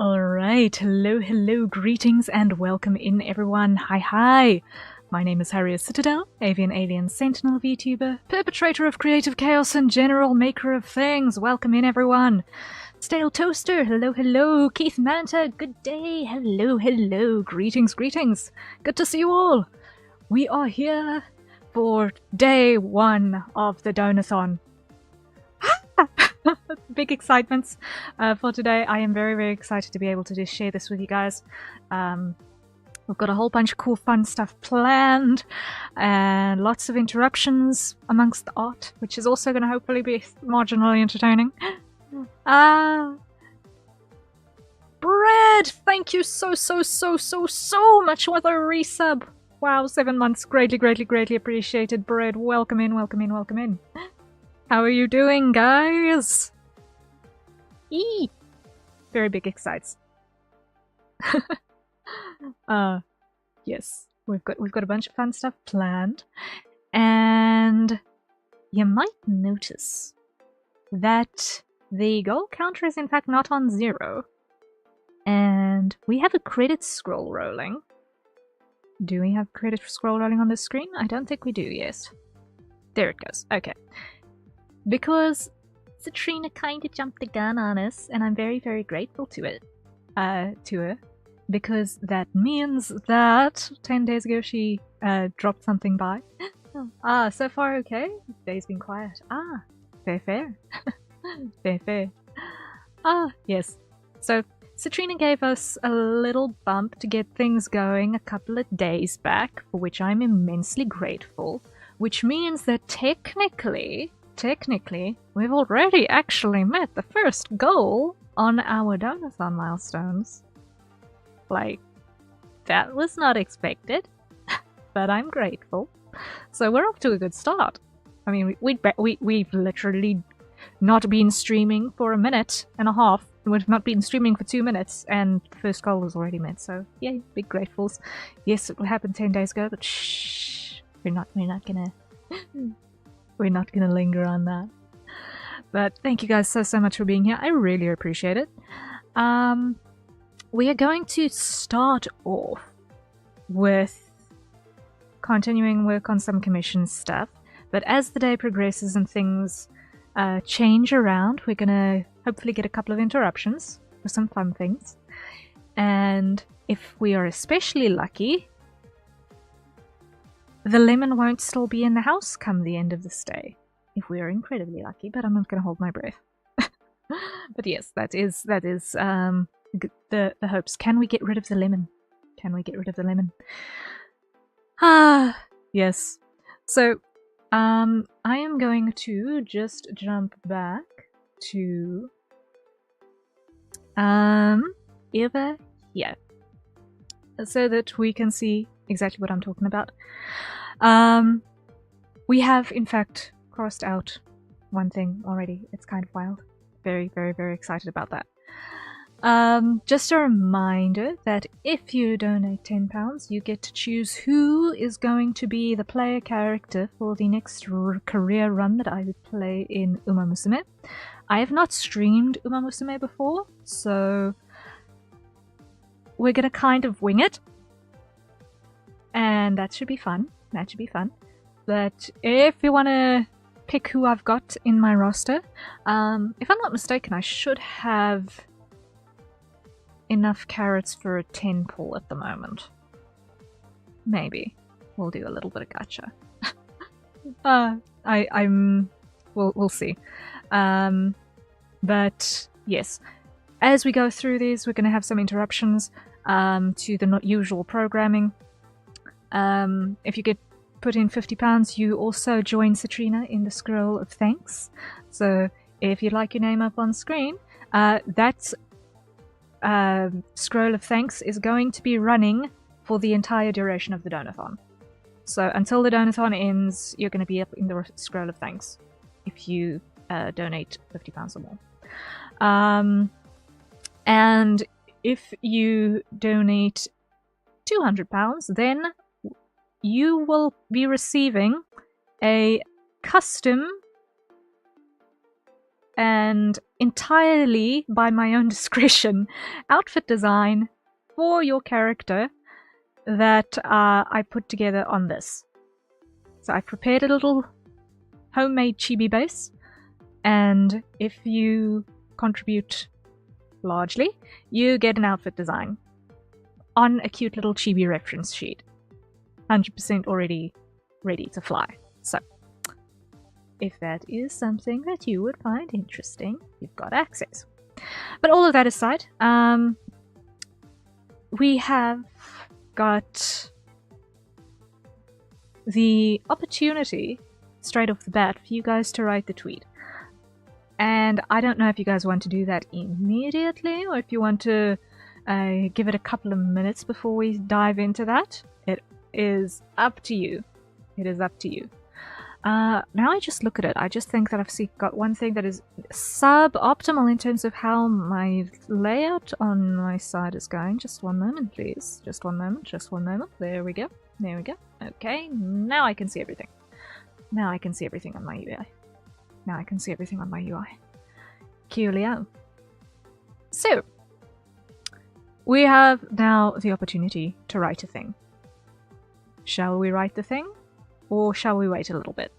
Alright, hello, greetings and welcome in everyone. Hi. My name is Harriet Citadel, Avian Alien Sentinel VTuber, perpetrator of creative chaos and general maker of things. Welcome in everyone. Stale Toaster, hello. Keith Manta, good day. Hello. Greetings. Good to see you all. We are here for day 1 of the Donathon. Big excitements for today. I am very excited to be able to just share this with you guys. We've got a whole bunch of cool fun stuff planned and lots of interruptions amongst the art, which is also going to hopefully be marginally entertaining. Bread, thank you so much for the resub. Wow, 7 months, greatly appreciated. Bread, welcome in. How are you doing, guys? Very big excites. Yes, we've got a bunch of fun stuff planned, and you might notice that the goal counter is in fact not on 0, and we have a credit scroll rolling. Do we have credit scroll rolling on the screen? I don't think we do, yes. There it goes, okay. Because Citrina kinda jumped the gun on us, and I'm very grateful to her. Because that means that 10 days ago she dropped something by. So far okay. Day's been quiet. Fair. fair. Yes. So Citrina gave us a little bump to get things going a couple of days back, for which I'm immensely grateful. Which means that technically, we've already actually met the first goal on our Donothon milestones. Like, that was not expected, but I'm grateful. So we're off to a good start. I mean, we've literally not been streaming for a minute and a half. We've not been streaming for 2 minutes, and the first goal was already met. So yay, big gratefuls. Yes, it happened 10 days ago, but shh, we're not gonna linger on that. But thank you guys so much for being here. I really appreciate it. We are going to start off with continuing work on some commission stuff, but as the day progresses and things change around, we're gonna hopefully get a couple of interruptions for some fun things. And if we are especially lucky, the lemon won't still be in the house come the end of this day. If we are incredibly lucky, but I'm not going to hold my breath. But yes, that is the hopes. Can we get rid of the lemon? Yes. So, I am going to just jump back to over here, so that we can see exactly what I'm talking about. We have, in fact, crossed out one thing already. It's kind of wild. Very excited about that. Just a reminder that if you donate £10, you get to choose who is going to be the player character for the next career run that I would play in Uma Musume. I have not streamed Uma Musume before, so we're gonna kind of wing it. And that should be fun. But if you want to pick who I've got in my roster, if I'm not mistaken, I should have enough carrots for a 10 pull at the moment. Maybe. We'll do a little bit of gacha. We'll see. But yes, as we go through these, we're going to have some interruptions to the not usual programming. If you get put in £50, you also join Citrina in the Scroll of Thanks. So if you'd like your name up on screen, that Scroll of Thanks is going to be running for the entire duration of the Donathon. So until the Donathon ends, you're going to be up in the Scroll of Thanks if you donate £50 or more. And if you donate £200, then you will be receiving a custom and entirely by my own discretion outfit design for your character that I put together on this. So I prepared a little homemade chibi base, and if you contribute largely, you get an outfit design on a cute little chibi reference sheet. 100% already ready to fly. So, if that is something that you would find interesting, you've got access. But all of that aside, we have got the opportunity, straight off the bat, for you guys to write the tweet. And I don't know if you guys want to do that immediately, or if you want to give it a couple of minutes before we dive into that. It is up to you. It is up to you. Now I just look at it, I just think that I've got one thing that is suboptimal in terms of how my layout on my side is going. Just one moment, please. Just one moment, just one moment. There we go. There we go. Okay, now I can see everything. Now I can see everything on my UI. Now I can see everything on my UI. Coolio. So, we have now the opportunity to write a thing. Shall we write the thing? Or shall we wait a little bit?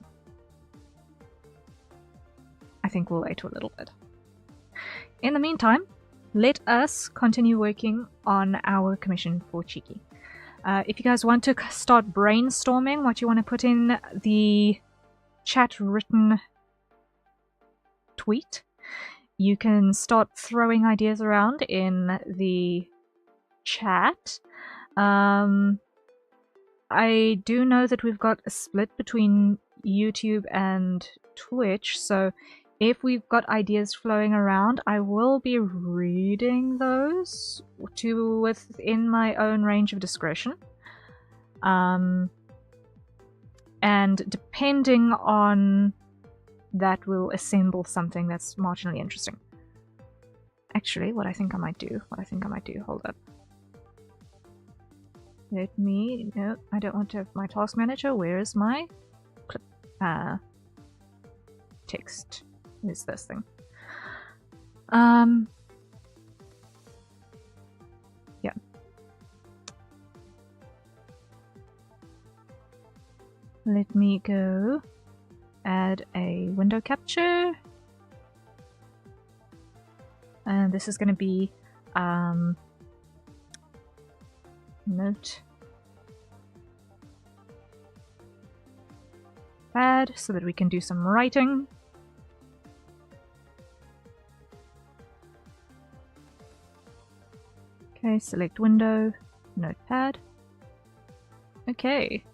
I think we'll wait a little bit. In the meantime, let us continue working on our commission for Cheeky. If you guys want to start brainstorming what you want to put in the chat written tweet, you can start throwing ideas around in the chat. I do know that we've got a split between YouTube and Twitch, so if we've got ideas flowing around, I will be reading those within my own range of discretion. And depending on that, we'll assemble something that's marginally interesting. Actually, what I think I might do, hold up. No, I don't want to have my task manager. Where is my text? Is this thing? Yeah. Let me go add a window capture. And this is going to be note pad so that we can do some writing. Okay, select window, notepad. Okay.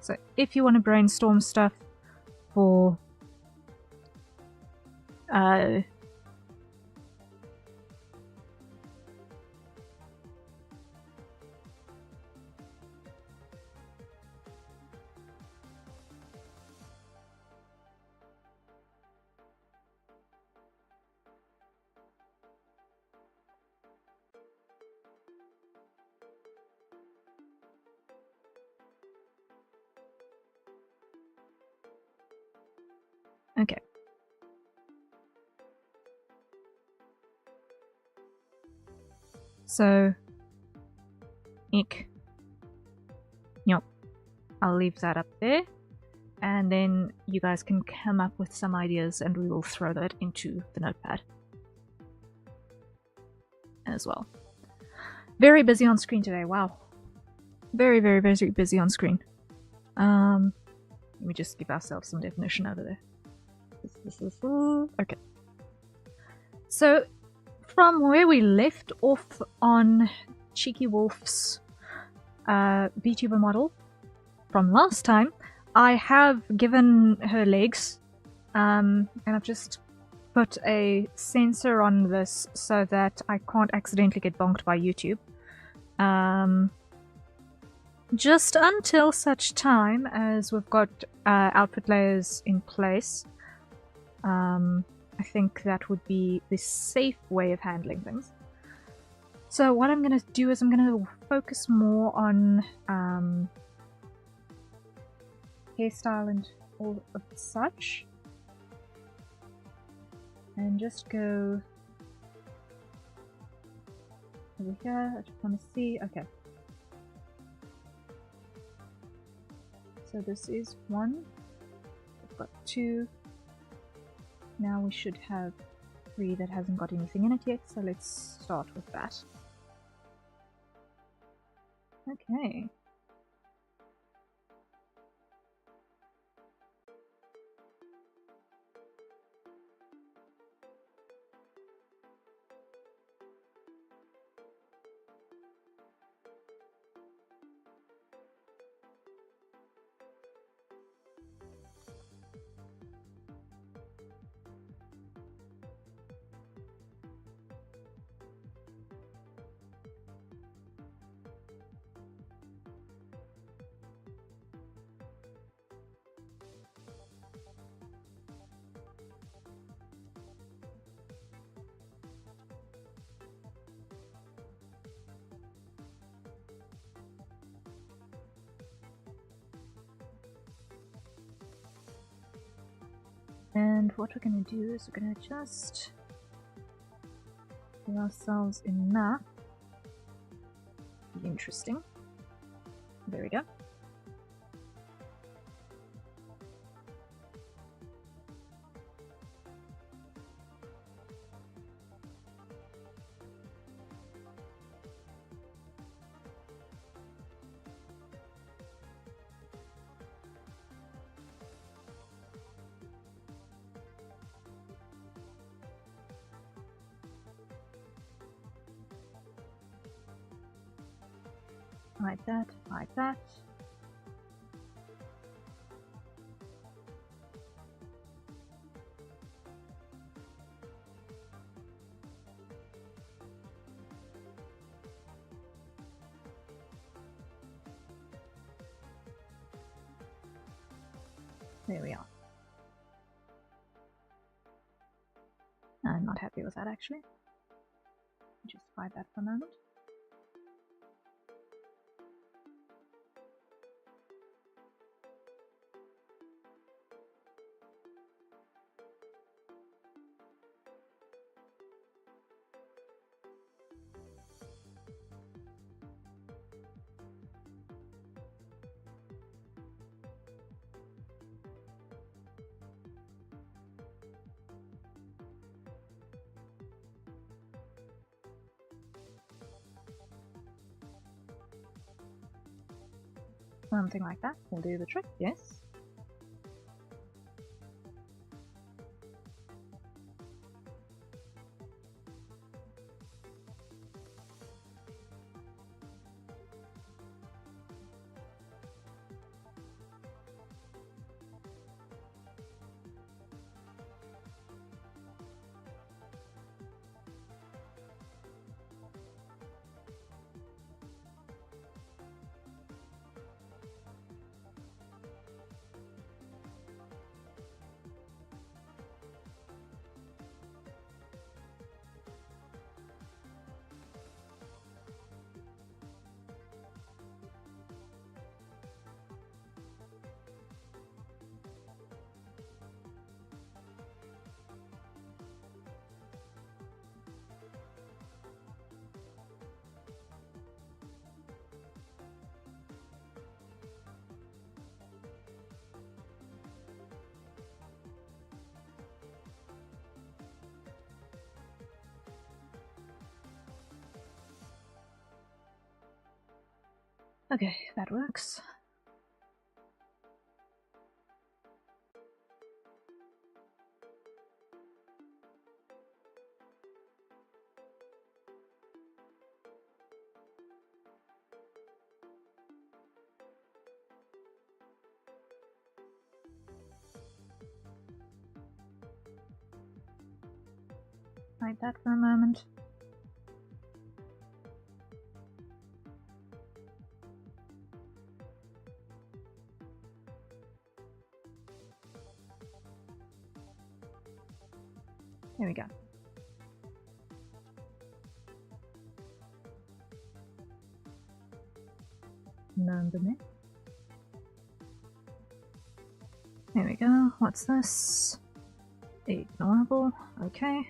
So if you want to brainstorm stuff for okay. So, Yep. I'll leave that up there, and then you guys can come up with some ideas and we will throw that into the notepad as well. Very busy on screen today, wow. Very, very, very busy on screen. Let me just give ourselves some definition over there. Okay. So, from where we left off on Cheeky Wolf's VTuber model from last time, I have given her legs, and I've just put a sensor on this so that I can't accidentally get bonked by YouTube. Just until such time as we've got output layers in place. I think that would be the safe way of handling things. So what I'm going to do is I'm going to focus more on hairstyle and all of such. And just go over here. I just want to see. Okay. So this is 1. We've got 2. Now we should have 3 that hasn't got anything in it yet. So let's start with that. Okay. And what we're going to do is we're going to just give ourselves enough. Be interesting. There we go. Like that, like that. There we are. I'm not happy with that actually. Just hide that for a moment. Something like that will do the trick, yes. Okay, that works. Hide that for a moment. There we go. Nonetheless. There we go. What's this? Ignorable. Okay.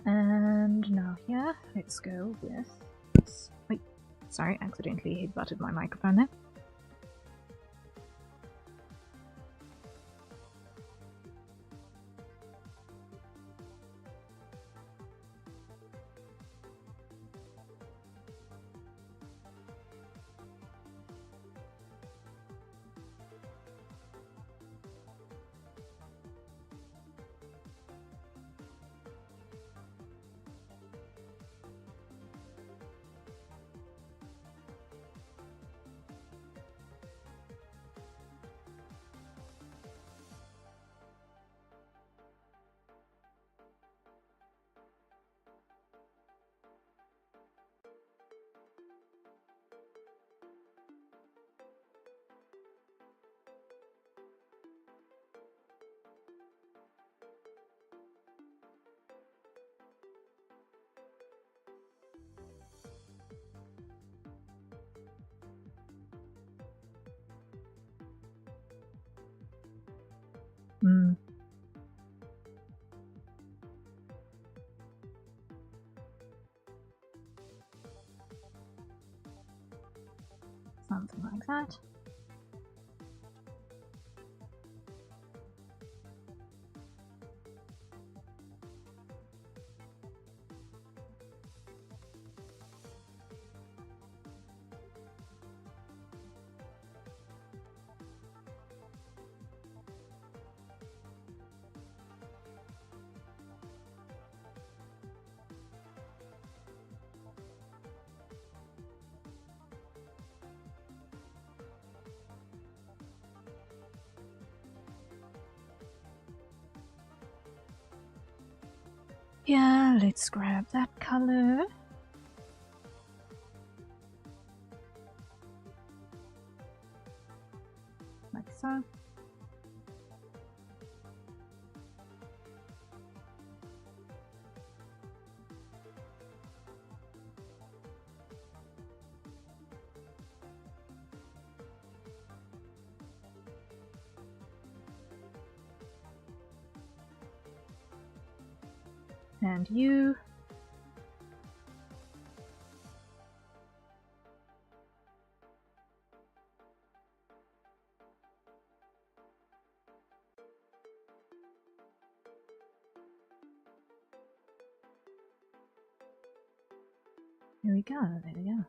And now here, let's go with this. Wait, sorry, accidentally head-butted my microphone there. Something like that. Yeah, let's grab that color. Like so. And you. There we go, there we go.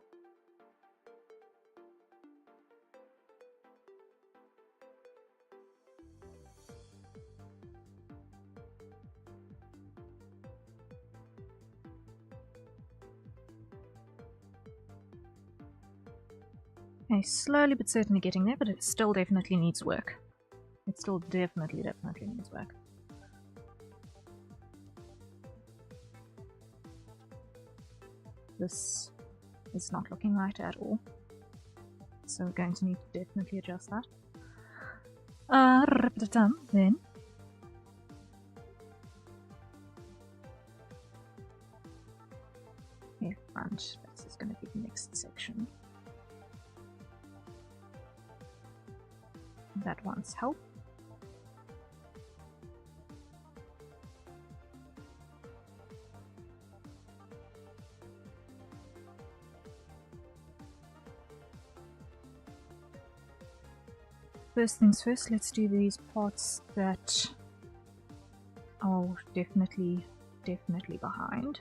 Okay, slowly but certainly getting there, but it still definitely needs work. It still definitely needs work. This is not looking right at all. So we're going to need to definitely adjust that. Then. Okay, front. This is going to be the next section. That wants help. First things first, let's do these parts that are definitely behind.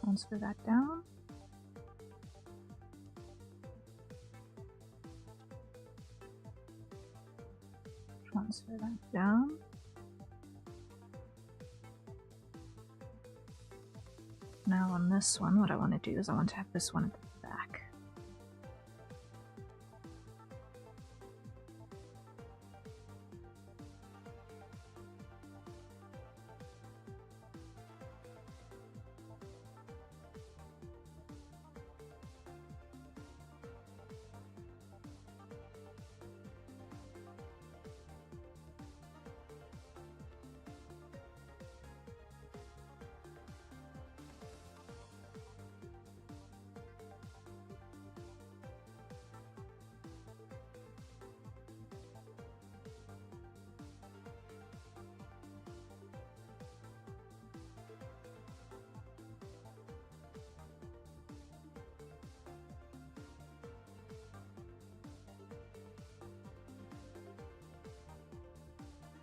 Transfer that down. Transfer that down. Now on this one, what I want to do is I want to have this one at the back.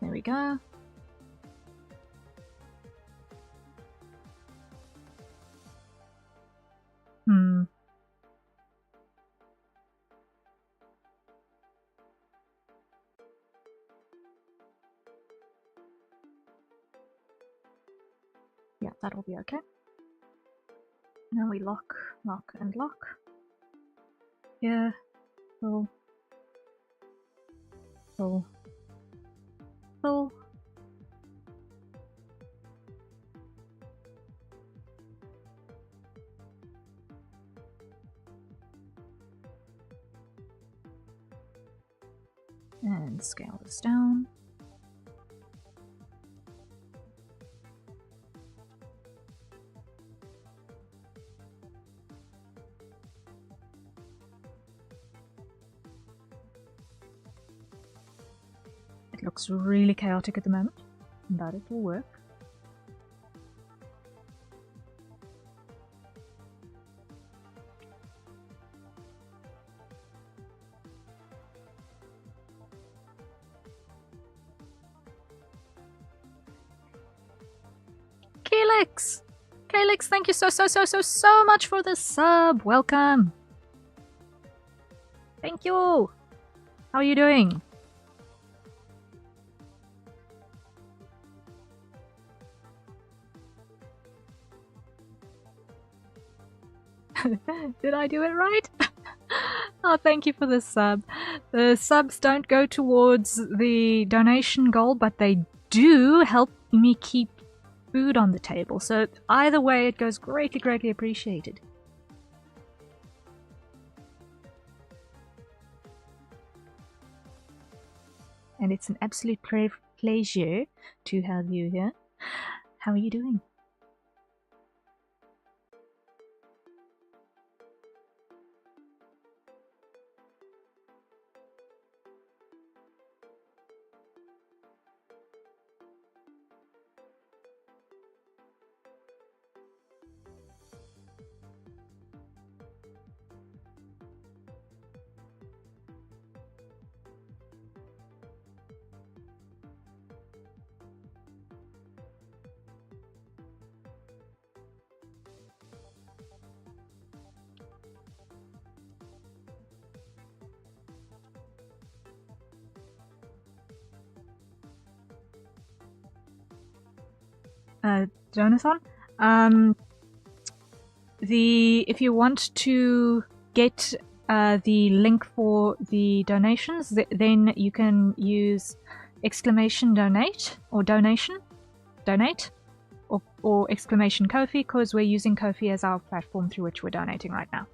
There we go. Yeah, that'll be okay. Now we lock, and lock. Here, pull, pull, pull. And scale this down. It looks really chaotic at the moment, but it will work. Calyx, thank you so much for the sub. Welcome. Thank you. How are you doing? Did I do it right? Oh, thank you for the sub. The subs don't go towards the donation goal, but they do help me keep food on the table. So either way, it goes greatly appreciated. And it's an absolute pleasure to have you here. How are you doing? Donothon, if you want to get the link for the donations, then you can use exclamation donate or donation, donate, or exclamation Ko-fi, because we're using Ko-fi as our platform through which we're donating right now.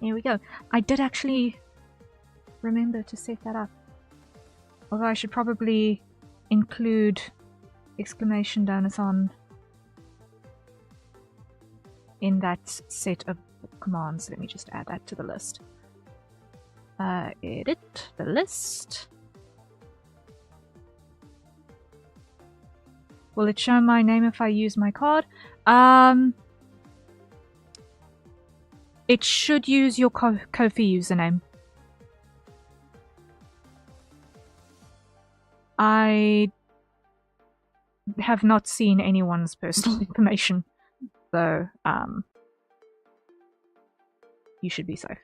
Here we go. I did actually remember to set that up. Although I should probably include exclamation Donothon in that set of commands. Let me just add that to the list. Edit the list. Will it show my name if I use my card? It should use your Ko-fi username. I have not seen anyone's personal information, so you should be safe.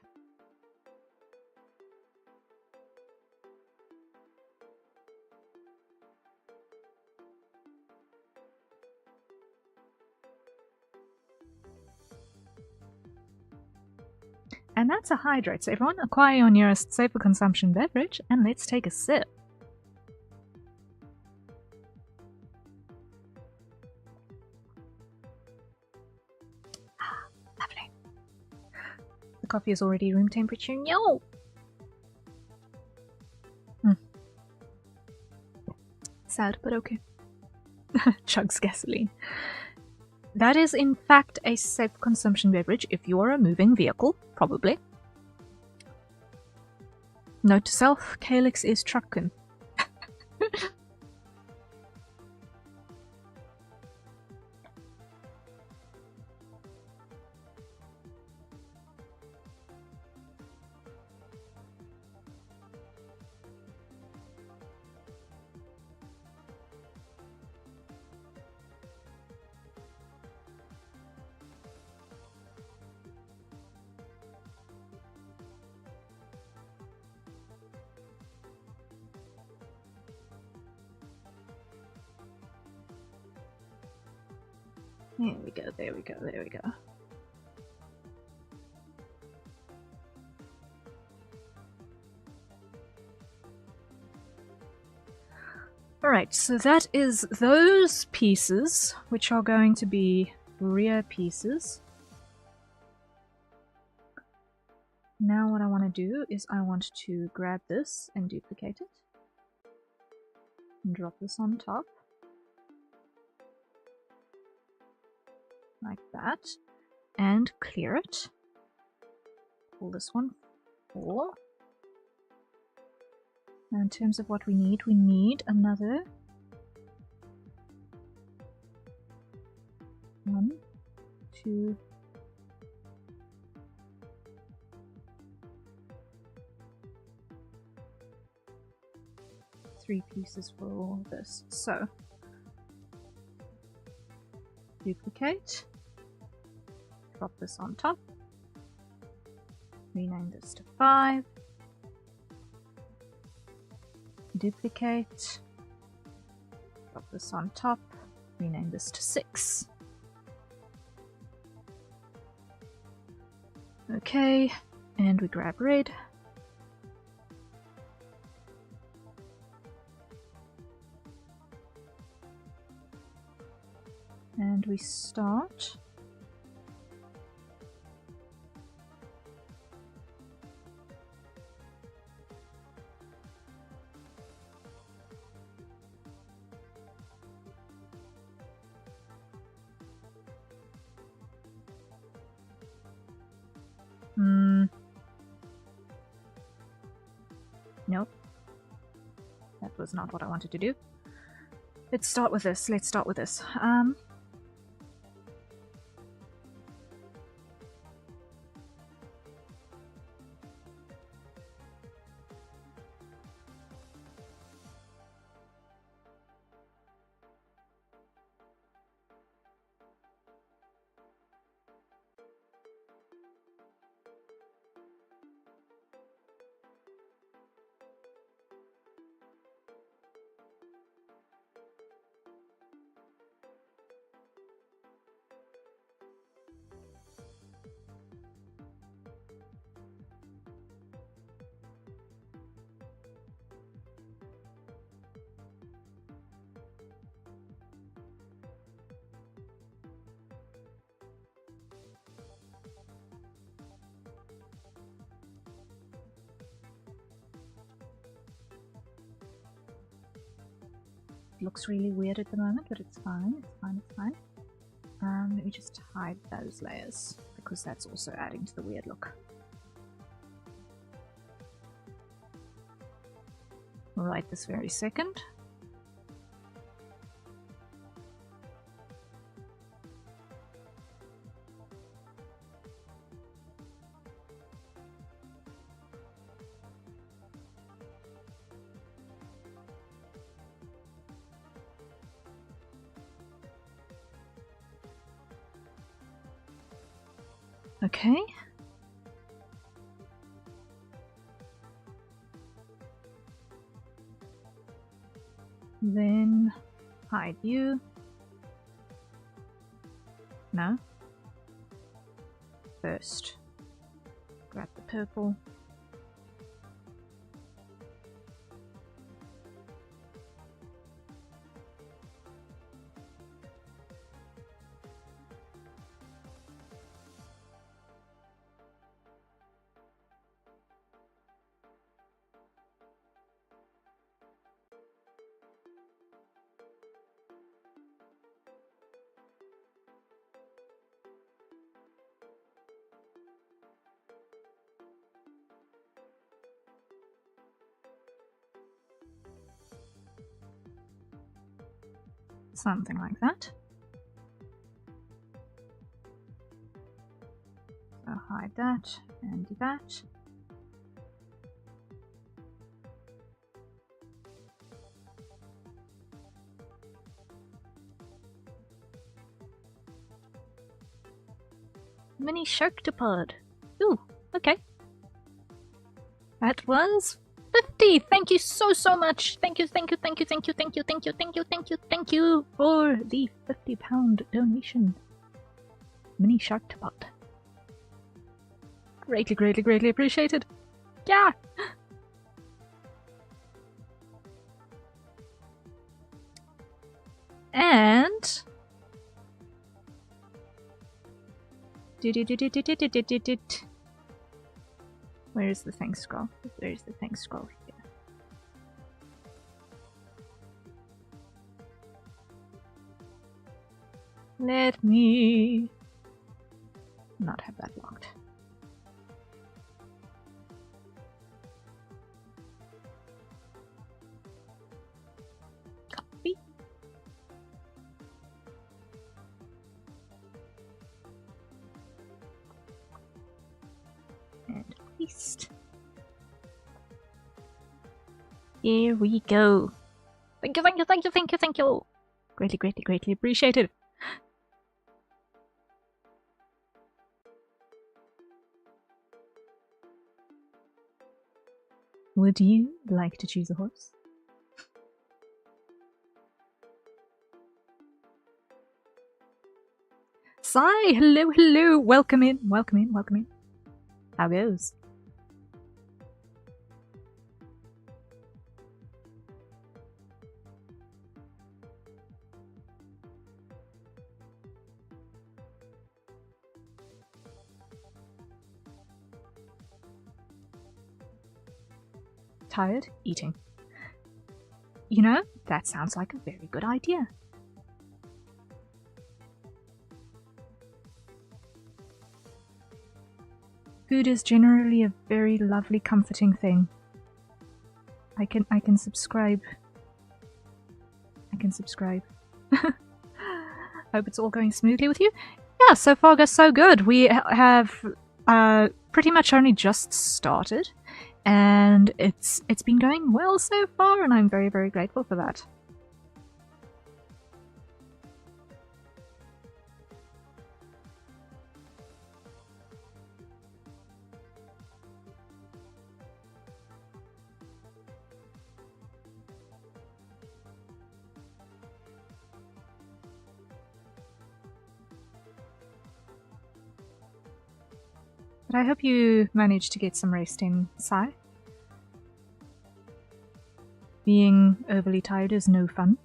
And that's a hydrate. So everyone, acquire your nearest safer consumption beverage, and let's take a sip. Lovely. The coffee is already room temperature. No! Sad, but okay. Chugs gasoline. That is in fact a safe consumption beverage if you are a moving vehicle, probably. Note to self, Calyx is truckin'. There we go, there we go, there we go. Alright, so that is those pieces, which are going to be rear pieces. Now what I want to do is I want to grab this and duplicate it. And drop this on top. Like that. And clear it. Pull this one 4. Now in terms of what we need another 1, 2, 3 pieces for all of this. So duplicate, drop this on top, rename this to 5, duplicate, drop this on top, rename this to 6. Okay, and we grab red. And we start nope. That was not what I wanted to do. Let's start with this. Let's start with this. Looks really weird at the moment, but it's fine, it's fine, it's fine. Let me just hide those layers, because that's also adding to the weird look. Right this very second. Okay. Then hide you. No. First, grab the purple. Something like that. So hide that and do that. Mini Sharktopod. Ooh, okay. That was 50. Thank you so much. Thank you for the £50 donation. Mini Sharktopod. Greatly appreciated. Yeah. And where is the thing scroll? Where's the thing scroll here? Let me not have that locked. Copy. And paste. Here we go. Thank you. Greatly appreciated. Would you like to choose a horse? Sai, hello. Welcome in. How goes? Tired? Eating. You know, that sounds like a very good idea. Food is generally a very lovely, comforting thing. I can subscribe. Hope it's all going smoothly with you. Yeah, so far so good. We have pretty much only just started, and it's been going well so far, and I'm very grateful for that. But I hope you managed to get some rest in, Sai. Being overly tired is no fun.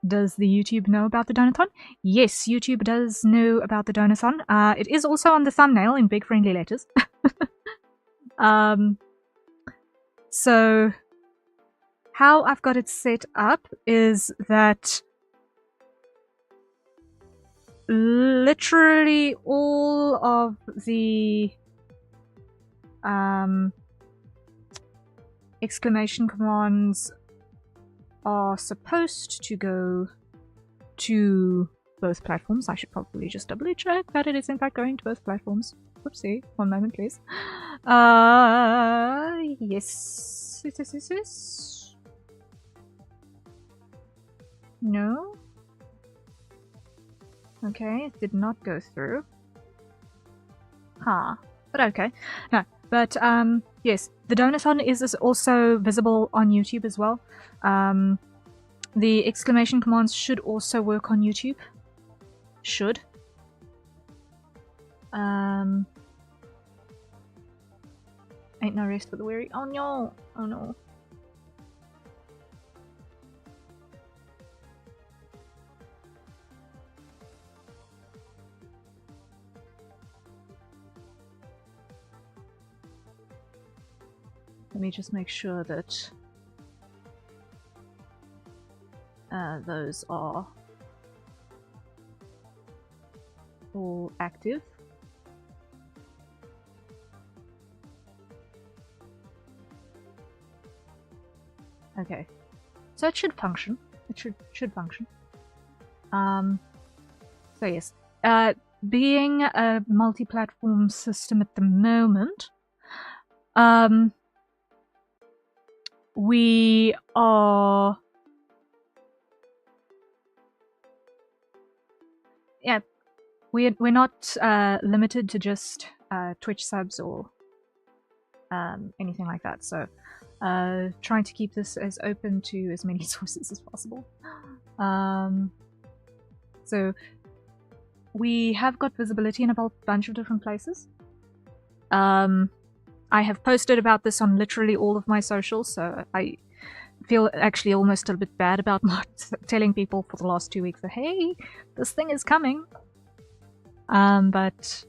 Does the YouTube know about the Donathon? Yes, YouTube does know about the Donathon. It is also on the thumbnail in big friendly letters. So how I've got it set up is that literally all of the exclamation commands are supposed to go to both platforms. I should probably just double check that it is in fact going to both platforms. Whoopsie. One moment, please. Yes. Yes. No. Okay, it did not go through. Huh. But okay. No, but yes, the Donothon is also visible on YouTube as well. The exclamation commands should also work on YouTube. Should. Ain't no rest for the weary. Oh no! Oh no. Let me just make sure that those are all active. Okay, so it should function. It should function. So yes, being a multi-platform system at the moment, we are, yeah, we're not limited to just Twitch subs or anything like that. So trying to keep this as open to as many sources as possible. So we have got visibility in a bunch of different places. I have posted about this on literally all of my socials, so I feel actually almost a little bit bad about not telling people for the last 2 weeks that, hey, this thing is coming. But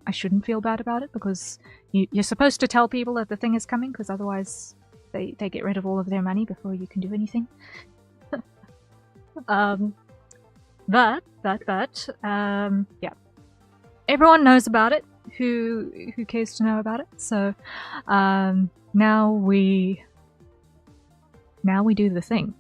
I shouldn't feel bad about it, because you're supposed to tell people that the thing is coming, because otherwise they get rid of all of their money before you can do anything. But yeah, everyone knows about it who cares to know about it. So now we do the thing.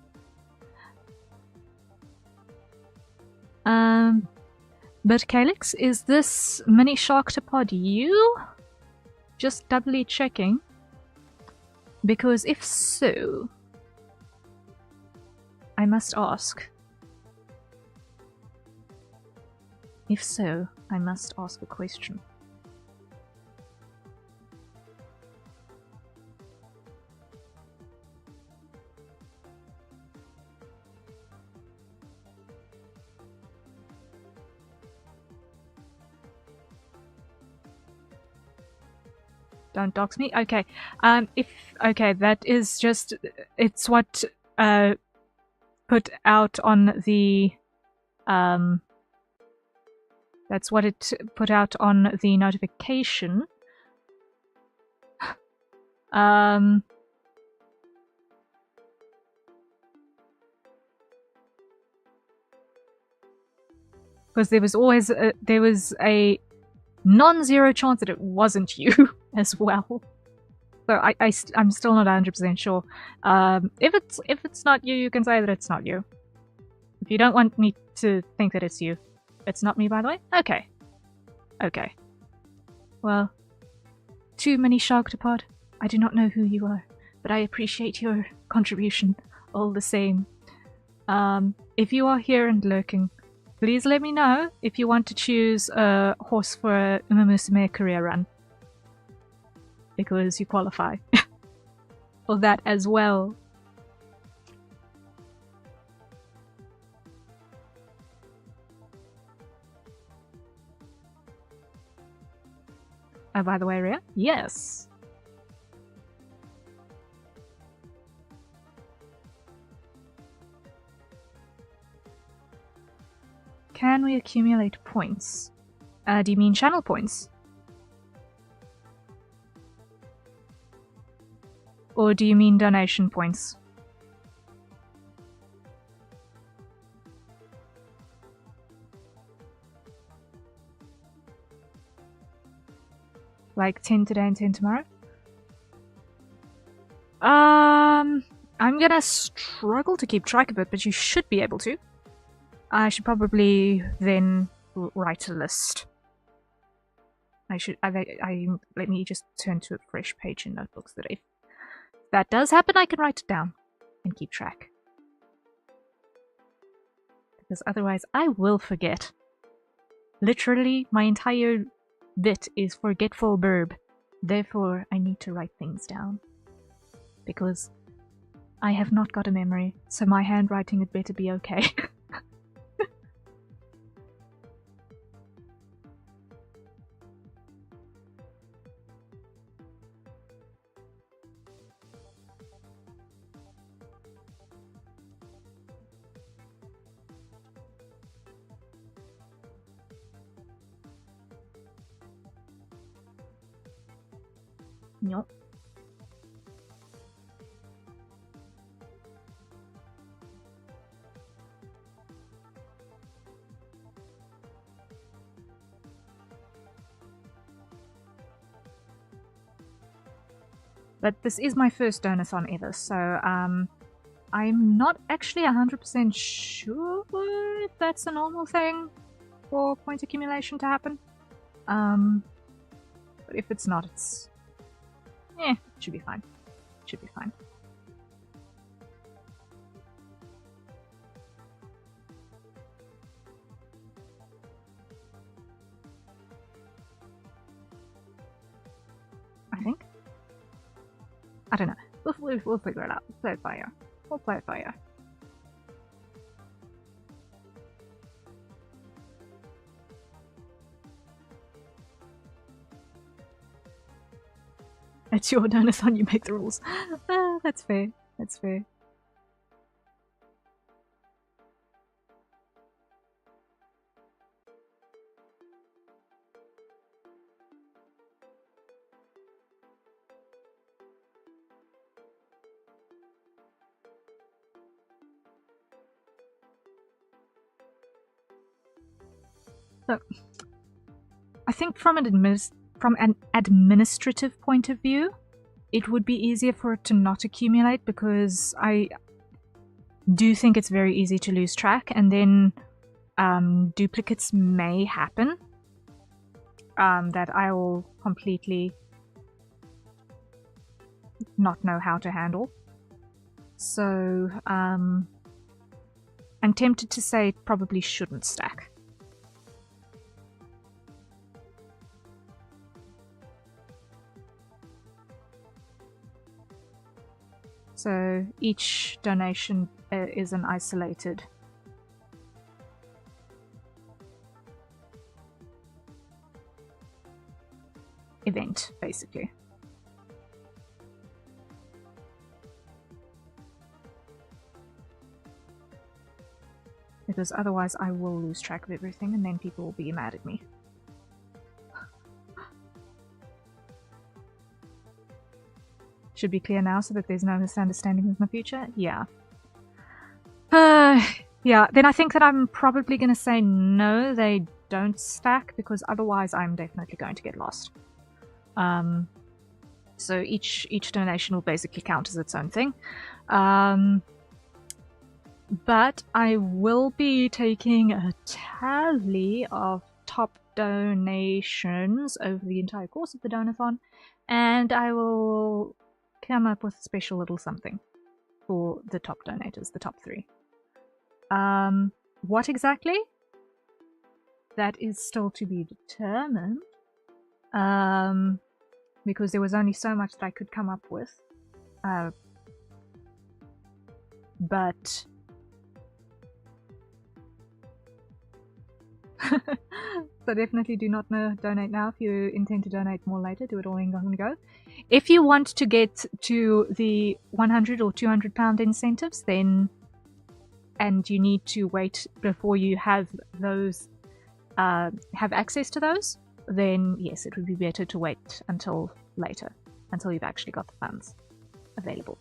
But Calyx, is this mini Sharktopod you? Just doubly checking. Because if so, I must ask. If so, I must ask a question. Don't dox me? Okay. Okay, that is just, it's what put out on the that's what it put out on the notification. Because there was always there was a non-zero chance that it wasn't you as well. So I'm still not 100% sure. If it's not you, you can say that it's not you. If you don't want me to think that it's you, it's not me, by the way. Okay. Okay. Well, too many Sharktopod. I do not know who you are, but I appreciate your contribution all the same. If you are here and lurking, please let me know if you want to choose a horse for a Umumusime career run. Because you qualify for that as well. Oh, by the way, Rhea? Yes. Can we accumulate points? Do you mean channel points? Or do you mean donation points? Like 10 today and 10 tomorrow? I'm gonna struggle to keep track of it, but you should be able to. I should probably then write a list. let me just turn to a fresh page in notebooks that if that does happen, I can write it down and keep track. Because otherwise I will forget. Literally, my entire bit is forgetful verb. Therefore, I need to write things down. Because I have not got a memory, so my handwriting had better be okay. Nope. But this is my first Donothon ever, so I'm not actually 100% sure if that's a normal thing for point accumulation to happen. But if it's not, it's... it should be fine. Should be fine. I think. I don't know. We'll figure it out. We'll play it by ear. We'll play it by ear. It's your Donothon, you make the rules. That's fair. That's fair. So, I think from an administrative point of view, it would be easier for it to not accumulate, because I do think it's very easy to lose track, and then duplicates may happen that I will completely not know how to handle. So I'm tempted to say it probably shouldn't stack. So each donation is an isolated event, basically. Because otherwise I will lose track of everything and then people will be mad at me. Should be clear now so that there's no misunderstanding in the future? Yeah. Yeah, then I think that I'm probably going to say no, they don't stack, because otherwise I'm definitely going to get lost. So each donation will basically count as its own thing. But I will be taking a tally of top donations over the entire course of the Donathon, and I will come up with a special little something for the top donators, the top 3. What exactly? That is still to be determined, because there was only so much that I could come up with. But so definitely do not donate now. If you intend to donate more later, do it all in one go. If you want to get to the 100 or 200 pound incentives, then, and you need to wait before you have those, have access to those, then yes, it would be better to wait until later, until you've actually got the funds available.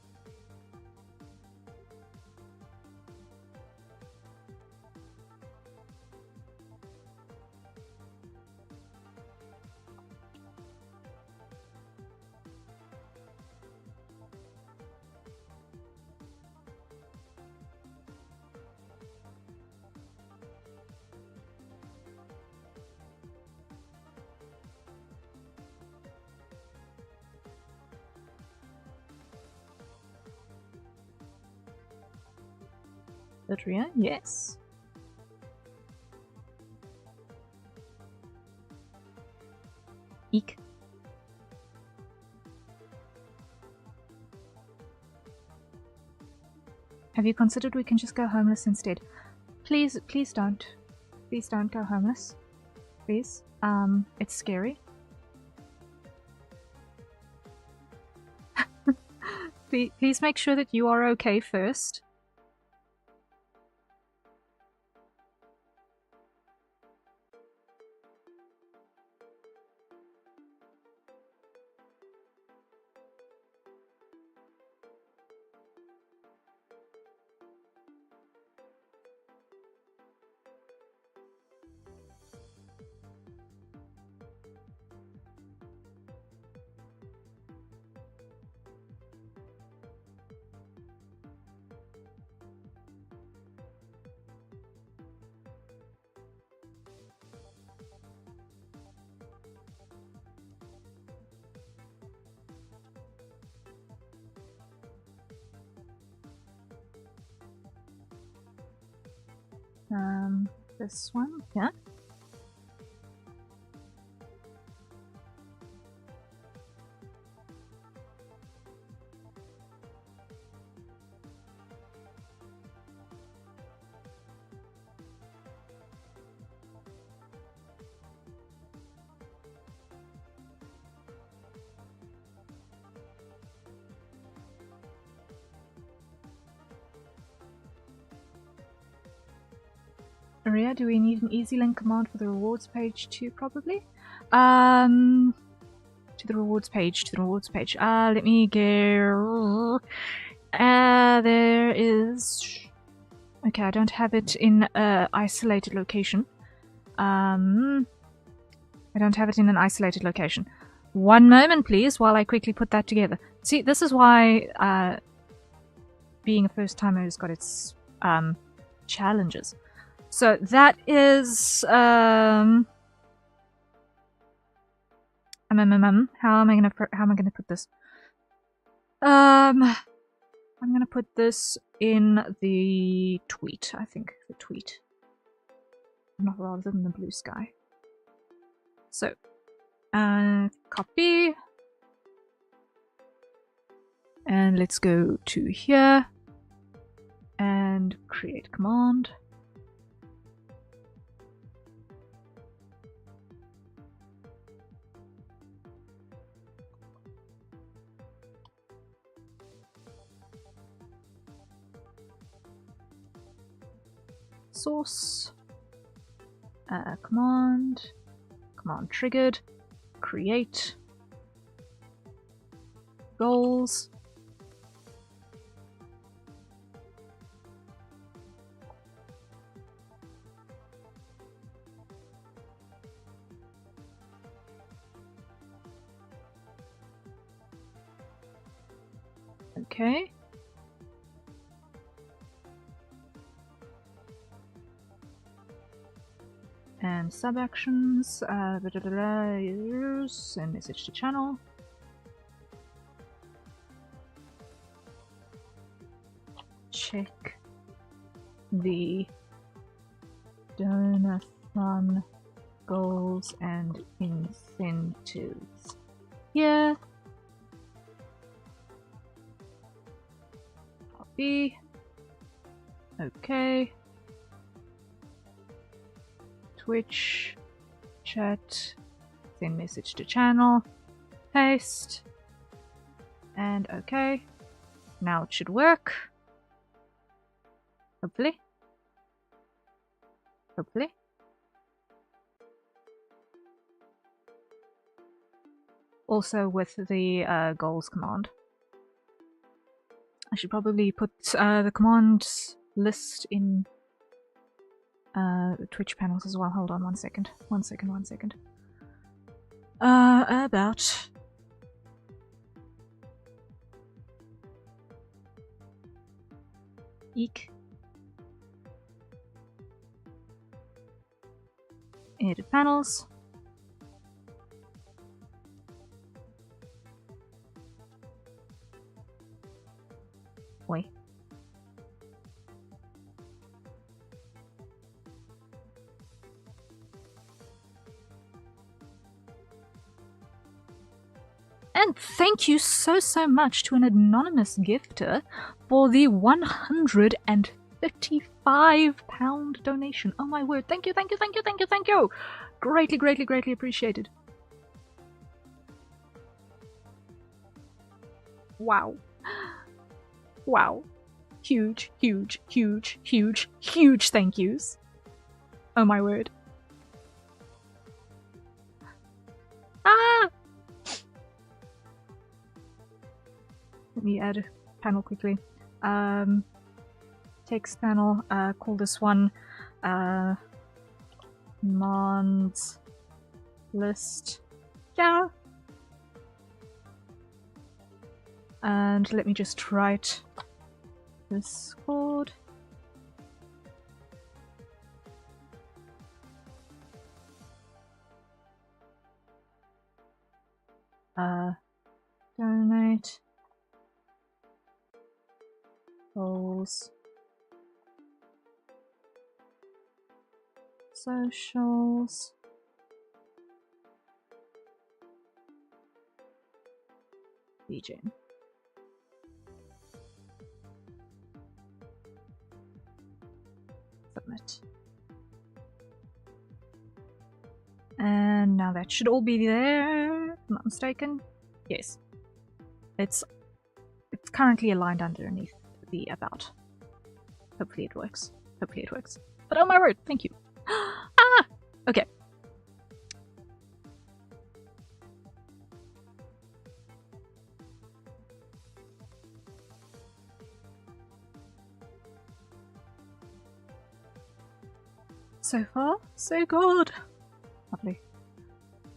it, Ria. Yes. Eek. Have you considered we can just go homeless instead? Please don't. Please don't go homeless. Please. It's scary. Please make sure that you are okay first. This one, yeah. Ria, do we need an easy link command for the rewards page too, probably? To the rewards page, let me go... there is... Okay, I don't have it in an isolated location. I don't have it in an isolated location. One moment, please, while I quickly put that together. See, this is why being a first-timer has got its challenges. So that is how am I gonna put this? I'm gonna put this in the tweet. I think the tweet, not rather than the blue sky. So, copy, and let's go to here and create command. Source, command triggered, create, goals, okay. And sub actions, send message to channel. Check the Donothon goals and incentives here. Copy. Okay. Twitch, chat, send message to channel, paste, and okay. Now it should work. Hopefully. Hopefully. Also with the goals command. I should probably put the command list in the Twitch panels as well. Hold on 1 second. 1 second, 1 second. About. Eek. Edit panels. Wait. thank you so much to an anonymous gifter for the £155 donation. Oh my word, thank you. Greatly appreciated. Wow. Huge thank yous. Oh my word. Ah! Let me add a panel quickly. Text panel, call this one Mons list. Yeah. And let me just write Discord. Donate. Goals. Socials. DJ. Submit. And now that should all be there, if I'm not mistaken. Yes. It's currently aligned underneath the about. Hopefully it works. But oh my word, thank you. Ah! Okay. So far, so good. Lovely.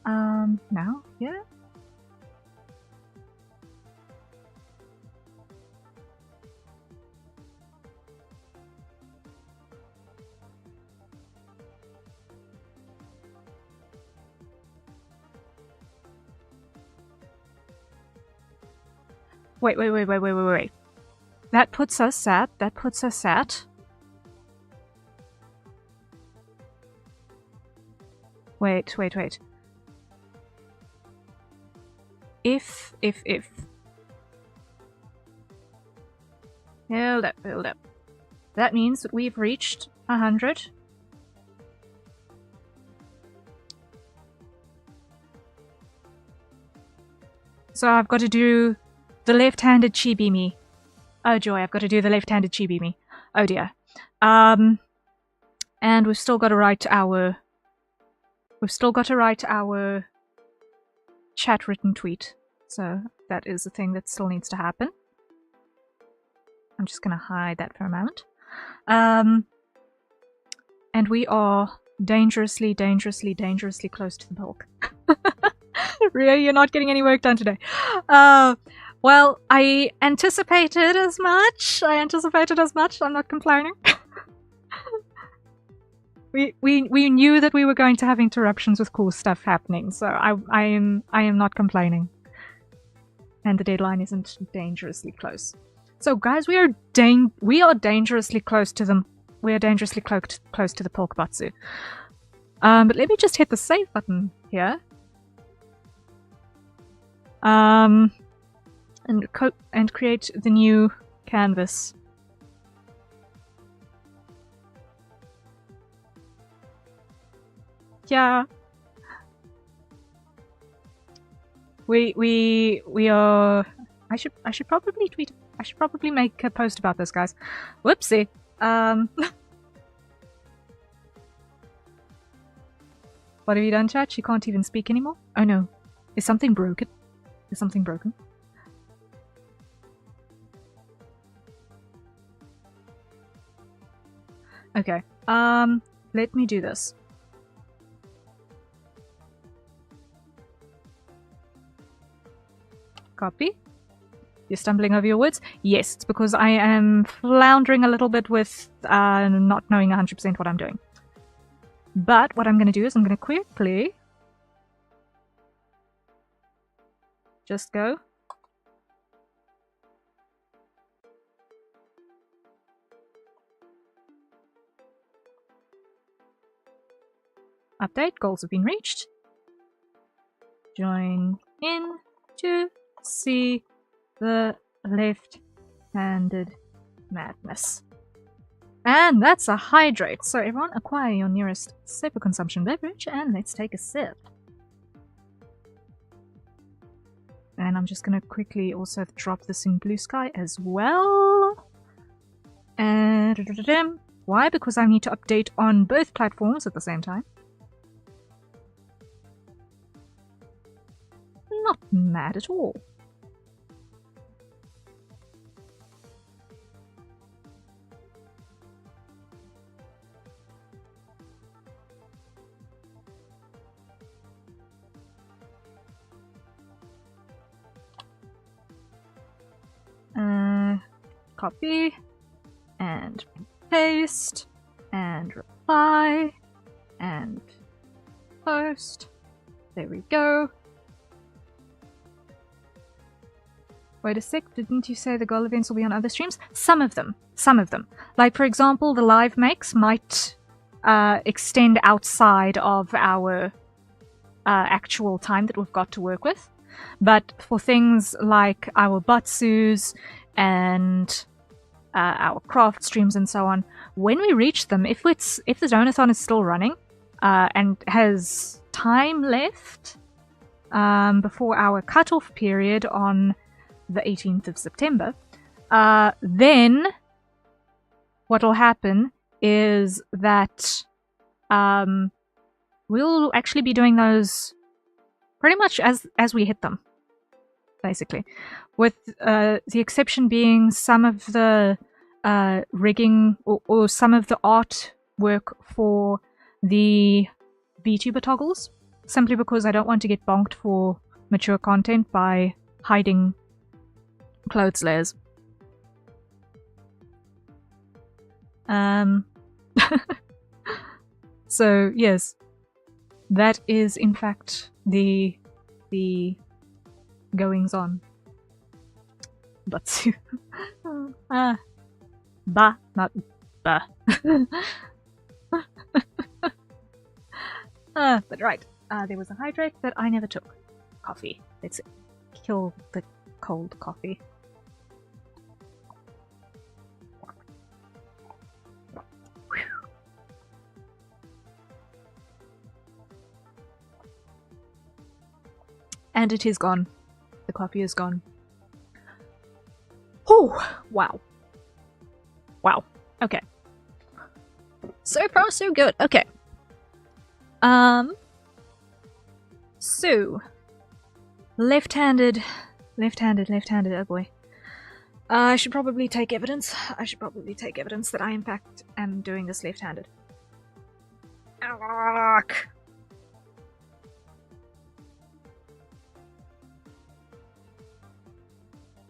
Now, yeah. Wait. That puts us at. Wait. If. Hold up. That means that we've reached 100. So I've got to do the left-handed chibi me. Oh joy, I've got to do the left-handed chibi me. Oh dear. And we've still got to write our chat written tweet. So that is the thing that still needs to happen. I'm just gonna hide that for a moment. And we are dangerously close to the bulk. Ria, you're not getting any work done today. Well, I anticipated as much. I'm not complaining. we knew that we were going to have interruptions with cool stuff happening, so I am not complaining. And the deadline isn't dangerously close. So guys, we are dangerously close to them. We are dangerously close to the Porkbatsu. But let me just hit the save button here. And create the new canvas. Yeah. We are. I should probably tweet. I should probably make a post about this, guys. Whoopsie. What have you done, chat? She can't even speak anymore? Oh no. Is something broken? Okay. Let me do this. Copy. You're stumbling over your words? Yes, it's because I am floundering a little bit with not knowing 100% what I'm doing. But what I'm going to do is I'm going to quickly just go. Update, goals have been reached. Join in to see the left-handed madness. And that's a hydrate. So everyone acquire your nearest safer consumption beverage and let's take a sip. And I'm just going to quickly also drop this in Blue Sky as well. And why? Because I need to update on both platforms at the same time. Not mad at all. Copy and paste and reply and post. There we go. Wait a sec, didn't you say the goal events will be on other streams? Some of them. Some of them. Like, for example, the live makes might extend outside of our actual time that we've got to work with. But for things like our Batsus and our craft streams and so on, when we reach them, if the Donathon is still running and has time left before our cutoff period on the 18th of September, then what will happen is that we'll actually be doing those pretty much as we hit them, basically, with the exception being some of the rigging or some of the artwork for the VTuber toggles, simply because I don't want to get bonked for mature content by hiding clothes layers. So yes, that is in fact the goings on. But ba, not ba. But right, there was a hydrate that I never took. Coffee. Let's kill the cold coffee. And it is gone. The coffee is gone. Oh, wow. Wow. Okay. So far, so good. Okay. So, left-handed, oh boy. I should probably take evidence. That I, in fact, am doing this left-handed. Arrgh.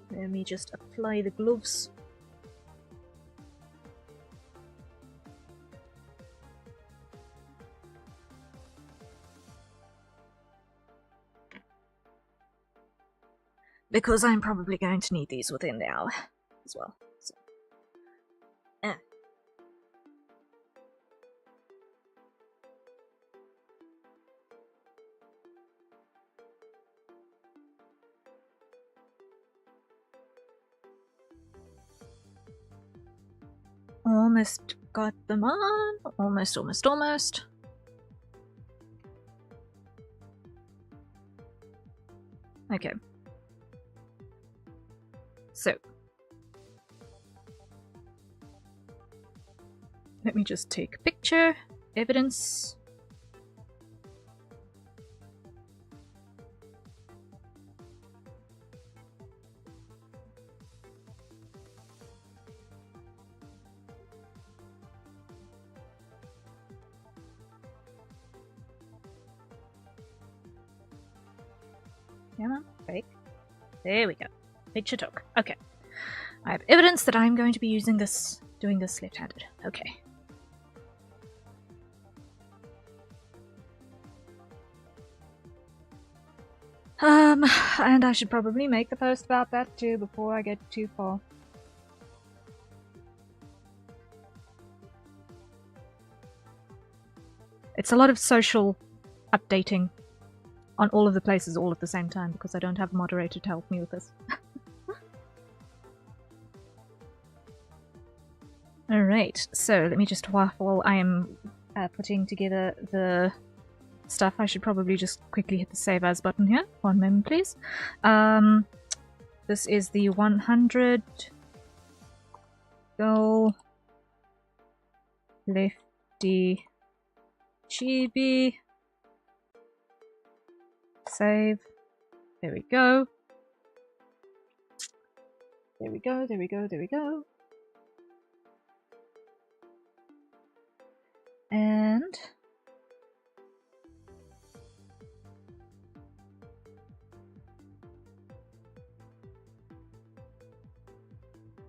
Let me just apply the gloves. Because I'm probably going to need these within the hour as well. So. Almost got them on. Almost. Okay. So. Let me just take a picture. Evidence. Come on, fake. There we go. Picture took. Okay. I have evidence that I'm going to be doing this left-handed. Okay. And I should probably make the post about that too before I get too far. It's a lot of social updating on all of the places all at the same time because I don't have a moderator to help me with this. Alright, so let me just, while I am putting together the stuff, I should probably just quickly hit the save as button here. One moment, please. This is the 100 goal lefty chibi. Save. There we go. There we go, there we go, there we go. And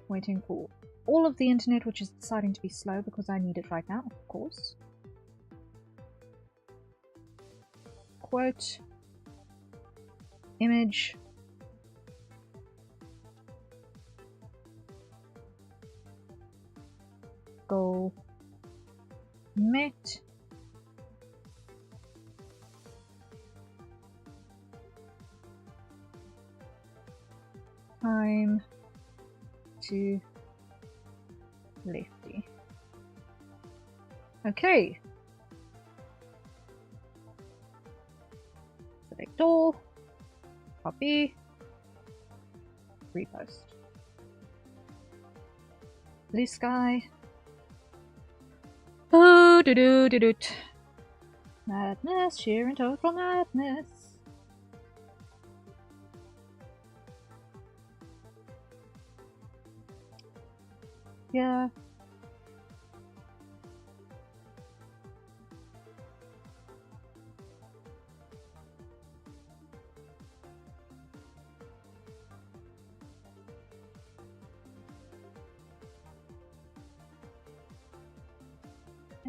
waiting for all of the internet, which is deciding to be slow because I need it right now, of course. Quote, image, goal met, time to lefty. Okay. Select all, copy, repost. Blue sky. Oh, do do do do. Madness, sheer and total madness. Yeah.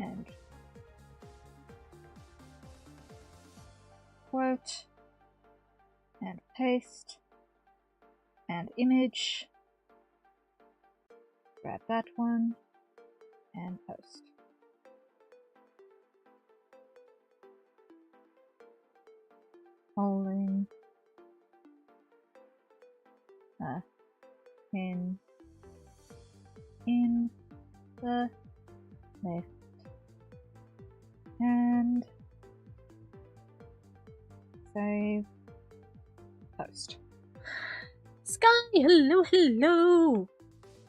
And quote and paste and image. Grab that one and post. Holding a pin in the left hand. Save. Post. Sky, hello, hello!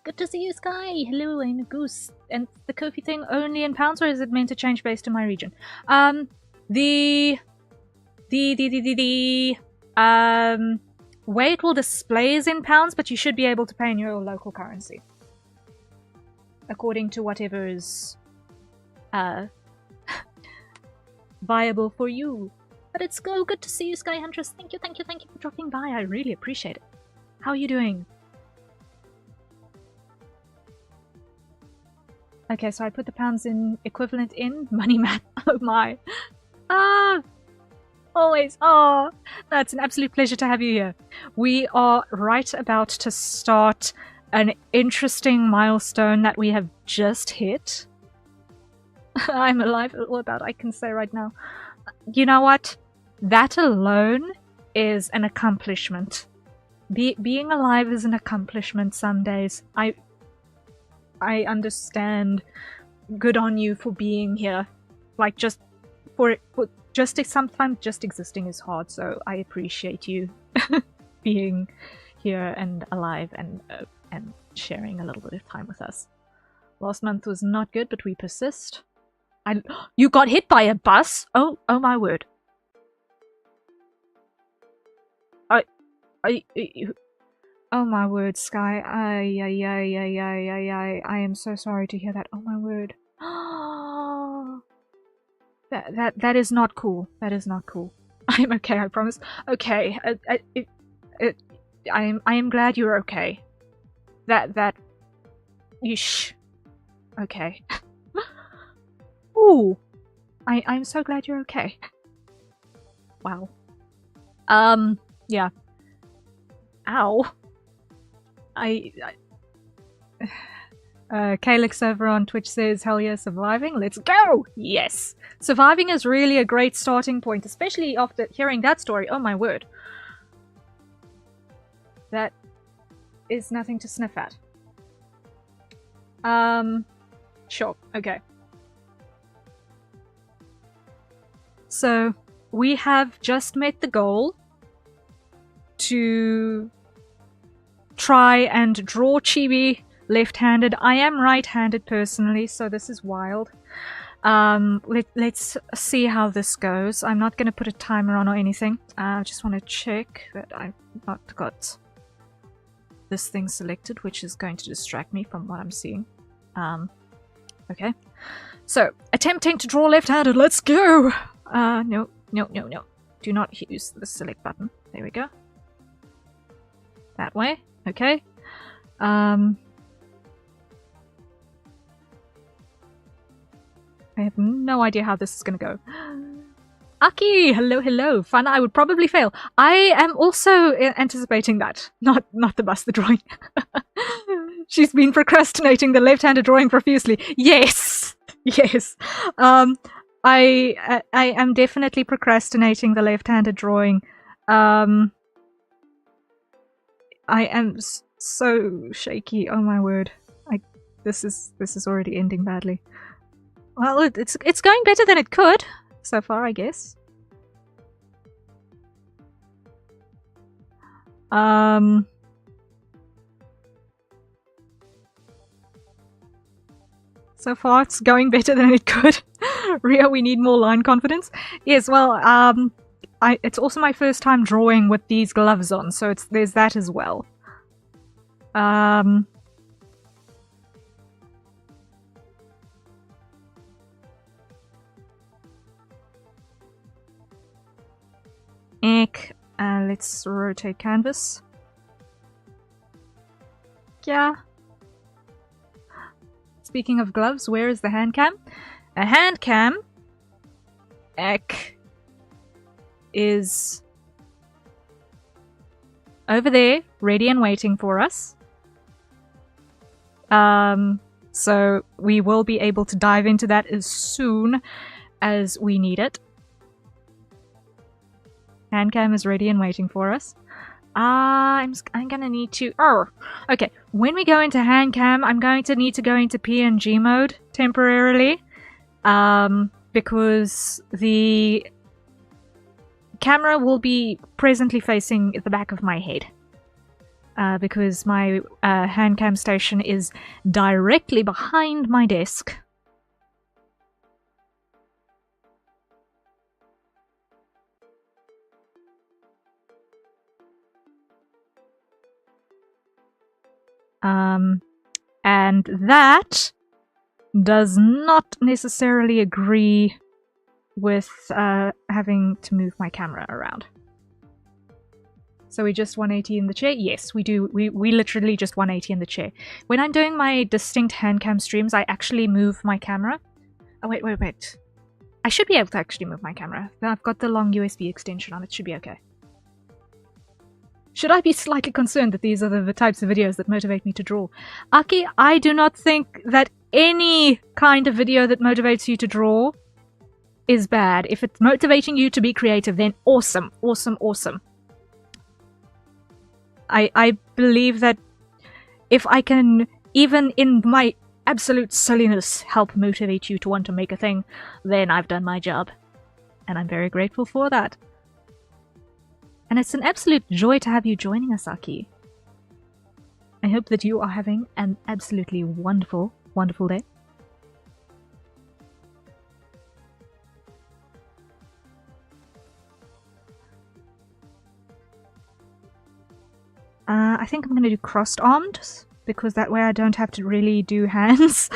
Good to see you, Sky! Hello, I'm a goose. And the Ko-fi thing only in pounds, or is it meant to change based on my region? Way it will display is in pounds, but you should be able to pay in your local currency. According to whatever is, viable for you. But it's good to see you, Sky Huntress. Thank you for dropping by. I really appreciate it. How are you doing? Okay, so I put the pounds in equivalent in money map. Oh my. Ah! Always. Oh, that's an absolute pleasure to have you here. We are right about to start an interesting milestone that we have just hit. I'm alive, all about I can say right now. You know what? That alone is an accomplishment. Being alive is an accomplishment some days. I understand. Good on you for being here. Like, just sometimes just existing is hard, so I appreciate you being here and alive and sharing a little bit of time with us. Last month was not good, but we persist. You got hit by a bus? Oh my word. Oh my word, Sky. I am so sorry to hear that. Oh my word. That is not cool. That is not cool. I'm okay, I promise. Okay. I am glad you're okay. Yeesh. Okay. Ooh. I'm so glad you're okay. Wow. Yeah. Ow. Calyx over on Twitch says, hell yeah, surviving. Let's go! Yes! Surviving is really a great starting point, especially after hearing that story. Oh my word. That is nothing to sniff at. Sure, okay. So, we have just met the goal to try and draw Chibi left-handed. I am right-handed personally, so this is wild. Let's see how this goes. I'm not going to put a timer on or anything. I just want to check that I've not got this thing selected, which is going to distract me from what I'm seeing. Okay. So, attempting to draw left-handed, let's go! No. Do not use the select button. There we go. That way. Okay. I have no idea how this is gonna go. Aki! Hello. Fun, I would probably fail. I am also anticipating that. Not the bus, the drawing. She's been procrastinating the left-handed drawing profusely. Yes! Yes. I am definitely procrastinating the left-handed drawing. I am so shaky. Oh my word! This is already ending badly. Well, it's going better than it could so far, I guess. So far, it's going better than it could. Ria, we need more line confidence. Yes, well, it's also my first time drawing with these gloves on, so there's that as well. Let's rotate canvas. Yeah. Speaking of gloves, where is the hand cam? A hand cam is over there, ready and waiting for us. So we will be able to dive into that as soon as we need it. Hand cam is ready and waiting for us. I'm gonna need to... Oh! Okay, when we go into hand cam, I'm going to need to go into PNG mode temporarily. Because the camera will be presently facing the back of my head. Because my hand cam station is directly behind my desk. And that does not necessarily agree with having to move my camera around. So we just 180 in the chair? Yes, we do. We literally just 180 in the chair. When I'm doing my distinct handcam streams, I actually move my camera. Oh, wait. I should be able to actually move my camera. I've got the long USB extension on. It should be okay. Should I be slightly concerned that these are the types of videos that motivate me to draw? Aki, I do not think that any kind of video that motivates you to draw is bad. If it's motivating you to be creative, then awesome. I believe that if I can, even in my absolute silliness, help motivate you to want to make a thing, then I've done my job. And I'm very grateful for that. And it's an absolute joy to have you joining us, Aki. I hope that you are having an absolutely wonderful, wonderful day. I think I'm going to do crossed arms, because that way I don't have to really do hands.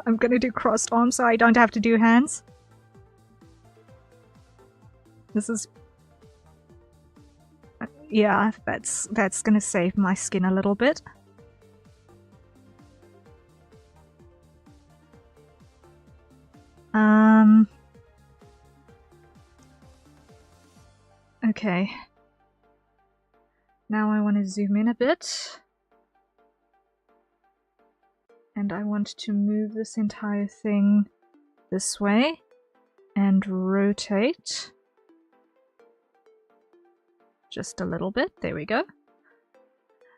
I'm going to do crossed arms so I don't have to do hands. This is... yeah, that's gonna save my skin a little bit. Okay. Now I want to zoom in a bit. And I want to move this entire thing this way and rotate just a little bit. There we go.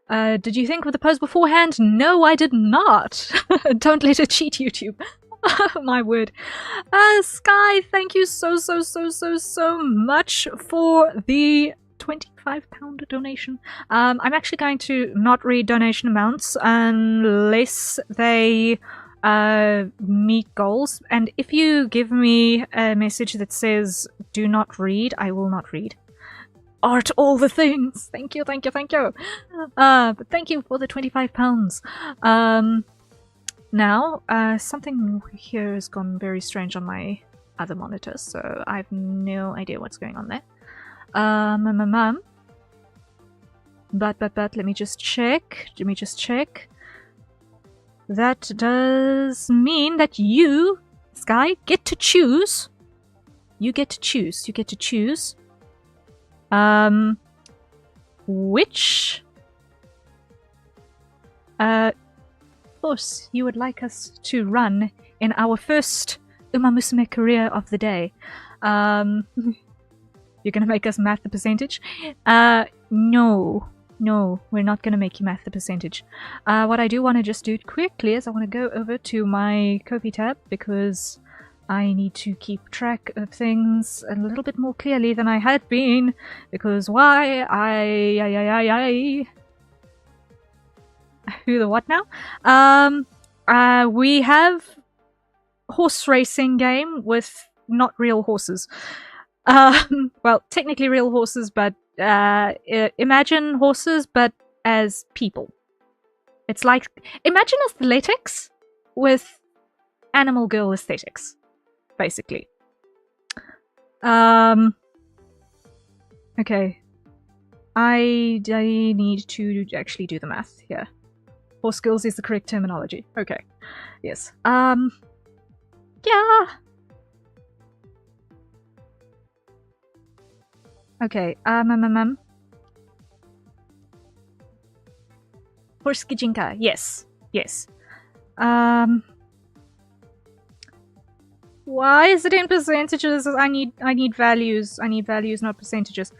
Did you think of the pose beforehand? No, I did not. Don't let it cheat, YouTube. My word. Sky, thank you so much for the £25 donation. I'm actually going to not read donation amounts unless they meet goals. And if you give me a message that says do not read, I will not read. Art all the things. Thank you. But thank you for the £25. Now, something here has gone very strange on my other monitor, so I have no idea what's going on there. But let me just check. That does mean that you, Sky, get to choose. You get to choose. Which horse you would like us to run in our first Uma Musume career of the day. You're gonna make us math the percentage? No, we're not gonna make you math the percentage. What I do want to just do quickly is I want to go over to my Ko-fi tab because I need to keep track of things a little bit more clearly than I had been, because why? Who the what now? We have horse racing game with not real horses. Well, technically real horses, but imagine horses, but as people. It's like, imagine athletics with animal girl aesthetics. Basically. Okay. I need to actually do the math here. Horse skills is the correct terminology. Okay. Yes. Yeah. Okay. Horse Kijinka. Yes. Why is it in percentages? I need values. I need values, not percentages.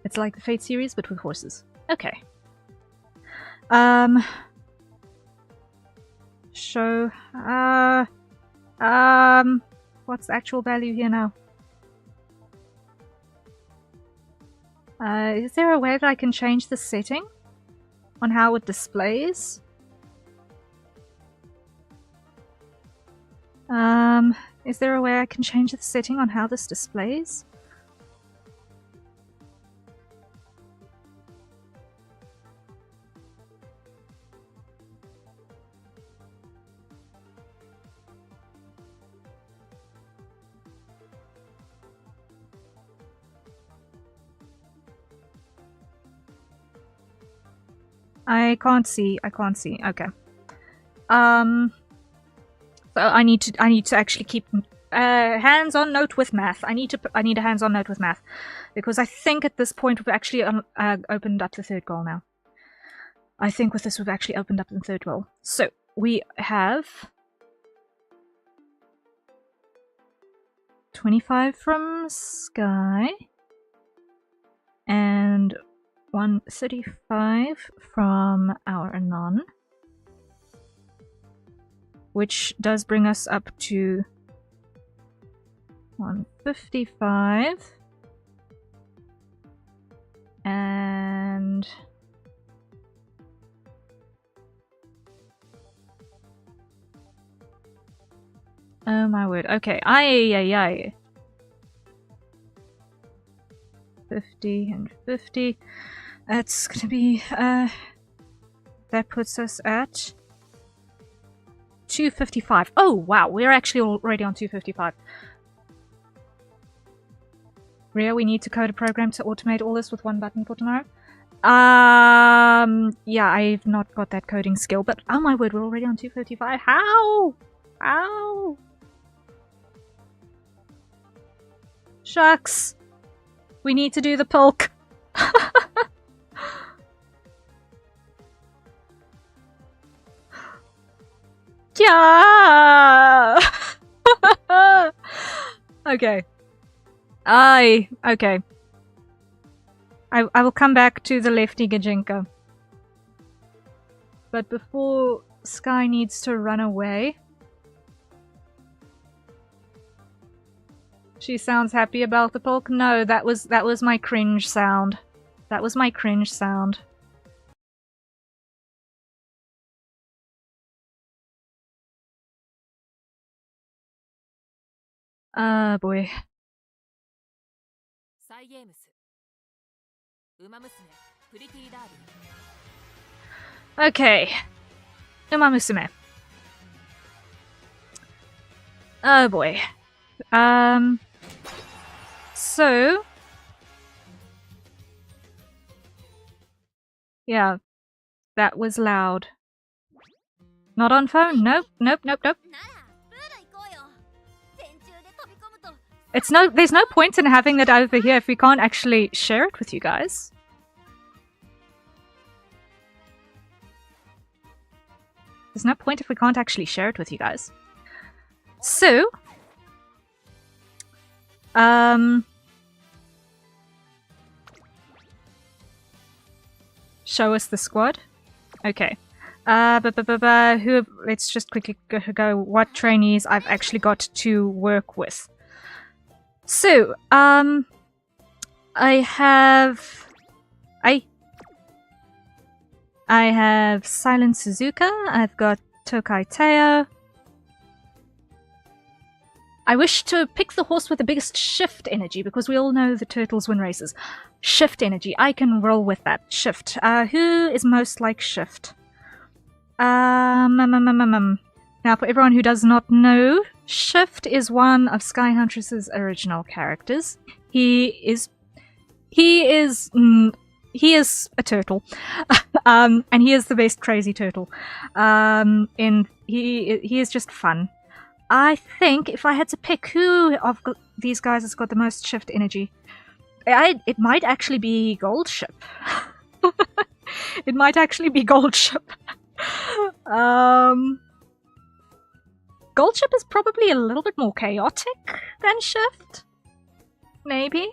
It's like the Fate series, but with horses. Okay. Show. What's the actual value here now? Is there a way that I can change the setting on how it displays? Is there a way I can change the setting on how this displays? I can't see. Okay. So I need to actually keep hands-on note with math. I need a hands-on note with math, because I think at this point we've actually opened up the third goal now. I think with this we've actually opened up the third goal. So we have 25 from Sky and 135 from our Anon, which does bring us up to 155 and oh my word. Okay, aye. 50 and 50. That's gonna be that puts us at 255. Oh wow, we're actually already on 255. Ria, we need to code a program to automate all this with one button for tomorrow. Yeah, I've not got that coding skill, but oh my word, we're already on 255. How? Shucks. We need to do the polk. Yeah. Okay. Okay. I will come back to the lefty Gajinka. But before Sky needs to run away. She sounds happy about the polk. No, that was my cringe sound. That was my cringe sound. Boy. Okay. Umamusume. Oh boy. So... yeah. That was loud. Not on phone? Nope, nope, nope, nope. There's no point in having it over here if we can't actually share it with you guys. There's no point if we can't actually share it with you guys. So, show us the squad. Okay. Let's just quickly go what trainees I've actually got to work with. So, I have Silent Suzuka, I've got Tokai Teo. I wish to pick the horse with the biggest shift energy, because we all know the turtles win races. Shift energy, I can roll with that. Shift. Who is most like Shift? Now, for everyone who does not know, Shift is one of Sky Huntress's original characters. He is a turtle, and he is the best crazy turtle. And he is just fun. I think if I had to pick who of these guys has got the most shift energy, it might actually be Goldship. It might actually be Goldship. Goldship is probably a little bit more chaotic than Shift. Maybe.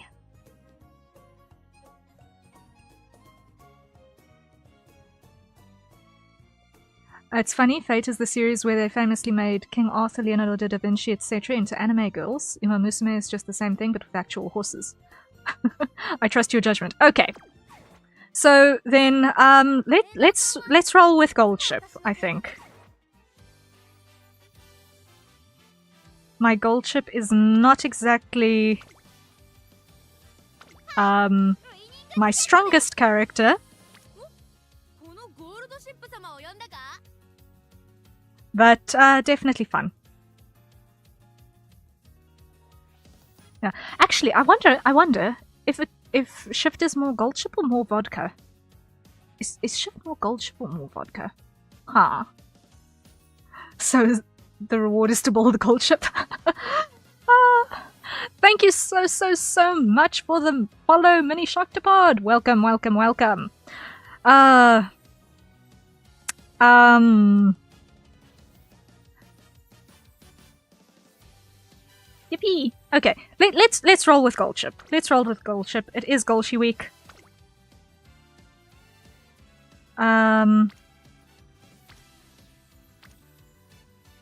It's funny, Fate is the series where they famously made King Arthur, Leonardo da Vinci, etc. into anime girls. Uma Musume is just the same thing, but with actual horses. I trust your judgment. Okay. So then, let's roll with Goldship, I think. My Goldship is not exactly my strongest character. But definitely fun. Yeah. Actually, I wonder if Shift is more Goldship or more vodka. Is Shift more Goldship or more vodka? Huh. So the reward is to bowl the Goldship. Thank you so much for the follow, Mini Shoktapod. Welcome. Yippee! Okay, let's roll with Goldship. Let's roll with Goldship. It is Golshi week.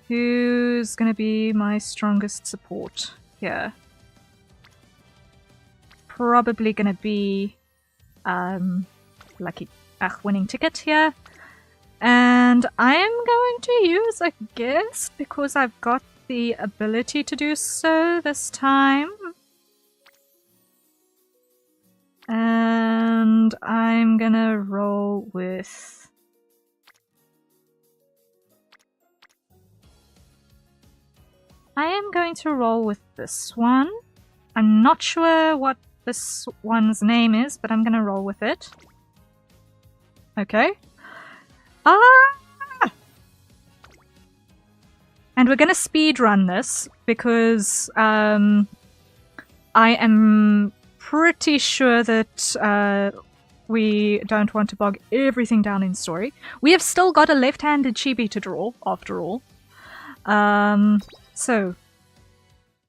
Who's gonna be my strongest support here? Probably gonna be Lucky Winning Ticket here. And I am going to use a guess because I've got the ability to do so this time. And I'm gonna roll with... I am going to roll with this one. I'm not sure what this one's name is, but I'm gonna roll with it. Okay. And we're going to speed run this because I am pretty sure that we don't want to bog everything down in story. We have still got a left-handed chibi to draw, after all. So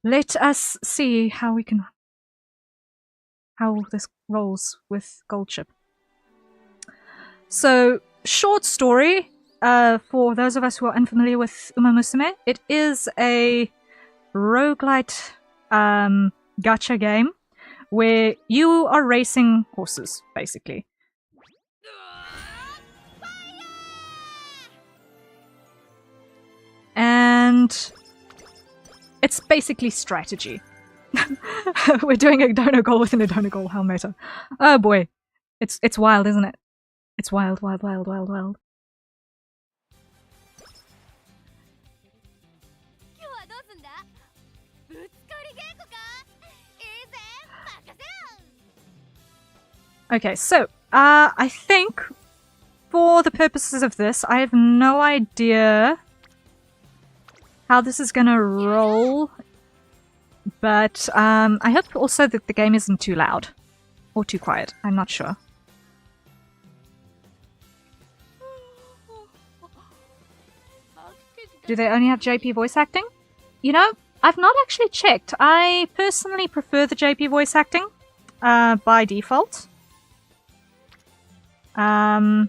let us see how this rolls with gold chip. So, short story, for those of us who are unfamiliar with Uma Musume, it is a roguelite gacha game where you are racing horses, basically. And it's basically strategy. We're doing a dono goal within a dono goal. How meta. Oh boy. It's wild, isn't it? It's wild, wild, wild, wild, wild. Okay, so, I think for the purposes of this, I have no idea how this is gonna roll, but I hope also that the game isn't too loud or too quiet. I'm not sure. Do they only have JP voice acting? You know, I've not actually checked. I personally prefer the JP voice acting by default. But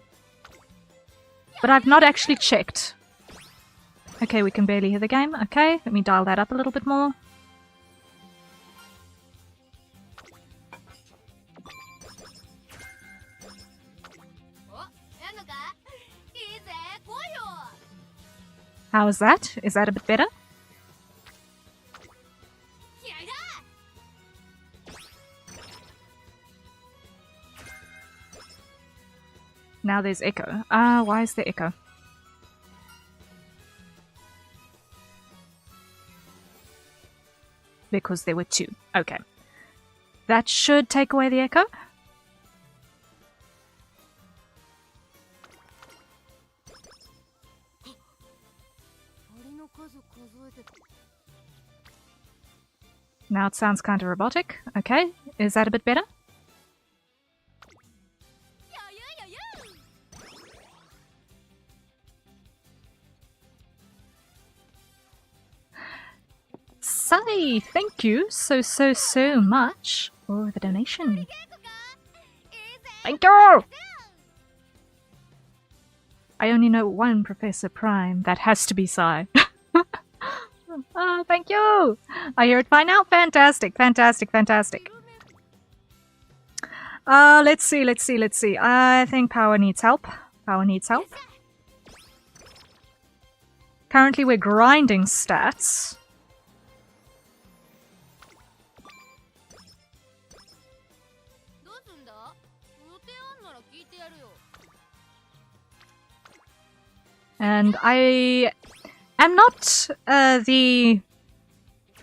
I've not actually checked. Okay, we can barely hear the game. Okay, let me dial that up a little bit more. How is that? Is that a bit better? Now there's echo. Why is there echo? Because there were two. Okay. That should take away the echo. Now it sounds kind of robotic. Okay, is that a bit better? Sai, thank you so much for the donation. Thank you! I only know one Professor Prime. That has to be Sai. Oh, thank you! I hear it fine now? Fantastic, fantastic, fantastic. Let's see. I think Power needs help. Power needs help. Currently we're grinding stats. And I am not the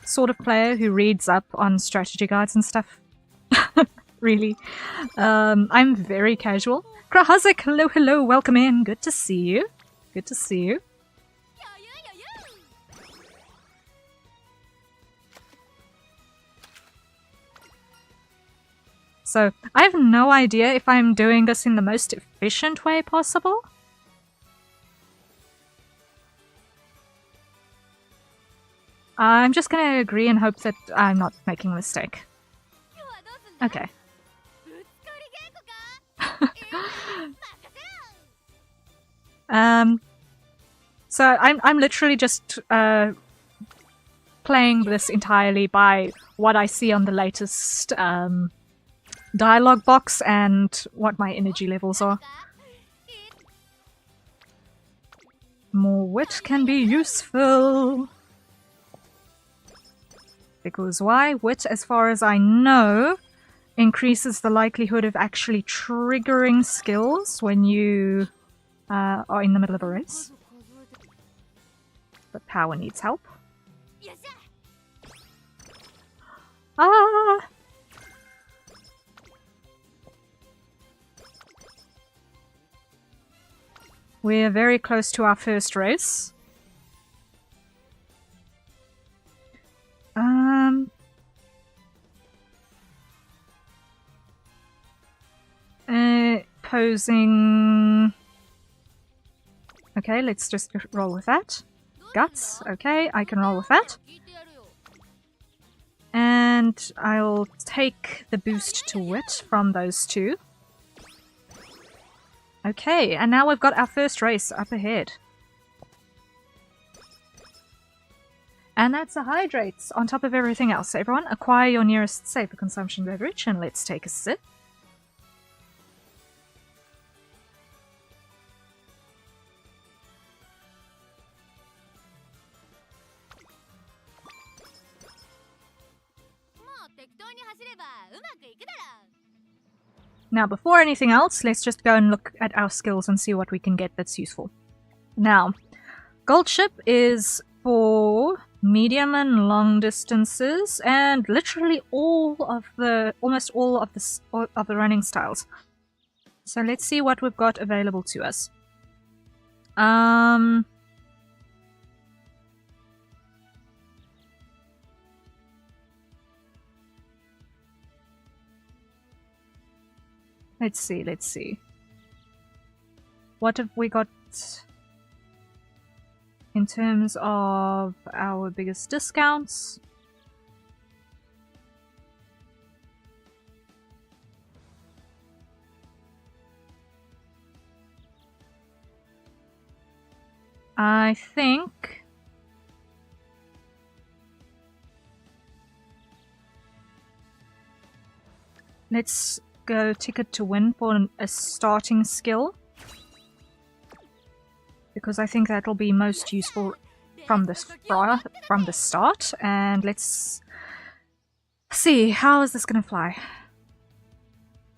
sort of player who reads up on strategy guides and stuff. Really. I'm very casual. Krahazik, hello, welcome in. Good to see you. Good to see you. So, I have no idea if I'm doing this in the most efficient way possible. I'm just gonna agree and hope that I'm not making a mistake. Okay. So I'm literally just playing this entirely by what I see on the latest dialogue box and what my energy levels are. More wit can be useful. Because why? Wit, as far as I know, increases the likelihood of actually triggering skills when you are in the middle of a race. But Power needs help. Ah! We're very close to our first race. Posing... Okay, let's just roll with that. guts. Okay, I can roll with that. And I'll take the boost to wit from those two. Okay, and now we've got our first race up ahead. And that's the hydrates on top of everything else. So everyone, acquire your nearest safer consumption beverage and let's take a sip. Now, before anything else, let's just go and look at our skills and see what we can get that's useful. Now, Gold Ship is for medium and long distances, and literally almost all of the running styles. So let's see what we've got available to us. Let's see. What have we got in terms of our biggest discounts? I think let's go Ticket to Win for a starting skill, because I think that'll be most useful from the start. And let's see, how is this gonna fly?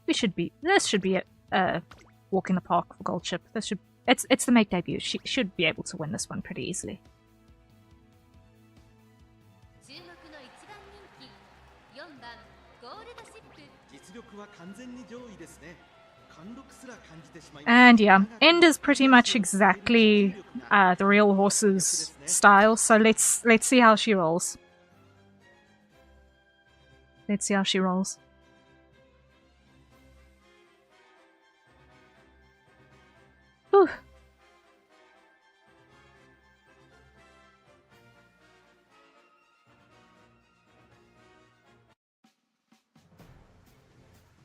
This should be a walk in the park for Gold Ship. It's the make debut. She should be able to win this one pretty easily. And yeah, End is pretty much exactly the real horse's style, so let's see how she rolls. Let's see how she rolls. Whew.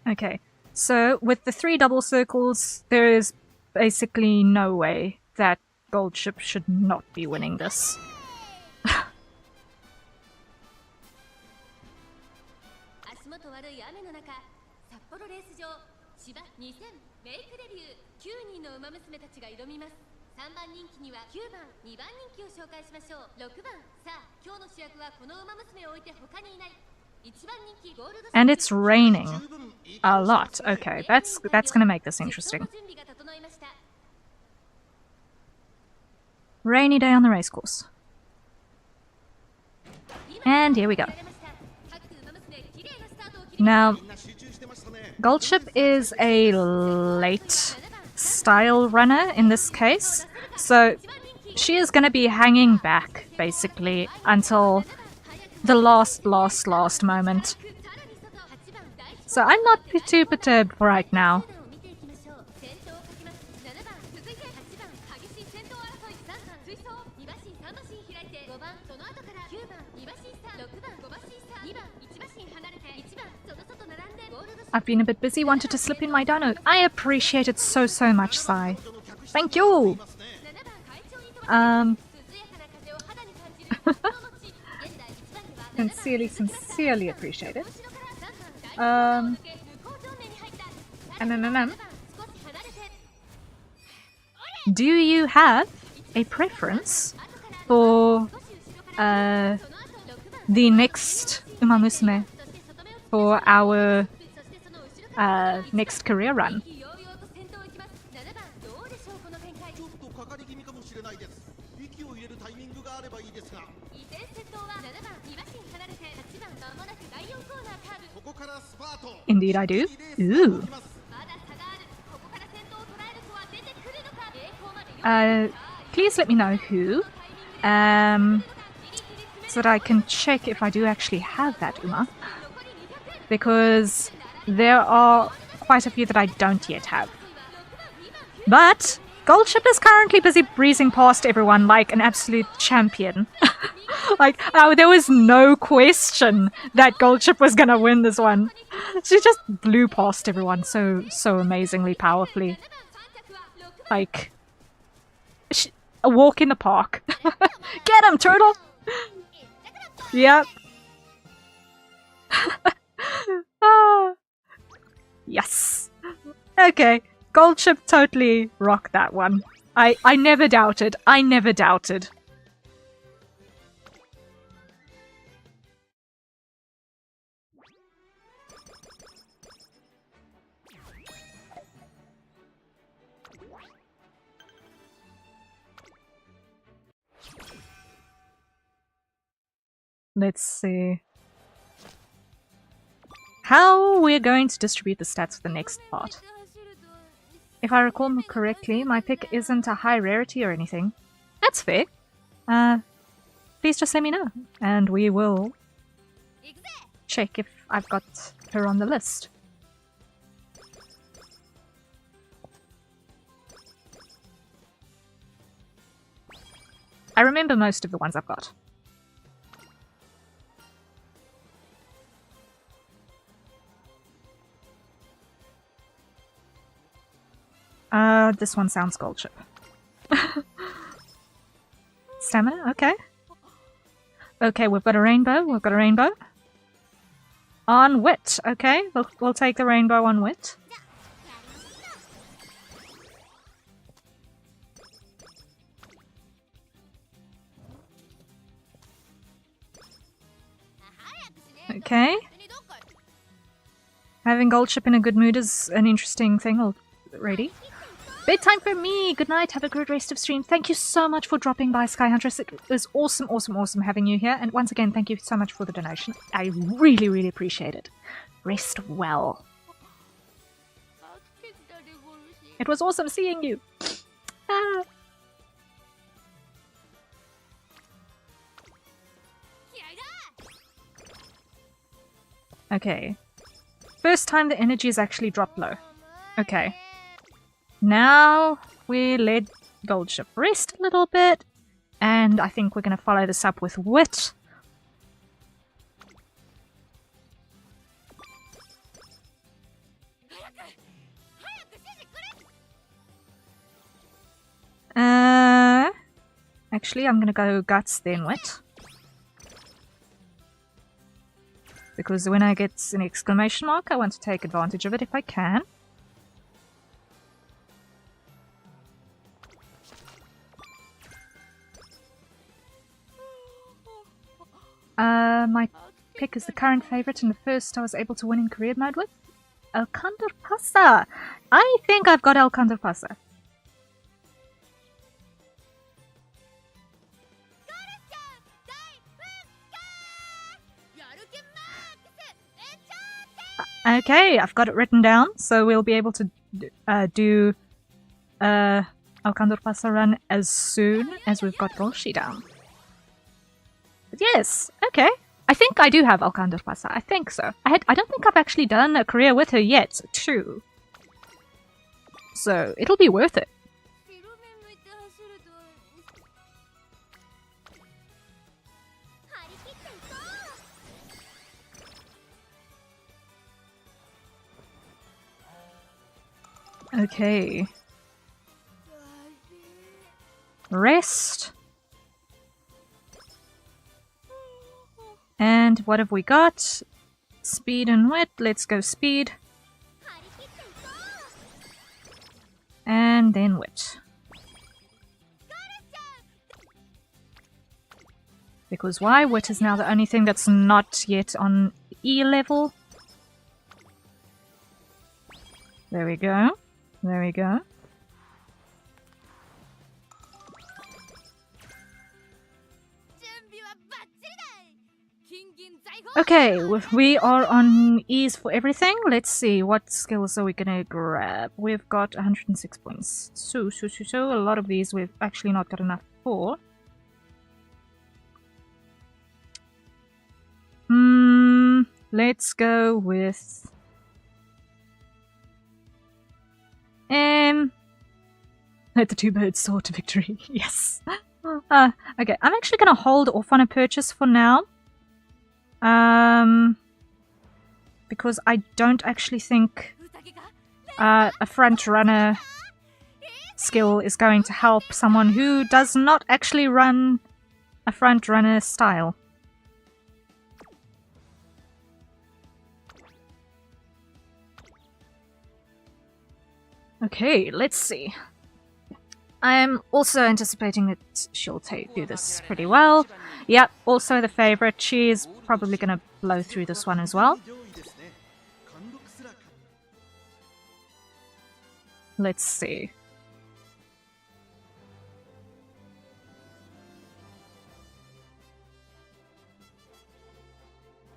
Okay, so with the 3 double circles, there is basically no way that Gold Ship should not be winning this. And it's raining a lot. Okay, that's gonna make this interesting. Rainy day on the racecourse. And here we go. Now, Gold Ship is a late style runner in this case, so she is going to be hanging back basically until the last moment. So I'm not too perturbed right now. I've been a bit busy, wanted to slip in my dono. I appreciate it so much, Sai. Thank you! Sincerely appreciate it. Do you have a preference for the next Uma Musume for our next career run? Indeed I do. Ooh. Please let me know who, so that I can check if I do actually have that Uma, because there are quite a few that I don't yet have. But Goldship is currently busy breezing past everyone like an absolute champion. Like, there was no question that Goldship was gonna win this one. She just blew past everyone so amazingly powerfully. Like, a walk in the park. Get him, turtle! Yep. Ah. Yes. Okay. Goldship totally rocked that one. I never doubted. I never doubted. Let's see how we're going to distribute the stats for the next part. If I recall correctly, my pick isn't a high rarity or anything. That's fair. Please just let me know, and we will check if I've got her on the list. I remember most of the ones I've got. This one sounds Goldship. Stamina, okay. Okay, we've got a rainbow, we've got a rainbow. On wit, okay, we'll take the rainbow on wit. Okay. Having Goldship in a good mood is an interesting thing already. Bedtime for me! Good night, have a good rest of stream. Thank you so much for dropping by, Sky Huntress. It was awesome, awesome, awesome having you here. And once again, thank you so much for the donation. I really, really appreciate it. Rest well. It was awesome seeing you. Ah. Okay. First time the energy is actually dropped low. Okay. Now we let Goldship rest a little bit, and I think we're going to follow this up with wit. Actually, I'm going to go guts then wit. Because when I get an exclamation mark, I want to take advantage of it if I can. My pick is the current favorite and the first I was able to win in career mode with. Alcandor Pasa! I think I've got Alcandor Pasa. Okay, I've got it written down, so we'll be able to do Alcandor Pasa run as soon as we've got Volshi down. But yes, okay. I think I do have Alcandor Pasa. I think so. I don't think I've actually done a career with her yet, too. So it'll be worth it. Okay. Rest. And what have we got? Speed and wit. Let's go speed. And then wit. Because why? Wit is now the only thing that's not yet on E level. There we go. There we go. Okay, we are on ease for everything. Let's see, what skills are we gonna grab? We've got 106 points. So, a lot of these we've actually not got enough for. Let's go with... Let the two birds soar to victory. Yes. Okay, I'm actually going to hold off on a purchase for now. Because I don't actually think a front runner skill is going to help someone who does not actually run a front runner style. Okay, let's see. I'm also anticipating that she'll do this pretty well. Yep, also the favorite. She's probably going to blow through this one as well. Let's see.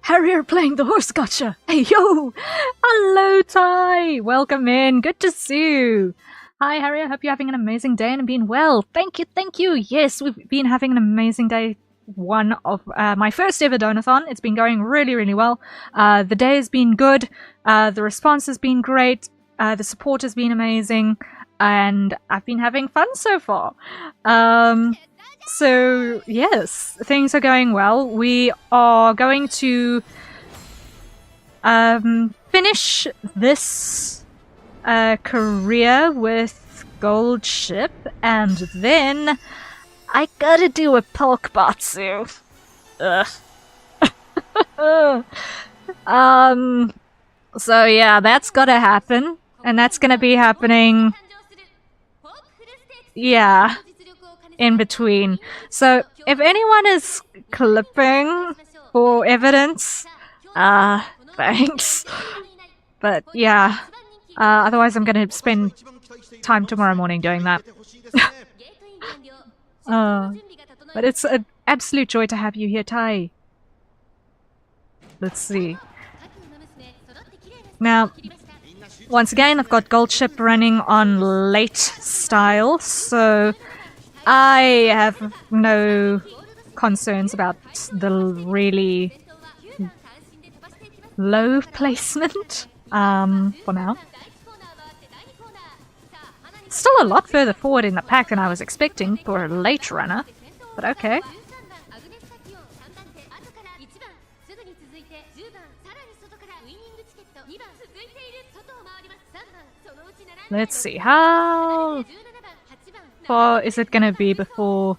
Harrier playing the horse gotcha! Hey yo! Hello Tai! Welcome in, good to see you! Hi Harrier, hope you're having an amazing day and being well. Thank you, thank you! Yes, we've been having an amazing day. One of my first ever Donathon. It's been going really, really well. The day has been good. The response has been great. The support has been amazing. And I've been having fun so far. So, yes, things are going well. We are going to finish this career with Gold Ship, and then I gotta do a Polkbatsu. So yeah, that's gotta happen, and that's gonna be happening, yeah, in between. So if anyone is clipping for evidence, thanks. But yeah, otherwise I'm gonna spend time tomorrow morning doing that. But it's an absolute joy to have you here, Tai. Let's see. Now, once again, I've got Gold Ship running on late style, so I have no concerns about the really low placement for now. Still a lot further forward in the pack than I was expecting for a late runner, but okay. Let's see, how far is it gonna be before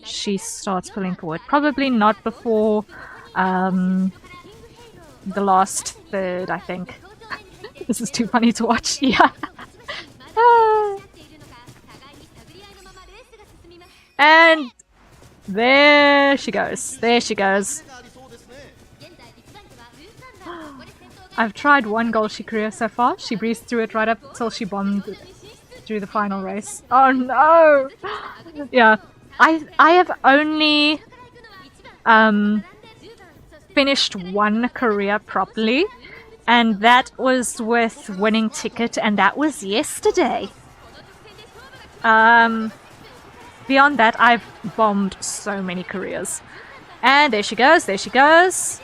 she starts pulling forward? Probably not before the last third, I think. This is too funny to watch, yeah. And there she goes. There she goes. I've tried one goal she career so far. She breezed through it right up until she bombed through the final race. Oh no! Yeah, I have only finished one career properly, and that was with winning ticket, and that was yesterday. Beyond that, I've bombed so many careers. And there she goes, there she goes.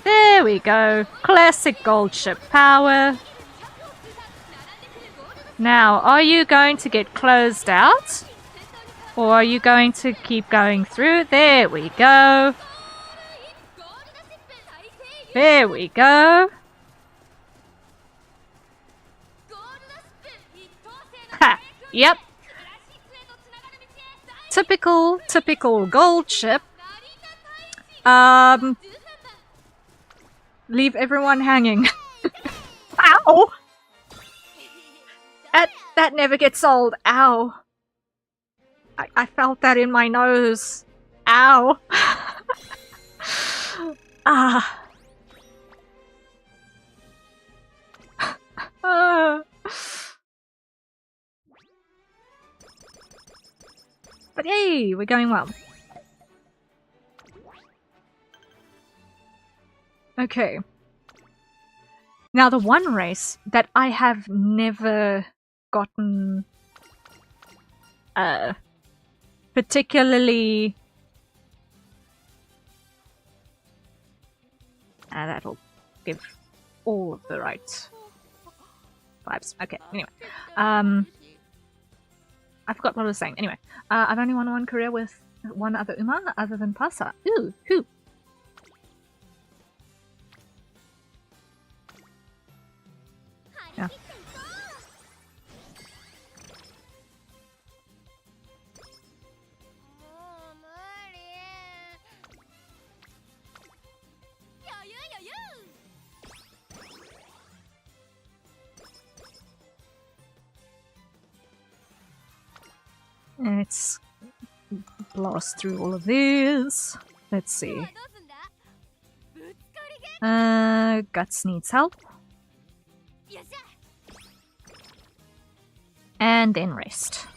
There we go. Classic Gold Ship power. Now, are you going to get closed out? Or are you going to keep going through? There we go. There we go. Ha! Yep. Typical Gold Ship. Leave everyone hanging. Ow! That never gets old. Ow. I felt that in my nose. Ow. Ah. But yay, we're going well. Okay. Now the one race that I have never gotten particularly that'll give all of the right vibes. Okay, anyway. I forgot what I was saying. Anyway, I've only won one career with one other Uma other than Pasa. Ooh, who? Yeah. Let's blast through all of these. Let's see. Guts needs help. And then rest.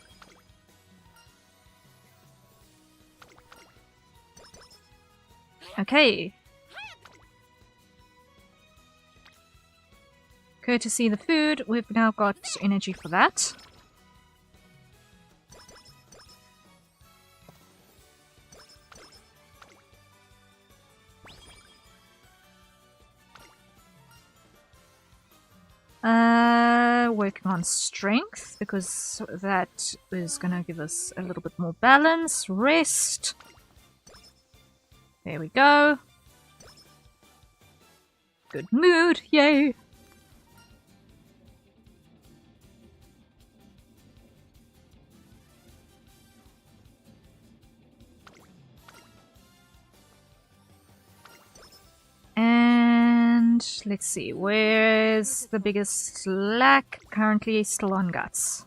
Okay. Courtesy the food, we've now got energy for that. Working on strength, because that is gonna give us a little bit more balance. Rest. There we go. Good mood, yay! And let's see, where's the biggest lack? Currently still on guts.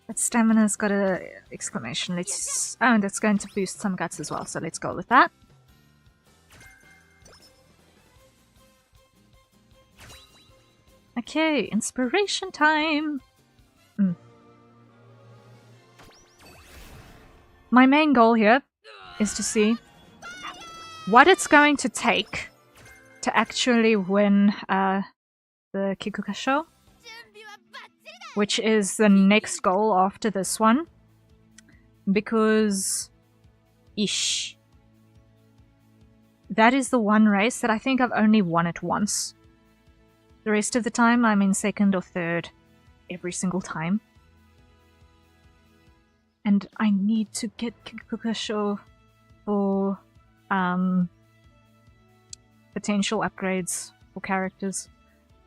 But stamina's got a exclamation. Let's and that's going to boost some guts as well, so let's go with that. Okay, inspiration time. My main goal here is to see what it's going to take to actually win the Kikukasho, which is the next goal after this one, because that is the one race that I think I've only won it once. The rest of the time I'm in second or third every single time. And I need to get Kikukasho for potential upgrades for characters.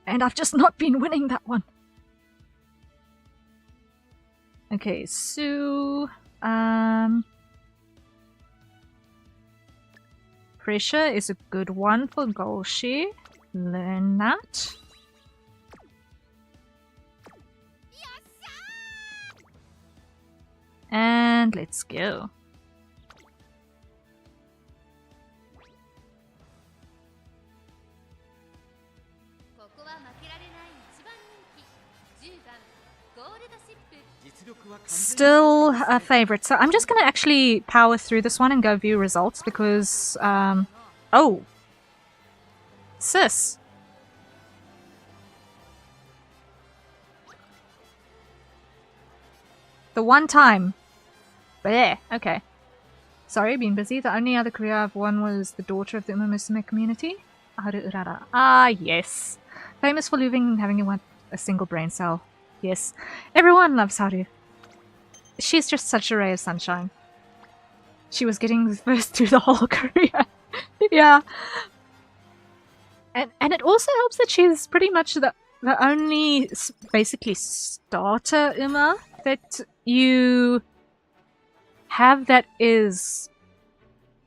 And I've just not been winning that one. Okay, so pressure is a good one for goal share. Learn that. And let's go. Still a favorite. So I'm just gonna actually power through this one and go view results because oh, sis. The one time. Bleh, okay. Sorry, been busy. The only other career I've won was the daughter of the Uma Musume community. Haru Urara. Ah, yes. Famous for living and having a single brain cell. Yes. Everyone loves Haru. She's just such a ray of sunshine. She was getting first through the whole career. Yeah. And it also helps that she's pretty much the only basically starter Uma that you have that is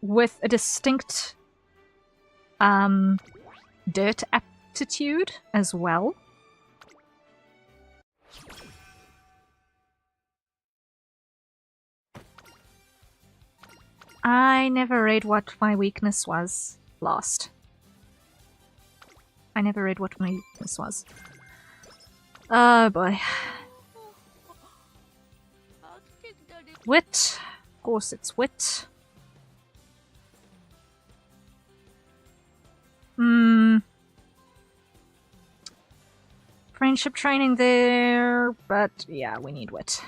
with a distinct dirt aptitude as well. I never read what my weakness was last. I never read what my weakness was. Oh boy. Wit. Of course it's wit. Friendship training there, but yeah, we need wit.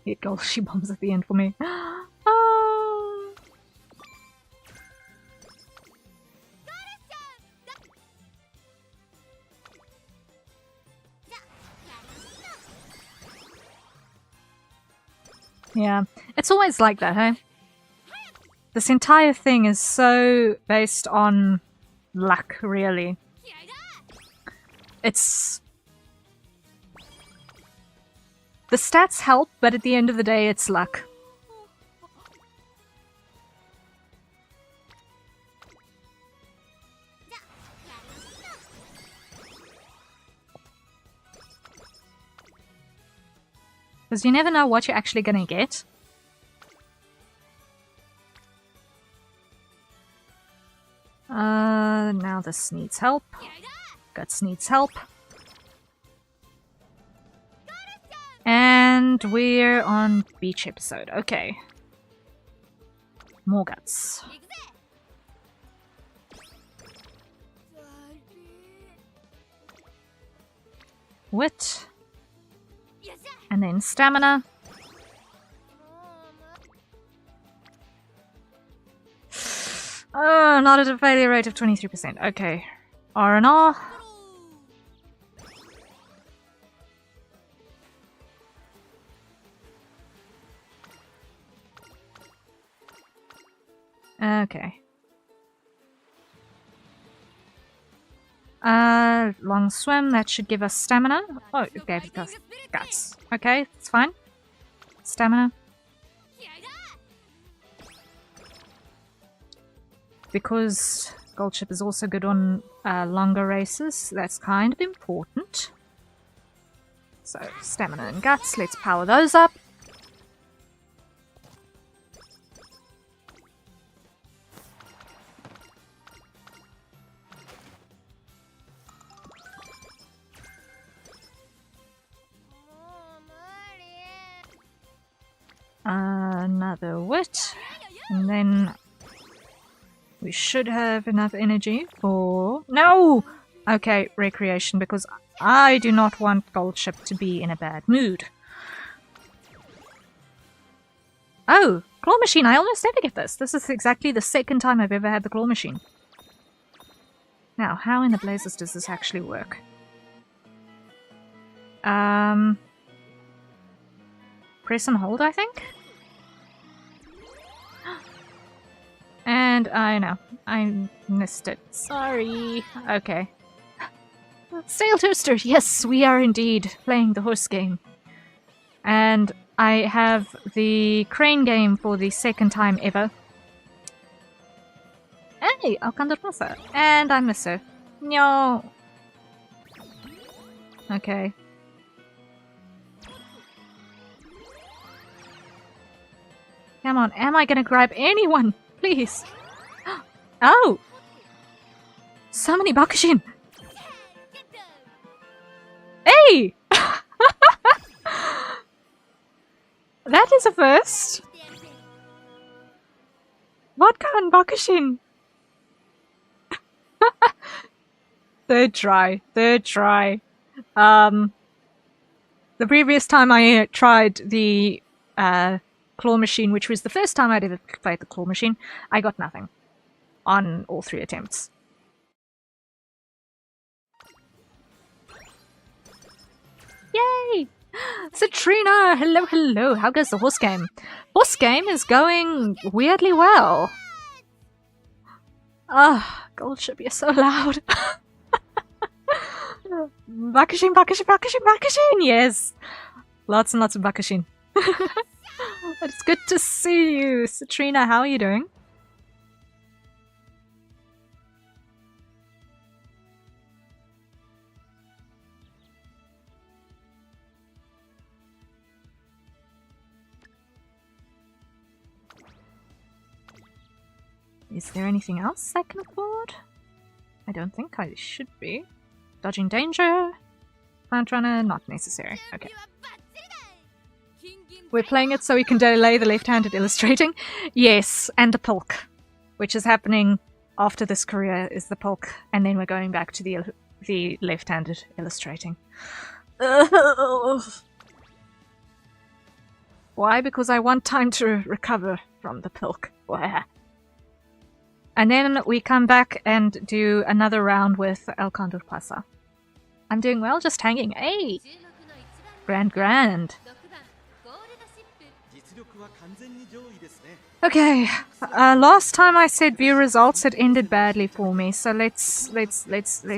Hit goal, she bombs at the end for me. Oh. Yeah, it's always like that, hey? This entire thing is so based on luck, really. It's... The stats help, but at the end of the day, it's luck. Because you never know what you're actually gonna get. Now this needs help. Guts needs help. And we're on beach episode. Okay. More guts. Wit. And then stamina. Oh, not at a failure rate of 23%. Okay. R&R. Okay. Long swim, that should give us stamina. Oh, it gave us guts. Okay, it's fine. Stamina. Because Gold Ship is also good on longer races, that's kind of important. So, stamina and guts, let's power those up. Another wit, and then we should have enough energy for... No! Okay, recreation, because I do not want Gold Ship to be in a bad mood. Oh, claw machine, I almost never get this. This is exactly the second time I've ever had the claw machine. Now, how in the blazes does this actually work? Press and hold, I think? And I know, I missed it. Sorry. Okay. Sail Toaster! Yes, we are indeed playing the horse game. And I have the crane game for the second time ever. Hey, Alcandrosa. And I miss her. No. Okay. Come on, am I gonna grab anyone? Please. Oh! So many Bakushin! Hey! That is a first! Vodka and Bakushin! Third try. Third try. The previous time I tried the claw machine, which was the first time I'd ever played the claw machine, I got nothing on all 3 attempts. Yay! Citrina! Hello, hello! How goes the horse game? Horse game is going weirdly well. Ah, Gold Ship, you're so loud. Bakushin, Bakushin, Bakushin, Bakushin! Yes! Lots and lots of Bakushin. It's good to see you, Citrina. How are you doing? Is there anything else I can afford? I don't think I should be. Dodging danger? Plant runner? Not necessary. Okay. We're playing it so we can delay the left-handed illustrating? Yes, and a pulk. Which is happening after this career is the pulk, and then we're going back to the left-handed illustrating. Ugh. Why? Because I want time to recover from the pulk. And then we come back and do another round with El Condor Pasa. I'm doing well, just hanging. Hey! Grand, grand. Okay, last time I said view results, it ended badly for me, so let's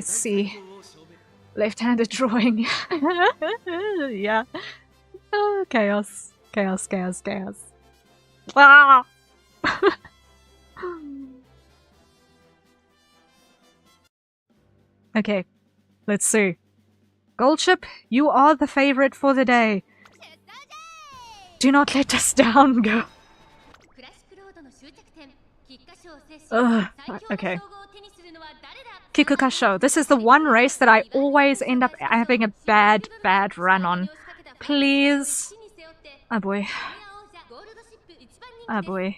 see. Left-handed drawing. Yeah. Oh, chaos. Chaos, chaos, chaos. Ah! Okay, let's see. Goldship, you are the favorite for the day. Do not let us down, go. Ugh, okay. Kikukasho. This is the one race that I always end up having a bad run on. Please. Oh boy. Oh boy.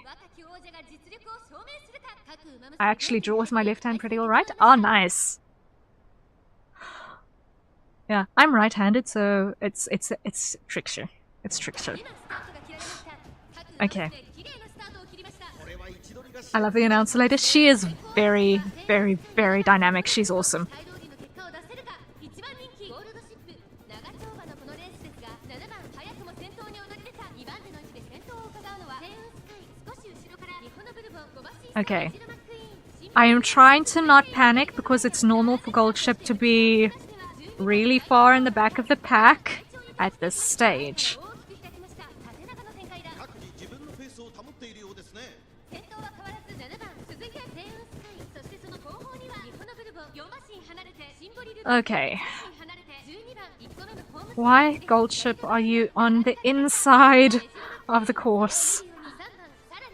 I actually draw with my left hand pretty alright. Oh, nice. Yeah, I'm right-handed, so it's trickster. It's trickster. Okay. I love the announcer lady. She is very, very, very dynamic. She's awesome. Okay. I am trying to not panic because it's normal for Goldship to be really far in the back of the pack at this stage. Okay. Why, Goldship, are you on the inside of the course?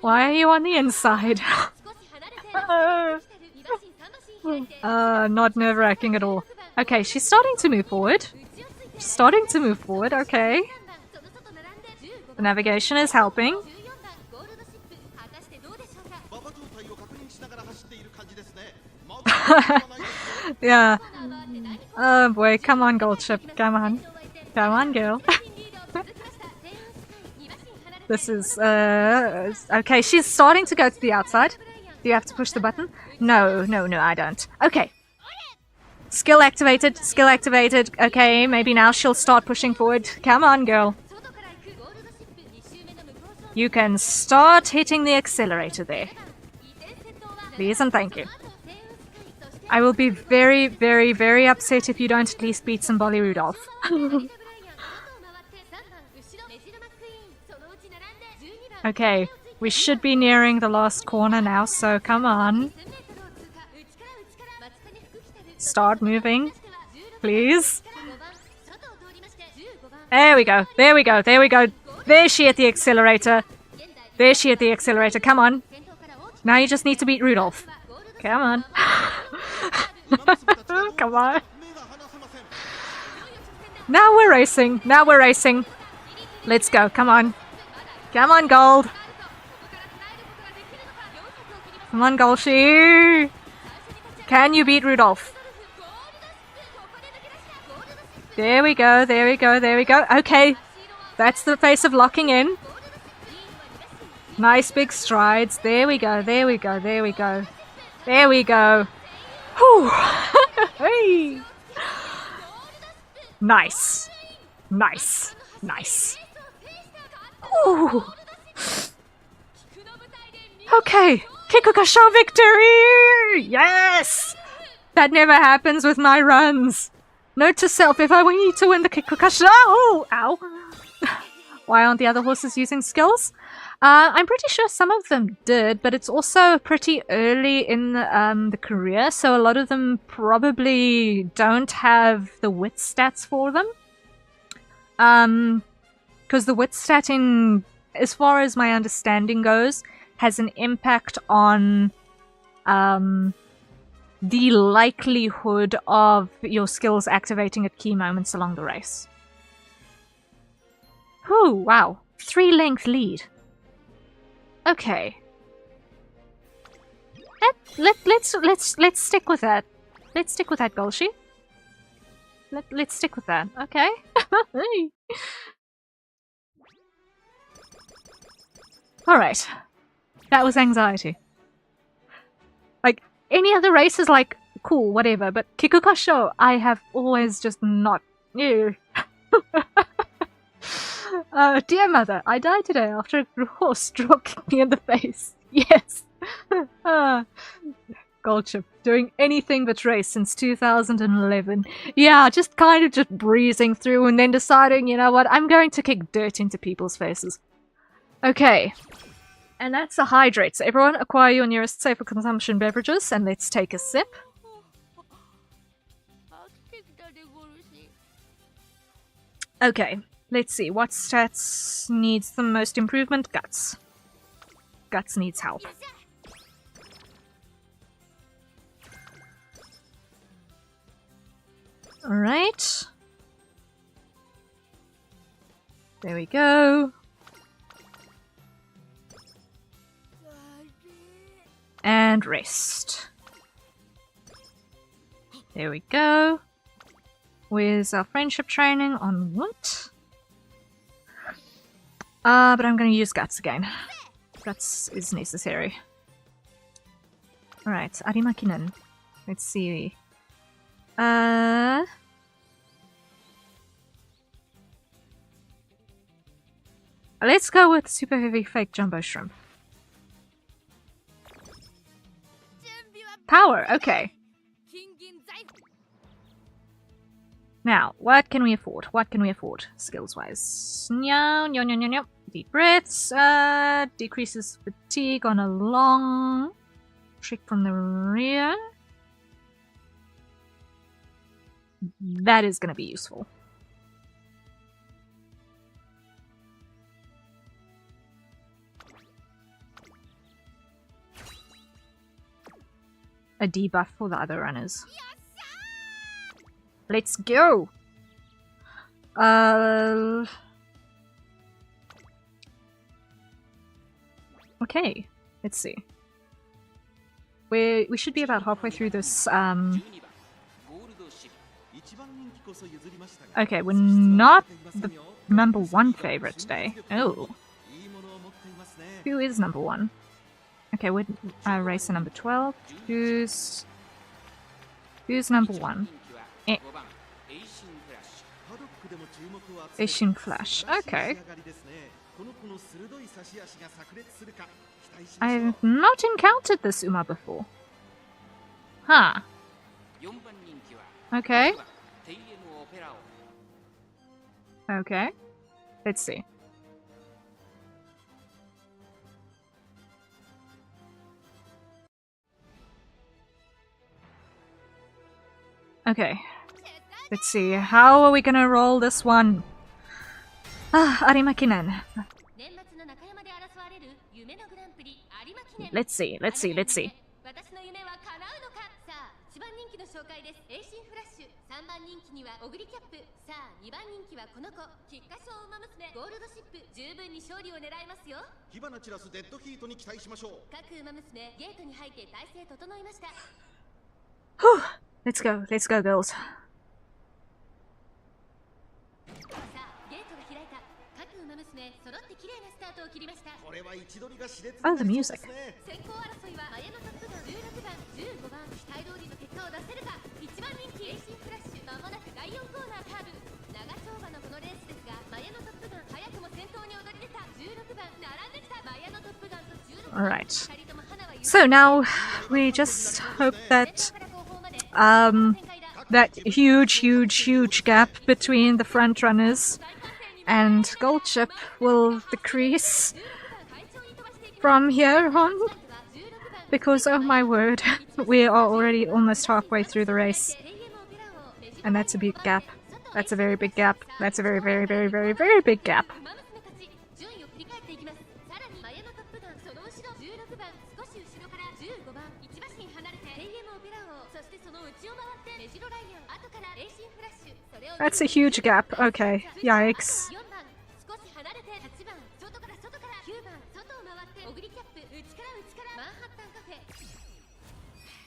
Why are you on the inside? Not nerve-wracking at all. Okay, she's starting to move forward. Starting to move forward, okay. The navigation is helping. Yeah. Oh boy, come on, Goldship. Come on. Come on, girl. This is, okay, she's starting to go to the outside. Do you have to push the button? No, I don't. Okay. Skill activated, skill activated. Okay, maybe now she'll start pushing forward. Come on, girl. You can start hitting the accelerator there. Please and thank you. I will be very, very, very upset if you don't at least beat Symboli Rudolph. Okay, we should be nearing the last corner now, so come on. Start moving, please. There we go, there we go, there we go. There she hit the accelerator. There she hit the accelerator, come on. Now you just need to beat Rudolph. Come on. Come on. Now we're racing, now we're racing. Let's go, come on. Come on, Gold. Come on, Golshi. Can you beat Rudolph? There we go, there we go, there we go. Okay, that's the face of locking in. Nice big strides. There we go, there we go, there we go. There we go. Whew. Hey. Nice. Nice. Nice. Ooh. Okay, Kikukasho victory! Yes! That never happens with my runs. Note to self, if I need to win the Kikukasho... Oh, ow. Why aren't the other horses using skills? I'm pretty sure some of them did, but it's also pretty early in the career, so a lot of them probably don't have the wit stats for them. Because the wit stat, in, as far as my understanding goes, has an impact on the likelihood of your skills activating at key moments along the race. Whew, wow. 3-length lead. Okay. Let's stick with that. Let's stick with that, Golshi. Let's stick with that, okay? Alright. That was anxiety. Like, any other race is like, cool, whatever, but Kikukasho, I have always just not... Dear mother, I died today after a horse struck me in the face. Yes. Gulchup, doing anything but race since 2011. Yeah, just kind of just breezing through and then deciding, you know what, I'm going to kick dirt into people's faces. Okay. And that's a hydrate. So everyone acquire your nearest safe for consumption beverages and let's take a sip. Okay, let's see. What stats needs the most improvement? Guts. Guts needs help. Alright. There we go. And rest. There we go. Where's our friendship training on what? But I'm gonna use Guts again. Guts is necessary. Alright, Arimakinen. Let's see. Let's go with super heavy fake jumbo shrimp. Power, okay. Now, what can we afford? What can we afford, skills-wise? No. Deep breaths, decreases fatigue on a long trick from the rear. That is going to be useful. A debuff for the other runners. Let's go! Okay, let's see. We should be about halfway through this, Okay, we're not the number one favorite today. Oh. Who is number one? Okay, we're racer number 12. Who's number one? Asian Flash. Okay. I have not encountered this Uma before. Huh. Okay. Okay. Let's see. Okay. Let's see. How are we gonna roll this one? Arimakinen. Let's see. Whew. Let's go, girls. Oh, the music. Alright. So now we just hope that that huge gap between the front runners and Goldship will decrease from here on, because oh my word, we are already almost halfway through the race, and that's a big gap. That's a very big gap. That's a very big gap. That's a huge gap. Okay. Yikes.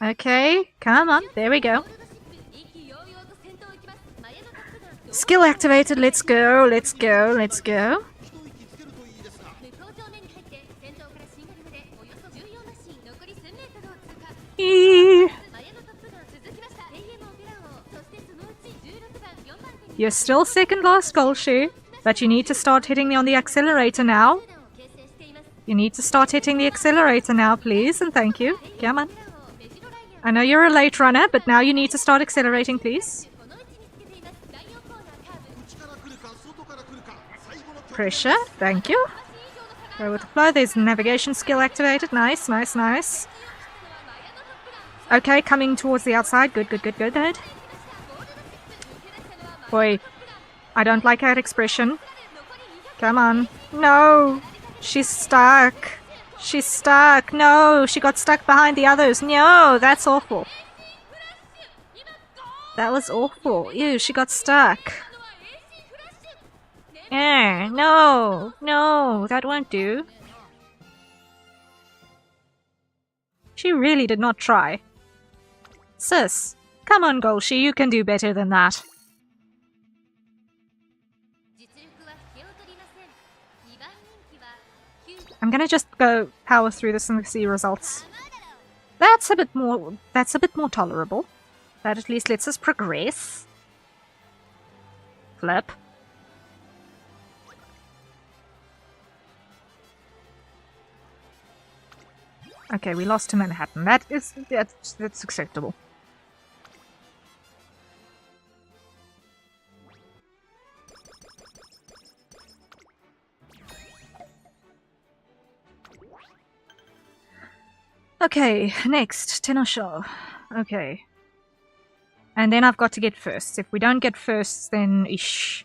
Okay. Come on. There we go. Skill activated. Let's go. You're still second last, Golshi. But you need to start hitting on the accelerator now. You need to start hitting the accelerator now, please, and thank you. Come on. I know you're a late runner, but now you need to start accelerating, please. Pressure, thank you. Go with the flow. There's navigation skill activated. Nice, nice, nice. Okay, coming towards the outside. Good, good, good, good, good. Boy, I don't like that expression. Come on. No! She's stuck. She's stuck. No, she got stuck behind the others. No, that's awful. That was awful. Ew, she got stuck. No, no, that won't do. She really did not try. Sis, come on, Golshi, you can do better than that. I'm gonna just go power through this and see results. That's a bit more tolerable. That at least lets us progress. Flip. Okay, we lost to Manhattan. That's acceptable. Okay, next, Tenosho. Okay. And then I've got to get first. If we don't get first, then ish.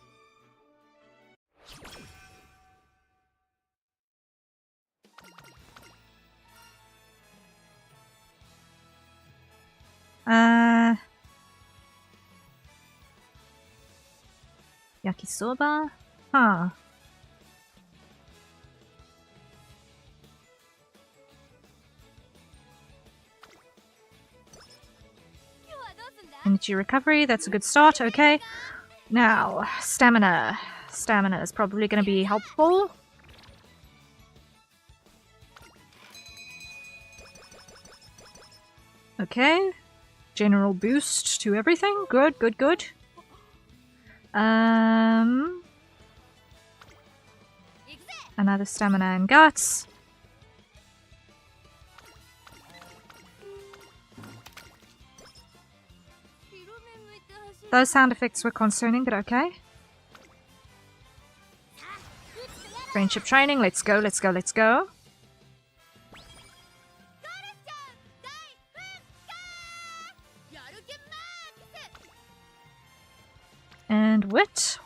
Yakisoba? Huh. Energy recovery, that's a good start, okay. Now, stamina. Stamina is probably going to be helpful. Okay. General boost to everything. Good, good, good. Another stamina and guts. Those sound effects were concerning, but okay. Friendship training, let's go, let's go, let's go. And wit,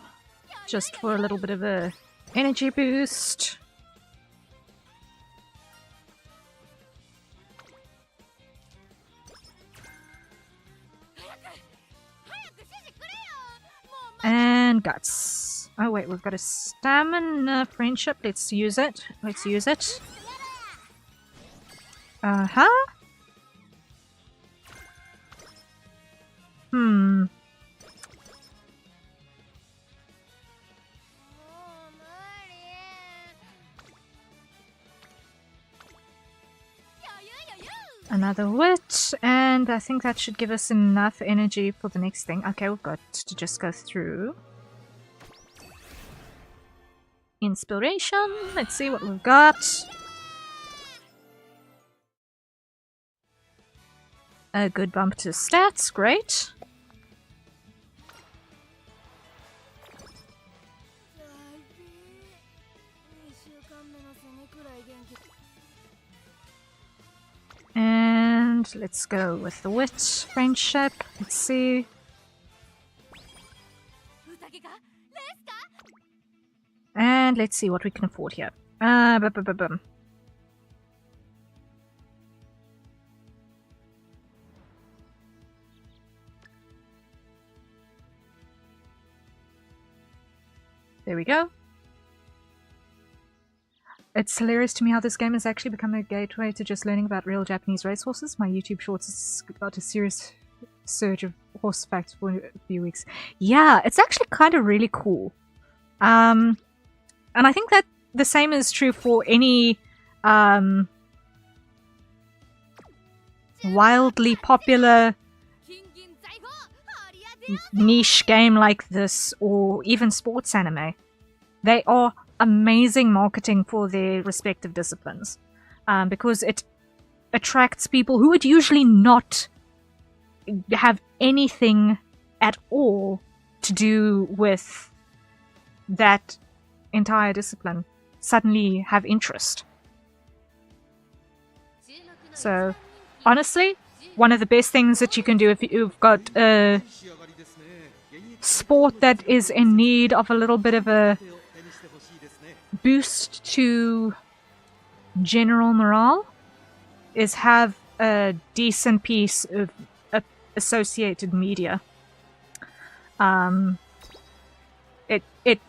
just for a little bit of a energy boost. And guts. Oh wait, we've got a stamina friendship. Let's use it. Let's use it. Uh-huh. Another wit, and I think that should give us enough energy for the next thing. Okay, we've got to just go through. Inspiration, let's see what we've got. A good bump to stats, great. And let's go with the wit friendship. Let's see. And let's see what we can afford here. There we go. It's hilarious to me how this game has actually become a gateway to just learning about real Japanese racehorses. My YouTube shorts has got a serious surge of horse facts for a few weeks. Yeah, it's actually kind of really cool. And I think that the same is true for any wildly popular niche game like this, or even sports anime. they are amazing marketing for their respective disciplines, because it attracts people who would usually not have anything at all to do with that entire discipline, suddenly have interest. So, honestly, one of the best things that you can do if you've got a sport that is in need of a little bit of a boost to general morale is have a decent piece of associated media. It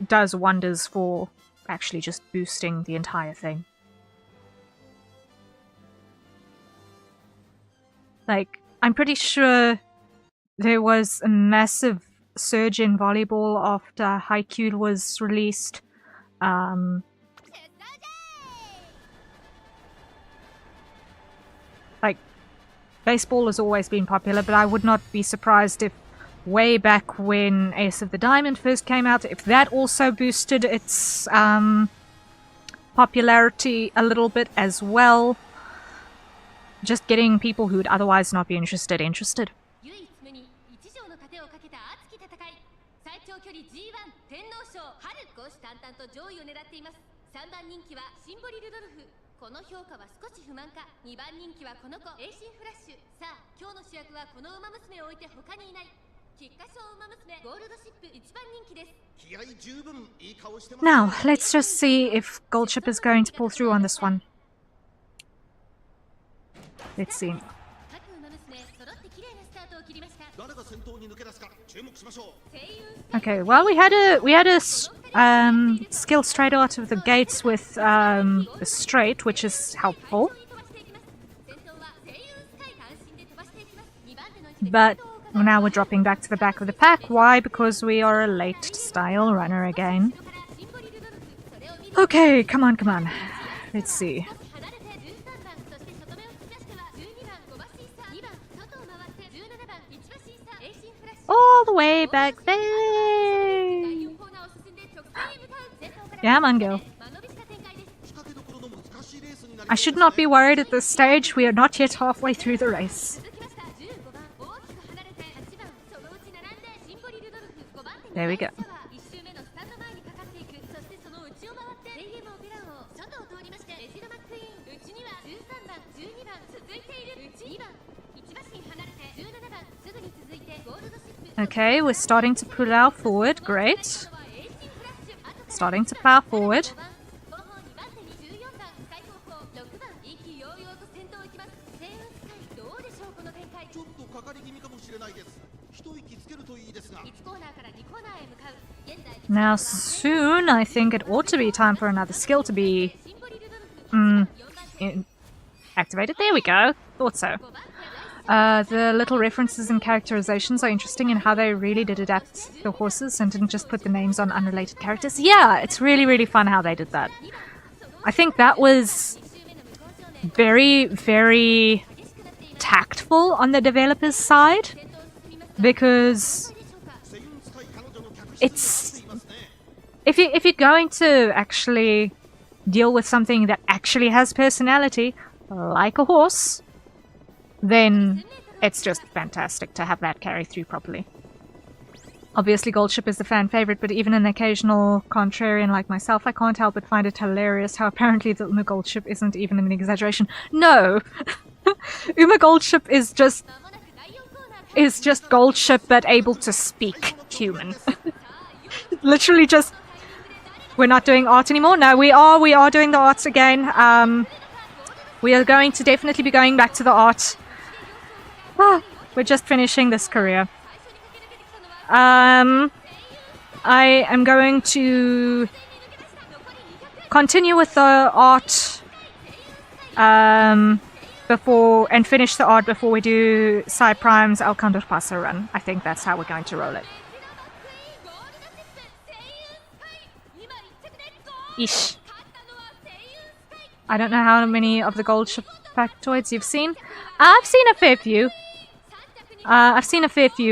does wonders for actually just boosting the entire thing. Like, I'm pretty sure there was a massive surge in volleyball after Haikyuu was released. Like, baseball has always been popular, but I would not be surprised if way back when Ace of the Diamond first came out, if that also boosted its popularity a little bit as well. Just getting people who would otherwise not be interested. Now, let's just see if Goldship is going to pull through on this one. Let's see. Okay, well, we had a skill straight out of the gates with a straight, which is helpful. But now we're dropping back to the back of the pack. Why? Because we are a late style runner again. Okay, come on. Let's see. All the way back there! Yeah, man, girl. I should not be worried at this stage. We are not yet halfway through the race. There we go. Okay, we're starting to plow forward. Great. Starting to plow forward. Now soon, I think it ought to be time for another skill to be activated. There we go. Thought so. The little references and characterizations are interesting in how they really did adapt the horses and didn't just put the names on unrelated characters. Yeah, it's really, really fun how they did that. I think that was very, very tactful on the developers' side, because it's... If you're going to actually deal with something that actually has personality, like a horse, then it's just fantastic to have that carry through properly. Obviously Goldship is the fan favorite, but even an occasional contrarian like myself, I can't help but find it hilarious how apparently the Uma Goldship isn't even an exaggeration. No! Uma Goldship is just Goldship but able to speak human. Literally just... We're not doing art anymore? No, we are doing the arts again. We are going to definitely be going back to the art. We're just finishing this career. I am going to continue with the art and finish the art before we do Sai Prime's El Condor Pasa run. I think that's how we're going to roll it. Ish. I don't know how many of the Goldship factoids you've seen. I've seen a fair few.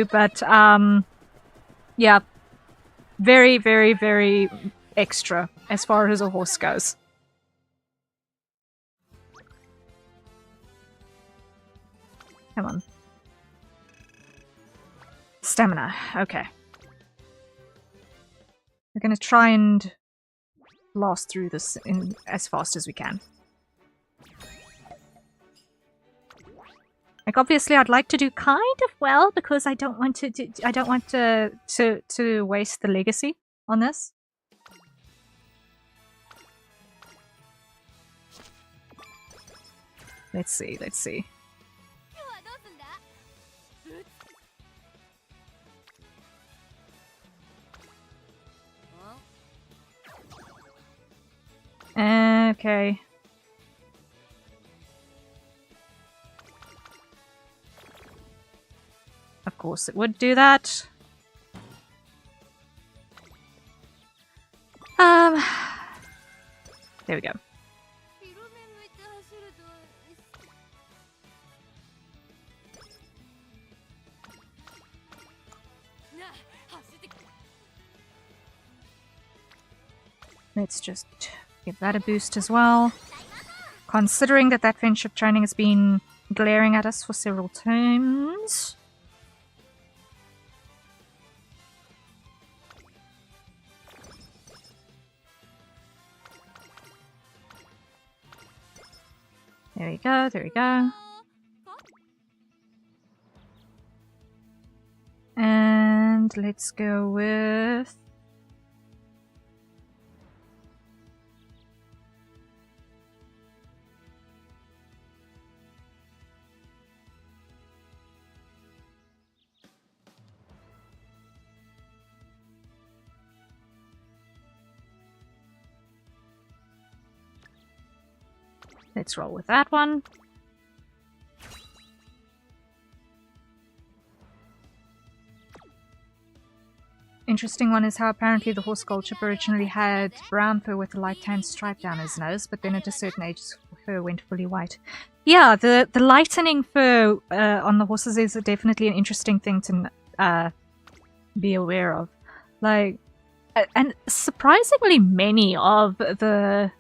But yeah. Very, very, very extra as far as a horse goes. Come on. Stamina. Okay. We're gonna try and blast through this in as fast as we can. Like, obviously, I'd like to do kind of well because I don't want to waste the legacy on this. Let's see, let's see. Okay. Of course it would do that. There we go. Let's just give that a boost as well. Considering that friendship training has been glaring at us for several turns. There we go, there we go. And let's go with... Let's roll with that one. Interesting one is how apparently the horse gold chip originally had brown fur with a light tan stripe down his nose, but then at a certain age his fur went fully white. Yeah, the lightening fur on the horses is definitely an interesting thing to be aware of. Like, and surprisingly many of the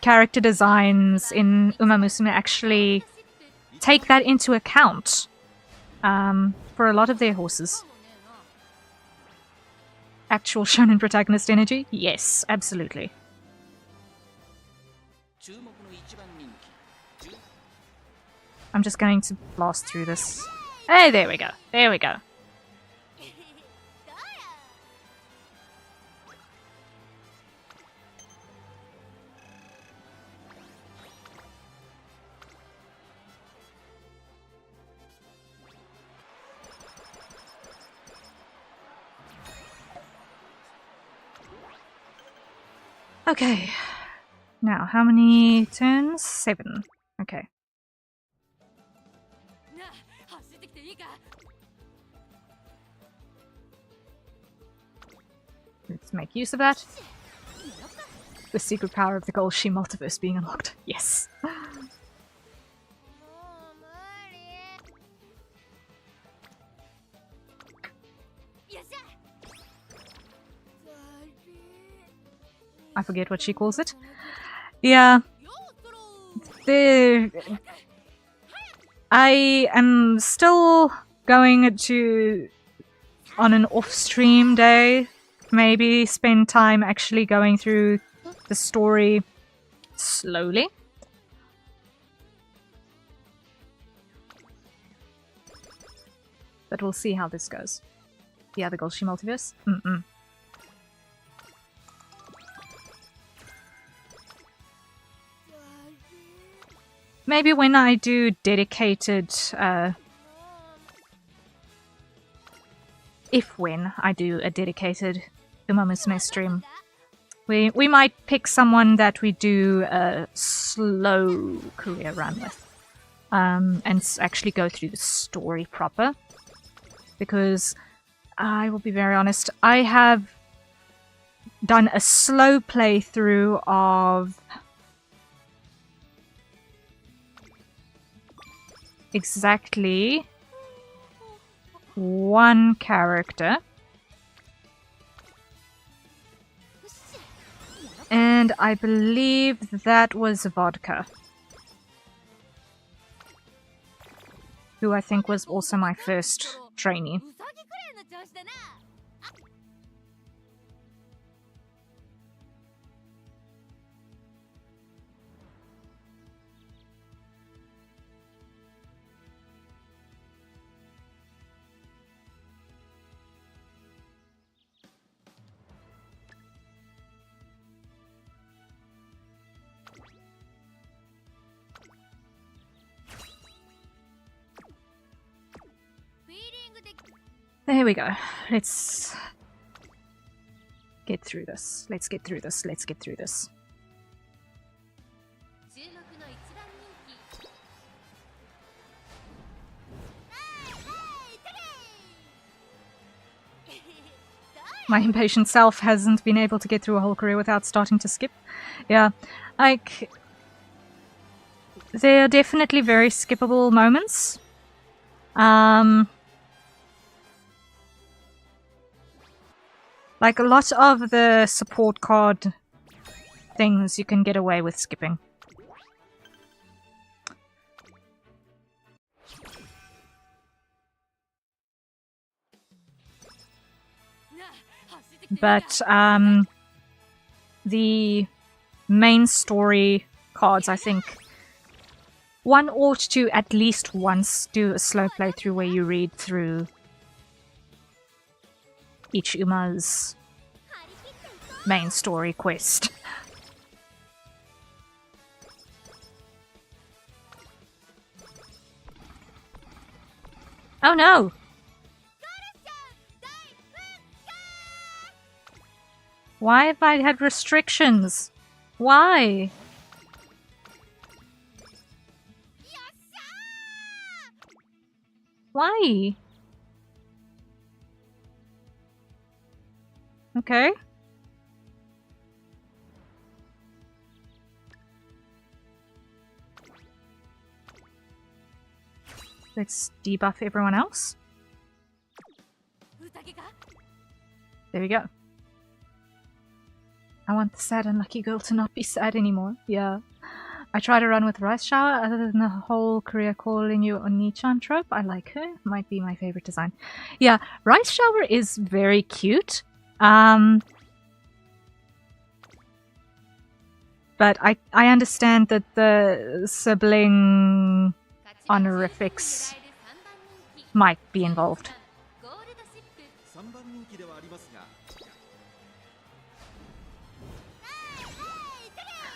character designs in Uma Musume actually take that into account for a lot of their horses. Actual shonen protagonist energy? Yes, absolutely. I'm just going to blast through this. Hey, there we go. There we go. Okay. Now, how many turns? 7. Okay. Let's make use of that. The secret power of the Golshi multiverse being unlocked. Yes. I forget what she calls it. Yeah. I am still going to, on an off-stream day, maybe spend time actually going through the story slowly. But we'll see how this goes. Yeah, the Golshi multiverse? Maybe when I do dedicated, when I do a dedicated Uma Musume stream, we might pick someone that we do a slow career run with, and actually go through the story proper. Because I will be very honest, I have done a slow playthrough of exactly one character And I believe that was Vodka, who I think was also my first trainee. There we go. Let's get through this. Let's get through this. Let's get through this. My impatient self hasn't been able to get through a whole career without starting to skip. Yeah, like, there are definitely very skippable moments. Like, a lot of the support card things you can get away with skipping. But, the main story cards, I think, one ought to at least once do a slow playthrough where you read through each Uma's main story quest. Oh no! Why have I had restrictions? Why? Why? Okay. Let's debuff everyone else. There we go. I want the sad unlucky girl to not be sad anymore. Yeah. I try to run with Rice Shower, other than the whole career calling you Oni-chan trope. I like her. Might be my favorite design. Yeah, Rice Shower is very cute. But I understand that the sibling honorifics might be involved.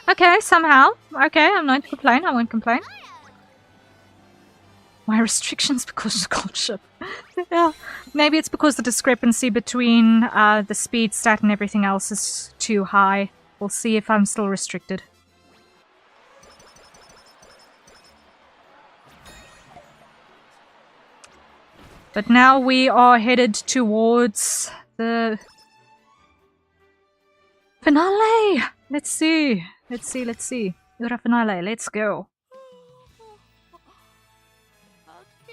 Okay, somehow. Okay, I'm not complaining. I won't complain. My restrictions because of the gold ship. Yeah, maybe it's because the discrepancy between the speed stat and everything else is too high. We'll see if I'm still restricted. But now we are headed towards the finale! Let's see. Let's see. Ura finale, let's go.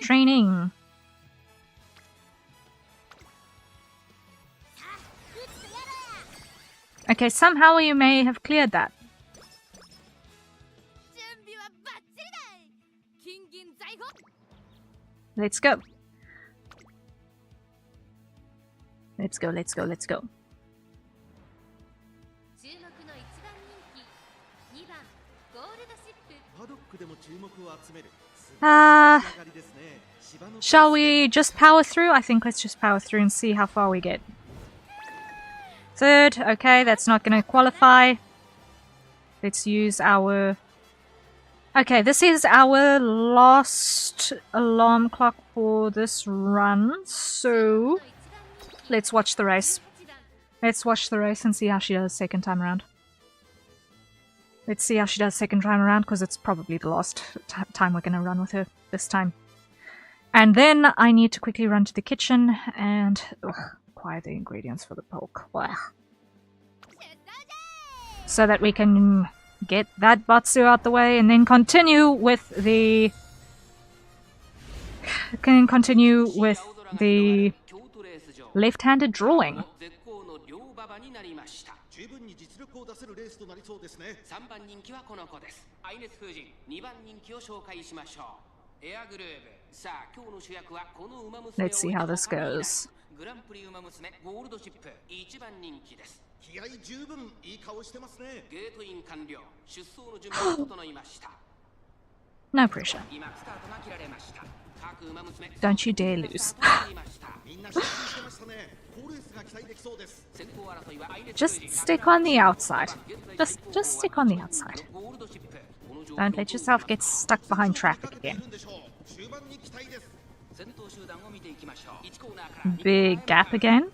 Training. Okay, somehow you may have cleared that. Let's go. Let's go. Shall we just power through? I think let's just power through and see how far we get. Third, okay, that's not going to qualify. Let's use our... Okay, this is our last alarm clock for this run, so let's watch the race. Let's watch the race and see how she does second time around. Let's see how she does second time around, because it's probably the last time we're going to run with her this time. And then I need to quickly run to the kitchen and acquire the ingredients for the poke. So that we can get that Batsu out the way and then continue with the... left-handed drawing. Let's see how this goes. No pressure. Don't you dare lose. Just stick on the outside. Just stick on the outside. Don't let yourself get stuck behind traffic again. Big gap again.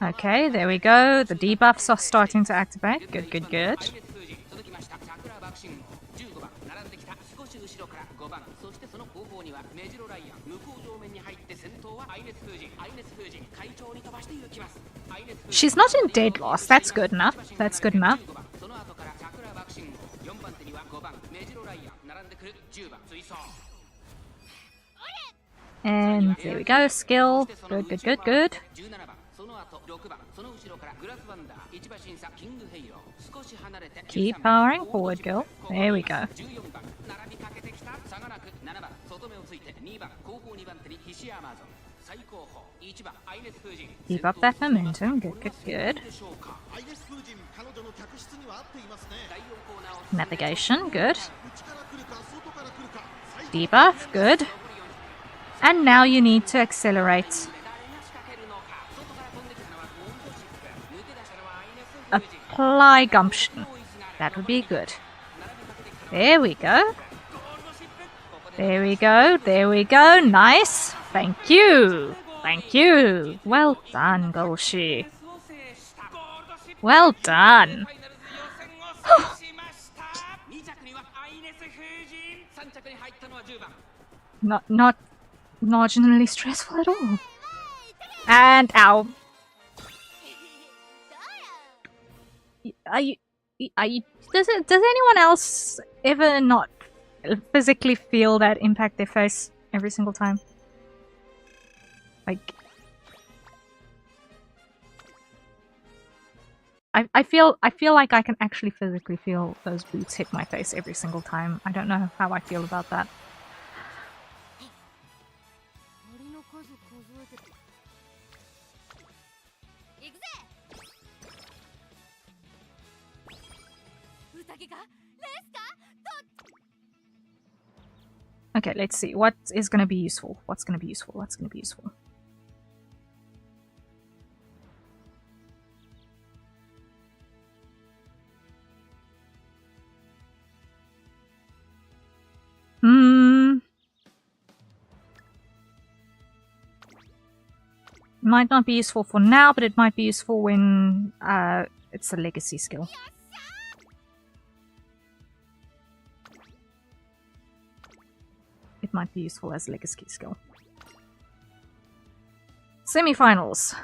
Okay, there we go. The debuffs are starting to activate. Good, good, good. She's not in dead loss. That's good enough. That's good enough. And there we go. Skill. Good, good, good, good. Keep powering forward, girl. There we go. Keep up that momentum. Good, good, good. Navigation. Good. Debuff. Good. And now you need to accelerate. Apply gumption. That would be good. There we go. There we go. There we go. Nice. Thank you. Thank you. Well done, Golshi. Well done. Not marginally stressful at all. And ow. Does anyone else ever not physically feel that impact their face every single time? Like, I feel like I can actually physically feel those boots hit my face every single time. I don't know how I feel about that. Okay, let's see. What is going to be useful? What's going to be useful? What's going to be useful? Might not be useful for now, but it might be useful when it's a legacy skill. It might be useful as a legacy skill. Semi-finals.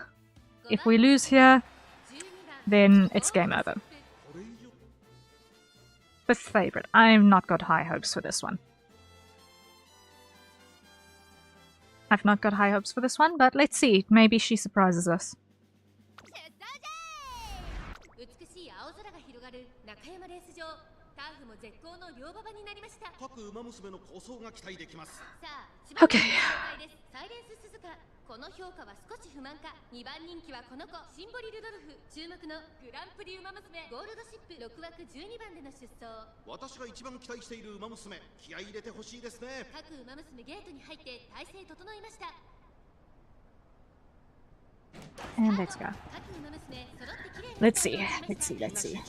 If we lose here, then it's game over. Fifth favorite. I've not got high hopes for this one. I've not got high hopes for this one, but let's see. Maybe she surprises us. Okay. And let's go. Let's see. Let's see. Let's see.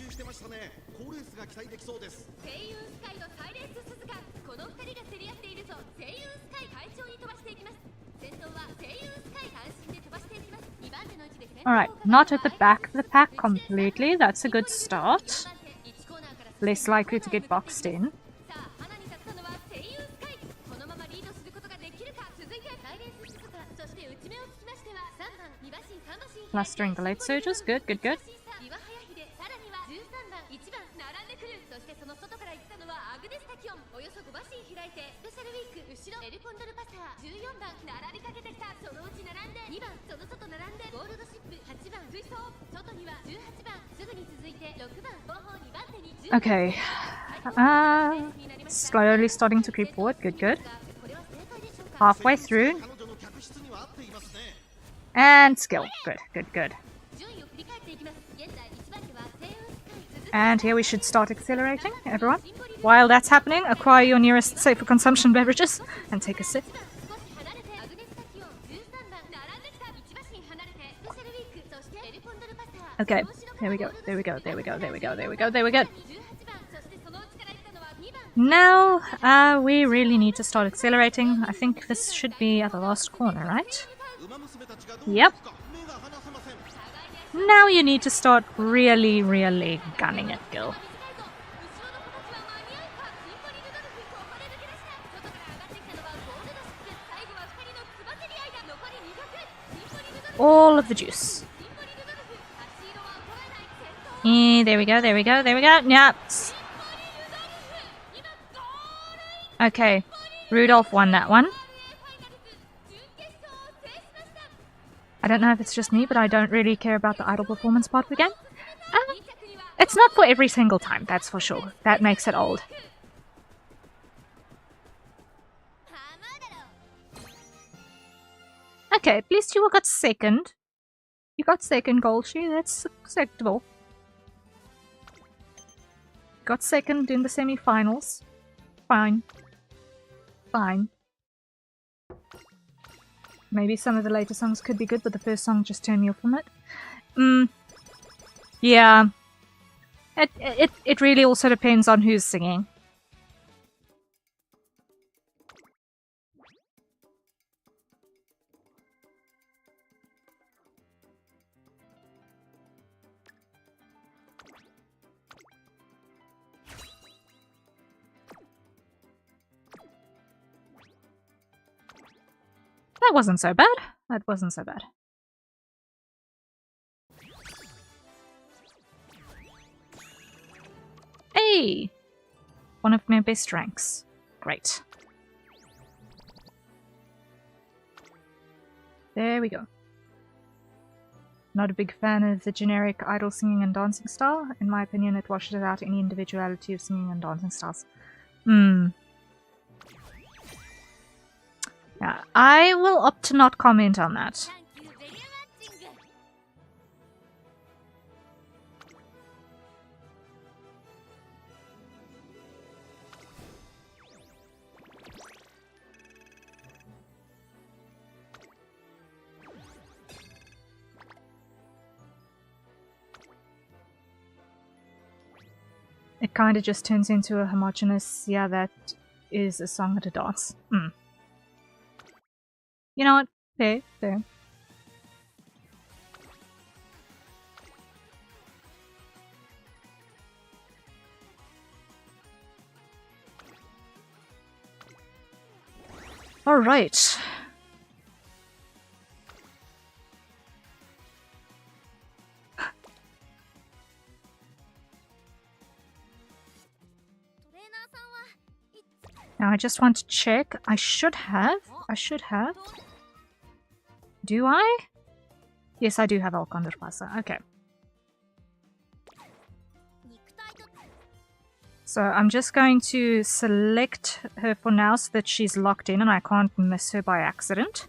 Alright, not at the back of the pack completely. That's a good start. Less likely to get boxed in. Clustering the late surges. Good, good, good. Okay. Slowly starting to creep forward. Good, good. Halfway through. And skill. Good, good, good. And here we should start accelerating, everyone. While that's happening, acquire your nearest safe for consumption beverages and take a sip. Okay, there we go, there we go, there we go, there we go, there we go, there we go. Now, we really need to start accelerating. I think this should be at the last corner, right? Yep. Now you need to start really, really gunning it, girl. All of the juice. There we go, there we go, there we go. Yep. Okay, Rudolph won that one. I don't know if it's just me, but I don't really care about the idol performance part of the game. It's not for every single time, that's for sure. That makes it old. Okay, at least you got second. You got second, Golshi. That's acceptable. Got second in the semi-finals. Fine. Fine. Maybe some of the later songs could be good, but the first song just turned me off from it. Yeah. It really also depends on who's singing. That wasn't so bad. That wasn't so bad. Hey! One of my best ranks. Great. There we go. Not a big fan of the generic idol singing and dancing style. In my opinion, it washes out any individuality of singing and dancing styles. Yeah, I will opt to not comment on that. It kind of just turns into a homogeneous, yeah, that is a song at a dance. You know what? Fair. Alright. Now I just want to check. I should have. Do I? Yes, I do have Alcondor Pasa. Okay. So I'm just going to select her for now so that she's locked in and I can't miss her by accident.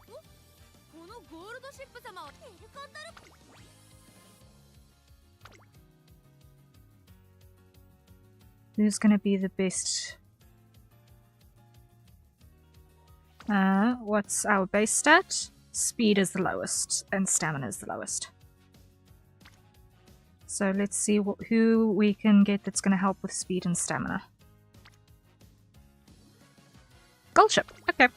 Who's gonna be the best? What's our base stat? Speed is the lowest, and stamina is the lowest. So let's see who we can get that's going to help with speed and stamina. Gold ship, okay.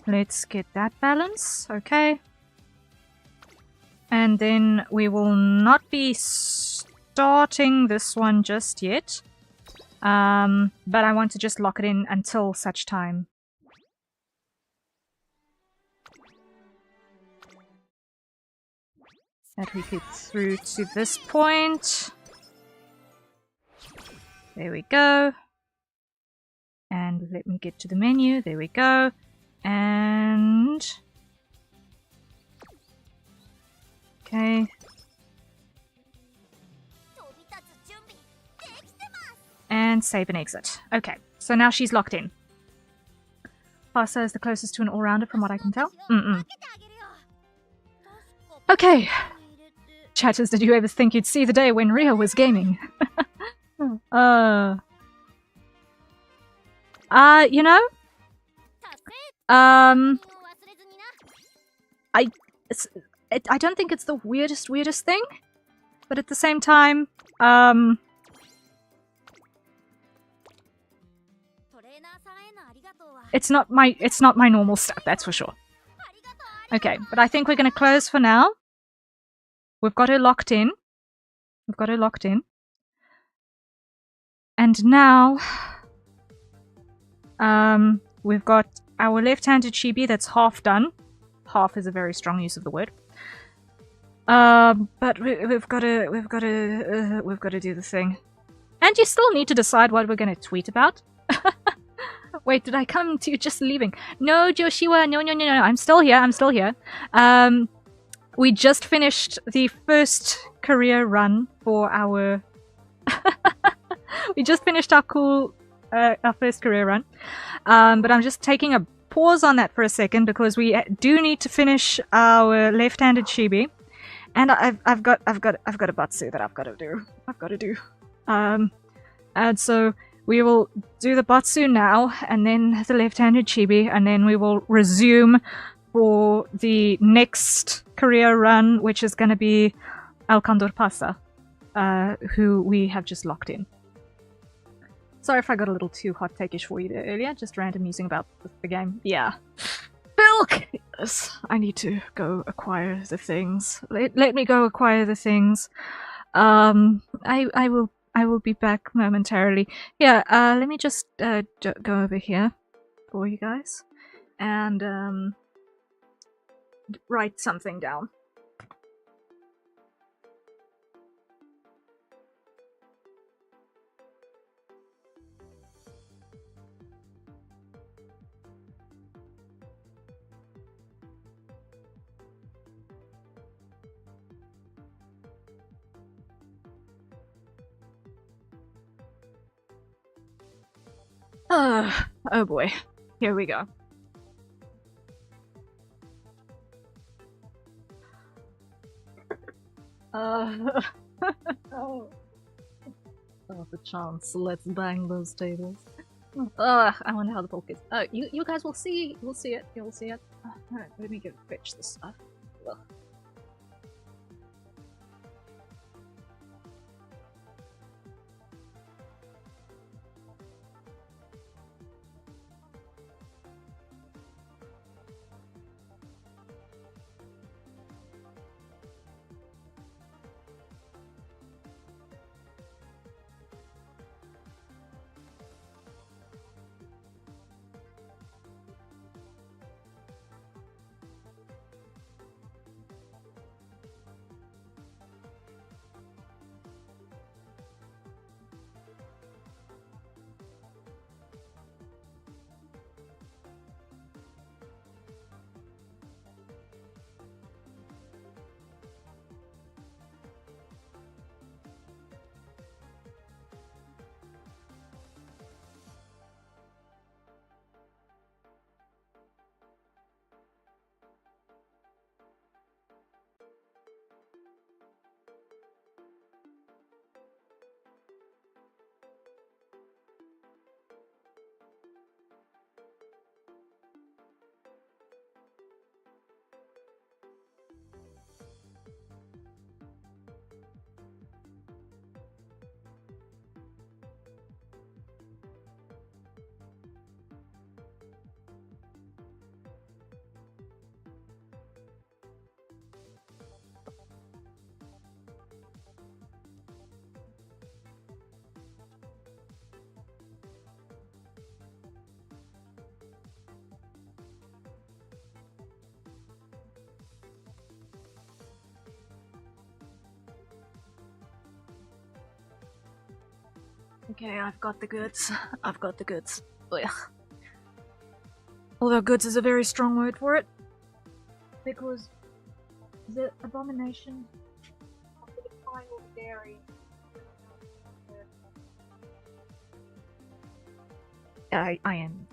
Let's get that balance, okay. And then we will not be starting this one just yet. But I want to just lock it in until such time. That we get through to this point. There we go. And let me get to the menu. There we go. And... okay. And save and exit. Okay, so now she's locked in. Pasta is the closest to an all-rounder from what I can tell. Okay. Chatters, did you ever think you'd see the day when Ria was gaming? You know? I don't think it's the weirdest thing, but at the same time, it's not my normal stuff, that's for sure. Okay, but I think we're gonna close for now. We've got her locked in. And now, we've got our left-handed chibi that's half done. Half is a very strong use of the word. But we've got to do the thing. And you still need to decide what we're gonna tweet about. Wait, did I come to you just leaving? No, Joshiwa, no, I'm still here. We just finished the first career run for our... we just finished our our first career run. But I'm just taking a pause on that for a second because we do need to finish our left-handed chibi. And I've got a batsu that I've got to do. And so we will do the batsu now, and then the left-handed chibi, and then we will resume for the next career run, which is going to be Al Condor Pasa, who we have just locked in. Sorry if I got a little too hot take-ish for you there earlier, just random musing about the game. Yeah. Bilk! Yes, I need to go acquire the things. Let me go acquire the things. I will be back momentarily. Yeah, let me just go over here for you guys and write something down. Oh boy, here we go. Oh, the chance. Let's bang those tables. I wonder how the poke is. You guys will see. You'll see it. You'll see it. Alright, let me go fetch this stuff. Ugh. Okay, I've got the goods. I've got the goods. Ugh. Although goods is a very strong word for it. Because the abomination of the defiled dairy. I am.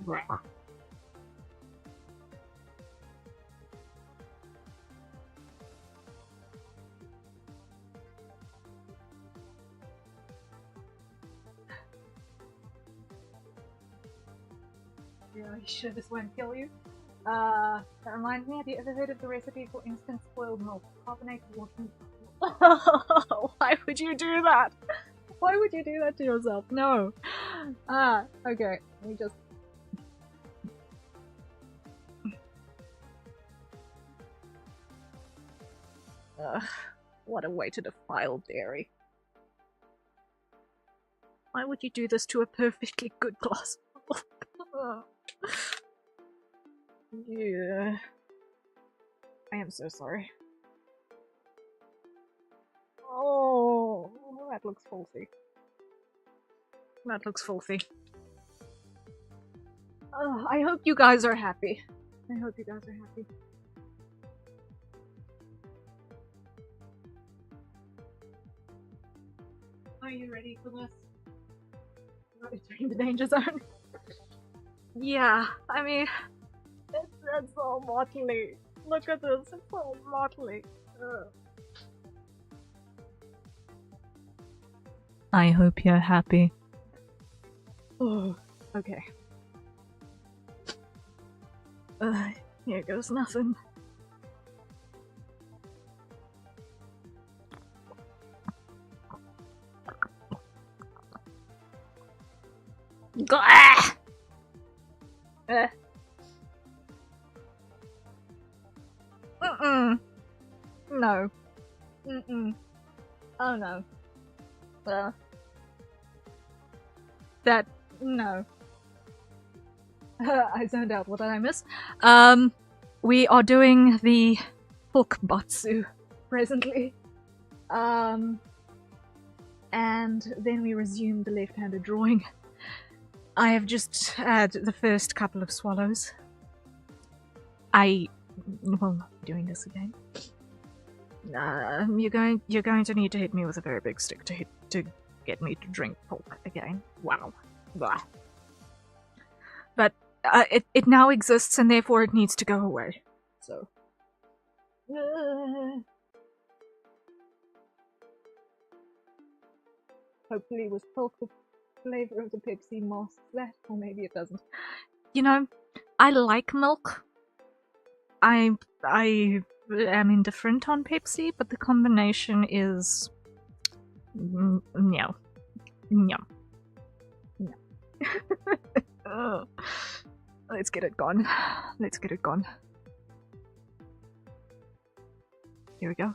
Really sure this won't kill you? That reminds me, have you ever heard of the recipe for instant spoiled milk? Carbonated water. Why would you do that? Why would you do that to yourself? No. Okay. Let me just... what a way to defile dairy. Why would you do this to a perfectly good glass of milk? Yeah. I am so sorry. Oh, that looks filthy. That looks filthy. I hope you guys are happy. I hope you guys are happy. Are you ready for this? Entering the danger zone. Yeah, I mean, that's so motley. Look at this, it's so motley. I hope you're happy. Oh, okay. Here goes nothing. No. Oh no. That, no. I zoned out. What did I miss? We are doing the hook batsu presently. And then we resume the left-handed drawing. I have just had the first couple of swallows. I will not be doing this again. You're going to need to hit me with a very big stick to get me to drink pork again. Wow. Blah. But it now exists, and therefore it needs to go away. So. Hopefully with milk the flavor of the Pepsi masks that, or maybe it doesn't. You know, I like milk. I am indifferent on Pepsi, but the combination is no. Let's get it gone. Let's get it gone. Here we go.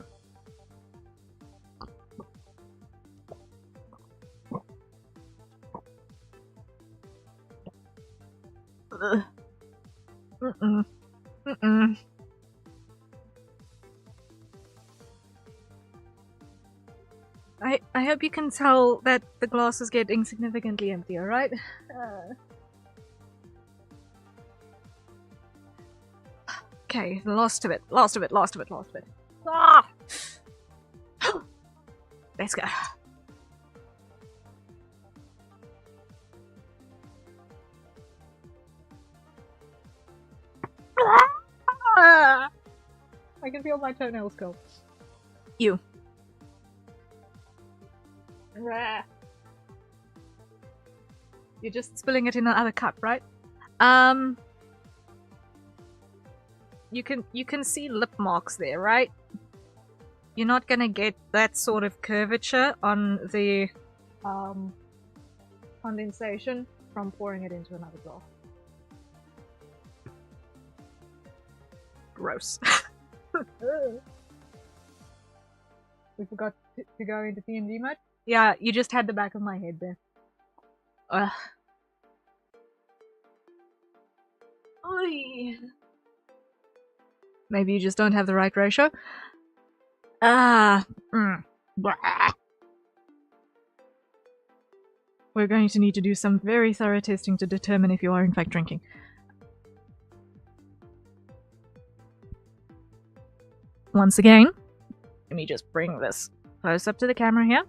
I hope you can tell that the glass is getting significantly emptier, right? Okay, the last of it. Ah! Let's go. I can feel my toenails go. You. You're just spilling it in another cup, right? You can see lip marks there, right? You're not gonna get that sort of curvature on the condensation from pouring it into another glass. Gross. We forgot to go into D&D mode? Yeah, you just had the back of my head there. Ugh. Oy. Maybe you just don't have the right ratio? we're going to need to do some very thorough testing to determine if you are in fact drinking. Once again, let me just bring this close up to the camera here.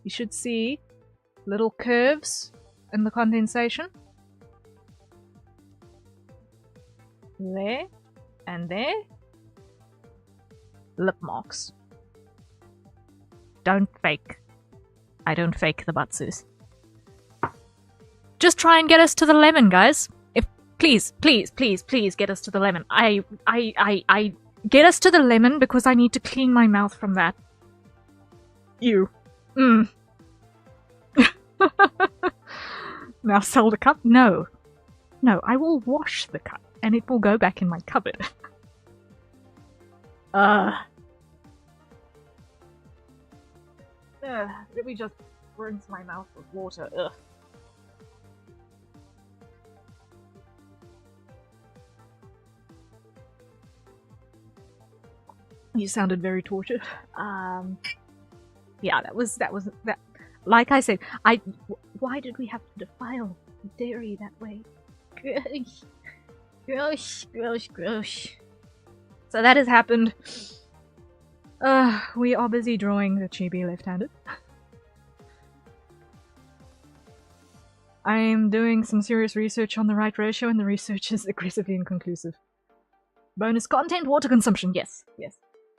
You should see little curves in the condensation. There and there. Lip marks. Don't fake. I don't fake the butsus. Just try and get us to the lemon, guys. Please get us to the lemon. I get us to the lemon because I need to clean my mouth from that. Ew. Now sell the cup? No. No, I will wash the cup and it will go back in my cupboard. Let me just rinse my mouth with water. Ugh. You sounded very tortured. Yeah, that was that. Like I said, why did we have to defile dairy that way? Gross. So that has happened. We are busy drawing the chibi left-handed. I am doing some serious research on the right ratio, and the research is aggressively inconclusive. Bonus content, water consumption. Yes.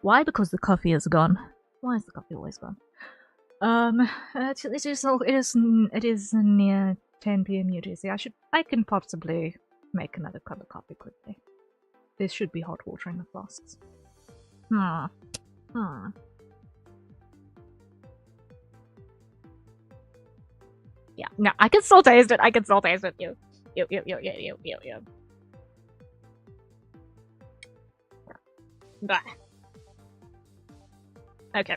Why? Because the coffee is gone. Why is the coffee always gone? It is near 10 PM UTC. I can possibly make another cup of coffee quickly. There should be hot water in the flasks. Yeah, no, I can still taste it. You. Bah. Okay.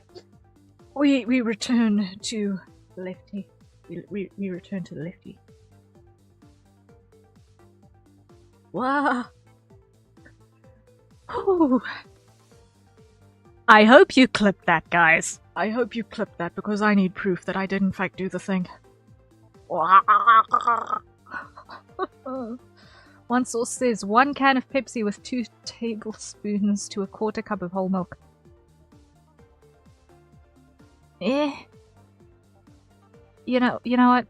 We return to Lefty. We return to Lefty. Wow. Ooh. I hope you clipped that, guys. I hope you clipped that because I need proof that I did in fact do the thing. One source says 1 can of Pepsi with 2 tablespoons to a quarter cup of whole milk. You know what?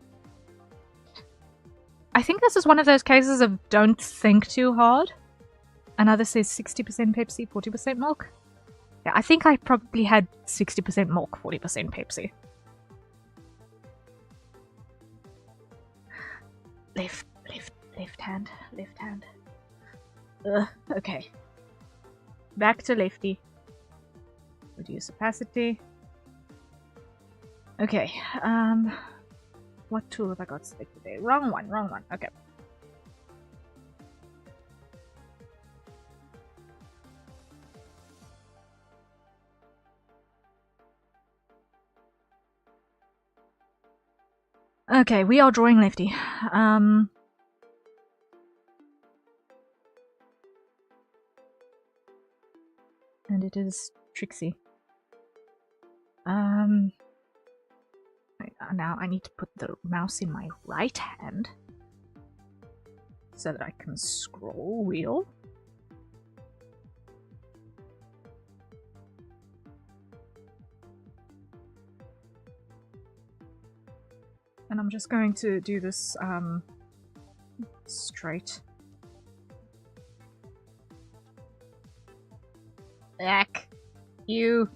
I think this is one of those cases of don't think too hard. Another says 60% Pepsi, 40% milk. Yeah, I think I probably had 60% milk, 40% Pepsi. Left hand. Okay. Back to Lefty. Reduce opacity. Okay, what tool have I got selected there? Wrong one, okay. Okay, we are drawing Lefty. And it is Trixie. Now I need to put the mouse in my right hand so that I can scroll wheel. And I'm just going to do this straight. Ugh. You.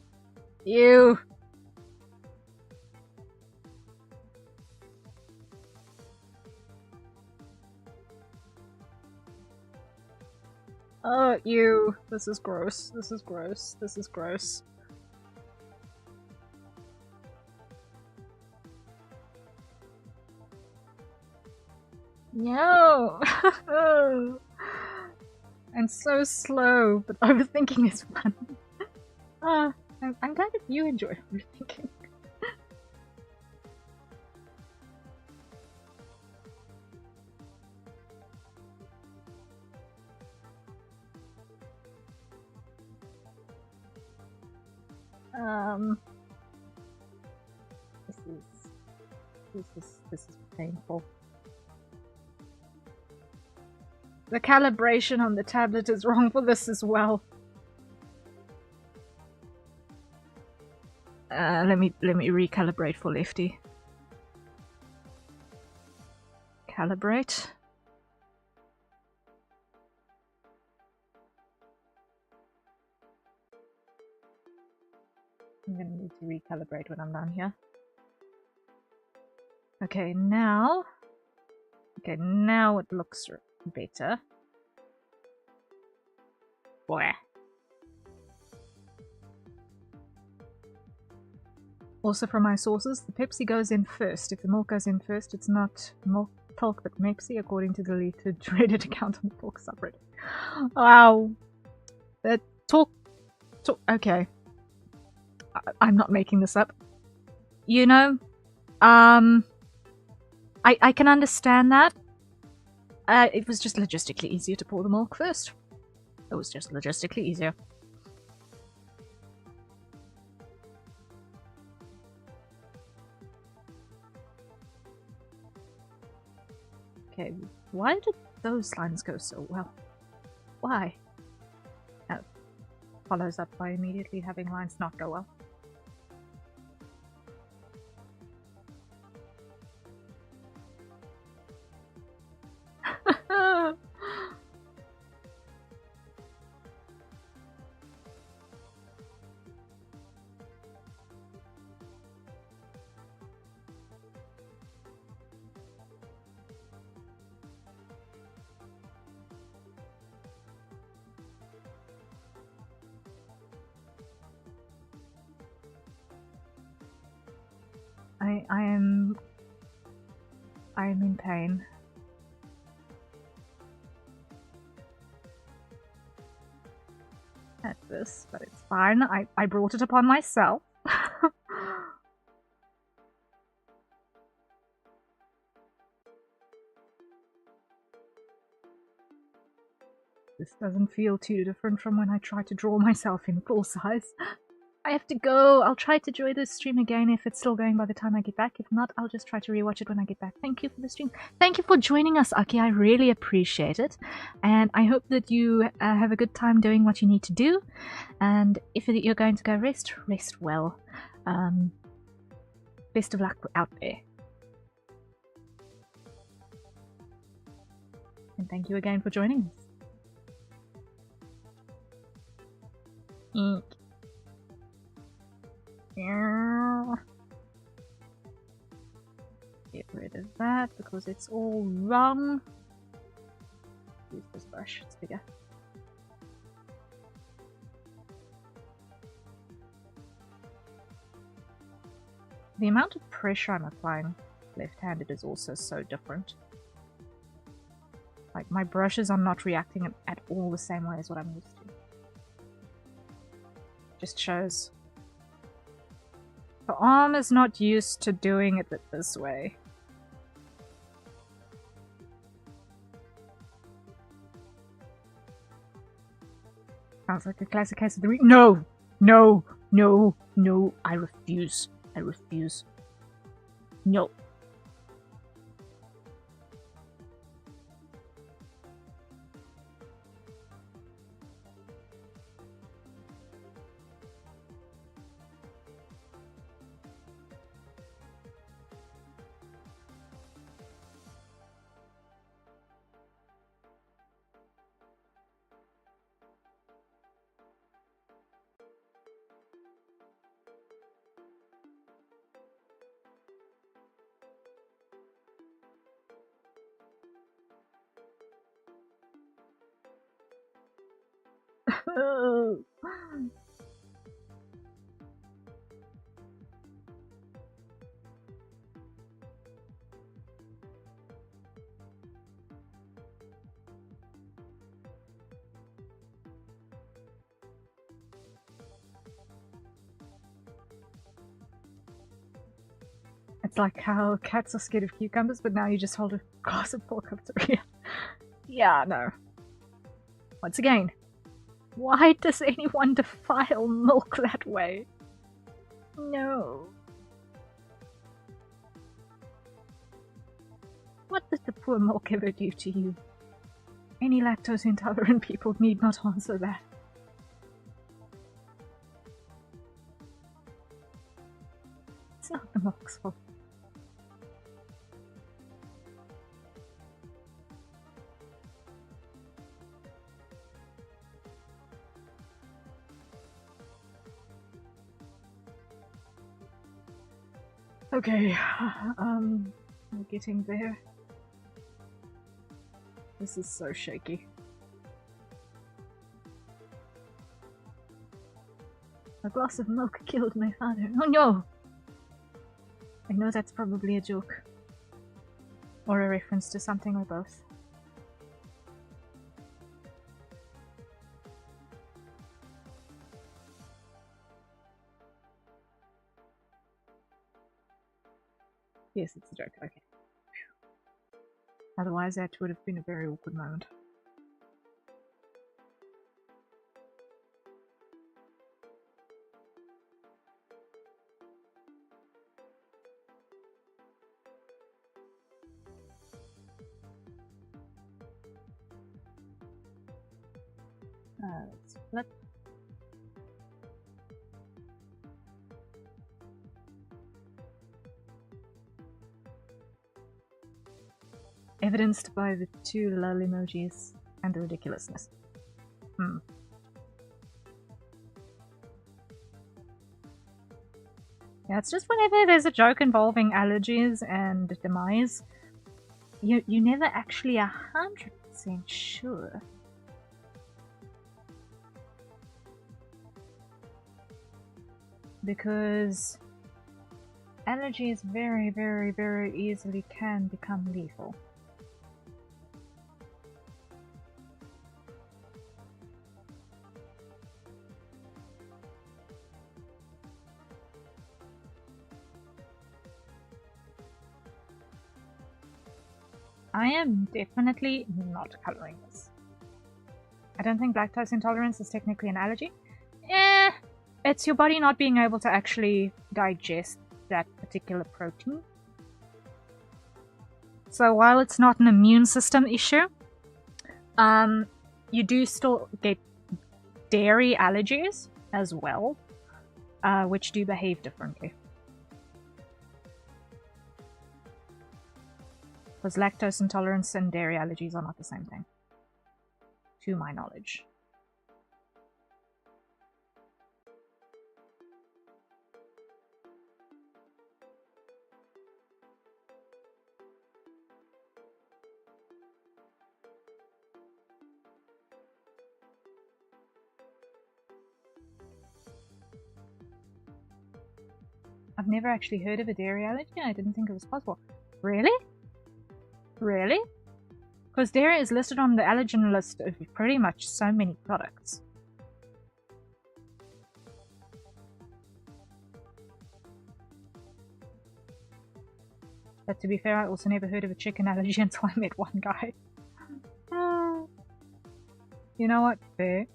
Oh, ew. This is gross. No! I'm so slow, but overthinking is fun. I'm glad that you enjoy overthinking. This is This is painful. The calibration on the tablet is wrong for this as well. Let me recalibrate for Lefty. Calibrate. I'm gonna need to recalibrate when I'm done here. Okay, now it looks better. Boy. Also from my sources, the Pepsi goes in first. If the milk goes in first, it's not milk talk but Pepsi, according to the deleted Reddit account on the talk subreddit. Wow. That talk okay. I'm not making this up. You know, I can understand that. It was just logistically easier to pour the milk first. It was just logistically easier. Okay, why did those lines go so well? Why? Oh, follows up by immediately having lines not go well. I am in pain. At this, but it's fine. I brought it upon myself. This doesn't feel too different from when I tried to draw myself in full size. I have to go. I'll try to join this stream again if it's still going by the time I get back. If not, I'll just try to rewatch it when I get back. Thank you for the stream. Thank you for joining us, Aki. I really appreciate it. And I hope that you have a good time doing what you need to do. And if you're going to go rest, rest well. Best of luck out there. And thank you again for joining us. Eek. Get rid of that because it's all wrong. Use this brush, it's bigger. The amount of pressure I'm applying left-handed is also so different. Like, my brushes are not reacting at all the same way as what I'm used to. Just shows. The arm is not used to doing it this way. Sounds like a classic case of the week. No! No! No! No! I refuse. I refuse. No. It's like how cats are scared of cucumbers, but now you just hold a glass of pork up to it. Yeah, no. Once again, why does anyone defile milk that way? No. What did the poor milk ever do to you? Any lactose intolerant people need not answer that. It's not the milk's fault. Okay, I'm getting there. This is so shaky. A glass of milk killed my father. Oh no! I know that's probably a joke. Or a reference to something or both. Yes, it's a joke, okay. Otherwise that would have been a very awkward moment. Let's flip. Evidenced by the two lol emojis and the ridiculousness. Yeah, it's just whenever there's a joke involving allergies and demise, you're never actually 100% sure. Because allergies very, very, very easily can become lethal. I am definitely not coloring this. I don't think lactose intolerance is technically an allergy. It's your body not being able to actually digest that particular protein. So while it's not an immune system issue, you do still get dairy allergies as well, which do behave differently. Because lactose intolerance and dairy allergies are not the same thing, to my knowledge. I've never actually heard of a dairy allergy. I didn't think it was possible. Really? Really? Because dairy is listed on the allergen list of pretty much so many products. But to be fair, I also never heard of a chicken allergy until I met one guy. You know what? Fair.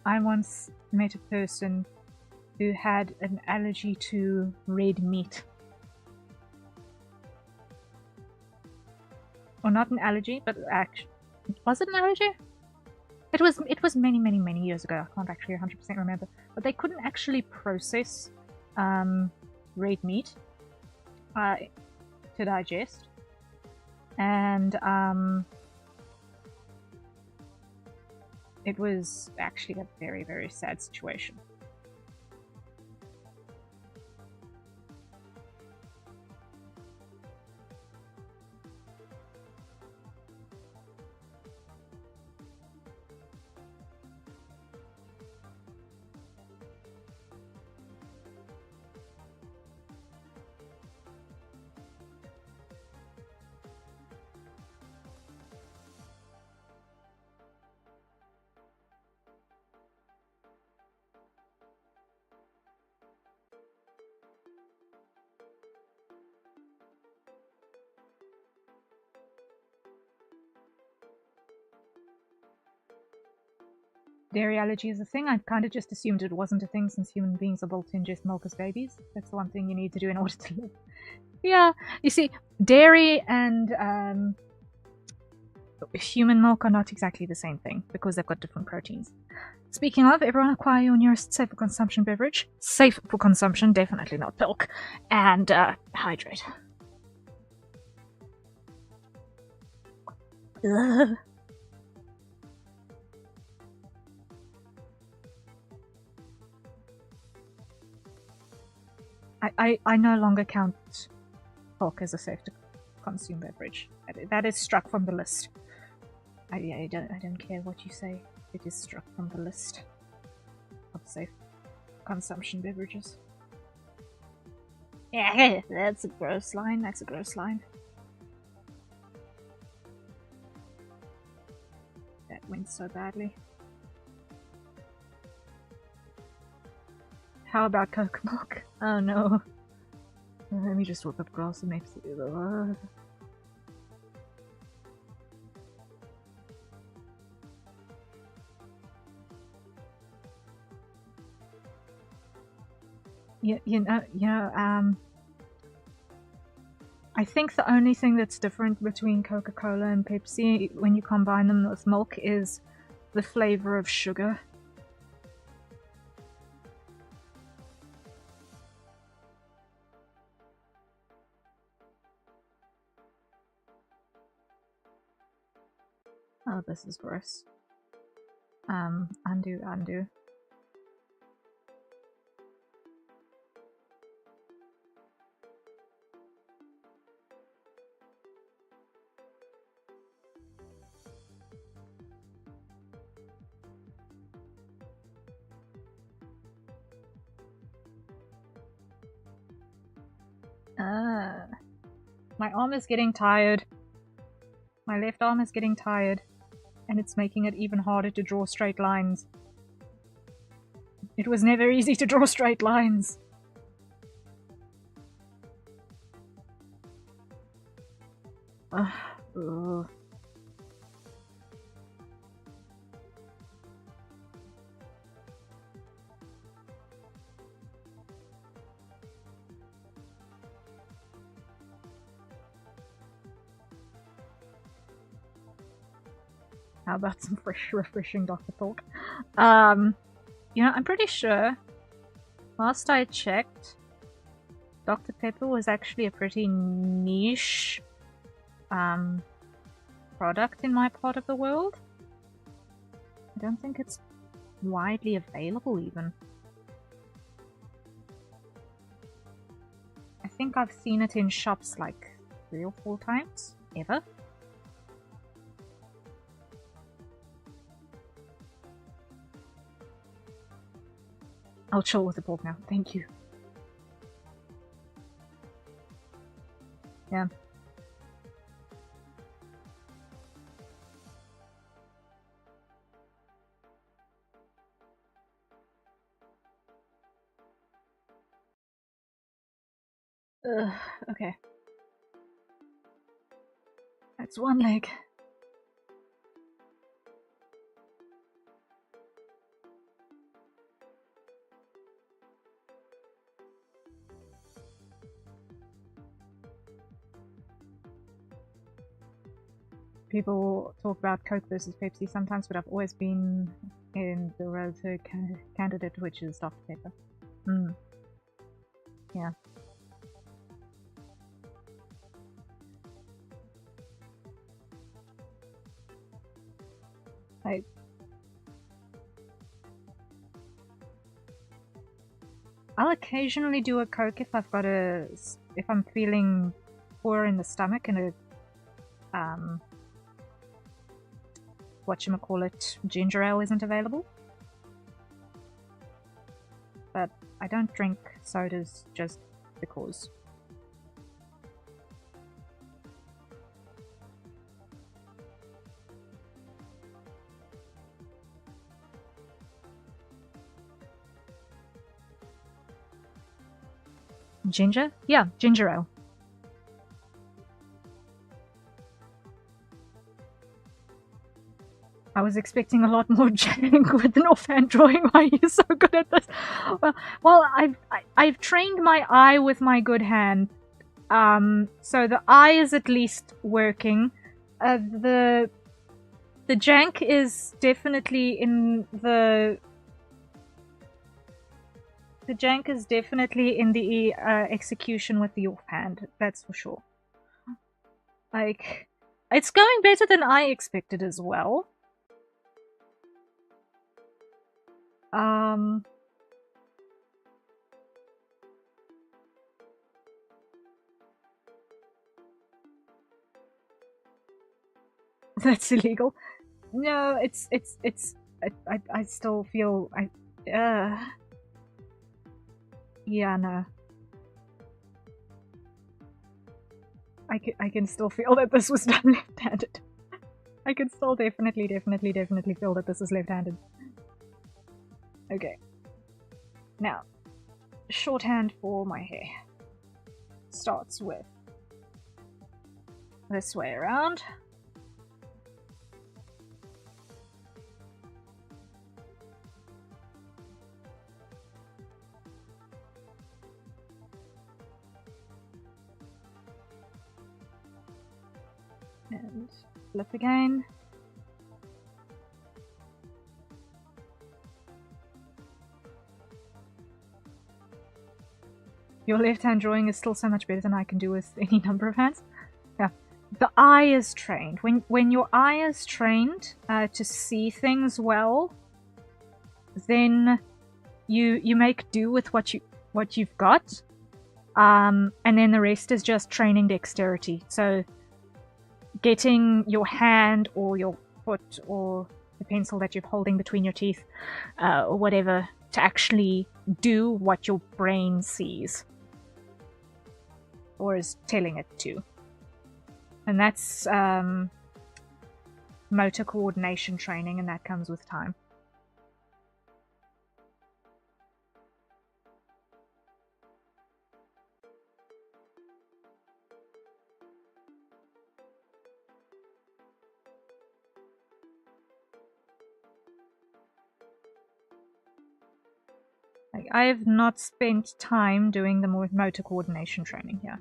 I once met a person who had an allergy to red meat. Or not an allergy, but actually, was it an allergy? It was many, many, many years ago. I can't actually 100% remember. But they couldn't actually process red meat to digest. And it was actually a very, very sad situation. dairy allergy is a thing. I kind of just assumed it wasn't a thing since human beings are built to ingest milk as babies. That's the one thing you need to do in order to live. Yeah, you see, dairy and human milk are not exactly the same thing because they've got different proteins. Speaking of, everyone acquire your nearest safe for consumption beverage. Safe for consumption, definitely not milk. And hydrate. Ugh. I no longer count milk as a safe to consume beverage. That is struck from the list. I don't care what you say. It is struck from the list of safe consumption beverages. Yeah, that's a gross line. That's a gross line. That went so badly. How about Coke milk? Oh no. Let me just whip up grass and make it. I think the only thing that's different between Coca-Cola and Pepsi when you combine them with milk is the flavor of sugar. Oh, this is gross. Undo. My arm is getting tired. My left arm is getting tired. And it's making it even harder to draw straight lines. It was never easy to draw straight lines. Ugh. How about some fresh, refreshing Dr. talk? You know, I'm pretty sure, last I checked, Dr. Pepper was actually a pretty niche product in my part of the world. I don't think it's widely available even. I think I've seen it in shops like 3 or 4 times, ever. I'll chill with the pork now, thank you. Yeah. Okay. That's one leg. People talk about Coke versus Pepsi sometimes, but I've always been in the road to candidate, which is Dr. Pepper. Yeah. I'll occasionally do a Coke if I've got if I'm feeling poor in the stomach and whatchamacallit, ginger ale isn't available. But I don't drink sodas just because. Ginger? Yeah, ginger ale. I was expecting a lot more jank with an offhand drawing. Why are you so good at this? Well, I've trained my eye with my good hand. So the eye is at least working. The jank is definitely in the... The jank is definitely in the execution with the offhand, that's for sure. Like, it's going better than I expected as well. That's illegal. No, I still feel, yeah, no. I can still feel that this was done left-handed. I can still definitely feel that this is left-handed. Okay. Now, shorthand for my hair starts with this way around. And flip again. Your left-hand drawing is still so much better than I can do with any number of hands. Yeah. The eye is trained. When your eye is trained to see things well, then you make do with what you've got. And then the rest is just training dexterity. So getting your hand or your foot or the pencil that you're holding between your teeth or whatever to actually do what your brain sees or is telling it to. And that's motor coordination training, and that comes with time. Like, I have not spent time doing the motor coordination training here.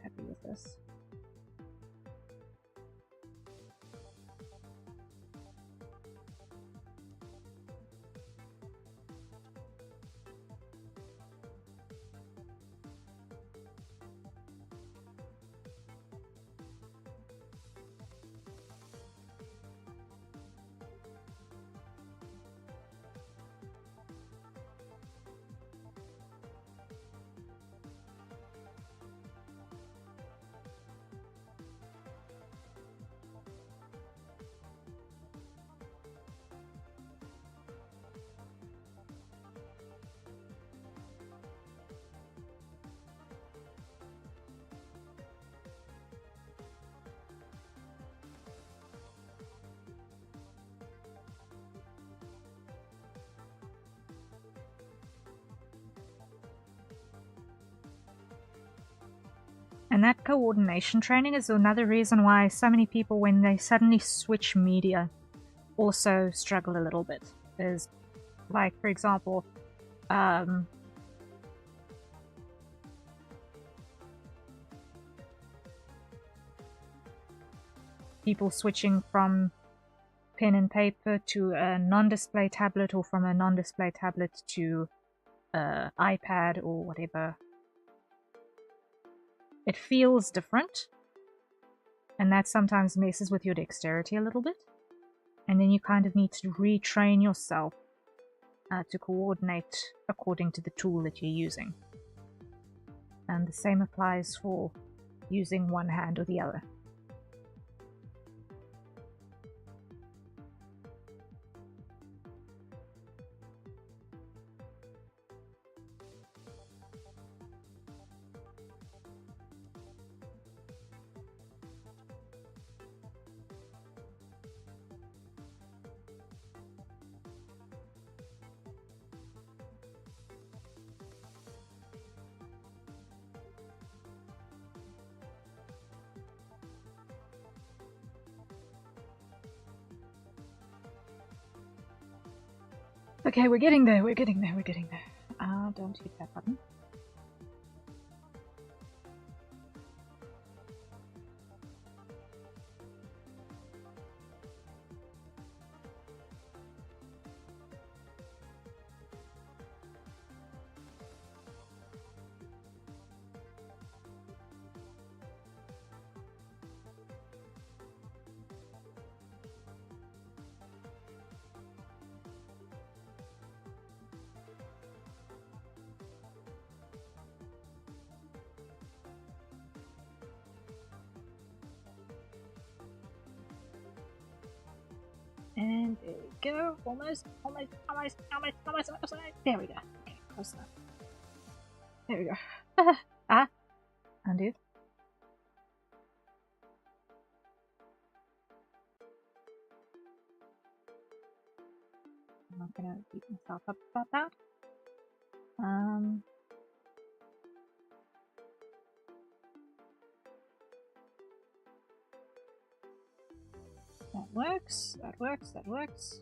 Happy with this. And that coordination training is another reason why so many people, when they suddenly switch media, also struggle a little bit. Is, like, for example, people switching from pen and paper to a non-display tablet, or from a non-display tablet to iPad or whatever. It feels different, and that sometimes messes with your dexterity a little bit. And then you kind of need to retrain yourself to coordinate according to the tool that you're using. And the same applies for using one hand or the other. Okay, we're getting there, we're getting there, we're getting there. Don't hit that button. And there we go. Almost. There we go. Okay, close enough. There we go. Undo. I'm not gonna beat myself up about that. That works, that works, that works.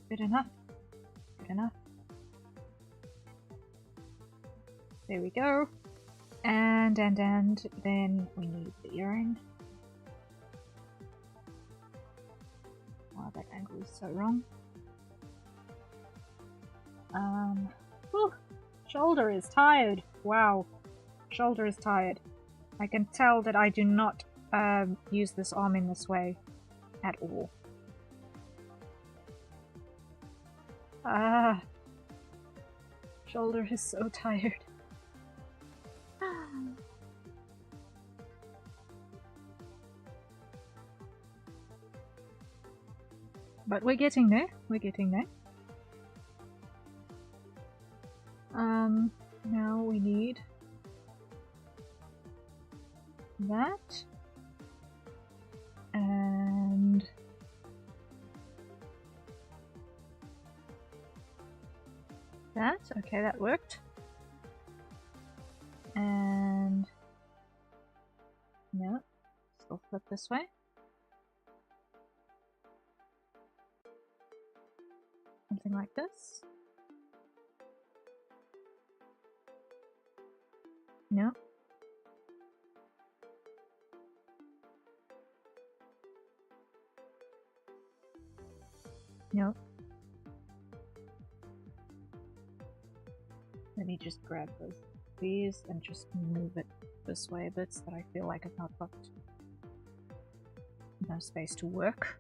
Good enough. Good enough. There we go. And then we need the earring. Oh, that angle is so wrong. Whew, shoulder is tired. Wow, shoulder is tired. I can tell that I do not use this arm in this way at all. Shoulder is so tired. But we're getting there. We're getting there. Now we need that and that. Okay, that worked. And no, still flip this way. Something like this. No. No. Let me just grab these and just move it this way a bit so that I feel like I've not got no space to work.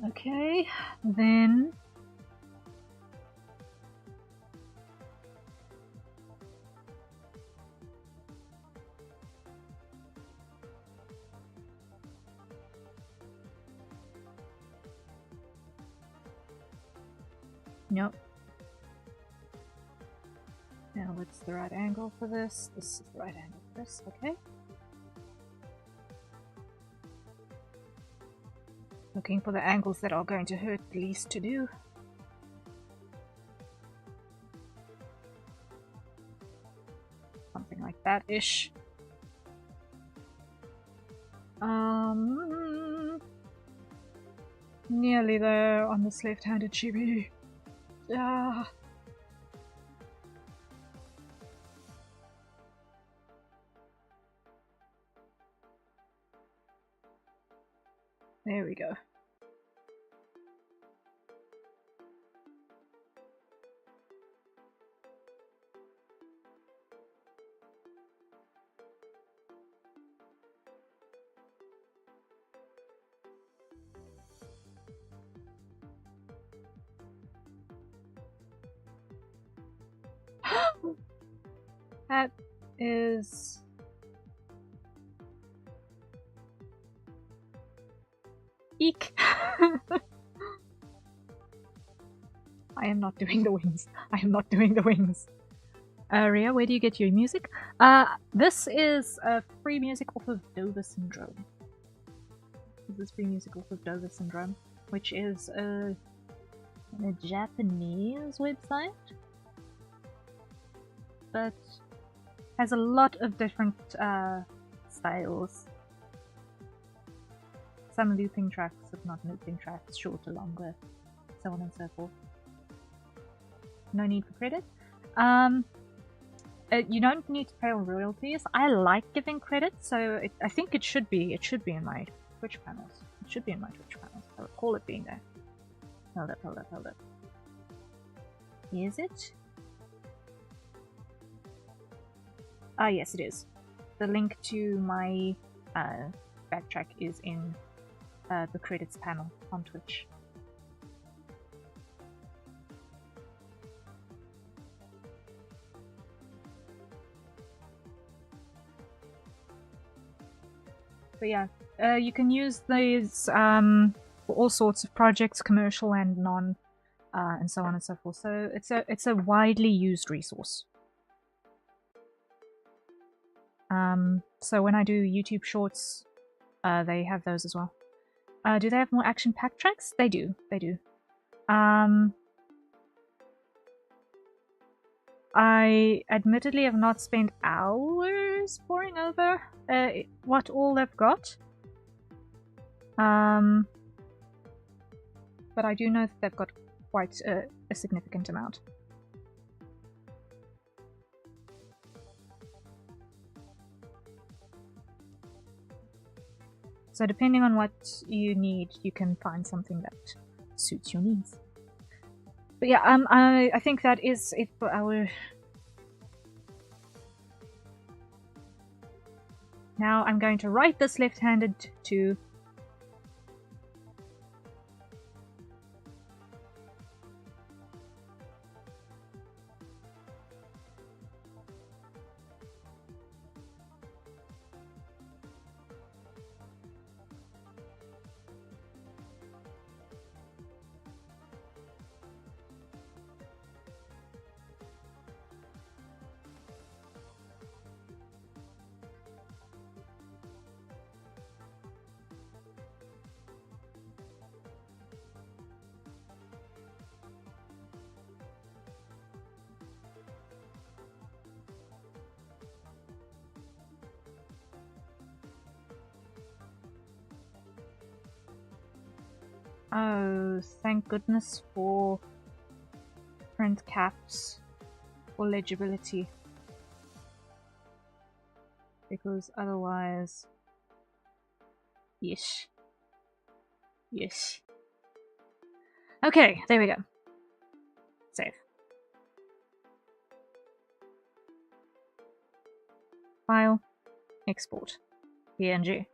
Okay, then nope. Now what's the right angle for this? This is the right angle for this, okay. Looking for the angles that are going to hurt the least to do. Something like that-ish. Nearly there on this left-handed chibi. Ah. There we go. That is... Eek! I am not doing the wings. I am not doing the wings. Ria, where do you get your music? This is free music off of Dover Syndrome. This is free music off of Dover Syndrome, which is a Japanese website, but has a lot of different styles. Some looping tracks, if not looping tracks, shorter, longer, so on and so forth. No need for credit. You don't need to pay royalties. I like giving credit, so I think it should be in my Twitch panels. It should be in my Twitch panels. I recall it being there. Hold up. Is it? Ah, yes, it is. The link to my backtrack is in the credits panel on Twitch. But yeah, you can use these for all sorts of projects, commercial and non, and so on and so forth. So it's a widely used resource. So when I do YouTube shorts, they have those as well. Do they have more action-packed tracks? They do. I admittedly have not spent hours poring over what all they've got. But I do know that they've got quite a significant amount. So depending on what you need, you can find something that suits your needs. But yeah, I think that is it for our... Now I'm going to write this left-handed to... Oh, thank goodness for print caps for legibility. Because otherwise... Yes. Yes. Okay, there we go. Save. File. Export. PNG.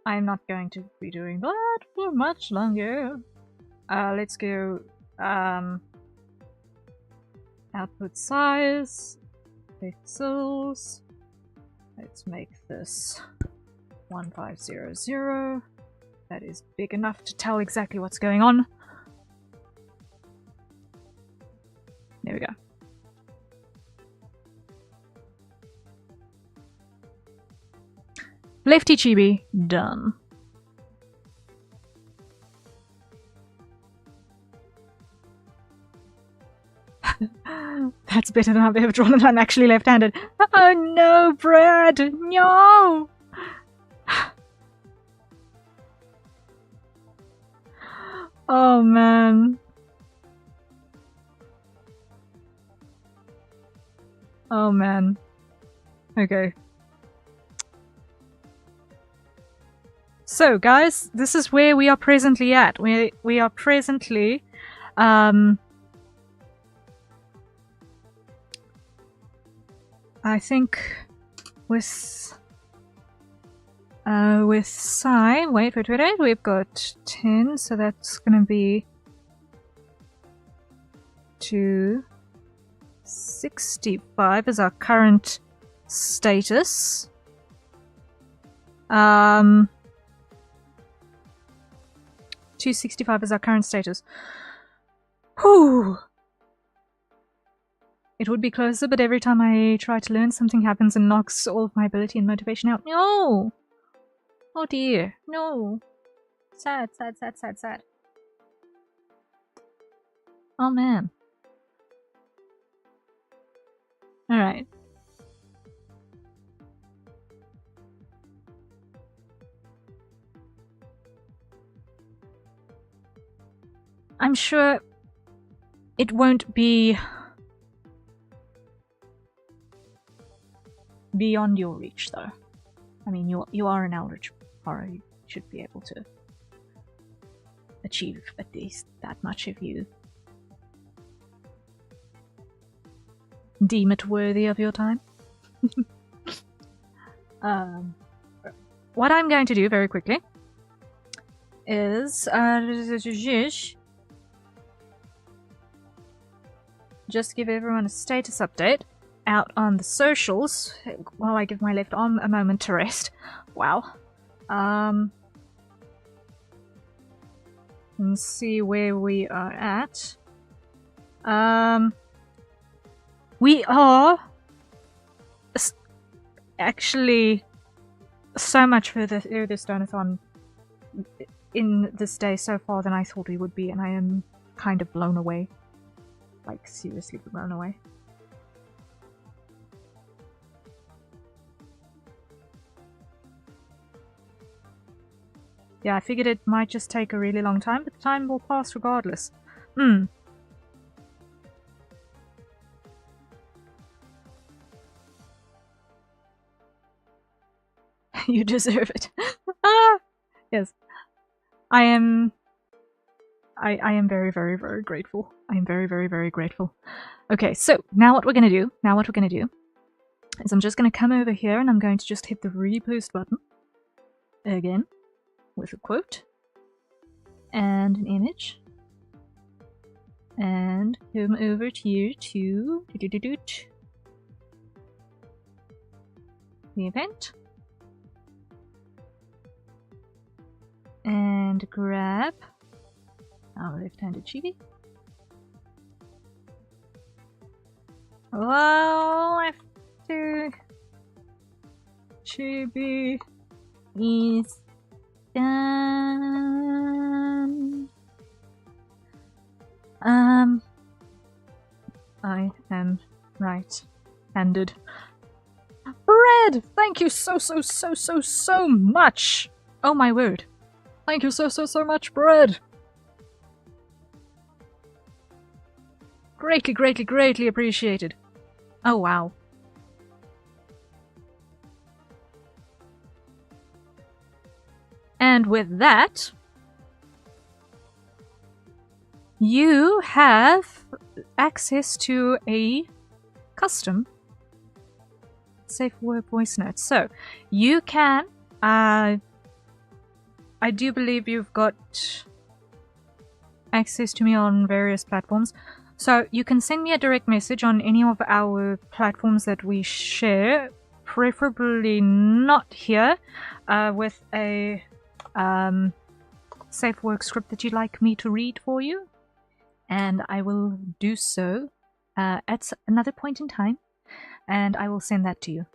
I'm not going to be doing that for much longer. Let's go output size, pixels. Let's make this 1500. That is big enough to tell exactly what's going on. There we go. Lefty Chibi, done. That's better than I've ever drawn and I'm actually left-handed. Oh no, Brad! No! Oh man. Oh man. Okay. So guys, this is where we are presently at. We are presently I think with Psy, wait, we've got 10, so that's gonna be 2, 65 is our current status. 265 is our current status. Whew! It would be closer, but every time I try to learn, something happens and knocks all of my ability and motivation out. No! Oh dear, no. Sad, sad, sad, sad, sad. Oh man. Alright. I'm sure it won't be beyond your reach, though. I mean, you are an eldritch horror. You should be able to achieve at least that much if you deem it worthy of your time. What I'm going to do very quickly is just give everyone a status update out on the socials while I give my left arm a moment to rest. Wow. And see where we are at. We are actually so much further through this Donothon in this day so far than I thought we would be, and I am kind of blown away. Like, seriously blown away. Yeah, I figured it might just take a really long time, but the time will pass regardless. You deserve it. Yes. I am very, very, very grateful. I am very, very, very grateful. Okay, so now what we're gonna do is I'm just gonna come over here and I'm going to just hit the repost button again with a quote and an image and come over here to the event and grab our left-handed chibi. Left-handed chibi is done. I am right-handed. Bread! Thank you so much! Oh my word. Thank you so much, Bread! Greatly appreciated. Oh wow. And with that, you have access to a custom safe word voice note. So you can, I do believe you've got access to me on various platforms. So you can send me a direct message on any of our platforms that we share, preferably not here, with a safe work script that you'd like me to read for you, and I will do so at another point in time, and I will send that to you.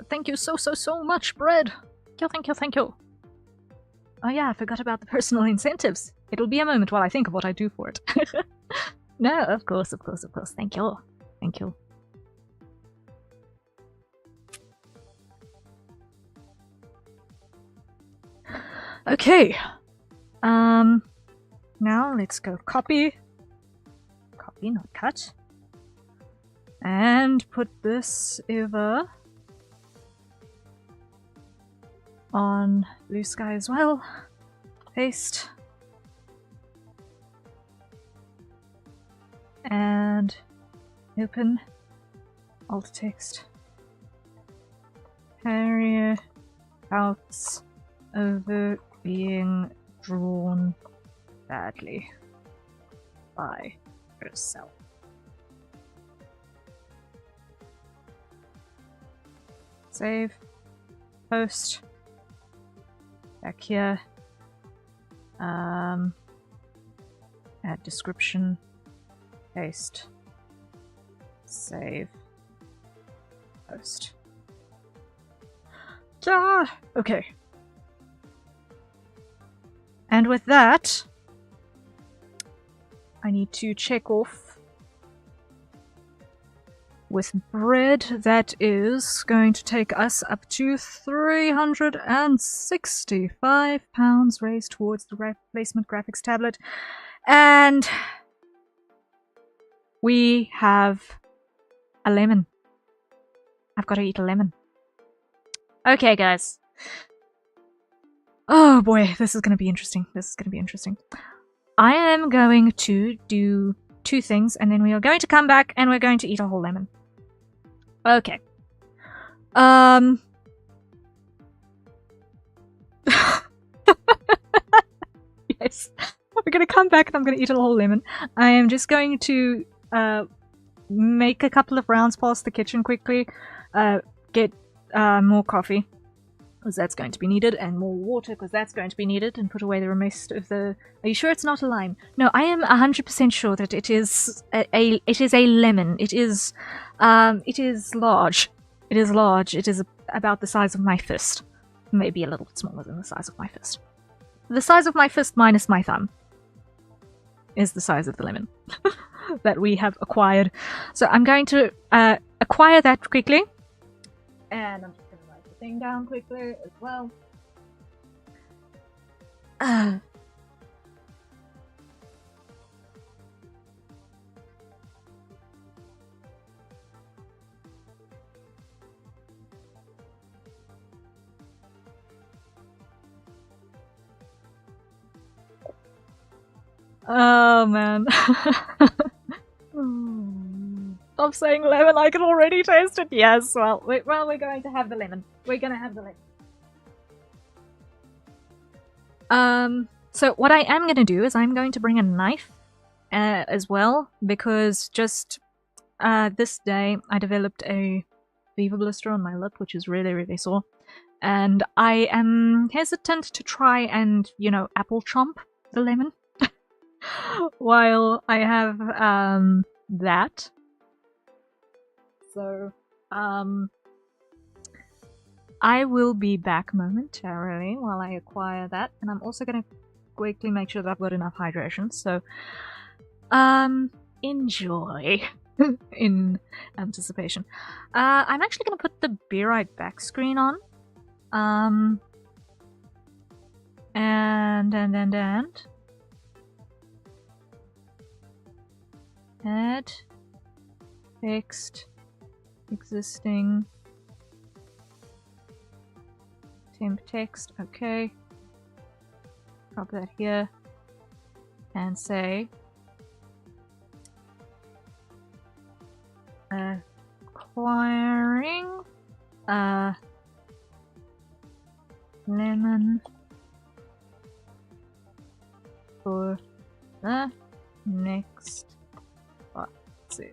Thank you so much, Bread. Thank you. Oh yeah, I forgot about the personal incentives. It'll be a moment while I think of what I do for it. No, of course. Thank you. Okay. Now let's go copy, not cut, and put this over on Blue Sky as well. Paste. And open alt text. Harrier outs over being drawn badly by herself. Save. Post. Back here. Add description. Paste. Save. Post. Okay. And with that, I need to check off with bread. That is going to take us up to £365 raised towards the replacement graphics tablet. And we have a lemon. I've got to eat a lemon. Okay, guys. Oh boy, this is going to be interesting. I am going to do 2 things, and then we are going to come back and we're going to eat a whole lemon. Okay. Yes. We're going to come back and I'm going to eat a whole lemon. I am just going to make a couple of rounds past the kitchen quickly. Get more coffee, because that's going to be needed, and more water, because that's going to be needed, and put away the rest of the... Are you sure it's not a lime? No, I am 100% sure that it is a lemon. It is large. It is large. It is about the size of my fist. Maybe a little bit smaller than the size of my fist. The size of my fist minus my thumb is the size of the lemon that we have acquired. So I'm going to acquire that quickly. And I'm just going to write the thing down quickly as well. Oh man. Stop saying lemon, I can already taste it. Yes, well, we're going to have the lemon. We're gonna have the lemon. So what I am gonna do is I'm going to bring a knife as well, because just this day I developed a fever blister on my lip, which is really, really sore. And I am hesitant to try and, you know, apple chomp the lemon while I have that. So, I will be back momentarily while I acquire that, and I'm also going to quickly make sure that I've got enough hydration, so, enjoy in anticipation. I'm actually going to put the Be Right Back screen on, and add text existing temp text. Okay, drop that here and say acquiring a lemon for the next see.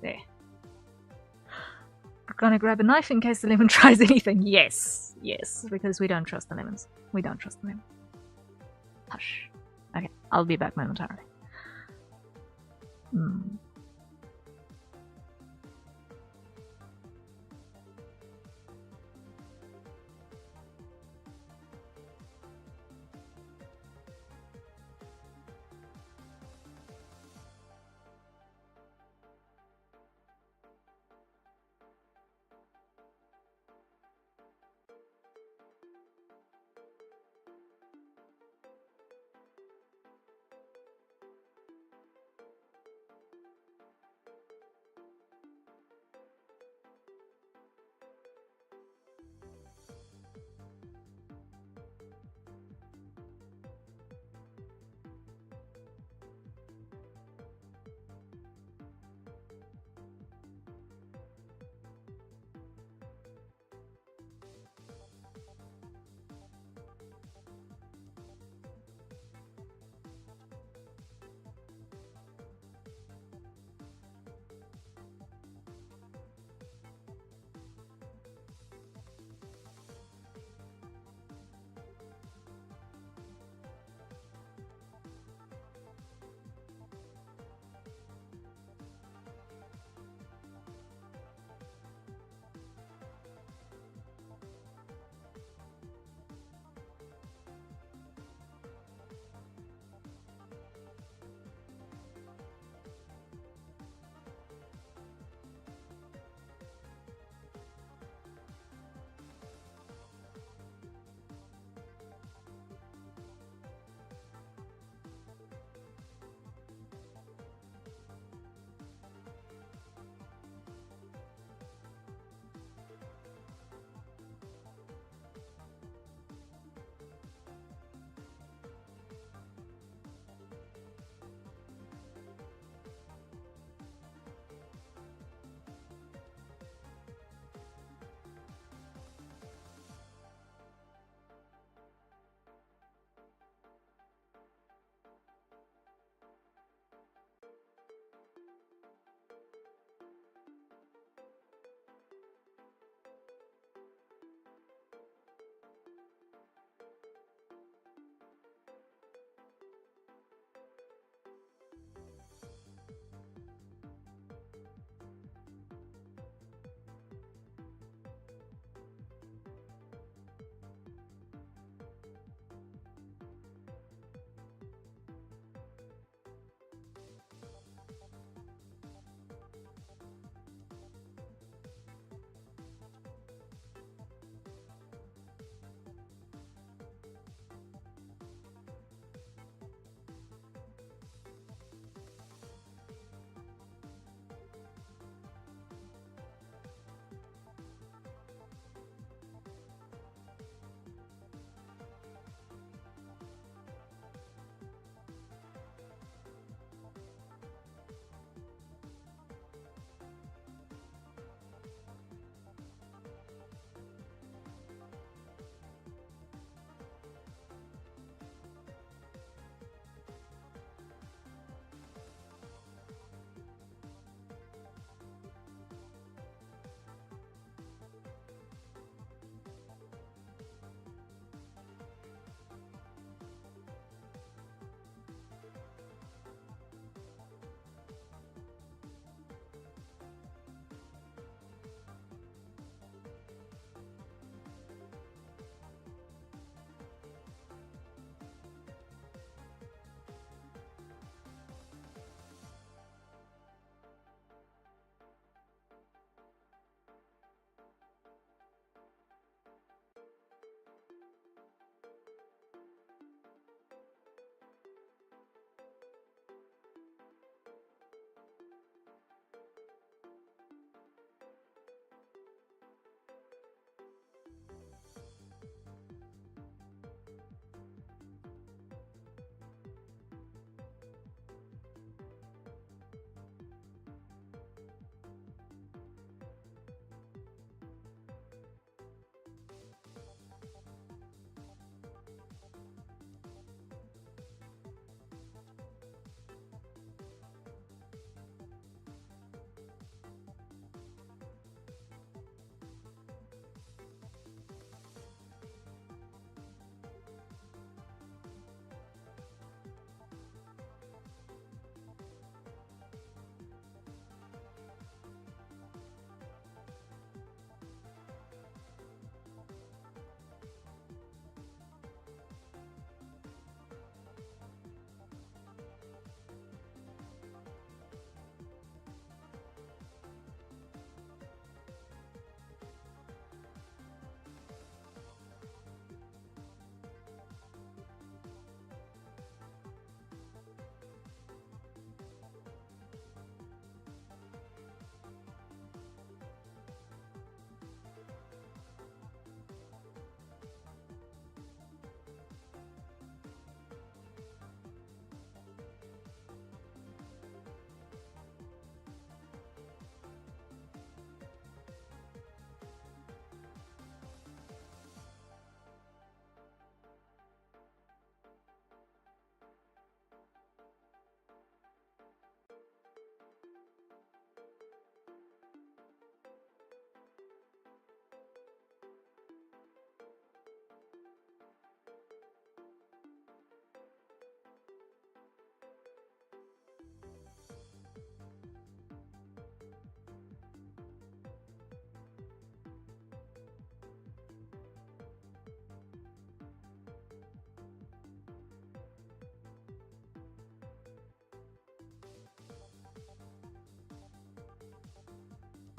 There. I'm gonna grab a knife in case the lemon tries anything. Yes, yes, because we don't trust the lemons. We don't trust the lemons. Hush. Okay, I'll be back momentarily.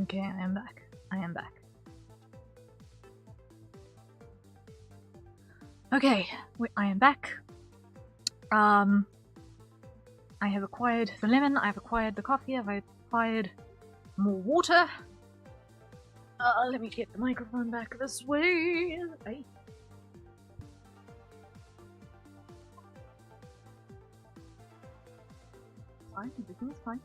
Okay, I am back. I am back. Okay, I am back. I have acquired the lemon, I've acquired the coffee, I've acquired more water. Let me get the microphone back this way. Hey. Fine, everything's fine.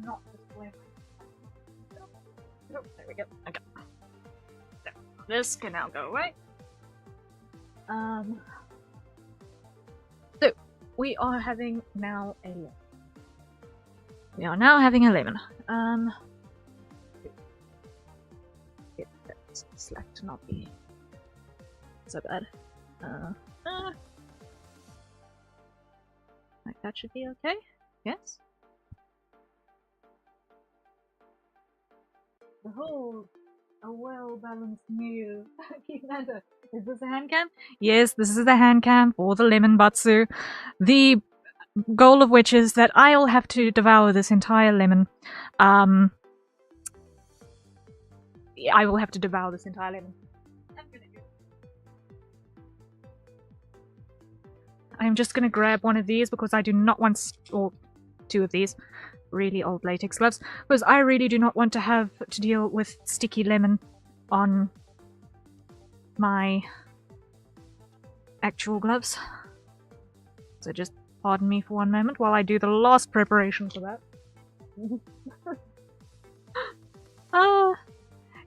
Not this way. Oh, there we go. Okay. There. This can now go away. So we are having now a lemon. We are now having a lemon. Get that slack to not be so bad. Like that should be okay. Yes. Behold, a well-balanced meal. Is this a hand cam? Yes, this is the hand cam for the lemon batsu. The goal of which is that I'll have to devour this entire lemon. I will have to devour this entire lemon. I'm just gonna grab one of these because I do not want, or two of these, really old latex gloves, because I really do not want to have to deal with sticky lemon on my actual gloves. So just pardon me for one moment while I do the last preparation for that.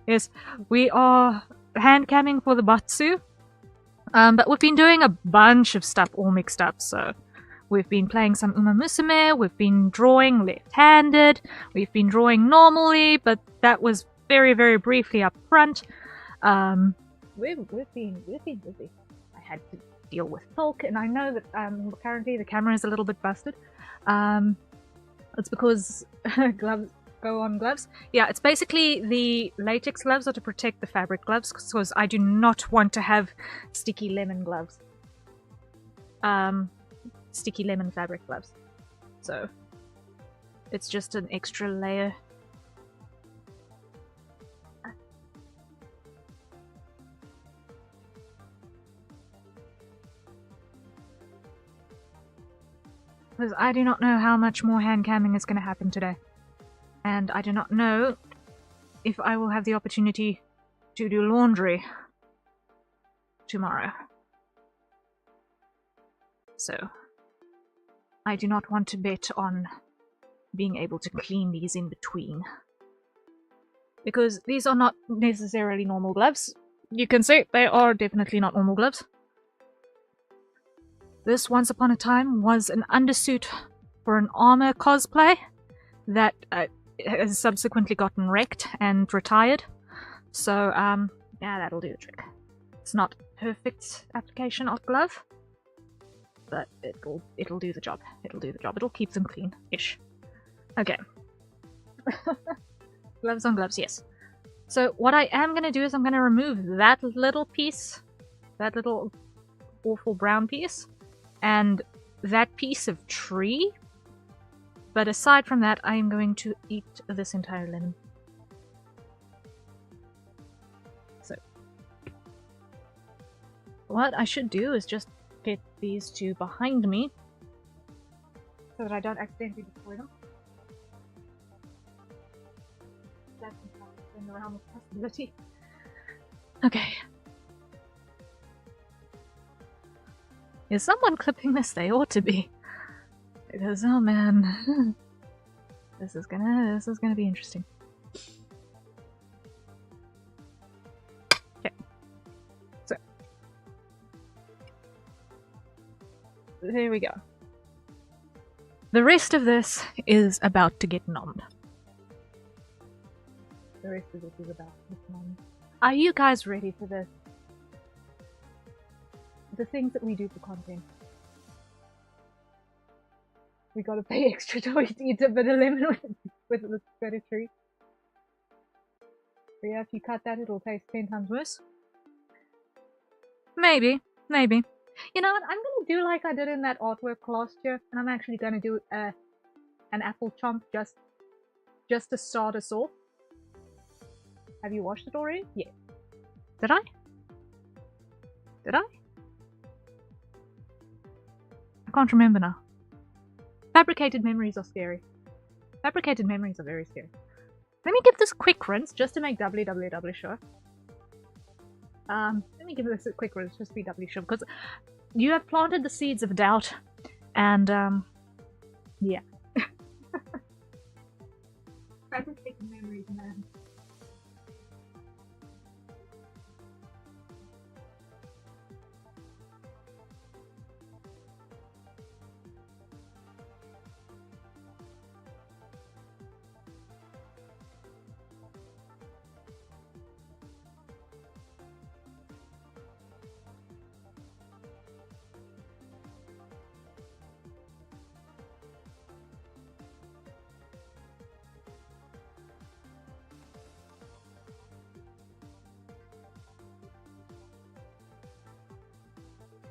Yes, we are hand camming for the batsu, but we've been doing a bunch of stuff all mixed up, so we've been playing some Uma Musume, we've been drawing left-handed, we've been drawing normally, but that was very, very briefly up front. We've been busy. I had to deal with talk, and I know that currently the camera is a little bit busted. It's because gloves go on gloves. Yeah, it's basically the latex gloves are to protect the fabric gloves, because I do not want to have sticky lemon gloves. Sticky lemon fabric gloves. So it's just an extra layer. Because I do not know how much more hand camming is going to happen today. And I do not know if I will have the opportunity to do laundry tomorrow. So I do not want to bet on being able to clean these in between. Because these are not necessarily normal gloves. You can see they are definitely not normal gloves. This, once upon a time, was an undersuit for an armor cosplay that has subsequently gotten wrecked and retired. So, yeah, that'll do the trick. It's not a perfect application of glove, but it'll do the job. It'll do the job. It'll keep them clean-ish. Okay. Gloves on gloves, yes. So what I am going to do is I'm going to remove that little piece, that little awful brown piece, and that piece of tree. But aside from that, I am going to eat this entire lemon. So, what I should do is just get these two behind me, so that I don't accidentally destroy them. That's in the realm of possibility. Okay. Is someone clipping this? They ought to be. Because, oh man, this is gonna be interesting. Okay, so there we go. The rest of this is about to get nommed. The rest of this is about to get nommed. Are you guys ready for this? The things that we do for content. We gotta pay extra to eat a bit of lemon with the better treat. But yeah, if you cut that, it'll taste 10 times worse. Maybe. You know what? I'm gonna do like I did in that artwork last year, and I'm actually gonna do an apple chomp just to start us off. Have you watched it already? Yeah. Did I? I can't remember now. Fabricated memories are scary. Fabricated memories are very scary. Let me give this a quick rinse just to make doubly sure. Let me give this a quick rinse just to be doubly sure, because you have planted the seeds of doubt, and yeah. Fabricated memories, man.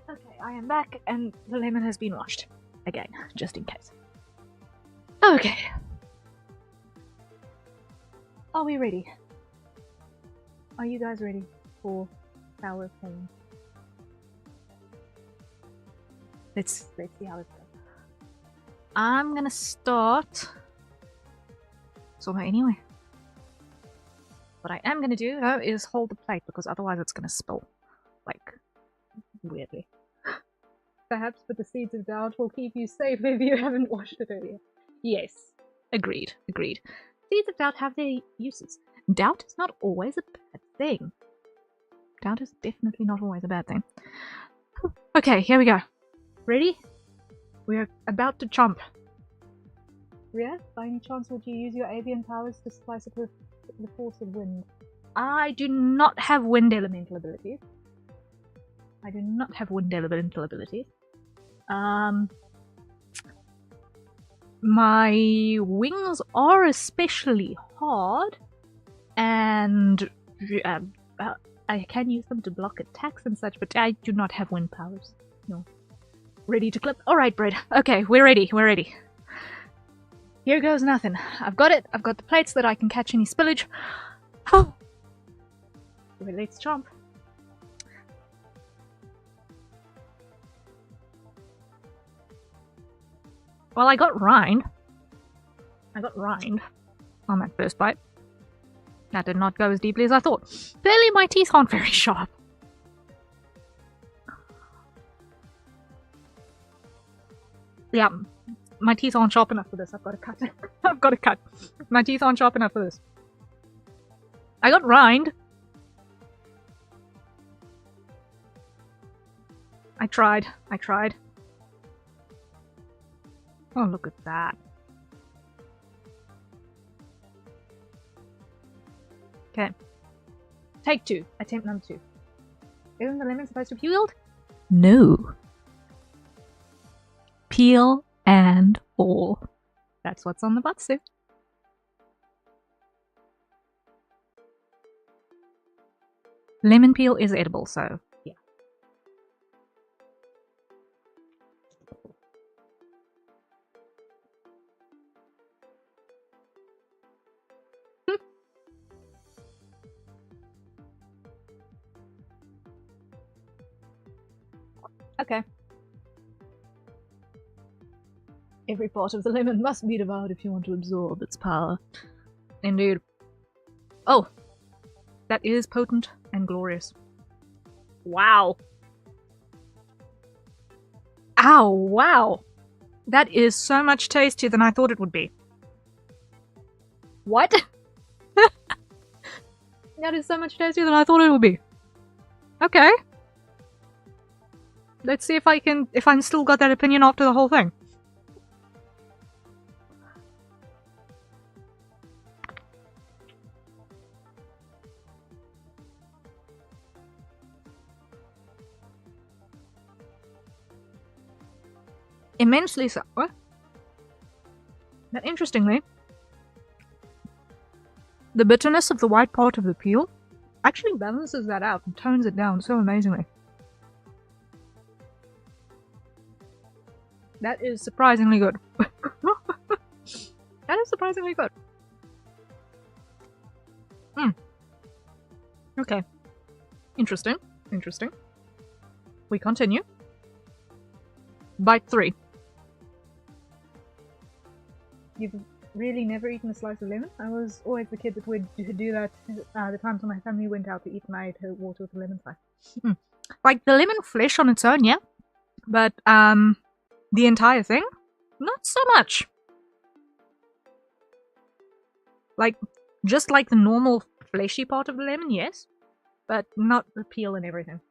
Okay, I am back, and the lemon has been washed. Again, just in case. Okay. Are we ready? Are you guys ready for sour cream? Let's see how it goes. I'm gonna start. So anyway. What I am gonna do, though, is hold the plate, because otherwise it's gonna spill. Like, weirdly. Perhaps with the seeds of doubt will keep you safe if you haven't washed it earlier. Yes. Agreed. Seeds of doubt have their uses. Doubt is not always a bad thing. Doubt is definitely not always a bad thing. Okay, here we go. Ready? We are about to chomp. Ria, by any chance would you use your avian powers to slice it with the force of wind? I do not have wind elemental abilities. My wings are especially hard, and I can use them to block attacks and such, but I do not have wind powers. No. Ready to clip? Alright, Bread. Okay, we're ready. Here goes nothing. I've got it. I've got the plates that I can catch any spillage. Oh. Well, let's chomp. Well, I got rind on that first bite. That did not go as deeply as I thought. Clearly my teeth aren't very sharp. Yeah, my teeth aren't sharp enough for this. I've got to cut. My teeth aren't sharp enough for this. I got rind. I tried. Oh, look at that. Okay. Take 2. Attempt number 2. Isn't the lemon supposed to be peeled? No. Peel and all. That's what's on the buttsuit. Lemon peel is edible, so yeah. Okay. Every part of the lemon must be devoured if you want to absorb its power. Indeed. Oh! That is potent and glorious. Wow! Ow, wow! That is so much tastier than I thought it would be. What? That is so much tastier than I thought it would be. Okay. Let's see if I'm still got that opinion after the whole thing. Immensely so. What? But interestingly, the bitterness of the white part of the peel actually balances that out and tones it down so amazingly. That is surprisingly good. That is surprisingly good. Okay. Interesting. Interesting. We continue. Bite 3. You've really never eaten a slice of lemon? I was always the kid that would do that the times when my family went out to eat and I ate water with a lemon slice. Like the lemon flesh on its own, yeah. But the entire thing? Not so much. Like, just like the normal fleshy part of the lemon, yes. But not the peel and everything.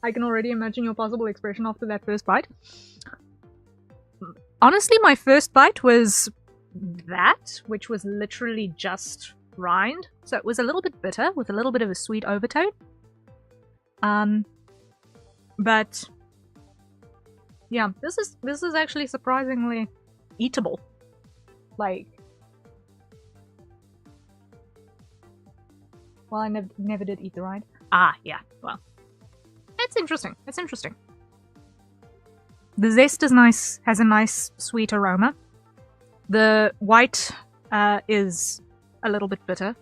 I can already imagine your possible expression after that first bite. Honestly, my first bite was that, which was literally just rind. So it was a little bit bitter, with a little bit of a sweet overtone. But yeah, this is actually surprisingly eatable. Like, well, I never did eat the rind. Ah, yeah, well. It's interesting. It's interesting. The zest is nice, has a nice sweet aroma. The white is a little bit bitter.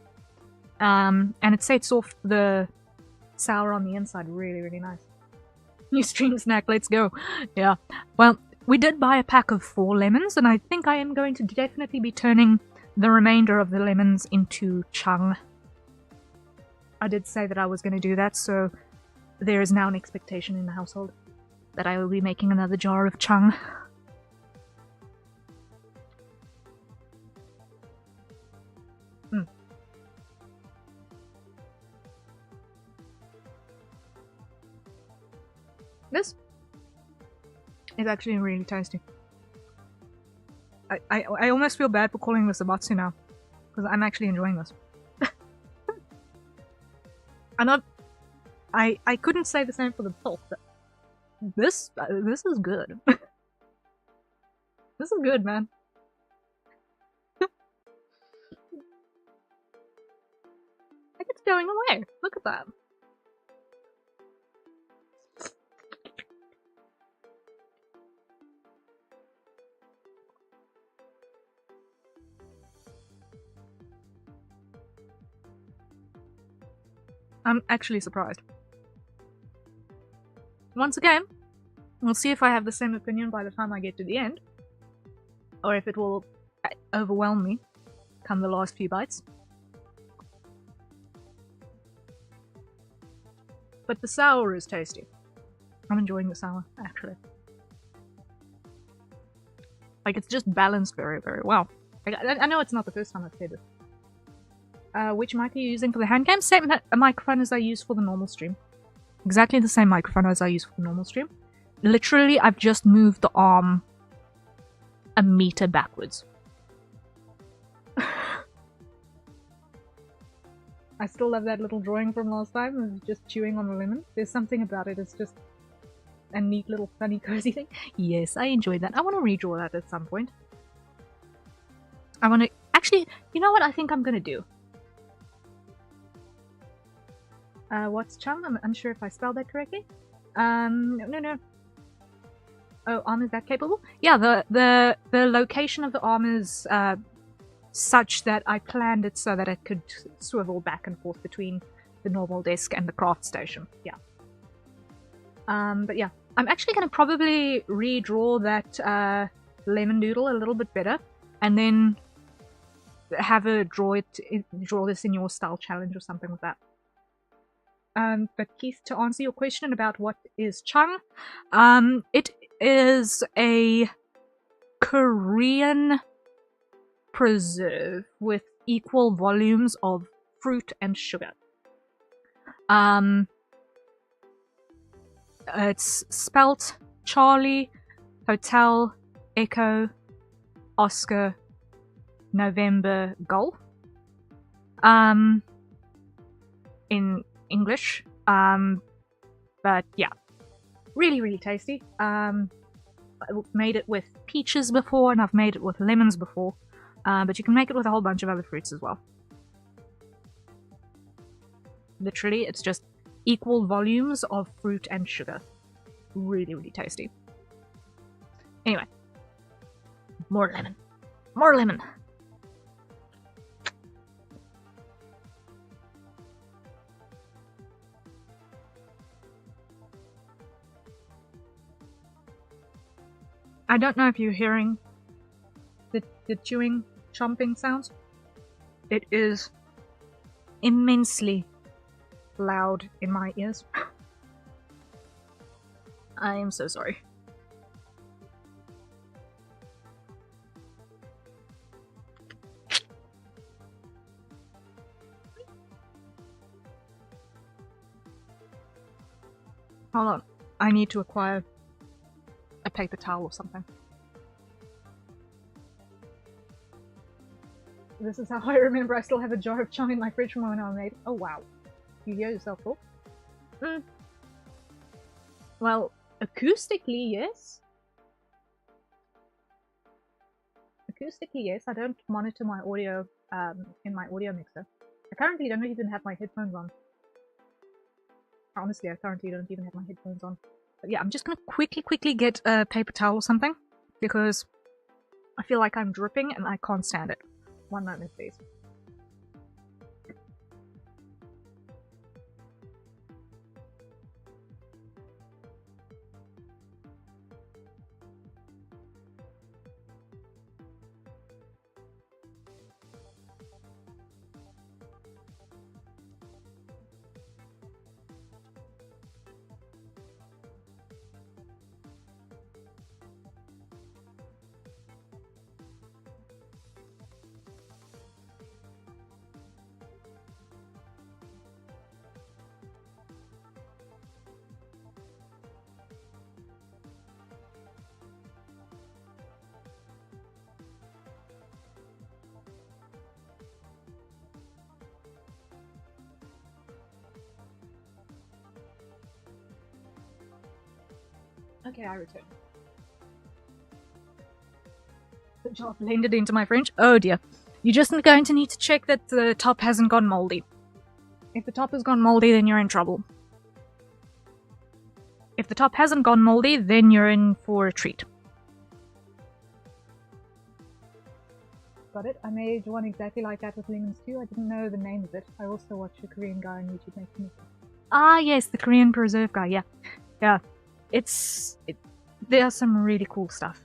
And it sets off the sour on the inside really, really nice. New stream snack, let's go. Yeah. Well, we did buy a pack of 4 lemons, and I think I am going to definitely be turning the remainder of the lemons into chung. I did say that I was going to do that, so there is now an expectation in the household that I will be making another jar of chung. This is actually really tasty. I almost feel bad for calling this a batsu now, because I'm actually enjoying this. I couldn't say the same for the pulp, but this is good. This is good, man. Like, it's going away. Look at that. I'm actually surprised. Once again, we'll see if I have the same opinion by the time I get to the end, or if it will overwhelm me come the last few bites. But the sour is tasty. I'm enjoying the sour, actually. Like, it's just balanced very, very well. Like, I know it's not the first time I've said it. Which mic are you using for the hand cam? Same microphone as I use for the normal stream. Exactly the same microphone as I use for the normal stream. Literally, I've just moved the arm a meter backwards. I still love that little drawing from last time of just chewing on the lemon. There's something about it, it's just a neat little funny cozy thing. Yes, I enjoyed that. I want to redraw that at some point. I want to... Actually, you know what I think I'm going to do? What's chung? I'm unsure if I spelled that correctly. No. Oh, arm is that capable? Yeah, the location of the arm is such that I planned it so that it could swivel back and forth between the normal desk and the craft station. Yeah. But yeah, I'm actually going to probably redraw that lemon doodle a little bit better, and then have a draw this in your style challenge or something like that. But Keith, to answer your question about what is chung, it is a Korean preserve with equal volumes of fruit and sugar. It's spelt Charlie, Hotel, Echo, Oscar, November, Golf. In English. But yeah, really, really tasty. I've made it with peaches before, and I've made it with lemons before. But you can make it with a whole bunch of other fruits as well. Literally, it's just equal volumes of fruit and sugar. Really, really tasty. Anyway. More lemon. More lemon! I don't know if you're hearing the chewing, chomping sounds. It is immensely loud in my ears. I am so sorry. Hold on. I need to acquire a paper towel or something. This is how I remember I still have a jar of chum in my fridge from when I made. Oh wow. You hear yourself talk? Well, acoustically, yes. Acoustically, yes. I don't monitor my audio in my audio mixer. I currently don't even have my headphones on. Honestly, I currently don't even have my headphones on. But yeah, I'm just gonna quickly get a paper towel or something, because I feel like I'm dripping and I can't stand it. One moment, please. Okay, I return. The jar blended into my French. Oh dear. You're just going to need to check that the top hasn't gone moldy. If the top has gone moldy, then you're in trouble. If the top hasn't gone moldy, then you're in for a treat. Got it. I made one exactly like that with lemons too. I didn't know the name of it. I also watched a Korean guy on YouTube making it. Ah yes, the Korean preserve guy, yeah. Yeah. There's some really cool stuff.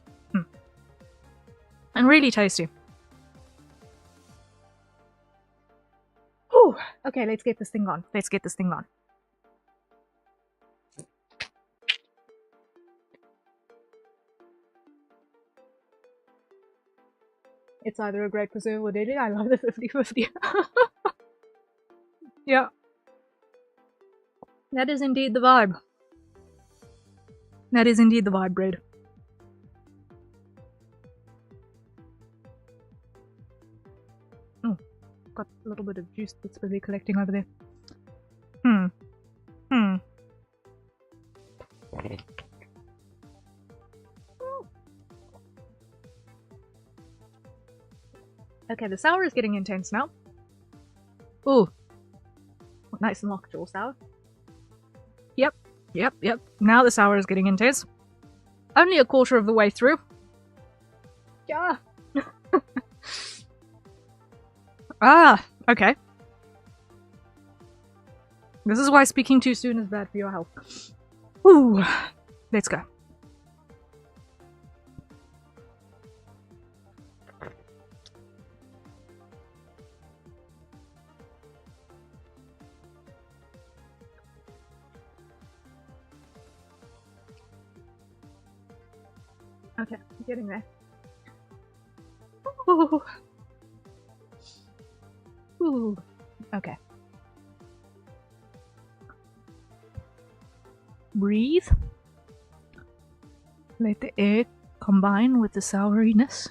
And really tasty. Whew. Okay, let's get this thing on. Let's get this thing on. It's either a great preserve or deadly. I love the 50-50. Yeah. That is indeed the vibe. That is indeed the vibe, bread. Oh, got a little bit of juice that's busy collecting over there. Okay, the sour is getting intense now. Ooh. Nice and lockjaw sour. Yep. Now the sour is getting intense. Only a quarter of the way through. Yeah. Ah, okay. This is why speaking too soon is bad for your health. Ooh. Let's go. Okay, I'm getting there. Ooh. Ooh. Okay. Breathe. Let the air combine with the souriness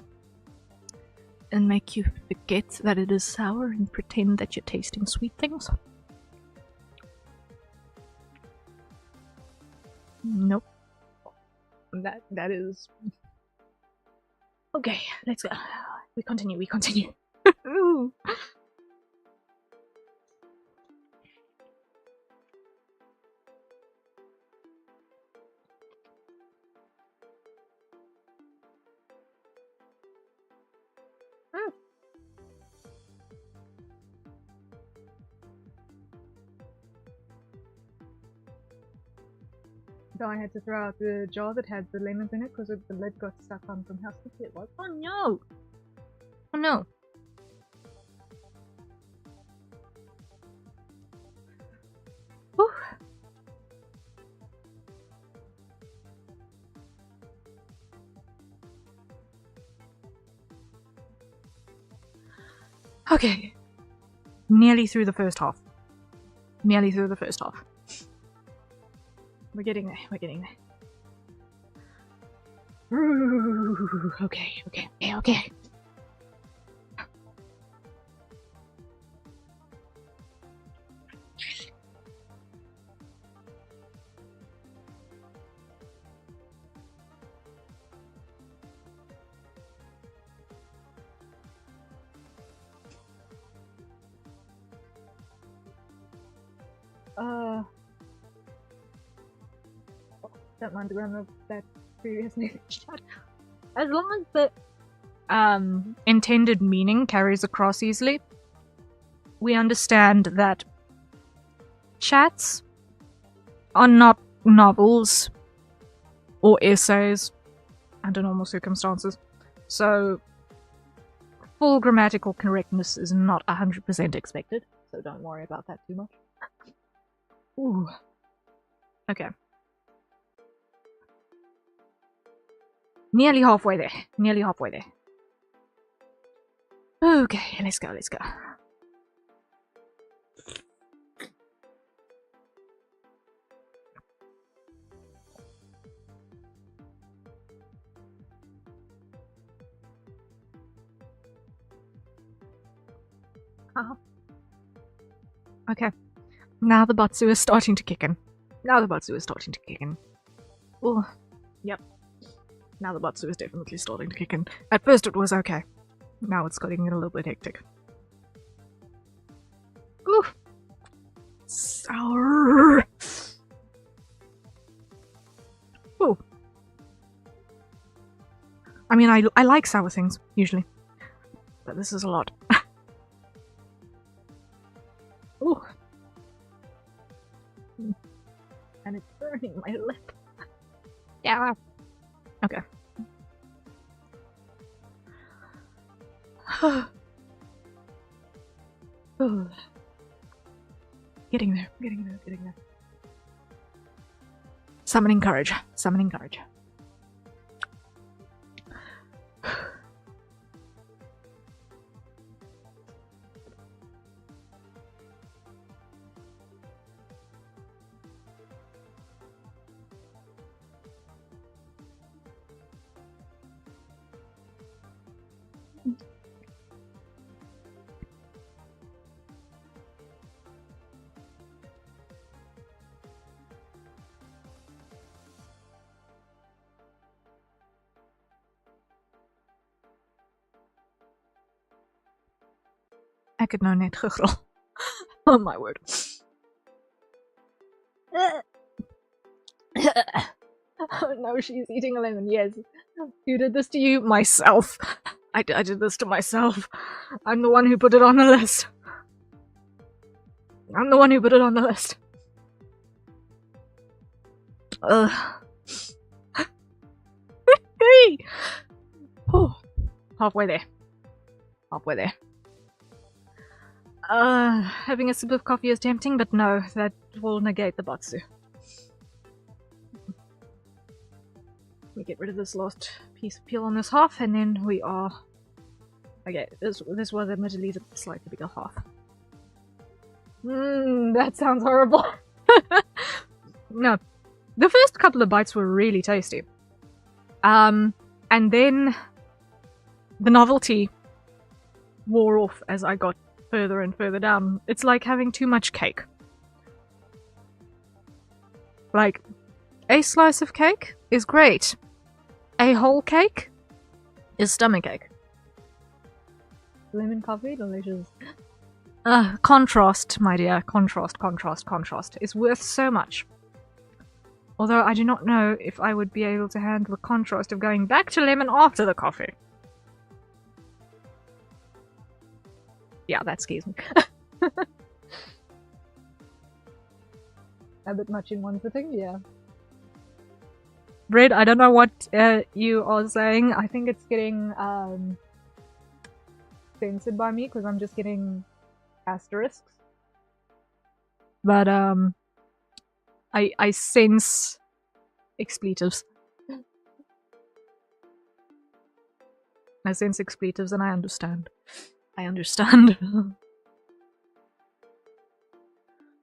and make you forget that it is sour and pretend that you're tasting sweet things. Nope. That is... Okay, let's go. We continue. Ooh. So I had to throw out the jar that had the lemons in it because the lid got stuck on from how sticky it was. Oh no! Oh no! Whew. Okay. Nearly through the first half. We're getting there. Ooh, okay. Don't mind the grammar of that previous chat. As long as the intended meaning carries across easily, we understand that chats are not novels or essays under normal circumstances. So full grammatical correctness is not 100% expected, so don't worry about that too much. Ooh. Okay. Nearly halfway there. Okay, let's go. Okay. Now the Batsu is starting to kick in. Oh, yep. Now the Batsu is definitely starting to kick in. At first it was okay. Now it's getting a little bit hectic. Ooh. Sour. Oh. I mean, I like sour things, usually. But this is a lot. Ooh. And it's burning my lip. Yeah. Okay. Getting there. Summoning courage. Ek het nou net gegrol. Oh my word. Oh no, she's eating a lemon. Yes. Who did this to you? Myself. I did this to myself. I'm the one who put it on the list. Hey! Oh, halfway there. Having a sip of coffee is tempting, but no, that will negate the Batsu. We get rid of this last piece of peel on this half, and then we are... Okay, this was admittedly the slightly bigger half. That sounds horrible. No. The first couple of bites were really tasty. And then the novelty wore off as I got further and further down. It's like having too much cake. Like, A slice of cake is great. A whole cake is stomachache. Lemon coffee, delicious. Contrast, my dear. Contrast, contrast, contrast. It's worth so much. Although I do not know if I would be able to handle the contrast of going back to lemon after the coffee. Yeah, that scares me. A bit much in one sitting, yeah. Bread, I don't know what you are saying. I think it's getting censored by me because I'm just getting asterisks. But I sense expletives. I sense expletives and I understand. I understand.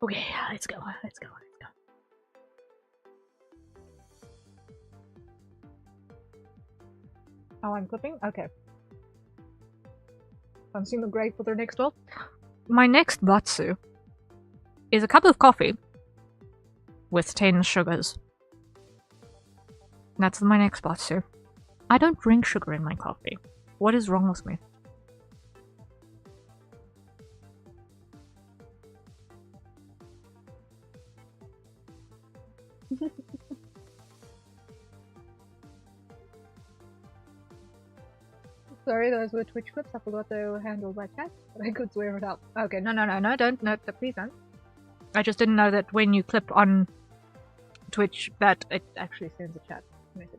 Okay, let's go, let's go, let's go. Oh, I'm clipping? Okay. Consumer grade for their next one. My next batsu is a cup of coffee with 10 sugars. That's my next batsu. I don't drink sugar in my coffee. What is wrong with me? Sorry, those were Twitch clips. I forgot they were handled by chat, but I could swear it up. Okay, no, don't, no, please don't. I just didn't know that when you clip on Twitch that it actually sends a chat message.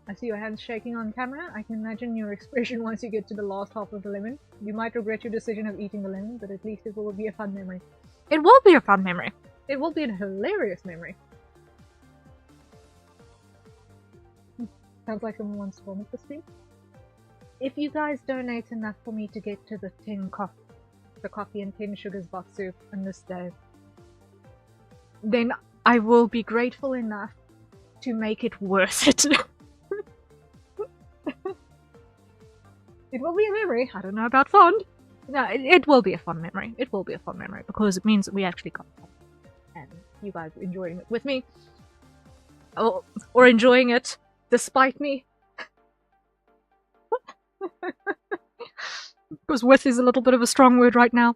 I see your hands shaking on camera. I can imagine your expression once you get to the last half of the lemon. You might regret your decision of eating the lemon, but at least it will be a fun memory. It will be a fun memory. It will be a hilarious memory. Sounds like someone wants to vomit the stream. If you guys donate enough for me to get to the coffee and 10 sugars batsu on this day, then I will be grateful enough to make it worth it. It will be a memory. I don't know about fond. No, it will be a fun memory. It will be a fun memory because it means that we actually got fun. And you guys are enjoying it with me. Or enjoying it despite me. Because with is a little bit of a strong word right now.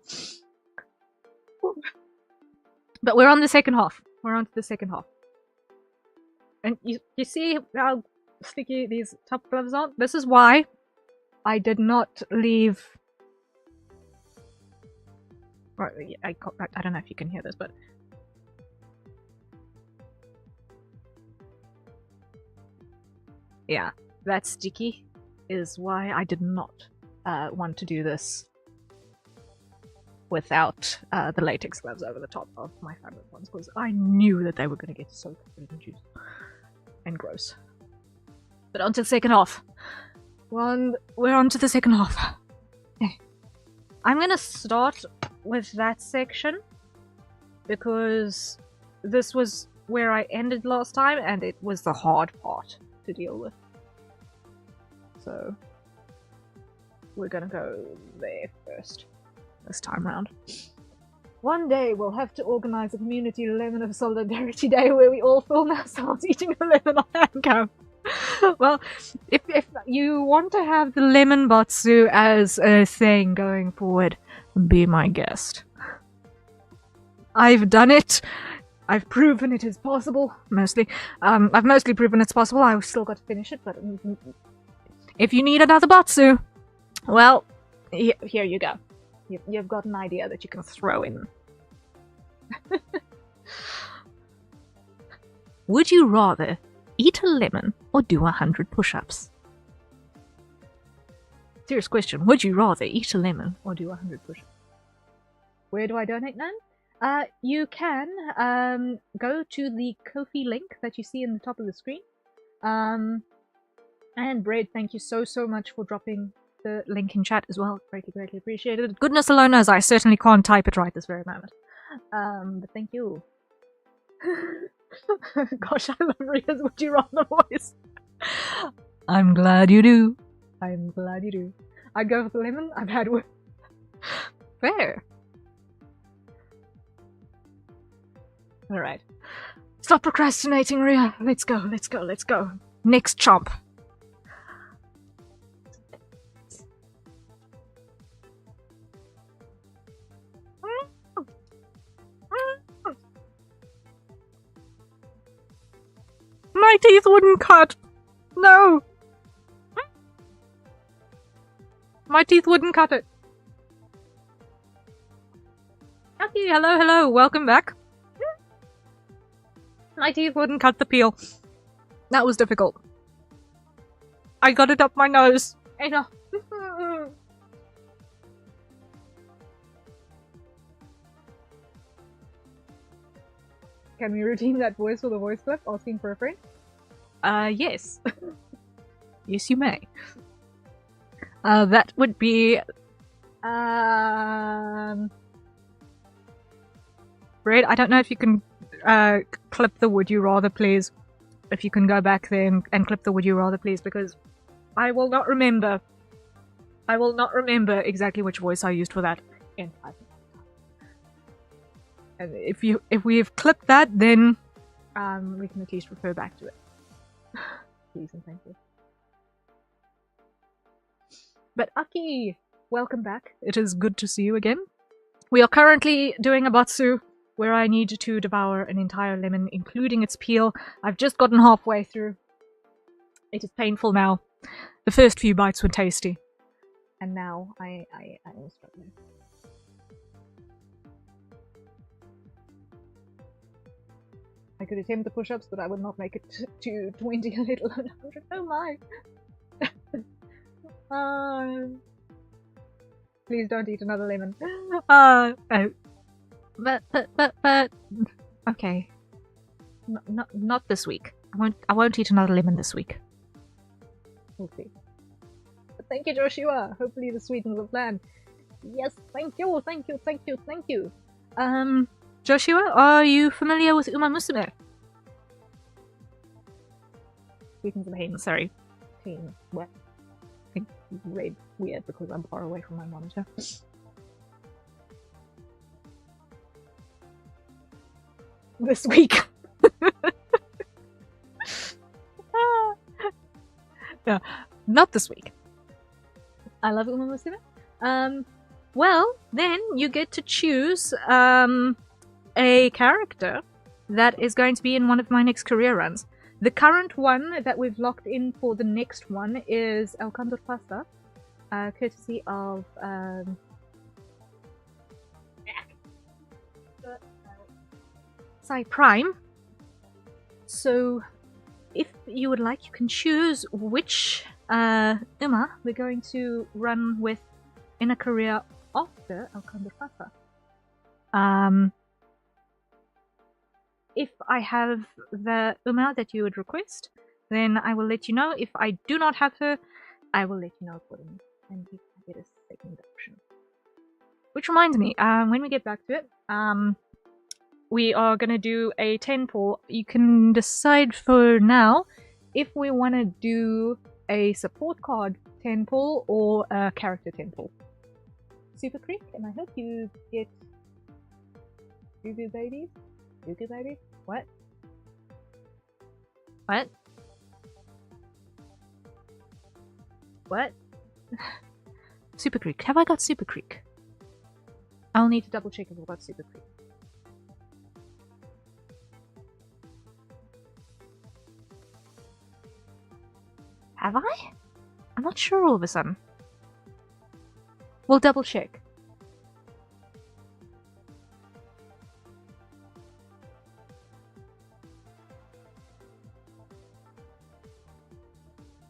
But we're on the second half. We're on to the second half. And you see how sticky these top gloves are? This is why I did not leave... Right, I don't know if you can hear this, but... Yeah, that sticky is why I did not want to do this without the latex gloves over the top of my fabric ones, because I knew that they were going to get so covered in juice and gross. But on to the second half. We're on to the second half. I'm going to start with that section because this was where I ended last time and it was the hard part to deal with. So we're gonna go there first, this time round. One day we'll have to organize a community Lemon of Solidarity Day where we all film ourselves eating a lemon on handcam. Well, if you want to have the lemon batsu as a thing going forward, be my guest. I've done it. I've proven it is possible, mostly. I've mostly proven it's possible. I've still got to finish it, but if you need another batsu, well, here you go. You've got an idea that you can throw in. Would you rather eat a lemon or do 100 push-ups? Serious question. Would you rather eat a lemon or do 100 push-ups? Where do I donate, Nan? You can go to the Ko-fi link that you see in the top of the screen. And Bread, thank you so much for dropping the link in chat as well. Greatly appreciated. Goodness alone knows I certainly can't type it right this very moment. But thank you. Gosh, I love Ria's Would You Rather voice. I'm glad you do. I'm glad you do. I'd go with the lemon. I've had one. Fair. Alright. Stop procrastinating, Rhea. Let's go, let's go, let's go. Next chomp. My teeth wouldn't cut. No. My teeth wouldn't cut it. Okay, hello, hello. Welcome back. My teeth wouldn't cut the peel. That was difficult. I got it up my nose. I know. Can we redeem that voice with a voice clip asking for a friend? Yes. Yes, you may. That would be... Red, I don't know if you can clip the would you rather, please. If you can go back there and clip the would you rather, please, because I will not remember. I will not remember exactly which voice I used for that in 5 minutes. And if we've clipped that, then we can at least refer back to it. Please and thank you. But Aki, welcome back. It is good to see you again. We are currently doing a batsu, where I need to devour an entire lemon, including its peel. I've just gotten halfway through. It is painful now. The first few bites were tasty. And now I am struggling. I could attempt the push-ups, but I would not make it to 20, let alone 100. Oh my! Please don't eat another lemon. Oh. But okay. Not this week. I won't eat another lemon this week. We'll see. But thank you, Joshua. Hopefully this sweetens the plan. Yes, thank you, thank you, thank you, thank you. Joshua, are you familiar with Uma Musume? Sweetens the pain, sorry. Pain. What? I think red weird because I'm far away from my monitor. This week. No, not this week. I love Uma Musume. Well, then you get to choose a character that is going to be in one of my next career runs. The current one that we've locked in for the next one is El Condor Pasta, courtesy of Psy Prime. So, if you would like, you can choose which Uma we're going to run with in a career after El Condor Pasta. If I have the Uma that you would request, then I will let you know. If I do not have her, I will let you know accordingly. And you can get a second option. Which reminds me, when we get back to it, we are going to do a 10 pull. You can decide for now if we want to do a support card 10 pull or a character 10 pull. Super Creek, and I hope you get Goo Babies. Goo Babies? What? What? What? Super Creek. Have I got Super Creek? I'll need to double check if I've got Super Creek. Have I? I'm not sure all of a sudden. We'll double check.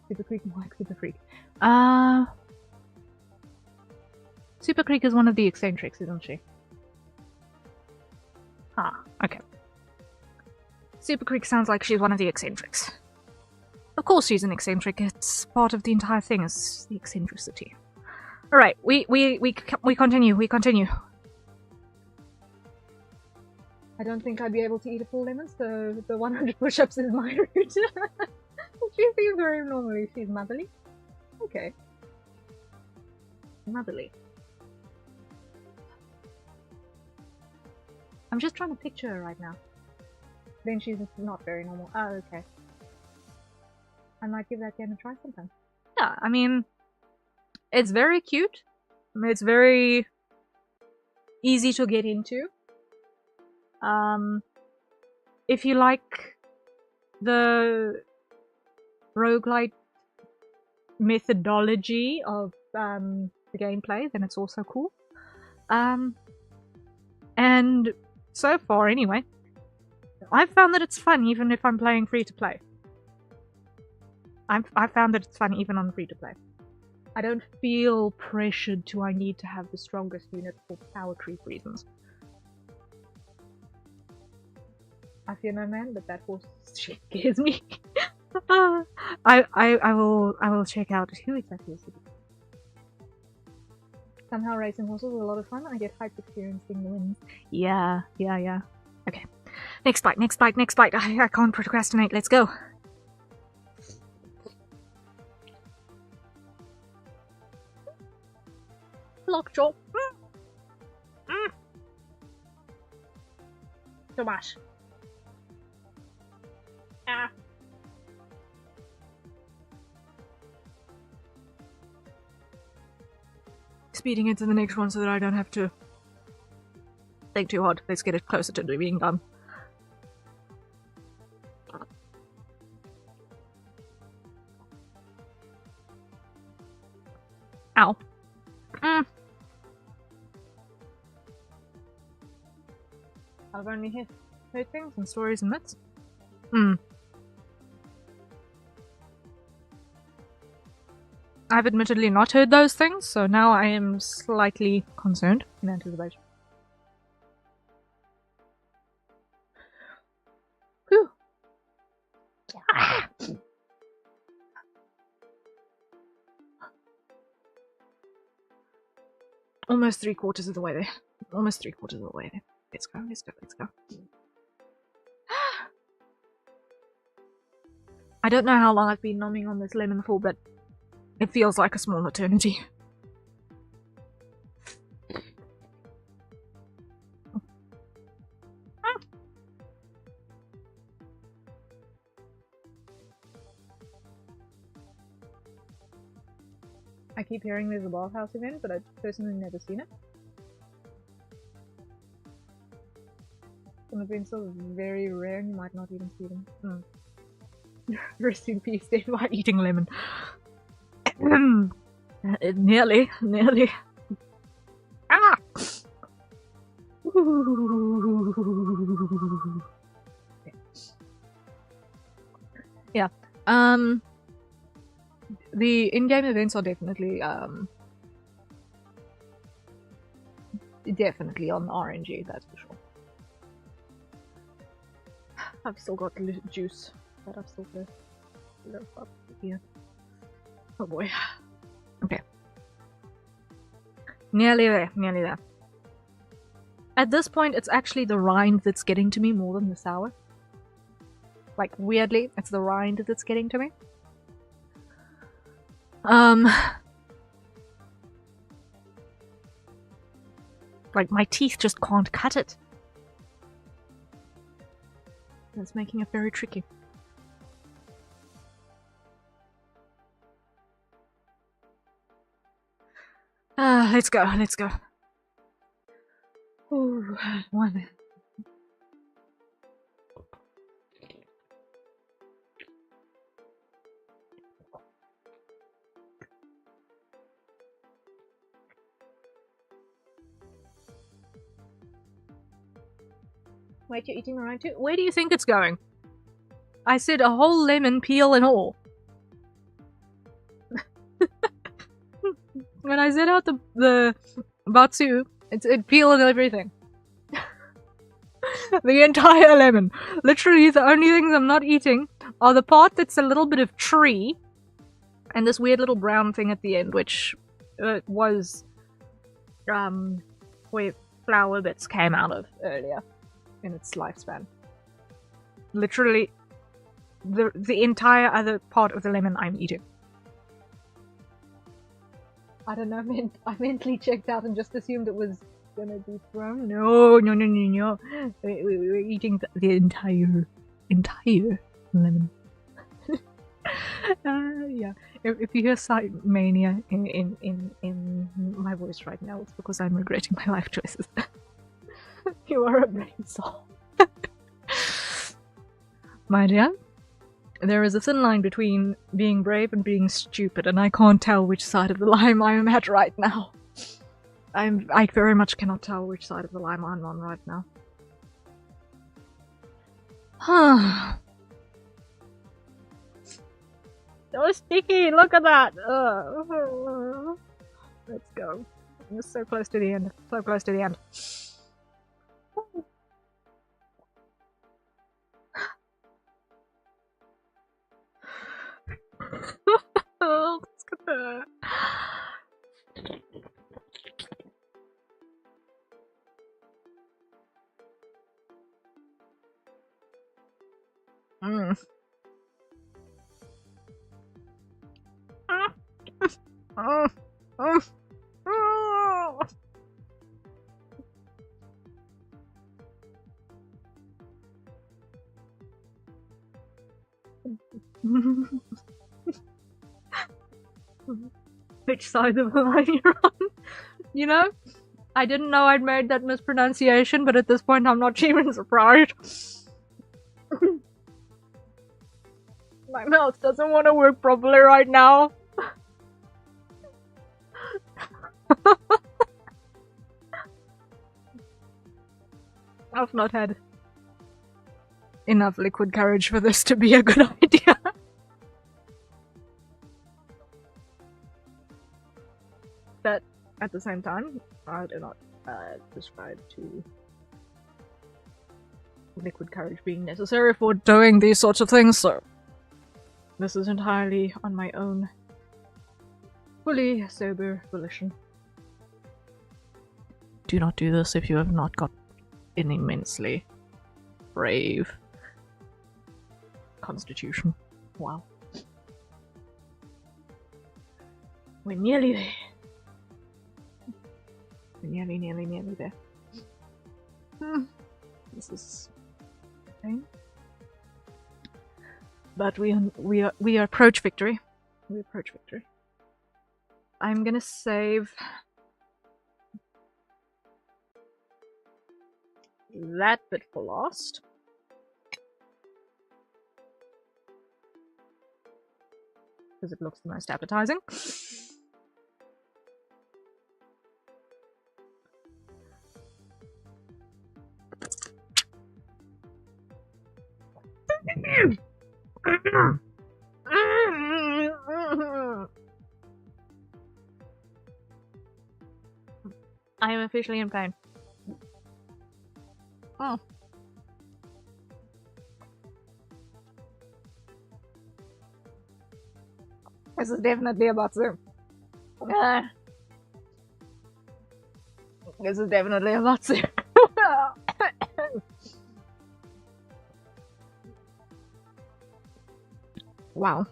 Super Creek, Mike, Super Creek. Super Creek is one of the eccentrics, isn't she? Ah, okay. Super Creek sounds like she's one of the eccentrics. Of course she's an eccentric, it's part of the entire thing, is the eccentricity. Alright, we continue, we continue. I don't think I'd be able to eat a full lemon, so the 100 push-ups is my route. She seems very normally, she's motherly. Okay. Motherly. I'm just trying to picture her right now. Then she's not very normal. Oh, okay. I might give that game a try sometime. Yeah, I mean, it's very cute. It's very easy to get into. If you like the roguelite methodology of the gameplay, then it's also cool. And so far, anyway, I've found that it's fun even if I'm playing free-to-play. I've found that it's fun even on free-to-play. I don't feel pressured to I need to have the strongest unit for power creep reasons. I fear no man, but that horse scares me. I will check out who exactly is it. Somehow racing horses are a lot of fun. I get hyped experiencing the wins. Yeah. Okay. Next bite. I can't procrastinate. Let's go. Lockjaw. Too much. Ah. Speeding into the next one so that I don't have to think too hard. Let's get it closer to being done. Ow. I've only heard things and stories and myths. I've admittedly not heard those things, so now I am slightly concerned in anticipation. Whew. Ah. Almost 3/4 of the way there. Almost 3/4 of the way there. Let's go. I don't know how long I've been nomming on this lemon for, but it feels like a small eternity. I keep hearing there's a bathhouse event, but I've personally never seen it. Some events are very rare and you might not even see them. Rest in peace, dead by eating lemon. Nearly. Ah! Yeah. The in-game events are definitely definitely on RNG, that's for sure. I've still got juice that I've still got. Yeah. Oh boy. Okay. Nearly there. At this point, it's actually the rind that's getting to me more than the sour. Like, weirdly, it's the rind that's getting to me. Like, my teeth just can't cut it. That's making it very tricky. Let's go. Ooh, one. Wait, you're eating the rind too? Where do you think it's going? I said a whole lemon, peel and all. When I set out the batsu, it's peel and everything. The entire lemon. Literally, the only things I'm not eating are the part that's a little bit of tree and this weird little brown thing at the end, which was where flower bits came out of earlier in its lifespan. Literally, the entire other part of the lemon I'm eating. I don't know, I mentally checked out and just assumed it was gonna be thrown. No. We're eating the entire lemon. Yeah. If you hear side mania in my voice right now, it's because I'm regretting my life choices. You are a brave soul. My dear, there is a thin line between being brave and being stupid, and I can't tell which side of the line I am at right now. I very much cannot tell which side of the line I'm on right now. So sticky, look at that! Let's go. We're so close to the end. So close to the end. Let's get there. Which side of the line you're on? You know, I didn't know I'd made that mispronunciation, but at this point I'm not even surprised. My mouth doesn't want to work properly right now. I've not had enough liquid courage for this to be a good idea. But at the same time, I do not prescribe to liquid courage being necessary for doing these sorts of things, so this is entirely on my own fully sober volition. Do not do this if you have not got an immensely brave constitution. Wow. We're nearly there. We're nearly there. This is okay. But we approach victory. We approach victory. I'm gonna save that bit for last. Because it looks the most appetizing. I am officially in pain. Oh. This is definitely a batsu. This is definitely a batsu. Wow.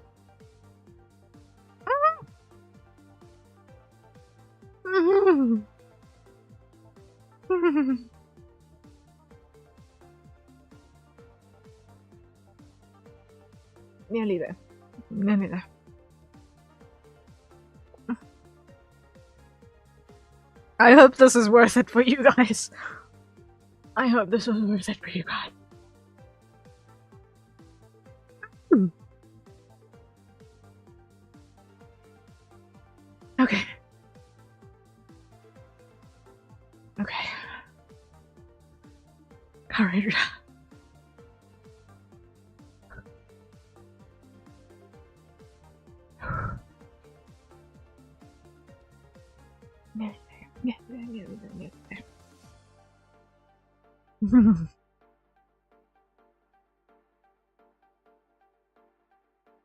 Nearly there. Nearly there. I hope this is worth it for you guys. I hope this was worth it for you guys. Okay. Okay. Courage.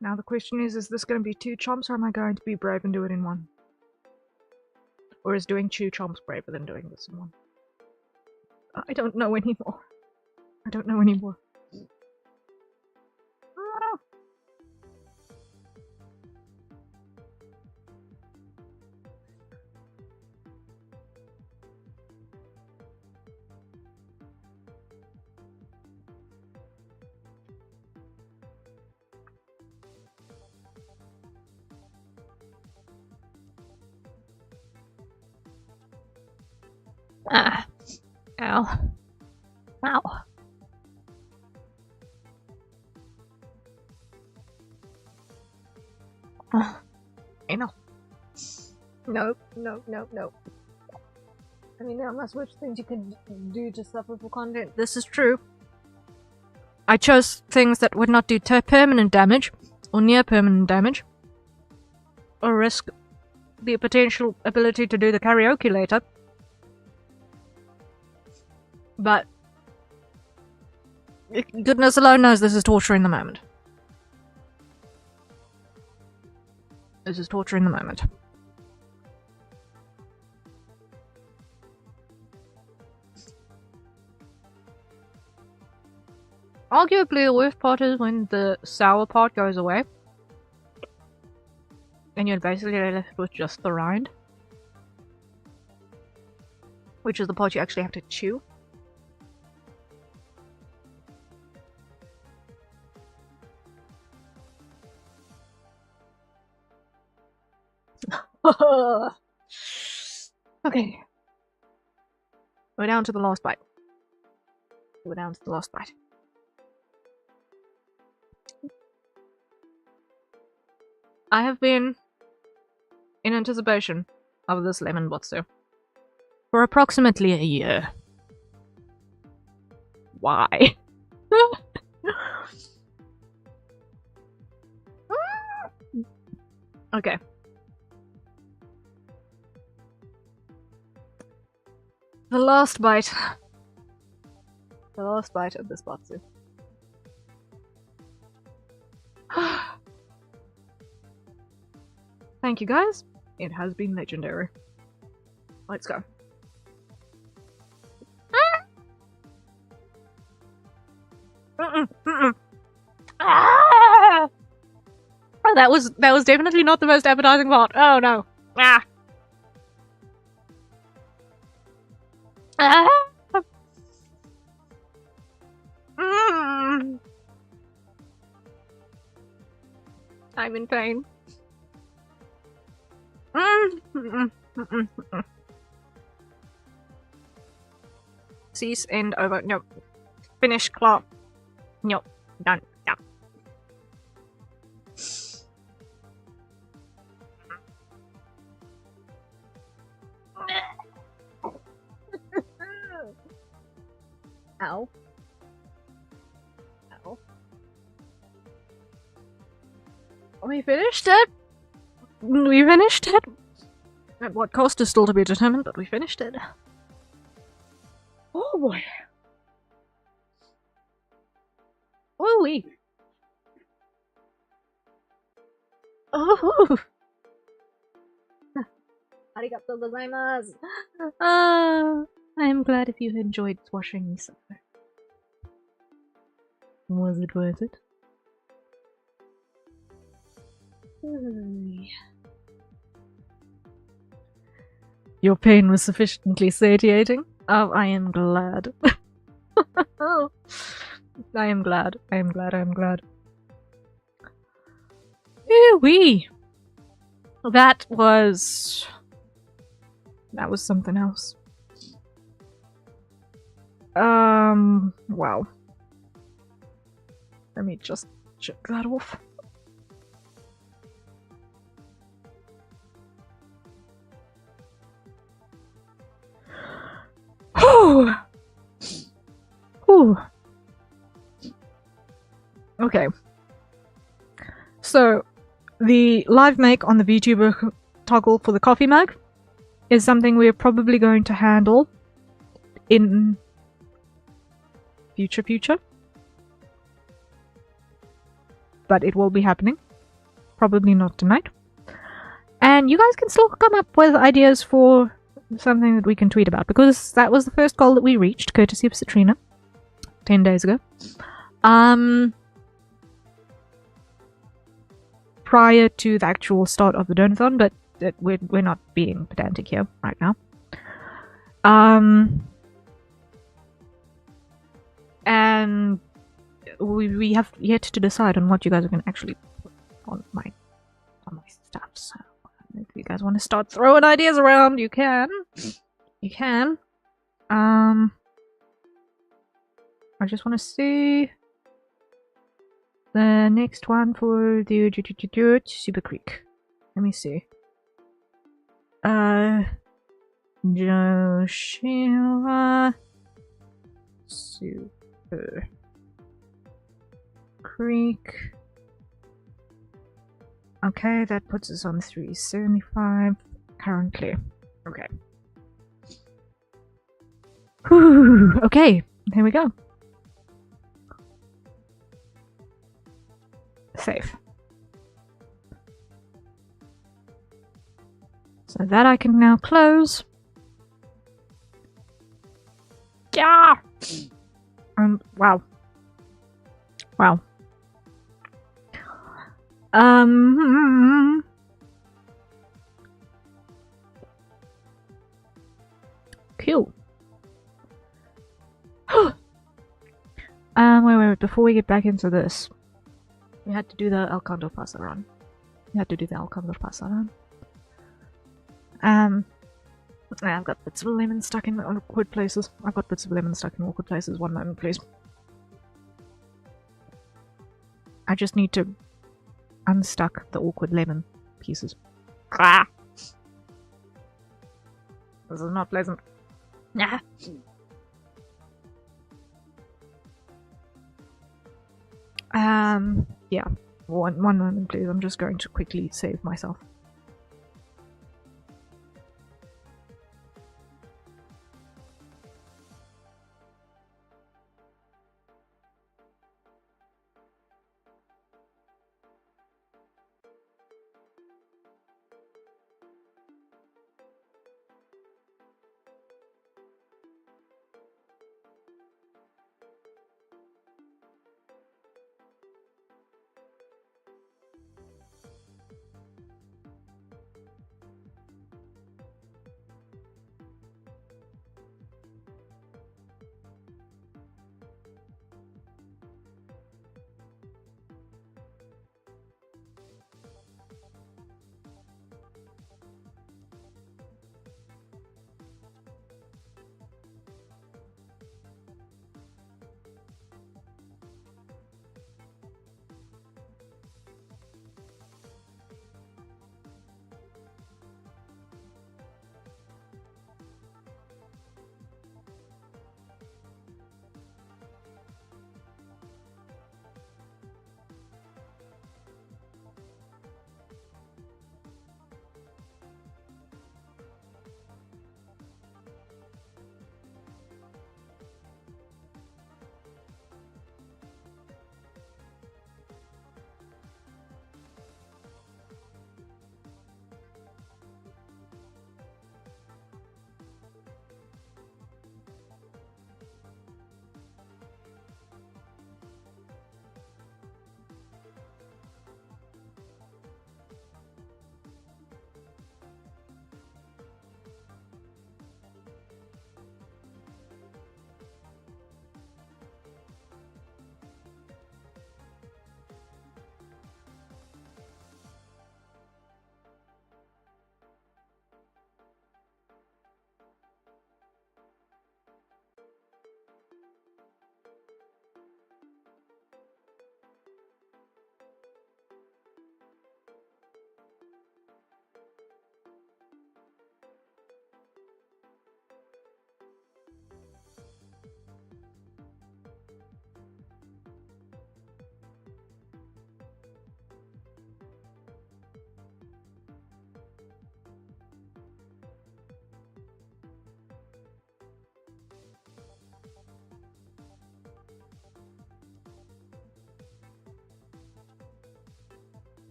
Now the question is this going to be 2 chomps, or am I going to be brave and do it in 1? Or is doing 2 chomps braver than doing this in 1? I don't know anymore. I don't know anymore. Ah. Ow. Ow. Anal. Nope, nope, nope, nope. I mean, there are not much things you can do to suffer for content. This is true. I chose things that would not do permanent damage, or near permanent damage, or risk the potential ability to do the karaoke later. But goodness alone knows this is torture in the moment. This is torture in the moment. Arguably, the worst part is when the sour part goes away. And you're basically left with just the rind. Which is the part you actually have to chew. Okay. We're down to the last bite. We're down to the last bite. I have been in anticipation of this lemon botsu for approximately a year. Why? Okay. The last bite. The last bite of this botsu. Thank you guys. It has been legendary. Let's go. Ah! Oh, that was definitely not the most appetizing part. Oh no. Ah. Ah. I'm in pain. Cease, end, over. Nope. Finish, claw. Nope. Done. Yeah. Ow. Ow. We finished it. We finished it. At what cost is still to be determined, but we finished it. Oh boy. Woo-wee. Oh. Arigatou gozaimasu. I am glad if you enjoyed watching me suffer. Was it worth it? Your pain was sufficiently satiating. Oh, I am glad. I am glad. I am glad. I am glad. Wee. That was something else. Wow. Let me just check that off. Whew. Whew. Okay. So, the live make on the VTuber toggle for the coffee mug is something we're probably going to handle in future. But it will be happening. Probably not tonight. And you guys can still come up with ideas for something that we can tweet about, because that was the first goal that we reached, courtesy of Citrina, 10 days ago. Prior to the actual start of the Donothon, but we're not being pedantic here right now. And we have yet to decide on what you guys are going to actually put on my stuff, so if you guys want to start throwing ideas around, you can. You can. I just want to see the next one for the Super Creek. Let me see. Joshua Super Creek. Okay, that puts us on 375 currently. Okay. Whew, okay, here we go. Save. So that I can now close. Yeah! Wow. Wow. Cool. Wait, before we get back into this, we had to do the Alcando Pasaran. I've got bits of lemon stuck in awkward places. One moment, please. I just need to unstuck the awkward lemon pieces. Ah! This is not pleasant. Yeah. Yeah. One moment, please. I'm just going to quickly save myself.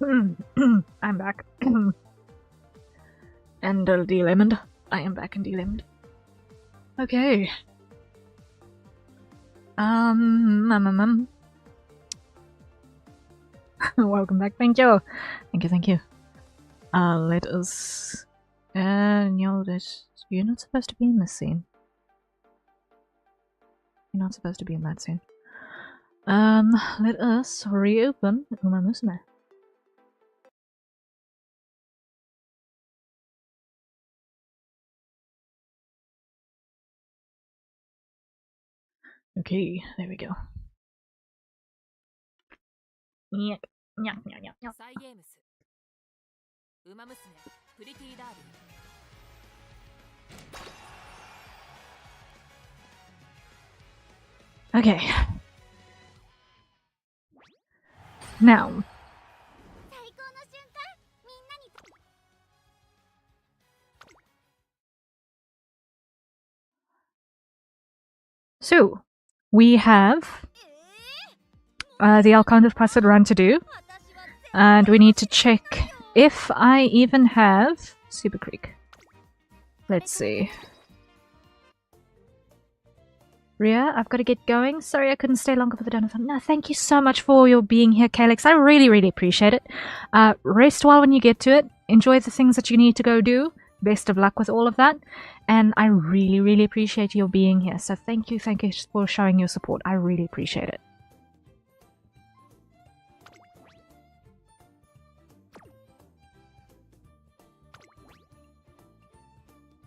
I'm back. And de-lemoned. I am back and de-lemoned. Okay. Welcome back. Thank you. Thank you. Let us... you're not supposed to be in this scene. You're not supposed to be in that scene. Let us reopen Uma Musume. Okay, there we go. Yuck. Yuck, yuck, yuck, yuck. Okay. Now. So, we have the Alcond of Passed run to do. And we need to check if I even have Super Creek. Let's see. Ria, I've got to get going. Sorry I couldn't stay longer for the Donothon. No, thank you so much for your being here, Calyx. I really, really appreciate it. Rest well when you get to it. Enjoy the things that you need to go do. Best of luck with all of that. And I really, really appreciate your being here. So thank you for showing your support. I really appreciate it.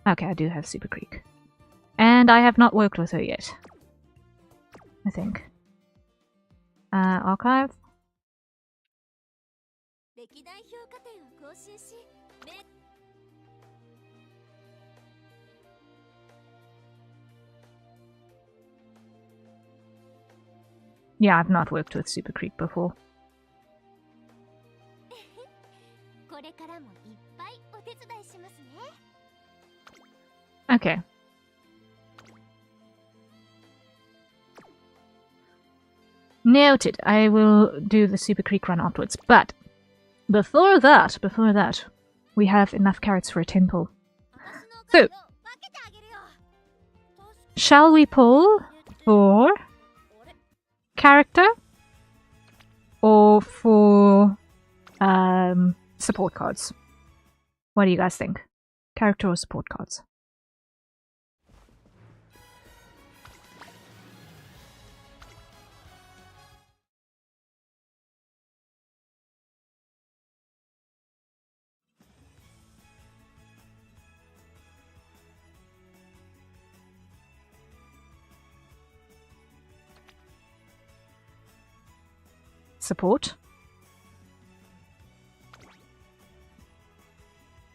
Okay, I do have Super Creek. And I have not worked with her yet. I think. Archive. Yeah, I've not worked with Super Creek before. Okay. Noted. I will do the Super Creek run afterwards. But before that, we have enough carrots for a temple. So, shall we pull for character or for support cards? What do you guys think? Character or support cards? Support.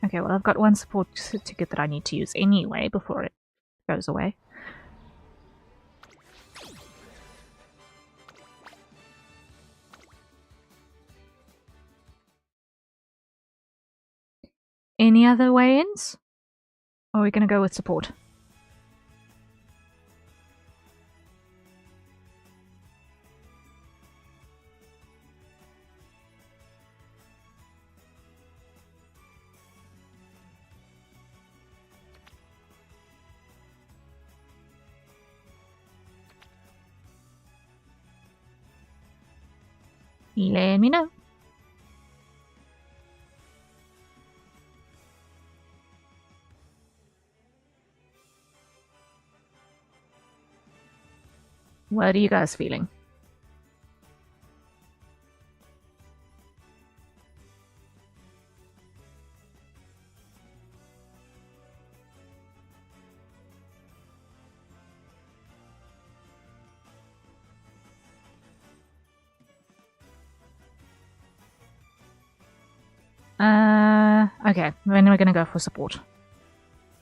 Okay, well I've got one support ticket that I need to use anyway before it goes away. Any other way-ins? Or are we going to go with support? Let me know. What are you guys feeling? Okay, then we're gonna go for support.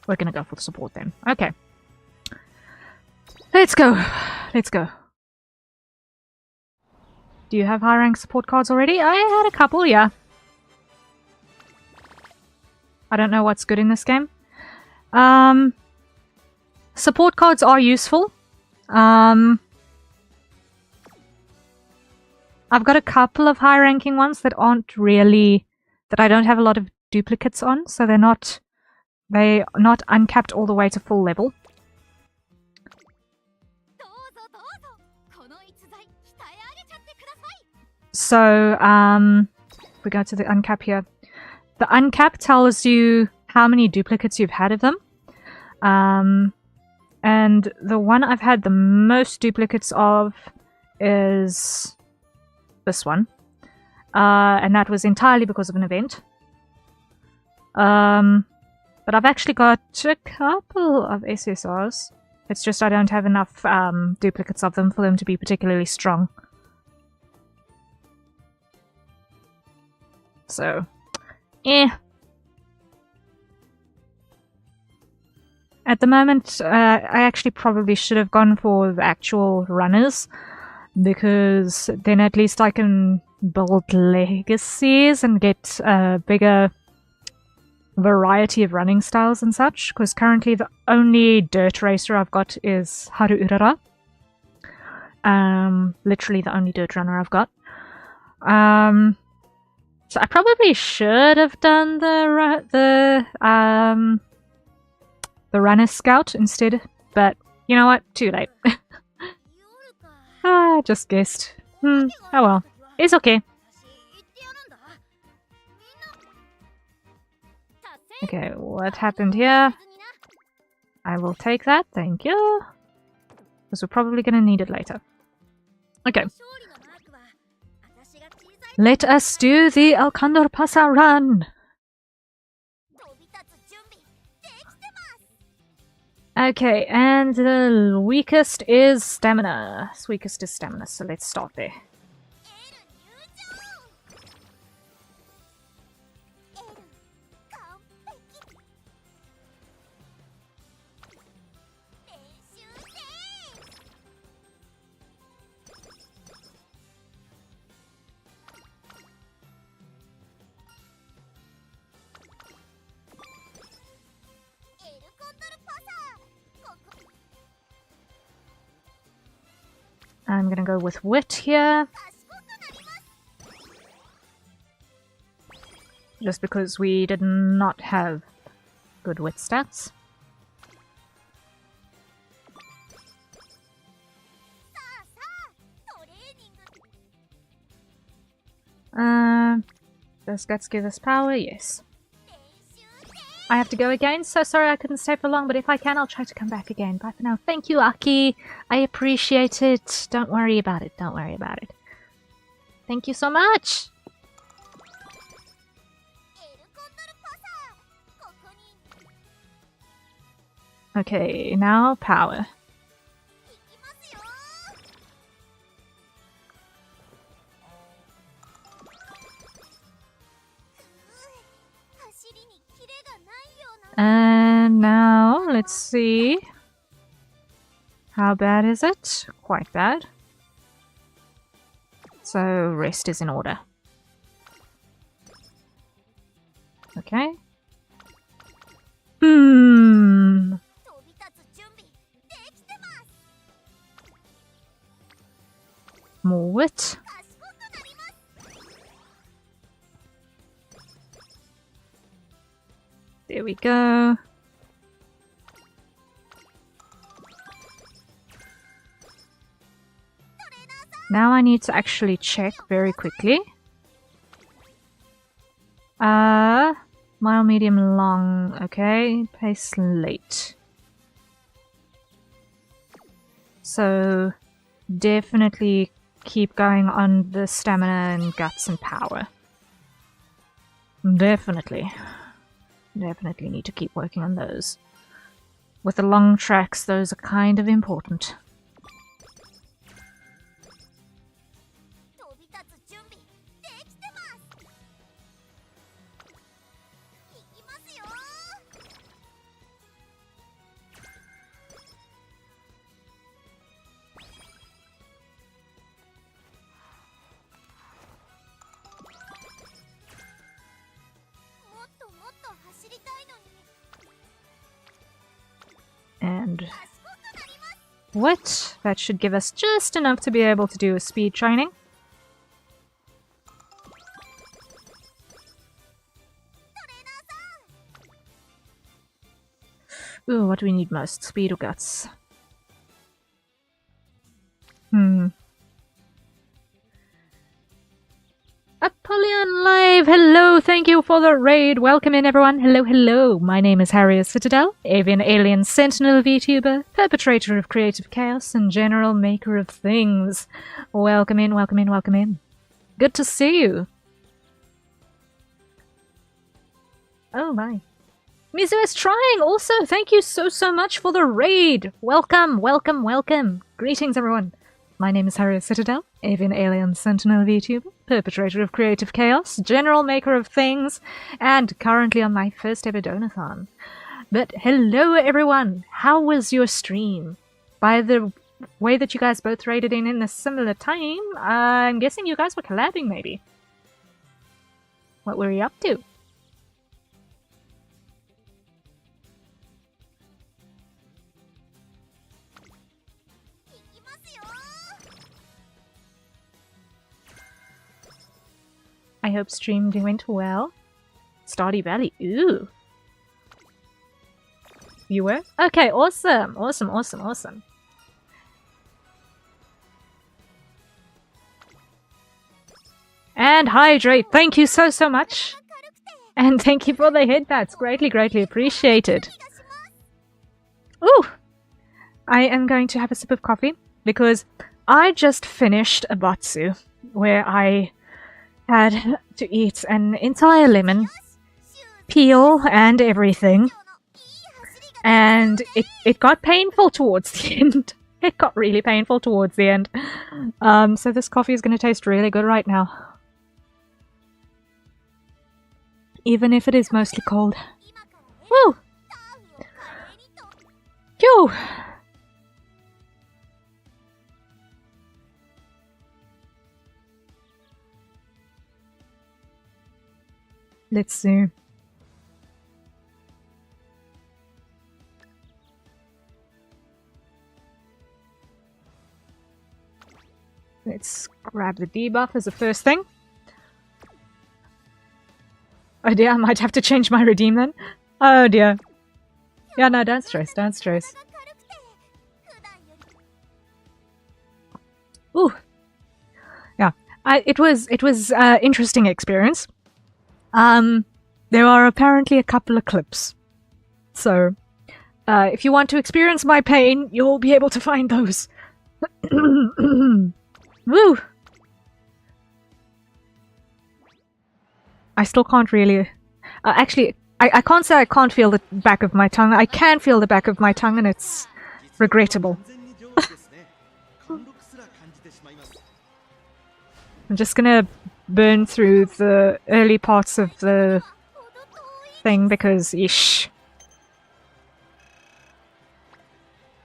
We're gonna go for the support then. Okay. Let's go. Let's go. Do you have high rank support cards already? I had a couple, yeah. I don't know what's good in this game. Support cards are useful. I've got a couple of high-ranking ones that aren't really... that I don't have a lot of duplicates on, so they're not uncapped all the way to full level. So, if we go to the uncap here, the uncap tells you how many duplicates you've had of them. And the one I've had the most duplicates of is this one. And that was entirely because of an event. But I've actually got a couple of SSRs. It's just I don't have enough duplicates of them for them to be particularly strong. So, At the moment, I actually probably should have gone for the actual runners, because then at least I can build legacies and get a bigger variety of running styles and such, because currently the only dirt racer I've got is Haru Urara. Literally the only dirt runner I've got. So I probably should have done the runner scout instead, but you know what? Too late. I just guessed. Oh well. It's okay. Okay, what happened here? I will take that, thank you. Because we're probably gonna need it later. Okay. Let us do the Alcandor Pasa run! Okay, and the weakest is stamina. Weakest is stamina, so let's start there. I'm gonna go with wit here. Just because we did not have good wit stats. Does guts give us power? Yes. I have to go again, so sorry I couldn't stay for long, but if I can, I'll try to come back again. Bye for now. Thank you, Aki. I appreciate it. Don't worry about it. Don't worry about it. Thank you so much. Okay, now power. And now, let's see. How bad is it? Quite bad. So, rest is in order. Okay. More wit. There we go. Now I need to actually check very quickly. Mile, medium, long. Okay, pace late. So definitely keep going on the stamina and guts and power. Definitely. Definitely need to keep working on those. With the long tracks, those are kind of important. And what? That should give us just enough to be able to do a speed training. Ooh, what do we need most? Speed or guts? Apollyon Live, hello, thank you for the raid. Welcome in, everyone. Hello, hello. My name is Harriet Citadel, avian alien sentinel VTuber, perpetrator of creative chaos, and general maker of things. Welcome in, welcome in, welcome in. Good to see you. Oh, my. Mizu is trying also. Thank you so much for the raid. Welcome, welcome, welcome. Greetings, everyone. My name is Harriet Citadel, avian alien sentinel VTuber, perpetrator of creative chaos, general maker of things, and currently on my first ever Donathon. But hello, everyone. How was your stream? By the way that you guys both raided in a similar time, I'm guessing you guys were collabing, maybe. What were you up to? I hope stream went well. Stardew Valley, ooh. You were? Okay, awesome, awesome, awesome, awesome. And hydrate, thank you so much. And thank you for the headbats, greatly appreciated. Ooh! I am going to have a sip of coffee because I just finished a batsu where I had to eat an entire lemon, peel and everything, and it got painful towards the end. It got really painful towards the end. So this coffee is going to taste really good right now. Even if it is mostly cold. Woo! Phew! Let's see. Let's grab the debuff as the first thing. Oh dear, I might have to change my redeem then. Oh dear. Yeah, no, don't stress, don't stress. Ooh. Yeah, it was interesting experience. There are apparently a couple of clips. So, if you want to experience my pain, you'll be able to find those. Woo! I still can't really... actually, I can't say I can't feel the back of my tongue. I can feel the back of my tongue and it's regrettable. I'm just gonna burn through the early parts of the thing because, ish.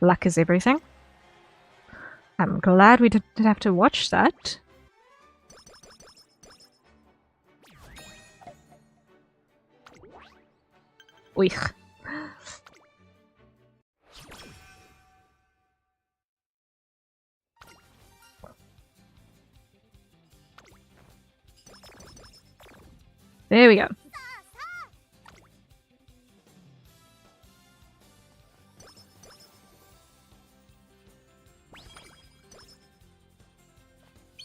Luck is everything. I'm glad we didn't have to watch that. Oich. There we go.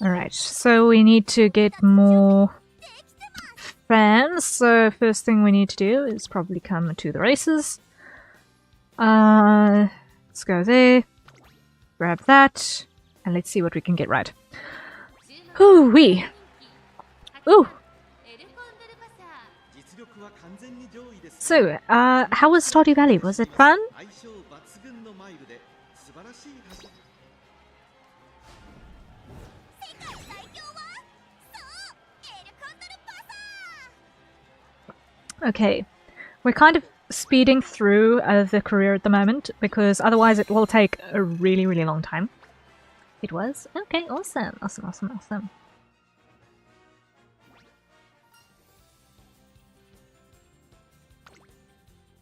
Alright, so we need to get more fans. So first thing we need to do is probably come to the races. Let's go there. Grab that. And let's see what we can get right. Hoo-wee! Ooh! So, how was Stardew Valley? Was it fun? Okay, we're kind of speeding through the career at the moment because otherwise it will take a really long time. It was? Okay, awesome, awesome.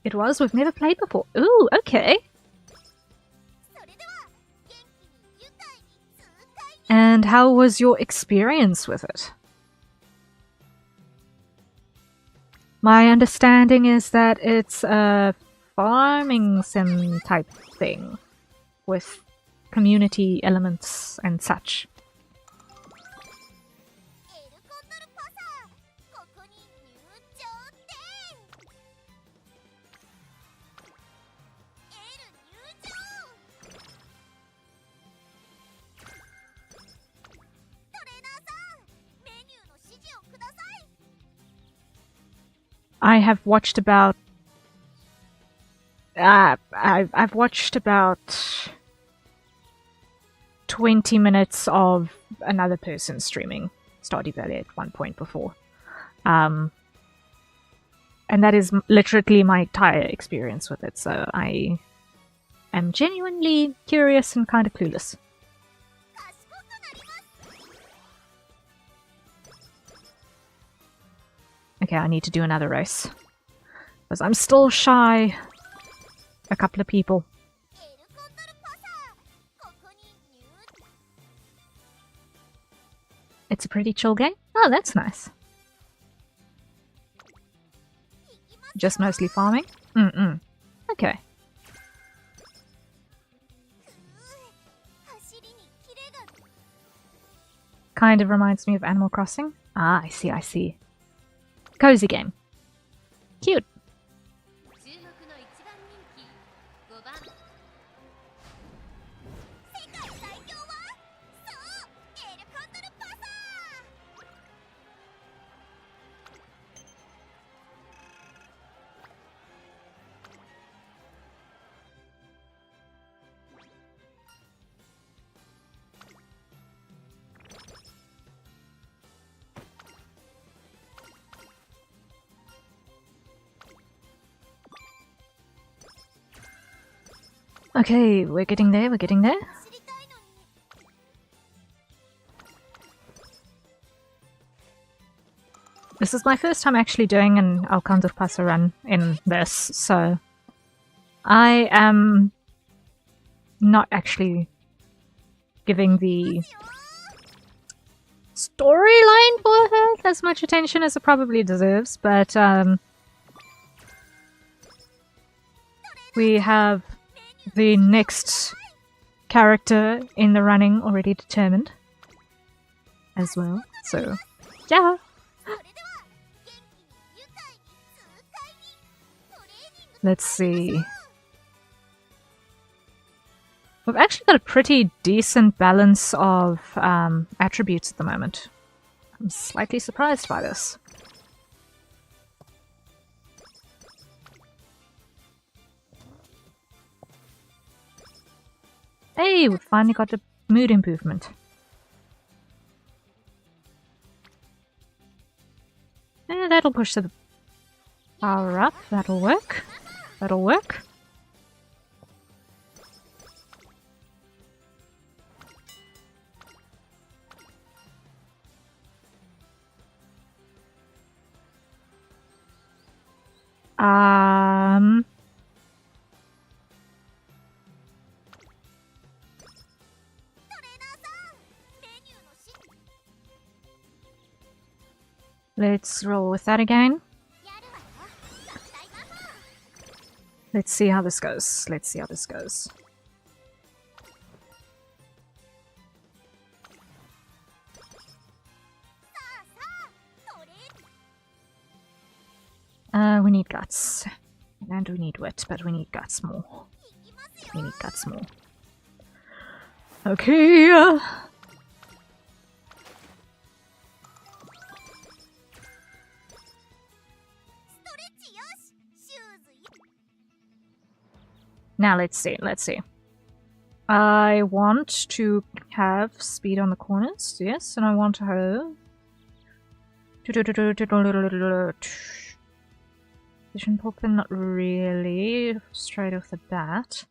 It was? We've never played before. Ooh, okay. And how was your experience with it? My understanding is that it's a farming sim type thing with community elements and such. I have watched about I've watched about 20 minutes of another person streaming Stardew Valley at one point before. And that is literally my entire experience with it, so I am genuinely curious and kind of clueless. Okay, I need to do another race. Because I'm still shy a couple of people. It's a pretty chill game? Oh, that's nice. Just mostly farming? Okay. Kind of reminds me of Animal Crossing. Ah, I see. Cozy game. Cute. Okay, we're getting there. This is my first time actually doing an Alcanzar Paso run in this, so I am not actually giving the storyline for her as much attention as it probably deserves, but we have the next character in the running already determined as well, so yeah. Let's see. We've actually got a pretty decent balance of attributes at the moment. I'm slightly surprised by this. Hey, we finally got a mood improvement. That'll push the power up. That'll work. Let's roll with that again. Let's see how this goes. We need guts. And we need wit, but we need guts more. Okay. Now let's see. I want to have speed on the corners, yes, and I want to have vision poke them, not really, straight off the bat.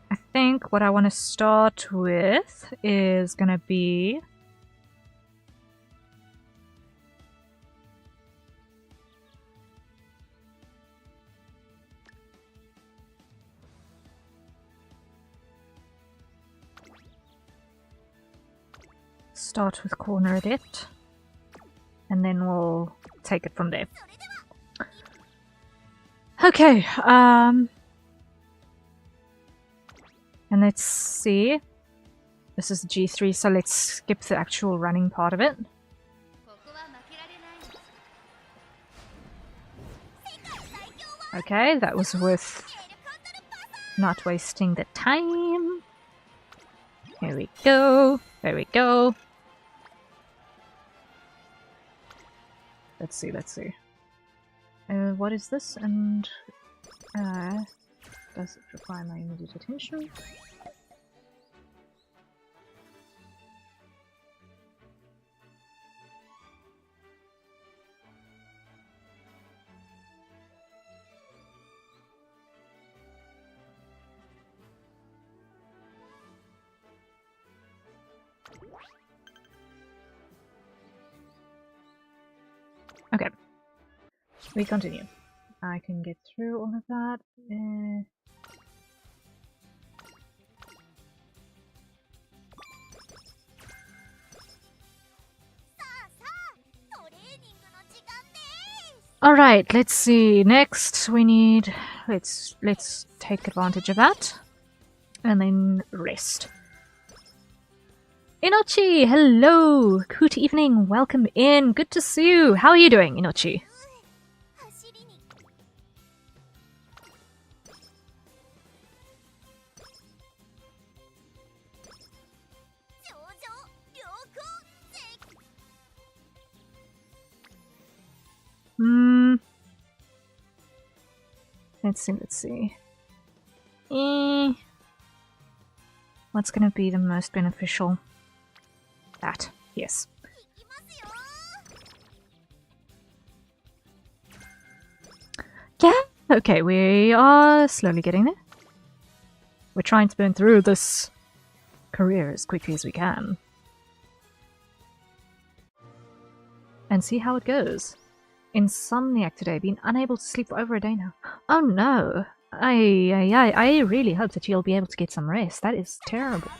I think what I want to start with is gonna be Start with corner it, and then we'll take it from there. Okay, and let's see. This is G3, so let's skip the actual running part of it. Okay, that was worth not wasting the time. Here we go. There we go. Let's see, let's see. What is this? And does it require my immediate attention? Okay, we continue. I can get through all of that. Alright, let's see. Next we need... Let's take advantage of that. And then rest. Inochi! Hello! Good evening, welcome in. Good to see you. How are you doing, Inochi? Let's see. What's gonna be the most beneficial? That, yes. Yeah, okay, we are slowly getting there. We're trying to burn through this career as quickly as we can. And see how it goes. Insomniac today, been unable to sleep for over a day now. Oh no! I really hope that you'll be able to get some rest. That is terrible.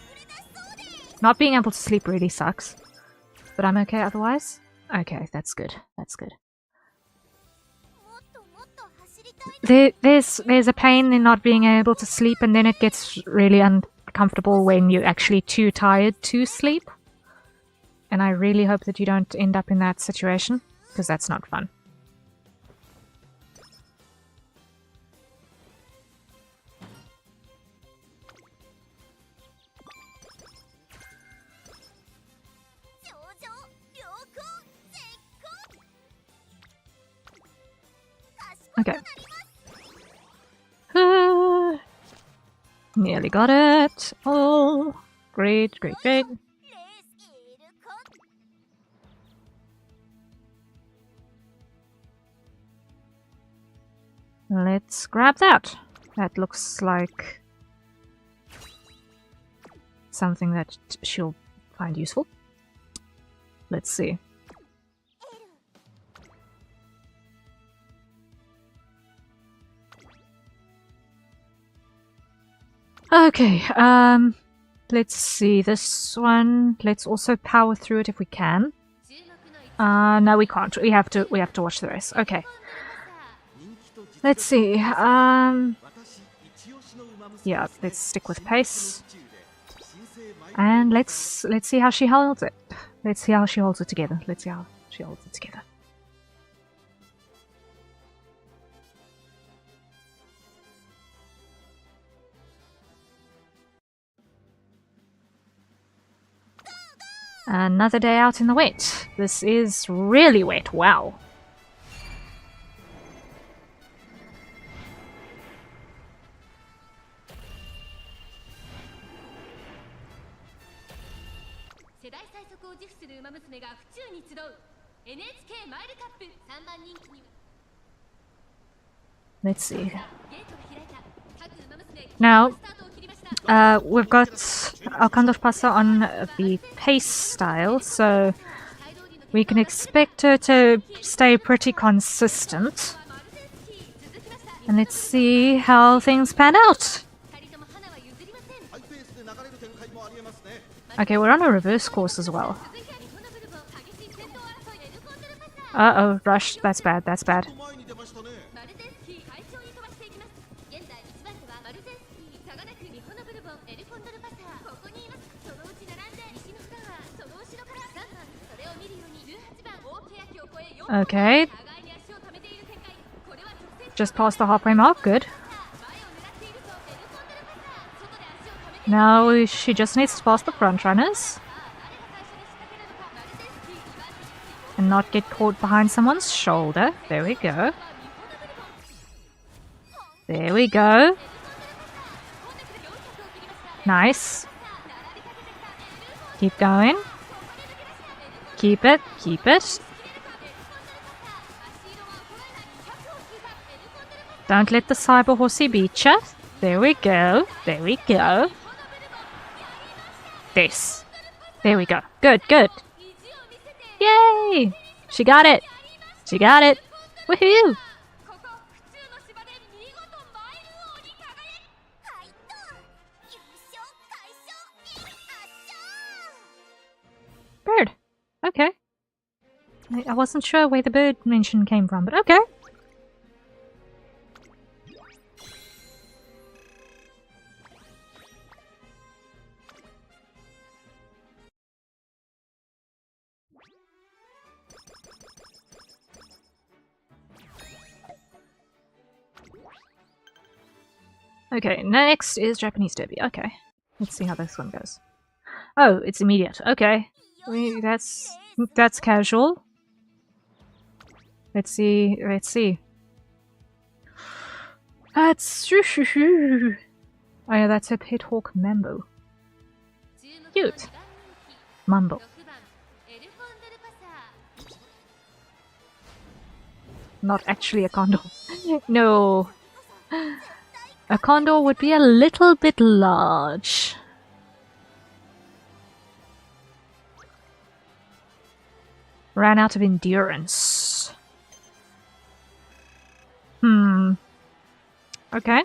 Not being able to sleep really sucks. But I'm okay otherwise? Okay, that's good. That's good. There's a pain in not being able to sleep, and then it gets really uncomfortable when you're actually too tired to sleep. And I really hope that you don't end up in that situation, because that's not fun. Okay. Nearly got it. Oh, great, great, great. Let's grab that. That looks like something that she'll find useful. Let's see. Okay, let's see, this one, let's also power through it if we can. No we can't, we have to watch the rest. Okay. Let's see, yeah, let's stick with pace. And let's see how she holds it. Let's see how she holds it together. Let's see how she holds it together. Another day out in the wet. This is really wet, wow. Let's see. Now, we've got Alcandor Pasa on the pace style, so we can expect her to stay pretty consistent. And let's see how things pan out. Okay, we're on a reverse course as well. Uh-oh, rush. That's bad, that's bad. Okay. Just past the halfway mark, good. Now she just needs to pass the front runners. And not get caught behind someone's shoulder. There we go. There we go. Nice. Keep going. Keep it, keep it. Don't let the cyber horsey beat you. There we go. There we go. This. There we go. Good, good. Yay! She got it. She got it. Woohoo! Bird. Okay. I wasn't sure where the bird mention came from, but okay. Okay, next is Japanese Derby. Okay. Let's see how this one goes. Oh, it's immediate. Okay. That's casual. Let's see. Let's see. That's oh yeah, that's a Pithawk Mambo. Cute. Mambo. Not actually a condor. No. A condor would be a little bit large. Ran out of endurance. Okay.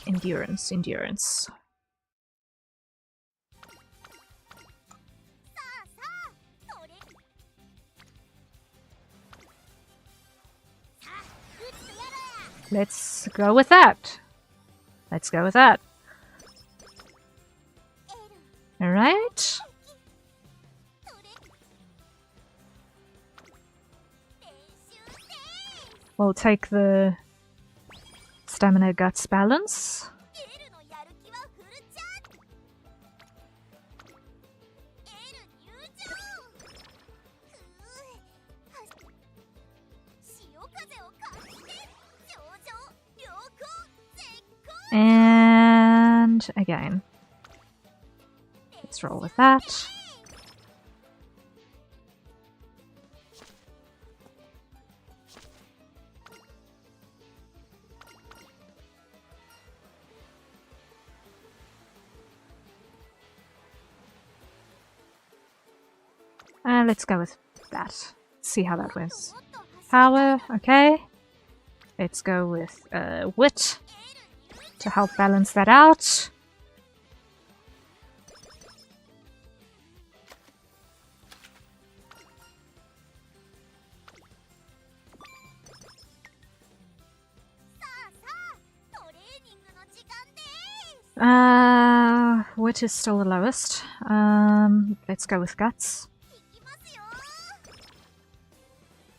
Endurance, endurance. Let's go with that. Let's go with that. Alright. We'll take the stamina guts balance. And again. Let's roll with that. And let's go with that. See how that wins. Power, okay. Let's go with wit to help balance that out. Wit is still the lowest. Let's go with guts.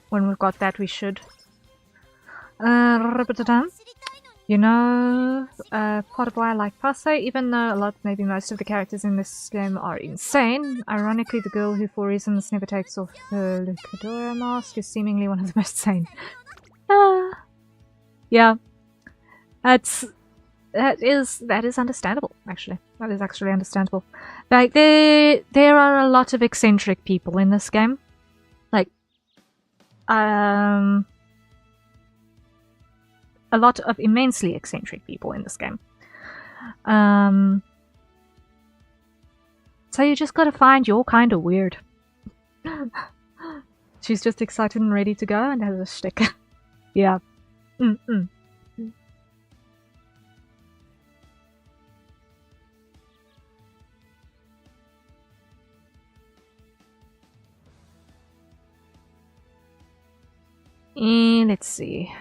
When we've got that, we should. You know, part of why I like Passe, even though maybe most of the characters in this game are insane, ironically the girl who for reasons never takes off her Lucadora mask is seemingly one of the most sane. Yeah. That is understandable, actually. That is actually understandable. Like, there are a lot of eccentric people in this game. Like, a lot of immensely eccentric people in this game. So you just gotta find your kind of weird. She's just excited and ready to go and has a shtick. Yeah. Mm-mm. And let's see.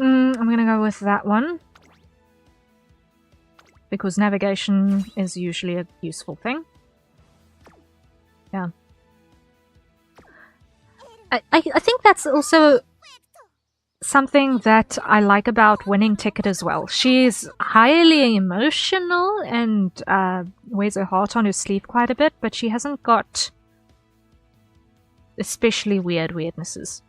I'm gonna go with that one. Because navigation is usually a useful thing. Yeah. I think that's also something that I like about winning Ticket as well. She's highly emotional and wears her heart on her sleeve quite a bit, but she hasn't got especially weird weirdnesses.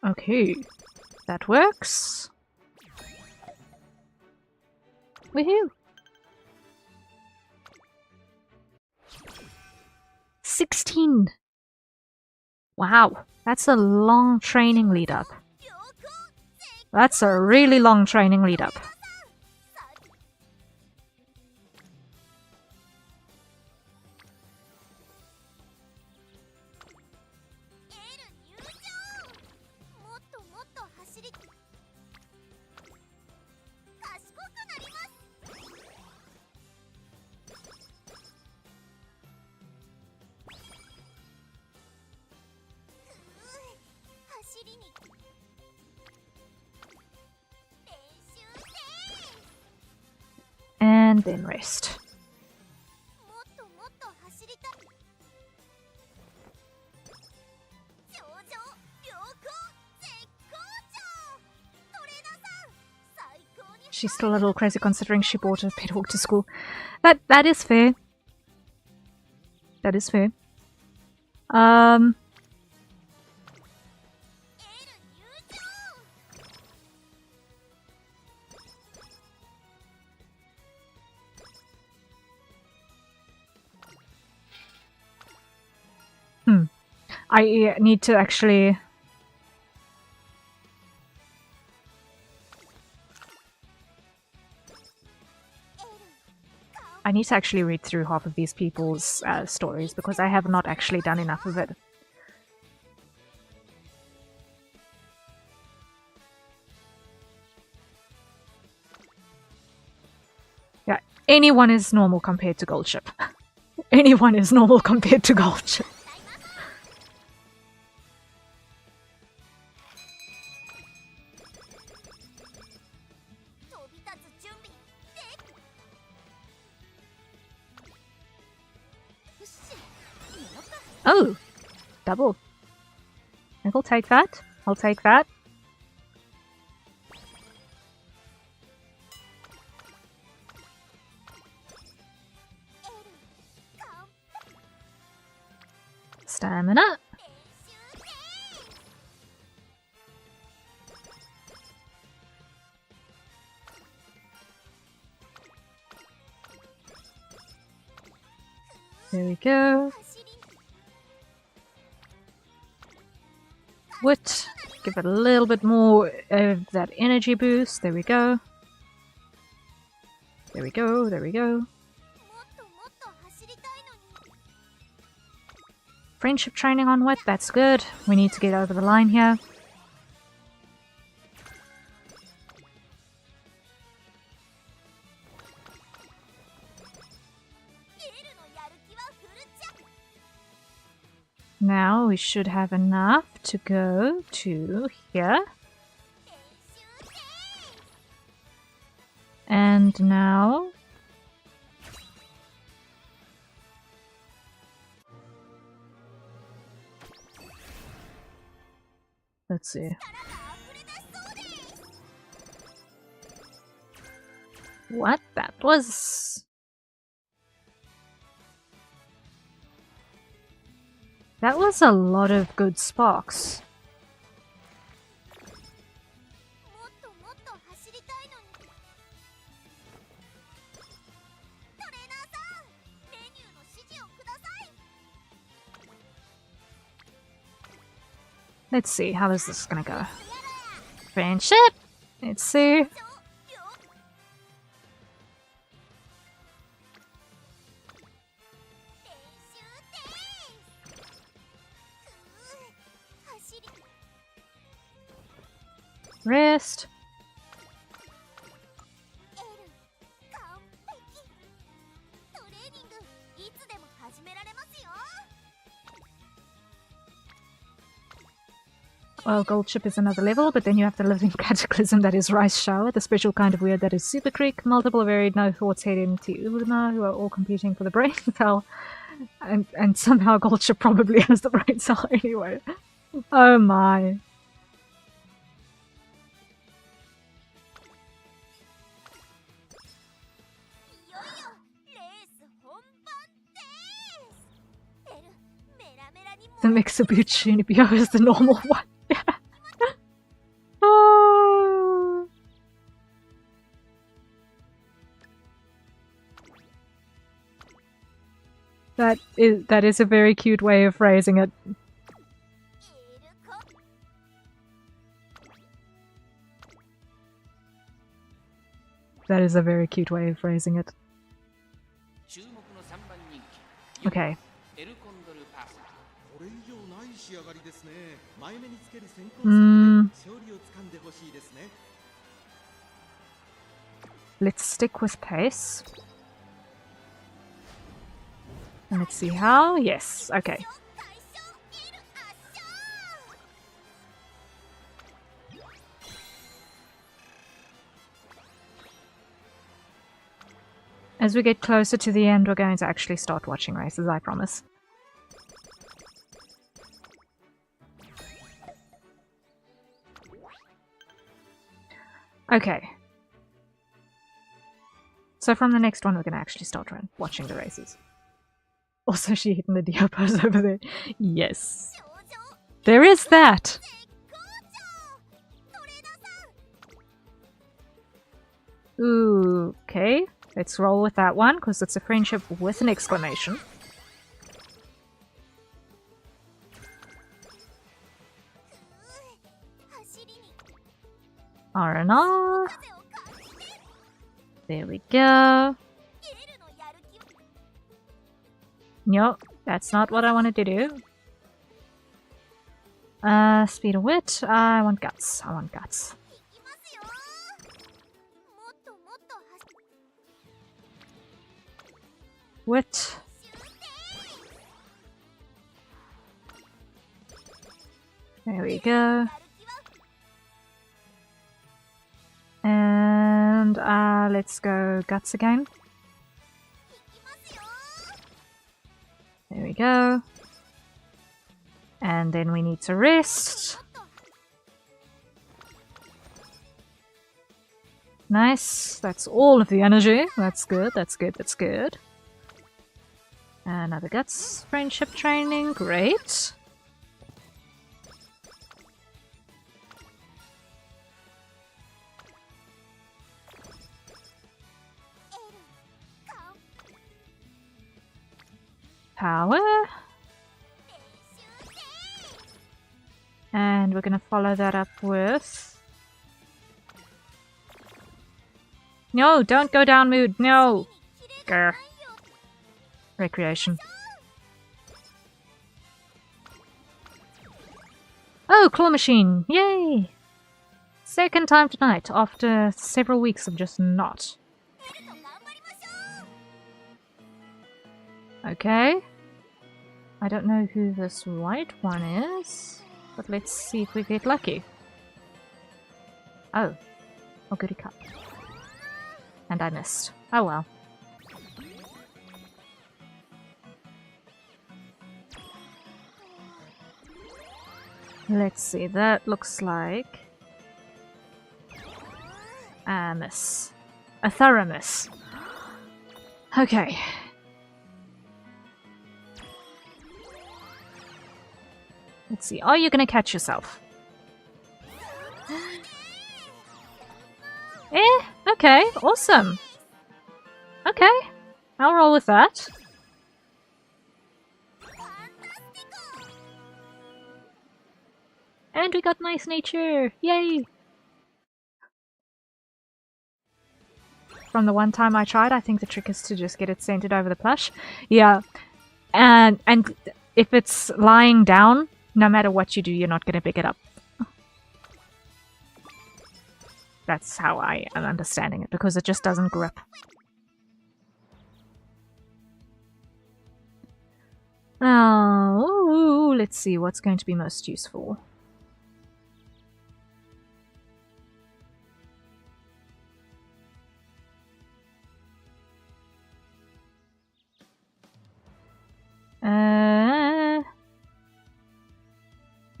Okay, that works. Woohoo! 16! Wow, that's a long training lead up. That's a really long training lead up. And then rest. She's still a little crazy considering she brought a pet hawk to school. That is fair. That is fair. I need to actually... I need to actually read through half of these people's stories because I have not actually done enough of it. Yeah, anyone is normal compared to Goldship. Anyone is normal compared to Goldship. Oh! Double. I'll take that. I'll take that. Stamina. There we go. Wit. Give it a little bit more of that energy boost. There we go. There we go. There we go. Friendship training on Wit. That's good. We need to get over the line here. Now we should have enough to go to here. And now... let's see. What? That was... That was a lot of good sparks. Let's see, how is this gonna go? Friendship! Let's see. Rest. Well, Gold Ship is another level, but then you have the Living Cataclysm that is Rice Shower, the special kind of weird that is Super Creek, multiple varied no thoughts head into Ultima, who are all competing for the brain cell, and somehow Gold Ship probably has the brain cell anyway. Oh my. The Mixabuchi Unibyo is the normal one. Oh. That is a very cute way of phrasing it. That is a very cute way of phrasing it. Okay. Let's stick with pace. And let's see how. Yes, okay. As we get closer to the end, we're going to actually start watching races, I promise. Okay. So from the next one, we're going to actually start watching the races. Also, she hitting the Dio pose over there. Yes. There is that! Ooh, okay. Let's roll with that one, because it's a friendship with an exclamation. R&R. There we go. Nope, that's not what I wanted to do. Speed of wit. I want guts. I want guts. Wit. There we go. And let's go guts again. There we go. And then we need to rest. Nice. That's all of the energy. That's good, that's good, that's good. Another guts friendship training. Great. Power. And we're going to follow that up with... No, don't go down mood. No. Grr. Recreation. Oh, claw machine. Yay. Second time tonight after several weeks of just not. Okay. I don't know who this white one is, but let's see if we get lucky. Oh. Oh, goody cup. And I missed. Oh well. Let's see, that looks like... a miss. A thorough miss. Okay. Let's see. Oh, you're gonna catch yourself. Okay, awesome. Okay, I'll roll with that. And we got nice nature! Yay! From the one time I tried, I think the trick is to just get it centered over the plush. Yeah, and if it's lying down, no matter what you do, you're not gonna pick it up. That's how I am understanding it, because it just doesn't grip. Oh, let's see what's going to be most useful.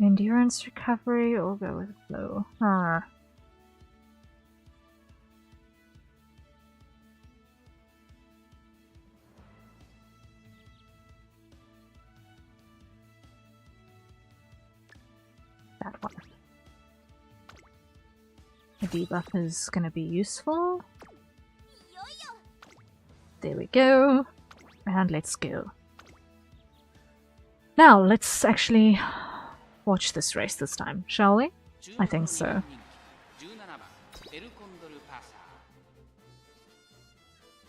Endurance recovery or go with flow. That one. The debuff is going to be useful. There we go. And let's go. Now, let's actually watch this race this time, shall we? I think so.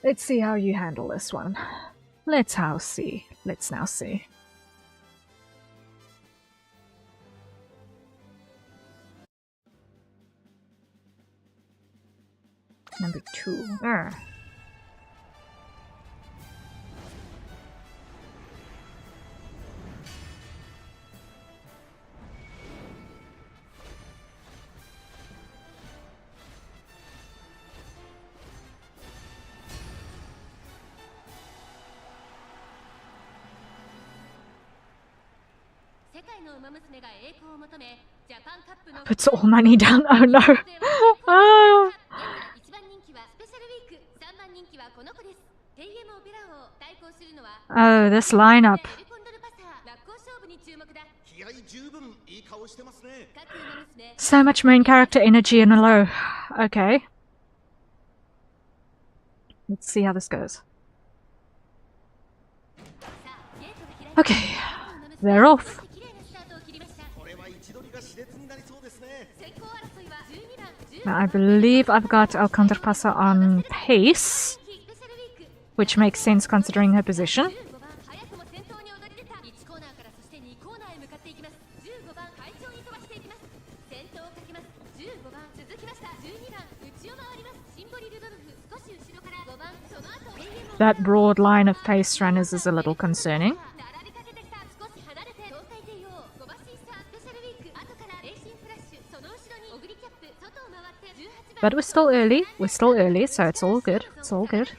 Let's see how you handle this one. Let's now see. Number 2. Puts all money down. Oh no. Oh. Oh, this lineup. So much main character energy in a low. Okay. Let's see how this goes. Okay. They're off. Now, I believe I've got El Contrapasa on pace, which makes sense considering her position. That broad line of pace runners is a little concerning. But we're still early, so it's all good. It's all good.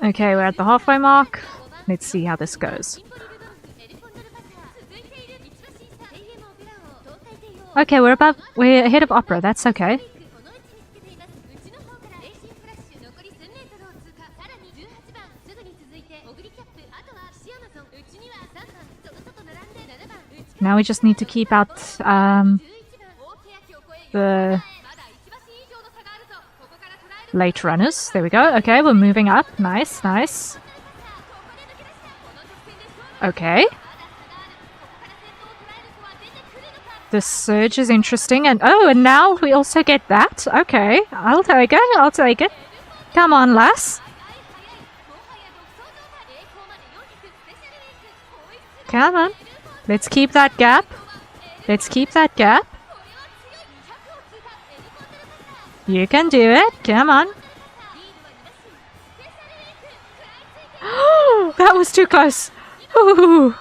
Okay, we're at the halfway mark. Let's see how this goes. Okay, we're ahead of Opera, that's okay. Now we just need to keep out the late runners. There we go. Okay, we're moving up. Nice, nice. Okay. The surge is interesting, and oh, and now we also get that. Okay, I'll take it. I'll take it. Come on, lass. Come on. Let's keep that gap. Let's keep that gap. You can do it. Come on. That was too close. Ooh.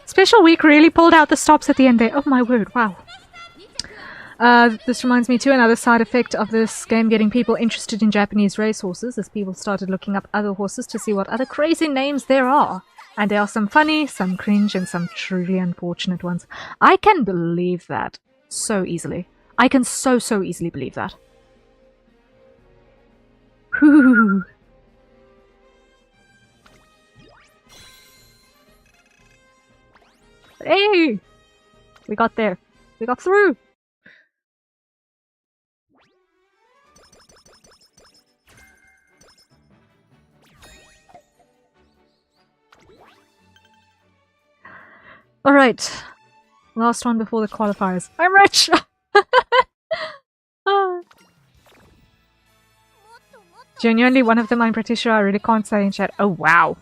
Special Week really pulled out the stops at the end there. Oh my word, wow. This reminds me too, another side effect of this game getting people interested in Japanese racehorses is people started looking up other horses to see what other crazy names there are. And there are some funny, some cringe, and some truly unfortunate ones. I can believe that so easily. I can so easily believe that. Whew. Hey! We got there. We got through! Alright. Last one before the qualifiers. I'm rich! Genuinely, one of them I'm pretty sure I really can't say in chat. Oh, wow.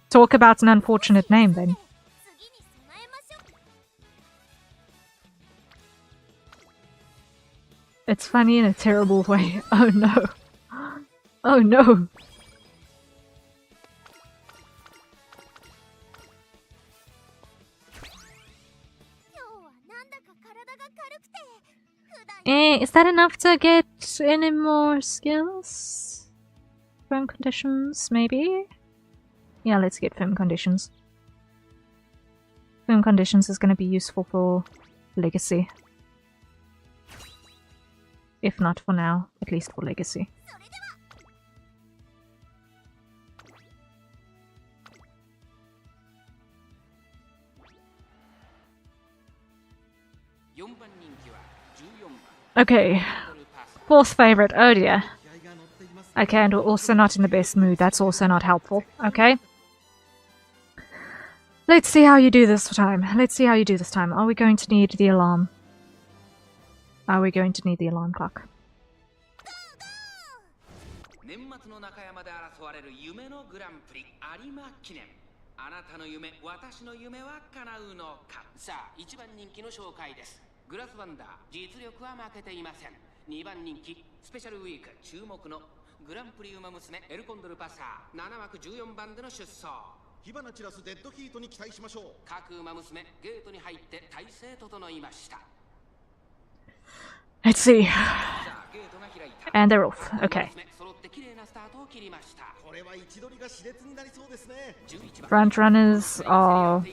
Talk about an unfortunate name, then. It's funny in a terrible way. Oh no. Oh no. Is that enough to get any more skills? Firm conditions, maybe? Yeah, let's get firm conditions. Firm conditions is going to be useful for legacy. If not for now, at least for legacy. Okay, fourth favorite, oh dear. Okay, and we're also not in the best mood, that's also not helpful, okay? Let's see how you do this time. Let's see how you do this time. Are we going to need the alarm? Are we going to need the alarm clock? Let's see. And they're off. Okay. Front runners are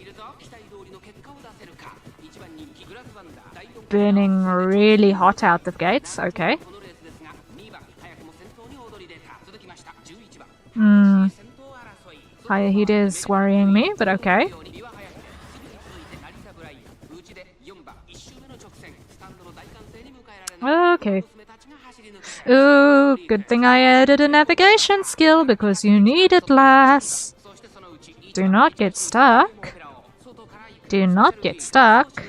burning really hot out the gates. Okay. Hayahide is worrying me, but okay. Okay. Ooh, good thing I added a navigation skill because you need it, lass. Do not get stuck. Do not get stuck.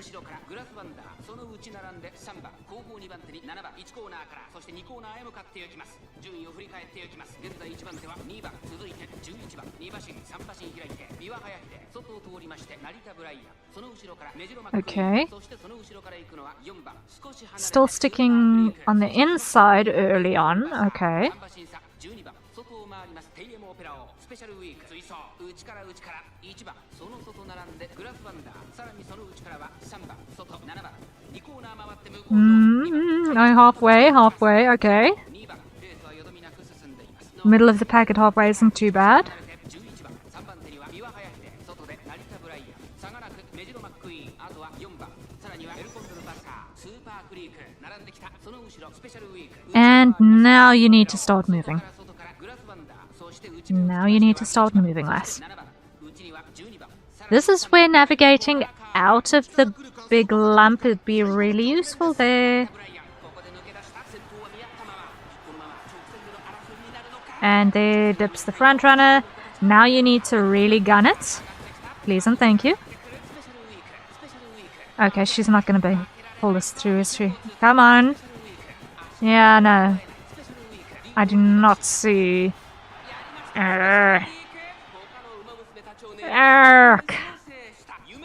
Okay. Still sticking on the inside early on. Okay. Halfway, okay. Middle of the pack at halfway isn't too bad. And now you need to start moving. Now you need to start moving, lass. This is where navigating out of the big lump would be really useful there. And there dips the front runner. Now you need to really gun it. Please and thank you. Okay, she's not going to pull this through, is she? Come on. Yeah, no. I do not see.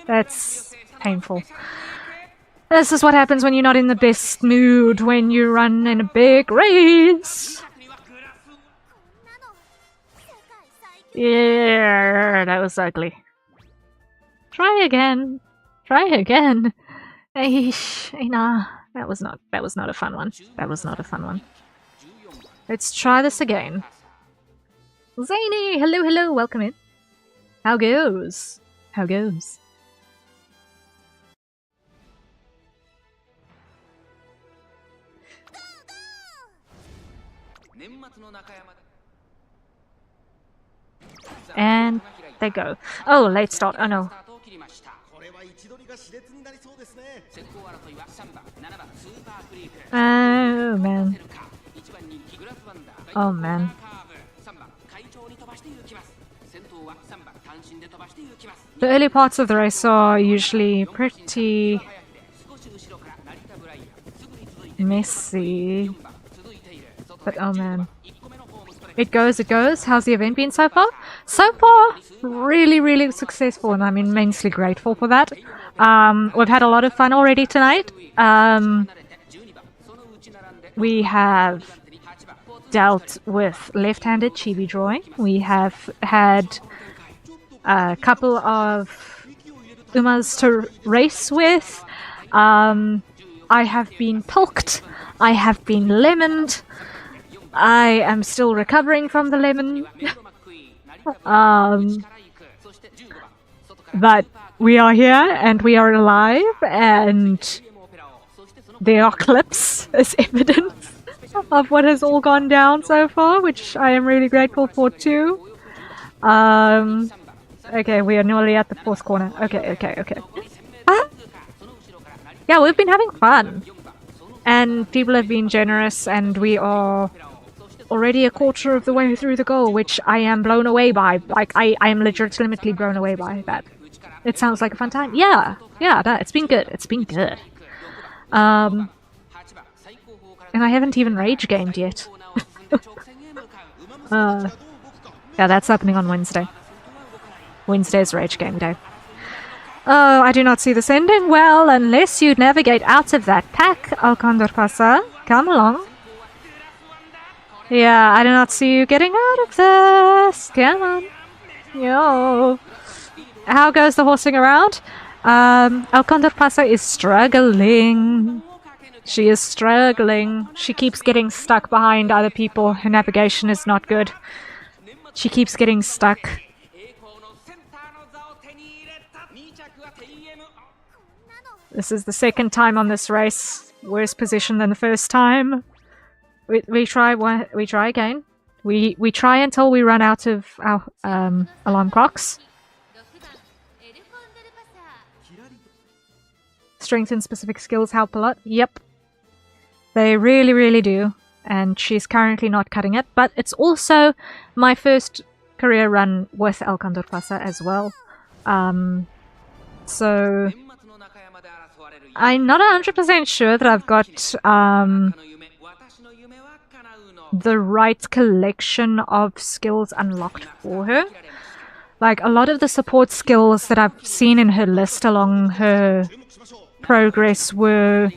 That's painful. This is what happens when you're not in the best mood when you run in a big race. Yeah, that was ugly. Try again. Try again. Eesh, nah, that was not a fun one. That was not a fun one. Let's try this again. Zany! Hello, hello, welcome in. How goes? How goes? And they go. Oh, late start. Oh no. Oh man. Oh man. The early parts of the race are usually pretty messy. But oh man. It goes, it goes. How's the event been so far? So far, really, really successful, and I'm immensely grateful for that. We've had a lot of fun already tonight. We have dealt with left-handed chibi drawing. We have had a couple of Umas to race with. I have been pulked. I have been lemoned. I am still recovering from the lemon. But we are here and we are alive, and there are clips as evidence of what has all gone down so far, which I am really grateful for too. Okay, we are nearly at the fourth corner. Okay. Yeah, we've been having fun. And people have been generous, and we are already a quarter of the way through the goal, which I am blown away by. Like, I am legitimately blown away by that. It sounds like a fun time. Yeah, no, it's been good. It's been good. And I haven't even rage gamed yet. Yeah, that's happening on Wednesday. Wednesday's rage game day. Oh, I do not see this ending well unless you navigate out of that pack, Alcondor Pasa. Come along. Yeah, I do not see you getting out of this. Come on. Yo. How goes the horsing around? Alcondor Pasa is struggling. She is struggling. She keeps getting stuck behind other people. Her navigation is not good. She keeps getting stuck. This is the second time on this race. Worse position than the first time. We try again. We try until we run out of our alarm clocks. Strength and specific skills help a lot. Yep. They really, really do. And she's currently not cutting it. But it's also my first career run with El Condor Pasa as well. So I'm not 100% sure that I've got the right collection of skills unlocked for her. Like, a lot of the support skills that I've seen in her list along her progress were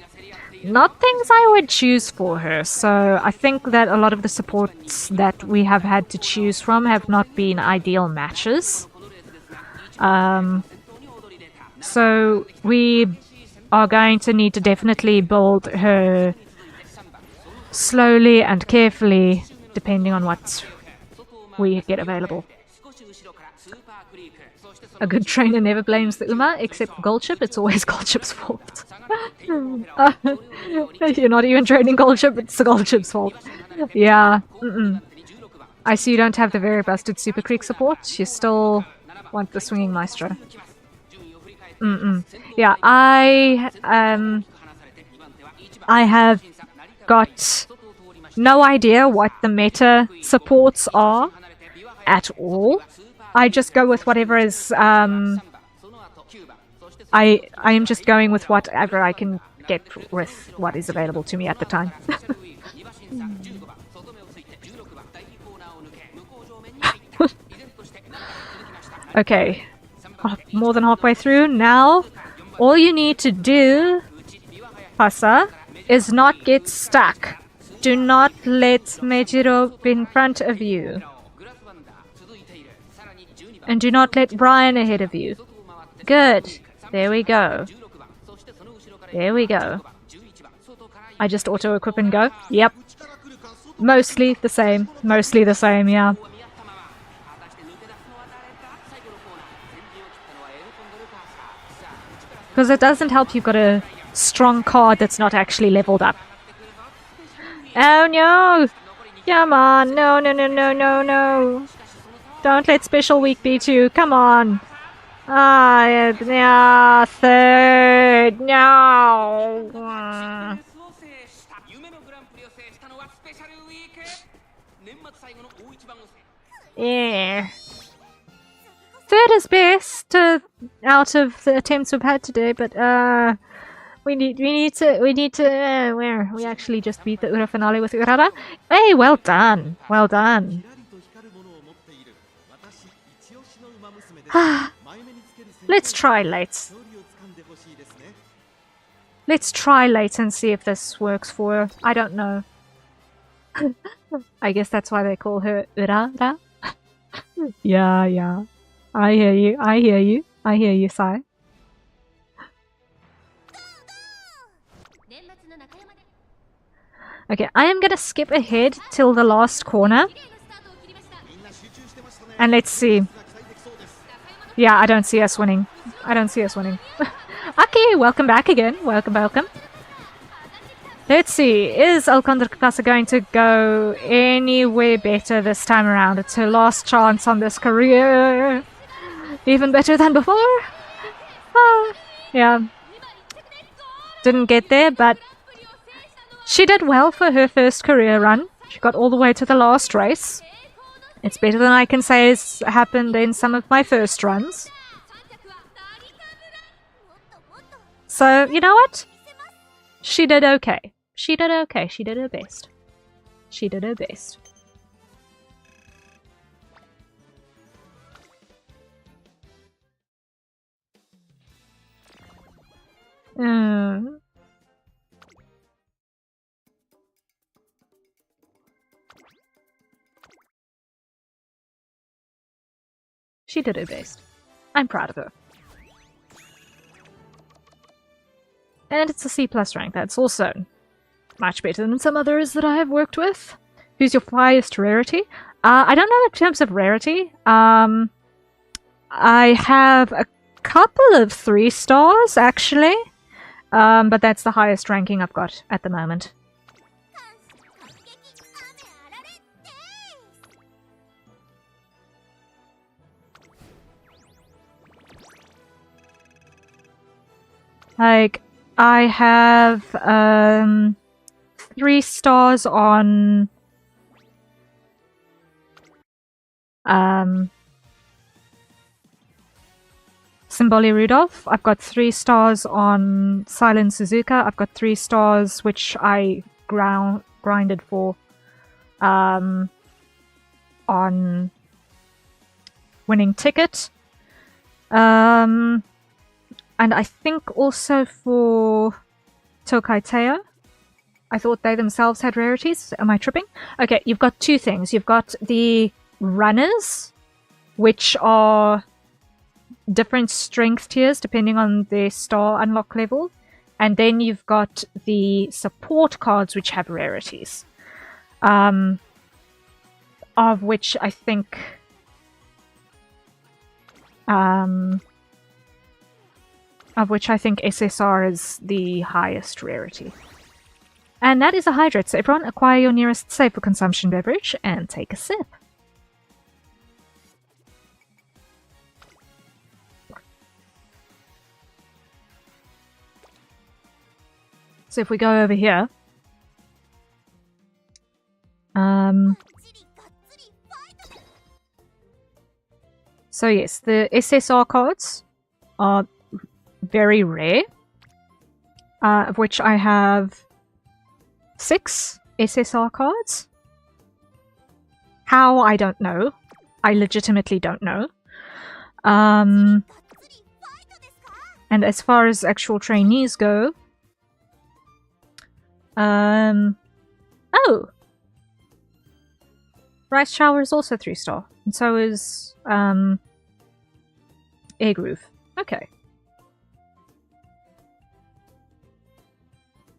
not things I would choose for her. So I think that a lot of the supports that we have had to choose from have not been ideal matches. So we are going to need to definitely build her slowly and carefully, depending on what we get available. A good trainer never blames the Uma, except Goldship. It's always Goldship's fault. You're not even training Goldship, it's the Goldship's fault. Yeah. I see you don't have the very busted Super Creek support. You still want the Swinging Maestro. Yeah, I have got no idea what the meta supports are at all. I just go with whatever is, I am just going with whatever I can get with what is available to me at the time. Okay, more than halfway through. Now, all you need to do, Pasa, is not get stuck. Do not let Mejiro be in front of you. And do not let Brian ahead of you. Good. There we go. There we go. I just auto-equip and go. Yep. Mostly the same. Mostly the same, yeah. Because it doesn't help you've got a strong card that's not actually leveled up. Oh no! Come on! No, no, no, no, no, no! Don't let Special Week beat you! Come on! Ah, yeah, third! No! Yeah. Third is best out of the attempts we've had today, but we need to where we actually just beat the Ura finale with Urara. Hey, well done, well done. Let's try late. Let's try late and see if this works for her. I don't know. I guess that's why they call her Urara. Yeah, yeah. I hear you, I hear you, I hear you, Sai. Okay, I am gonna skip ahead till the last corner. And let's see. Yeah, I don't see us winning. I don't see us winning. Okay, welcome back again. Welcome, welcome. Let's see, is Alcondra Casa going to go anywhere better this time around? It's her last chance on this career. Even better than before? Yeah. Didn't get there, but she did well for her first career run. She got all the way to the last race. It's better than I can say has happened in some of my first runs. So, you know what? She did okay. She did okay. She did her best. She did her best. She did her best. I'm proud of her. And it's a C+ rank. That's also much better than some others that I have worked with. Who's your highest rarity? I don't know in terms of rarity. I have a couple of 3 stars, actually. But that's the highest ranking I've got at the moment. Like, I have 3 stars on Symboli Rudolph. I've got 3 stars on Silent Suzuka. I've got 3 stars which I grinded for on Winning Ticket. And I think also for Tokai Teo. I thought they themselves had rarities. Am I tripping? Okay, you've got 2 things. You've got the runners, which are different strength tiers depending on their star unlock level. And then you've got the support cards, which have rarities. Of which I think... SSR is the highest rarity. And that is a hydrate, so everyone acquire your nearest safe for consumption beverage and take a sip. So if we go over here... So yes, the SSR cards are very rare, of which I have 6 SSR cards. How, I don't know. I legitimately don't know. And as far as actual trainees go... Oh! Rice Shower is also 3-star, and so is Air Groove. Okay.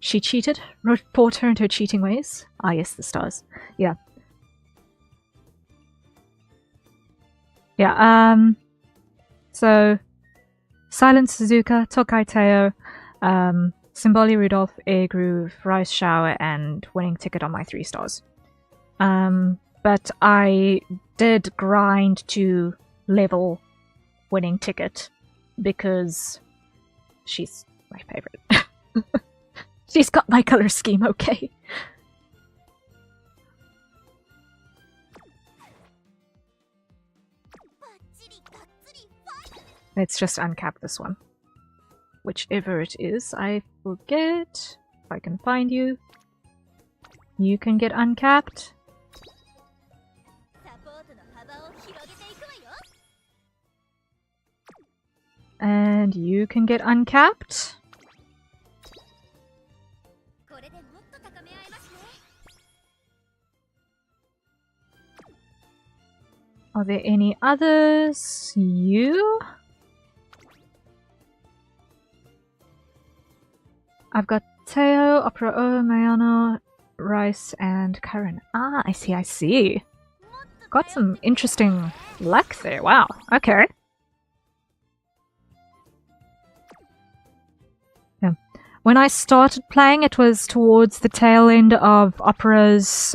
She cheated. Report her into her cheating ways. Ah, yes, the stars. Yeah. Yeah, so Silent Suzuka, Tokai Teo, Symboli Rudolph, Air Groove, Rice Shower, and Winning Ticket on my 3 stars. But I did grind to level Winning Ticket because she's my favorite. She's got my color scheme, okay. Let's just uncap this one. Whichever it is, I forget. If I can find you. You can get uncapped. And you can get uncapped. Are there any others? You? I've got Teo, Opera O, Mayano, Rice, and Karen. Ah, I see, I see. Got some interesting luck there. Wow, okay. Yeah. When I started playing, it was towards the tail end of Opera's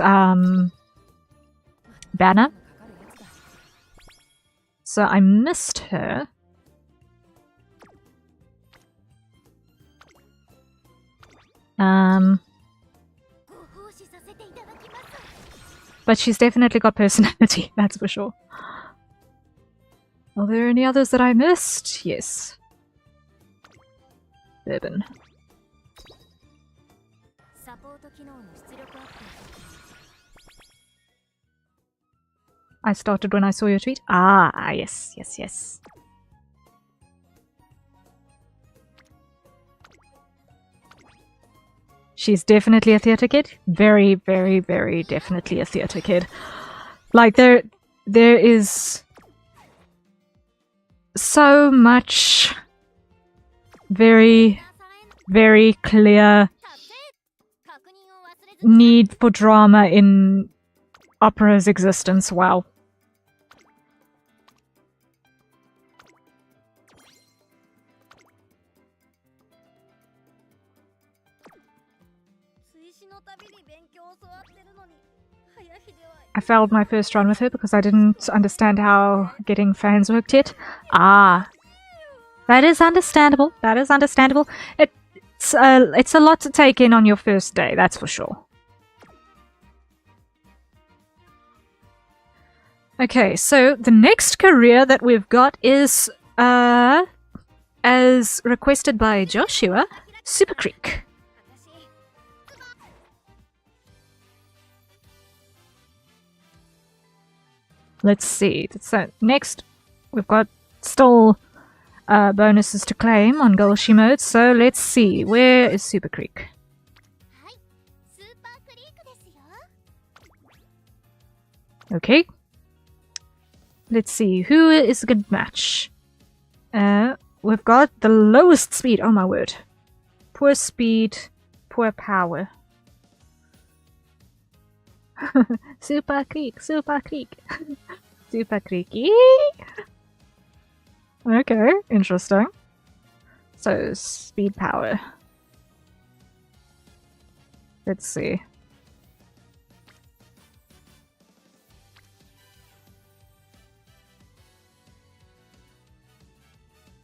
banner. So I missed her. But she's definitely got personality, that's for sure. Are there any others that I missed? Yes. Bourbon. I started when I saw your tweet. Ah, yes, yes, yes. She's definitely a theatre kid. Very, very, very definitely a theatre kid. Like, there is so much very, very clear need for drama in Opera's existence. Wow. I failed my first run with her because I didn't understand how getting fans worked yet. Ah. That is understandable. That is understandable. It's a lot to take in on your first day, that's for sure. Okay, so the next career that we've got is, as requested by Joshua, Super Creek. Let's see. So next, we've got still bonuses to claim on Gulshi mode. So let's see. Where is Super Creek? Okay. Let's see. Who is a good match? We've got the lowest speed. Oh my word. Poor speed, poor power. Super Creek, Super Creek. Super Creaky. Okay, interesting. So, speed power. Let's see.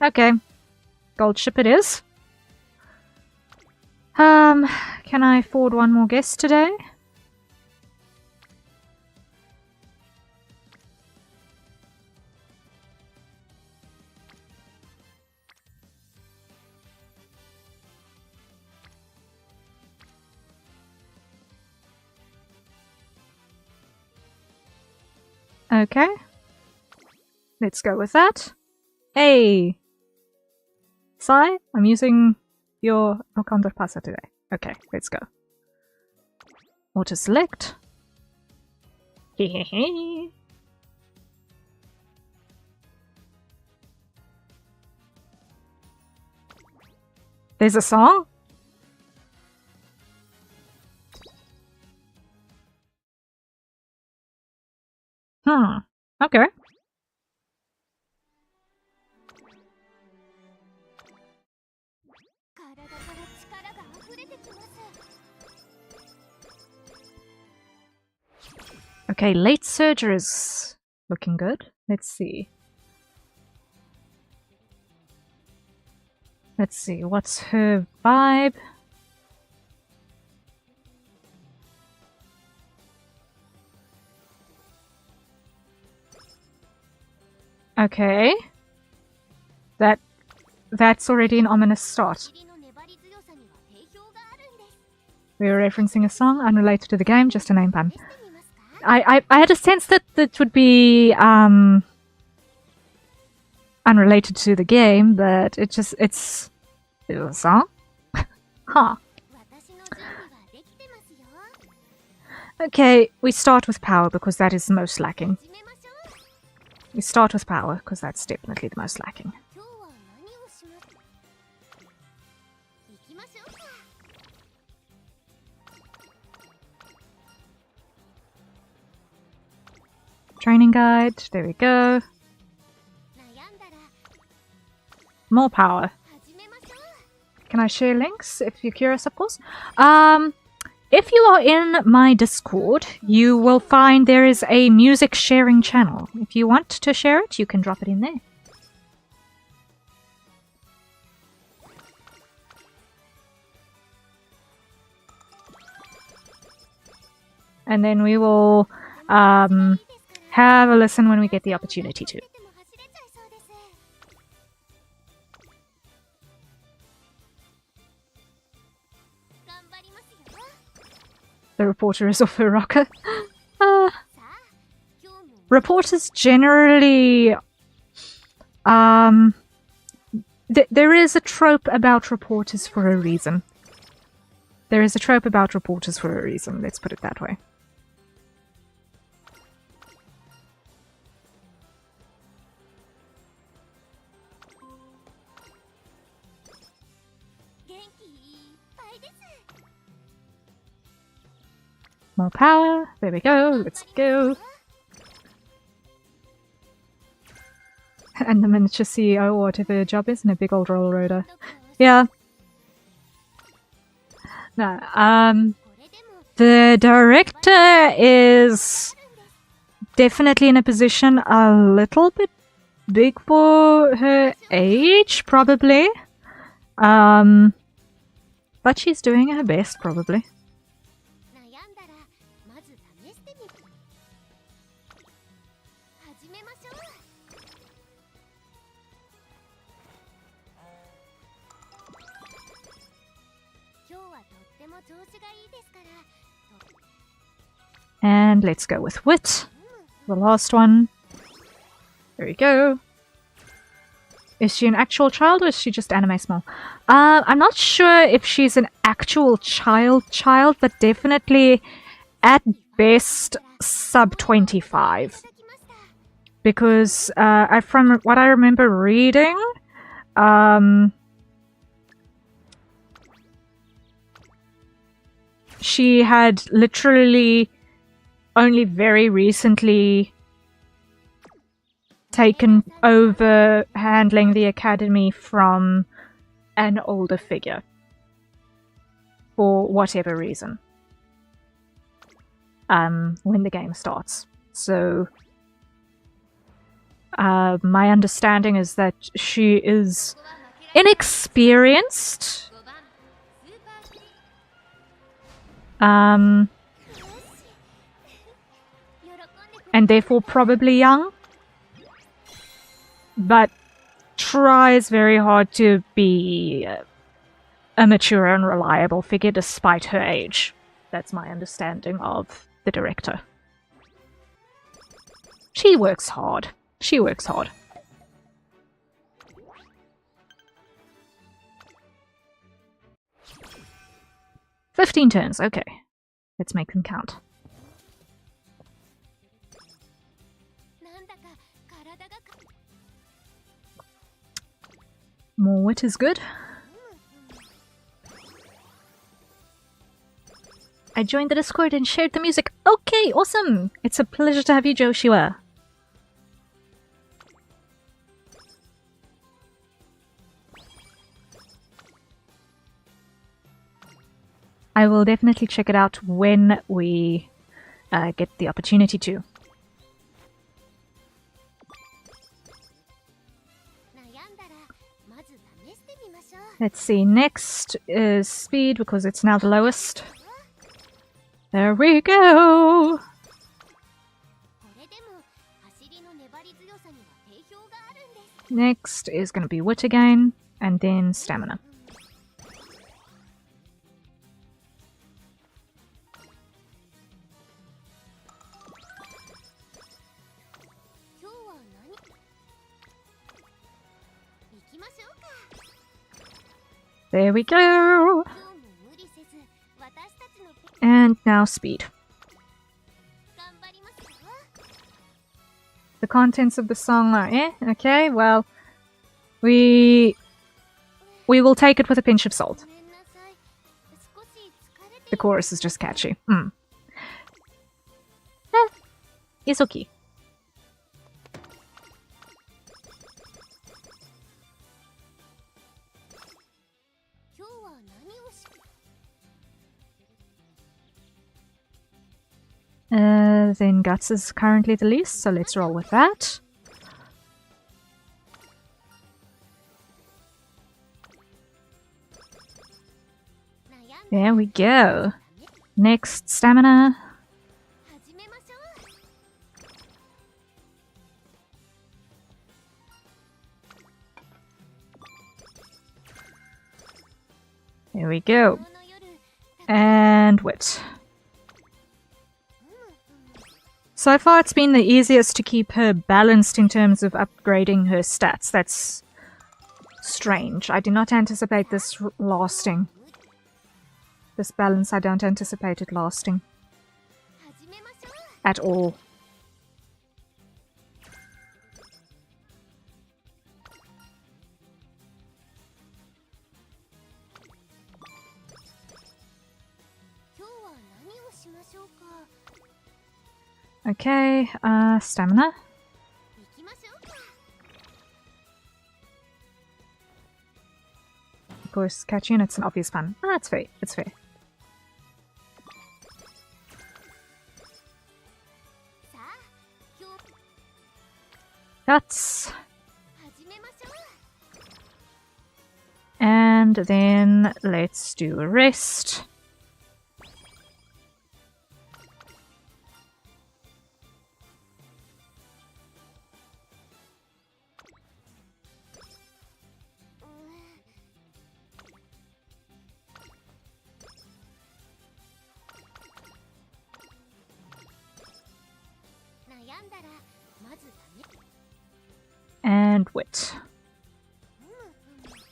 Okay. Gold ship it is. Can I afford one more guest today? Okay. Let's go with that. Hey! Sai, I'm using your counterpassa today. Okay, let's go. Auto select. Hehehe. There's a song? Okay. Okay, late surgeries. Looking good. Let's see. Let's see, what's her vibe? Okay. That's already an ominous start. We were referencing a song unrelated to the game, just a name pun. I had a sense that it would be unrelated to the game, but it's a song? Huh. Okay, we start with power because that is the most lacking. We start with power because that's definitely the most lacking. Training guide, there we go. More power. Can I share links if you're curious, of course? If you are in my Discord, you will find there is a music sharing channel. If you want to share it, you can drop it in there. And then we will have a listen when we get the opportunity to. The reporter is off her rocker. Reporters generally... there is a trope about reporters for a reason. There is a trope about reporters for a reason, let's put it that way. More power. There we go. Let's go. And the miniature CEO, or whatever her job is, in a big old railroader. Yeah. No, the director is definitely in a position a little bit big for her age, probably. But she's doing her best, probably. And let's go with wit. The last one. There we go. Is she an actual child or is she just anime small? I'm not sure if she's an actual child, but definitely at best sub 25. Because from what I remember reading, she had literally only very recently taken over handling the academy from an older figure. For whatever reason. When the game starts. So, my understanding is that she is inexperienced. And therefore probably young, but tries very hard to be a mature and reliable figure despite her age. That's my understanding of the director. She works hard. She works hard. "15 turns, okay. Let's make them count. More wit is good. I joined the Discord and shared the music. Oh, Okay, awesome! It's a pleasure to have you, Joshua. I will definitely check it out when we get the opportunity to. Let's see, next is speed because it's now the lowest. There we go! Next is going to be wit again, and then stamina. There we go! And now speed. The contents of the song are okay, well, we will take it with a pinch of salt. The chorus is just catchy. It's okay. Then Guts is currently the least, so let's roll with that. There we go. Next, stamina. There we go. And wit. So far it's been the easiest to keep her balanced in terms of upgrading her stats. That's strange. I do not anticipate this lasting. This balance, I don't anticipate it lasting. At all. Okay, stamina. Of course, catching it's an obvious pun. Ah, it's fair. It's fair. Guts. And then let's do a rest. And wit.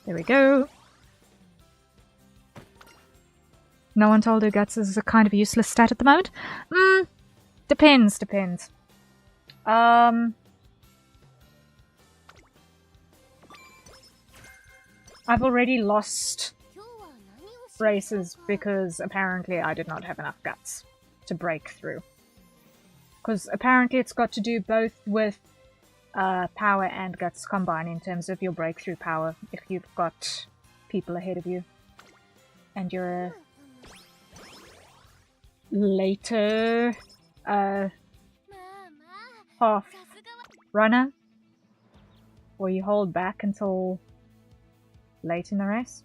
There we go. No one told her Guts is a kind of useless stat at the moment? Depends. I've already lost races because apparently I did not have enough guts to break through. Because apparently it's got to do both with power and guts combined in terms of your breakthrough power if you've got people ahead of you. And you're a later half runner. Or you hold back until late in the race.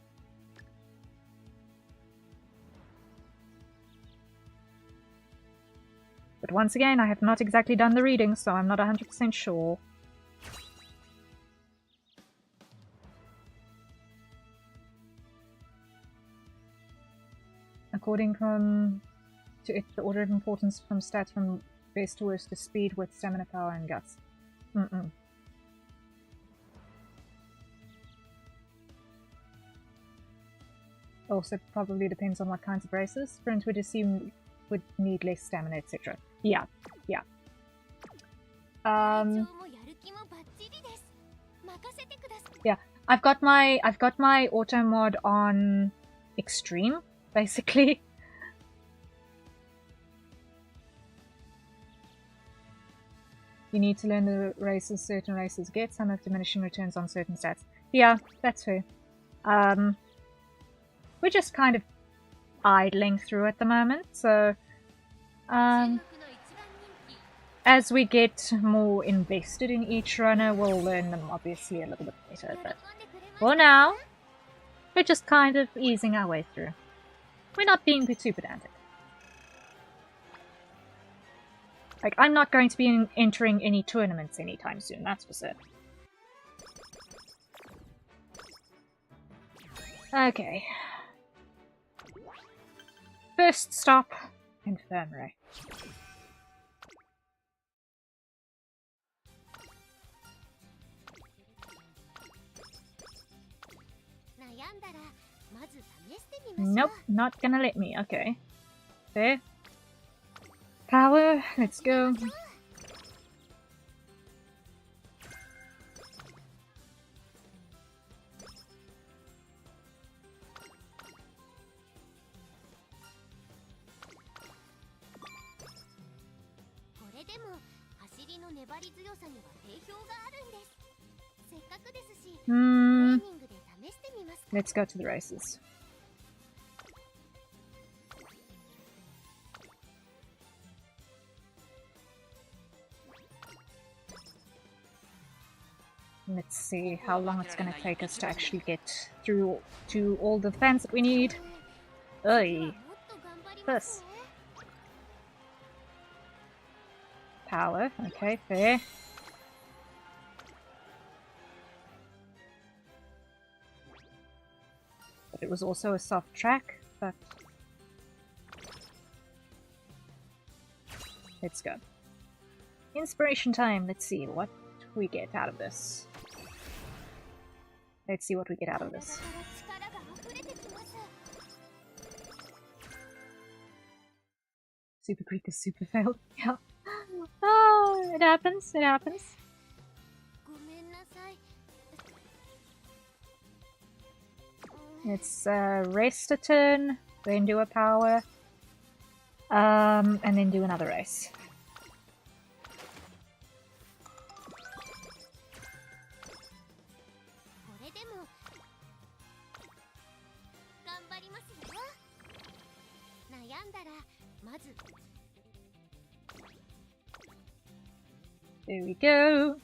But once again, I have not exactly done the reading, so I'm not 100% sure. According to it, the order of importance from stats from best to worst is speed, with stamina, power, and guts. Also, probably depends on what kinds of races. Sprint would assume would need less stamina, etc. Yeah. Yeah, I've got my auto mod on extreme, basically. You need to learn the races certain races get. Some have diminishing returns on certain stats. Yeah, that's fair. We're just kind of idling through at the moment, so as we get more invested in each runner, we'll learn them obviously a little bit better, but for now, we're just kind of easing our way through. We're not being too pedantic. Like, I'm not going to be entering any tournaments anytime soon, that's for certain. Okay. First stop, infirmary. Nope, not gonna let me. Okay. There. Power, let's go. Let's go to the races. Let's see how long it's gonna take us to actually get through to all the fans that we need. Oi. This. Power, okay, fair. But it was also a soft track, but... Let's go. Inspiration time, let's see what we get out of this. Let's see what we get out of this. Super Greek is super failed. Yeah. Oh, it happens, it happens. It's rest a turn, then do a power, and then do another race. There we go.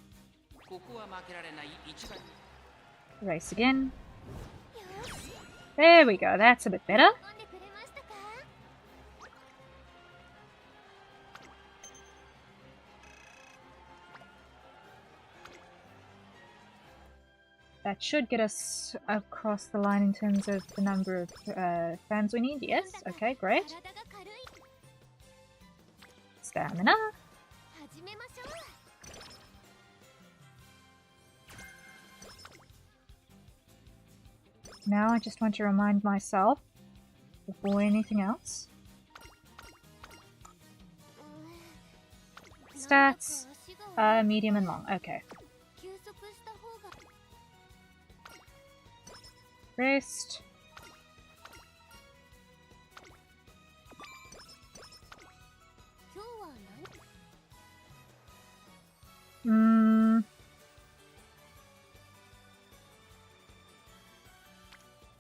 Race again. There we go, that's a bit better. That should get us across the line in terms of the number of fans we need. Yes, okay, great. Stamina. Now I just want to remind myself, before anything else. Stats, medium and long, okay. Rest.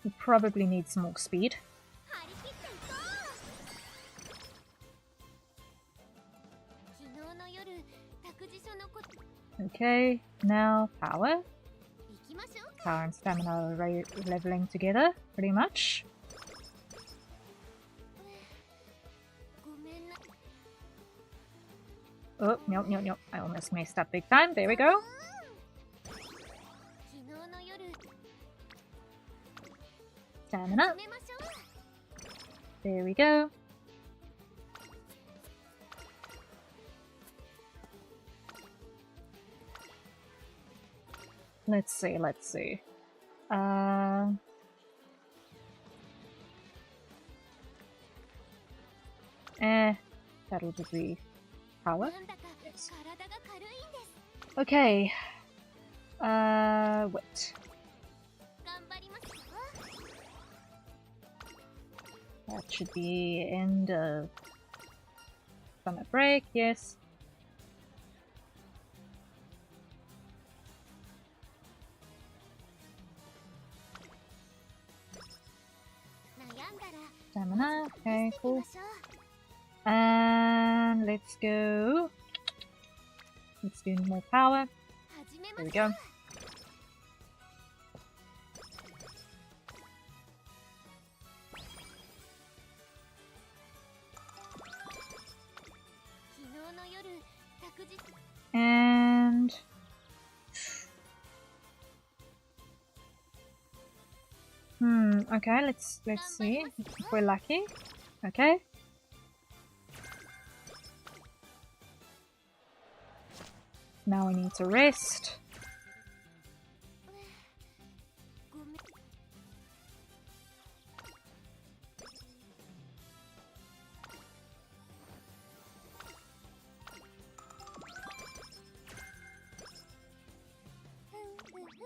We probably need some more speed. Okay, now power. Power and stamina are leveling together, pretty much. Oh, nope, nope, nope. I almost messed up big time. There we go. Stamina. There we go. Let's see, let's see. That'll be power. Yes. Okay. Wait. That should be end of summer break, yes. Stamina. Okay, cool. And let's go. Let's do more power. There we go. And okay, let's see if we're lucky. Okay. Now we need to rest.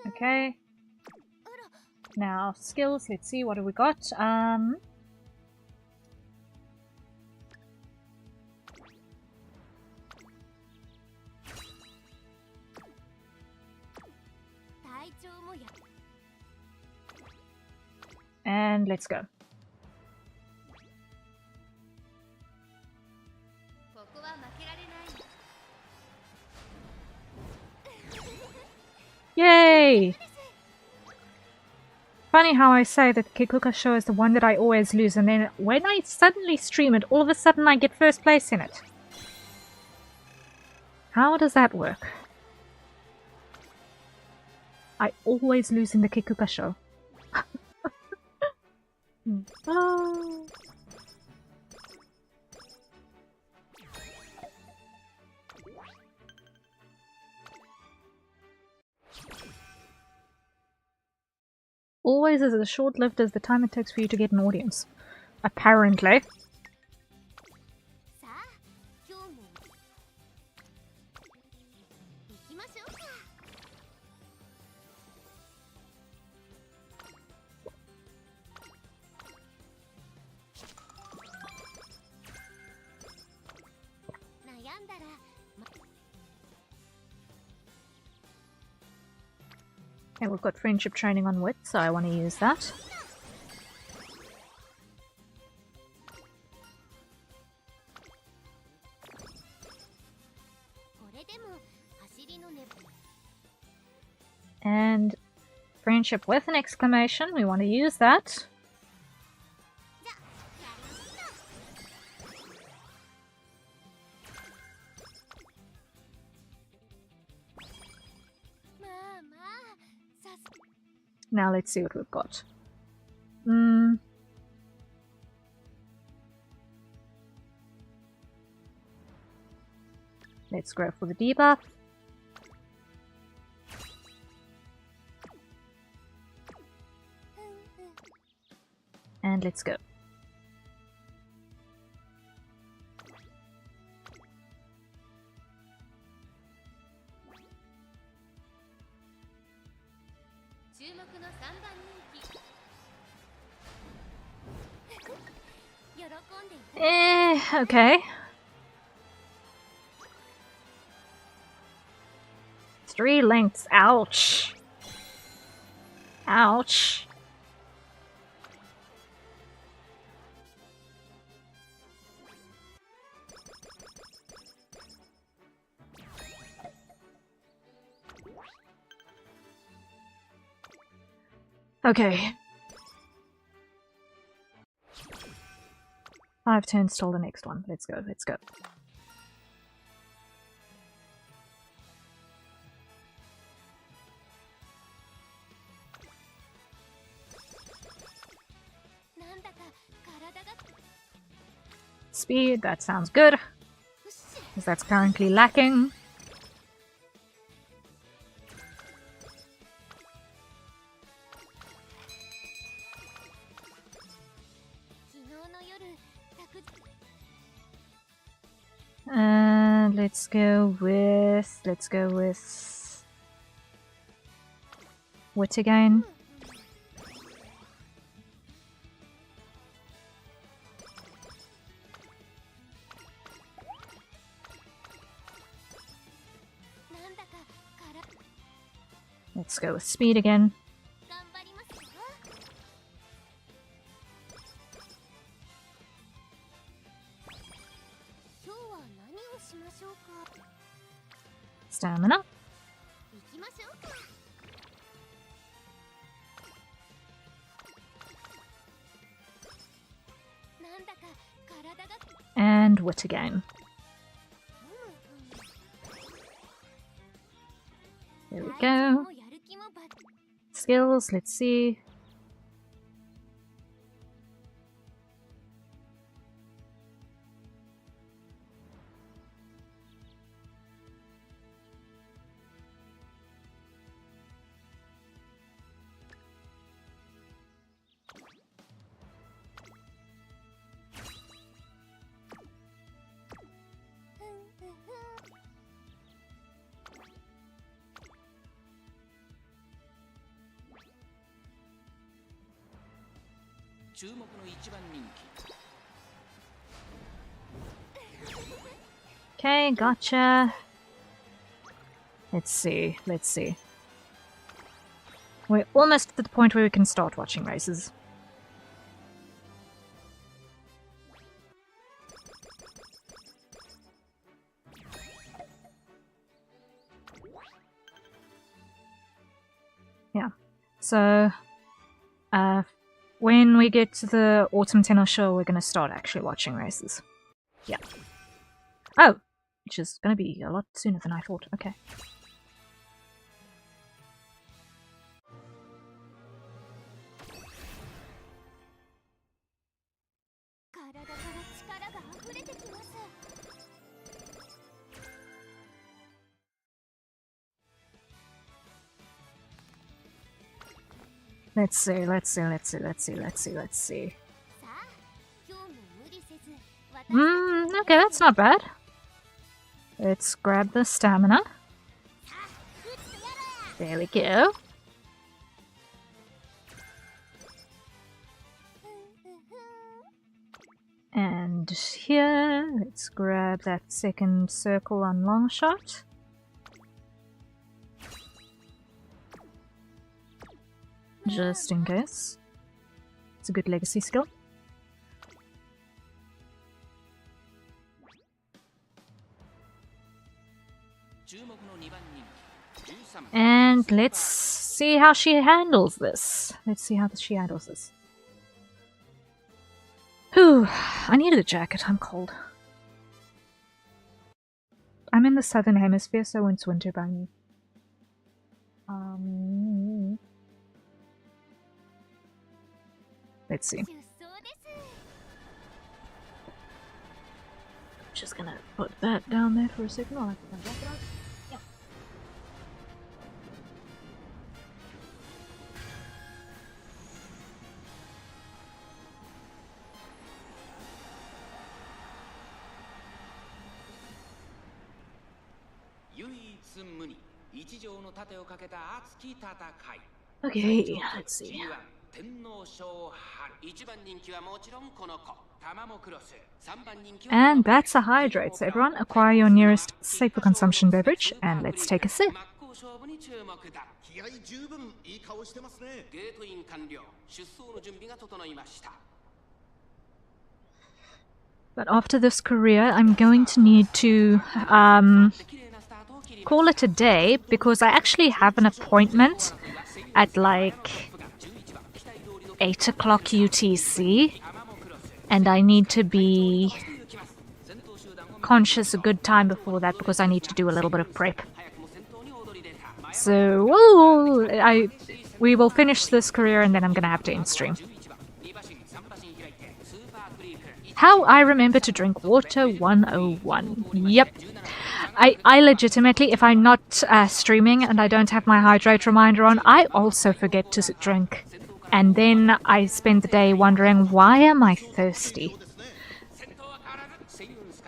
Okay. Now skills, let's see, what do we got? And let's go. Yay! Funny how I say that Kikuka show is the one that I always lose, and then when I suddenly stream it, all of a sudden I get first place in it. How does that work? I always lose in the Kikuka show. Oh. Always is as short-lived as the time it takes for you to get an audience. Apparently. Okay, we've got friendship training on wit, so I want to use that. And friendship with an exclamation, we want to use that. Now let's see what we've got. Let's go for the debuff. And let's go. Okay. 3 lengths. Ouch. Ouch. Okay. 5 turns till the next one. Let's go, let's go. Speed, that sounds good. Because that's currently lacking. And let's go with wit again. Let's go with speed again. Stamina. And wit again. There we go. Skills, let's see. Okay, gotcha. Let's see, let's see. We're almost at the point where we can start watching races. Yeah, so when we get to the Autumn Tenno show, we're going to start actually watching races. Yeah. Oh, which is going to be a lot sooner than I thought. Okay. Let's see, let's see, let's see, let's see, let's see, let's see. Okay, that's not bad. Let's grab the stamina. There we go. And here, let's grab that second circle on long shot. Just in case. It's a good legacy skill. And let's see how she handles this. Let's see how she handles this. Whew, I needed a jacket, I'm cold. I'm in the southern hemisphere, so it's winter by me. Let's see. Just gonna put that down there for a second while I put my jacket on. Yeah. Okay, let's see. And that's a hydrate, so everyone acquire your nearest safe for consumption beverage and let's take a sip. But after this career, I'm going to need to call it a day because I actually have an appointment at like 8 o'clock UTC and I need to be conscious a good time before that because I need to do a little bit of prep. So we will finish this career and then I'm going to have to end stream. How I remember to drink water 101. Yep. I legitimately, if I'm not streaming and I don't have my hydrate reminder on, I also forget to drink. And then I spend the day wondering, why am I thirsty?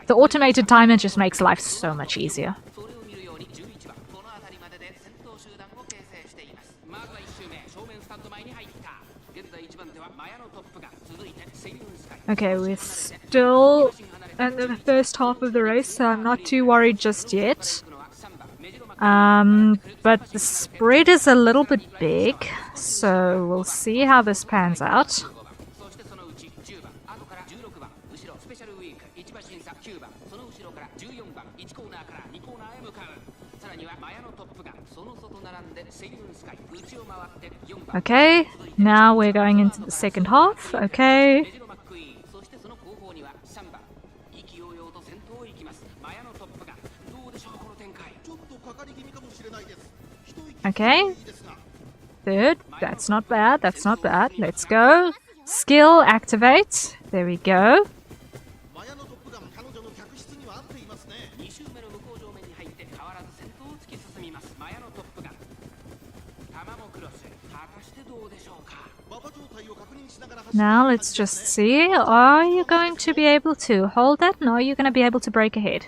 The automated timer just makes life so much easier. Okay, we're still in the first half of the race, so I'm not too worried just yet. But the spread is a little bit big, so we'll see how this pans out. Okay, now we're going into the second half. Okay. Okay. Third. That's not bad. That's not bad. Let's go. Skill activate. There we go. Now let's just see. Are you going to be able to hold that? No, you're going to be able to break ahead.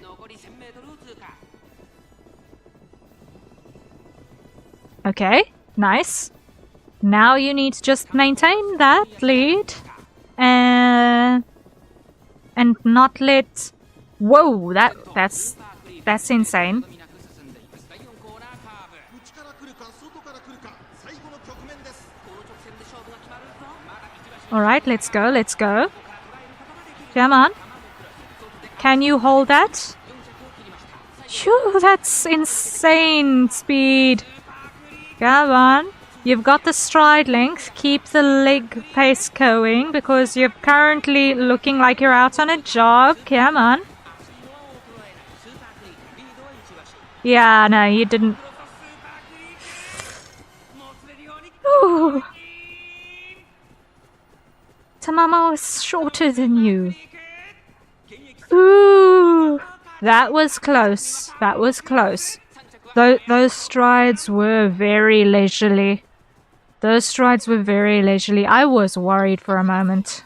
Okay, nice. Now you need to just maintain that lead and not let. Whoa, that's insane. All right, let's go. Let's go. Come on. Can you hold that? Phew, that's insane speed. Come on. You've got the stride length. Keep the leg pace going because you're currently looking like you're out on a jog. Come on. Yeah, no, you didn't. Ooh. Tamamo is shorter than you. Ooh. That was close. That was close. Those strides were very leisurely. Those strides were very leisurely. I was worried for a moment.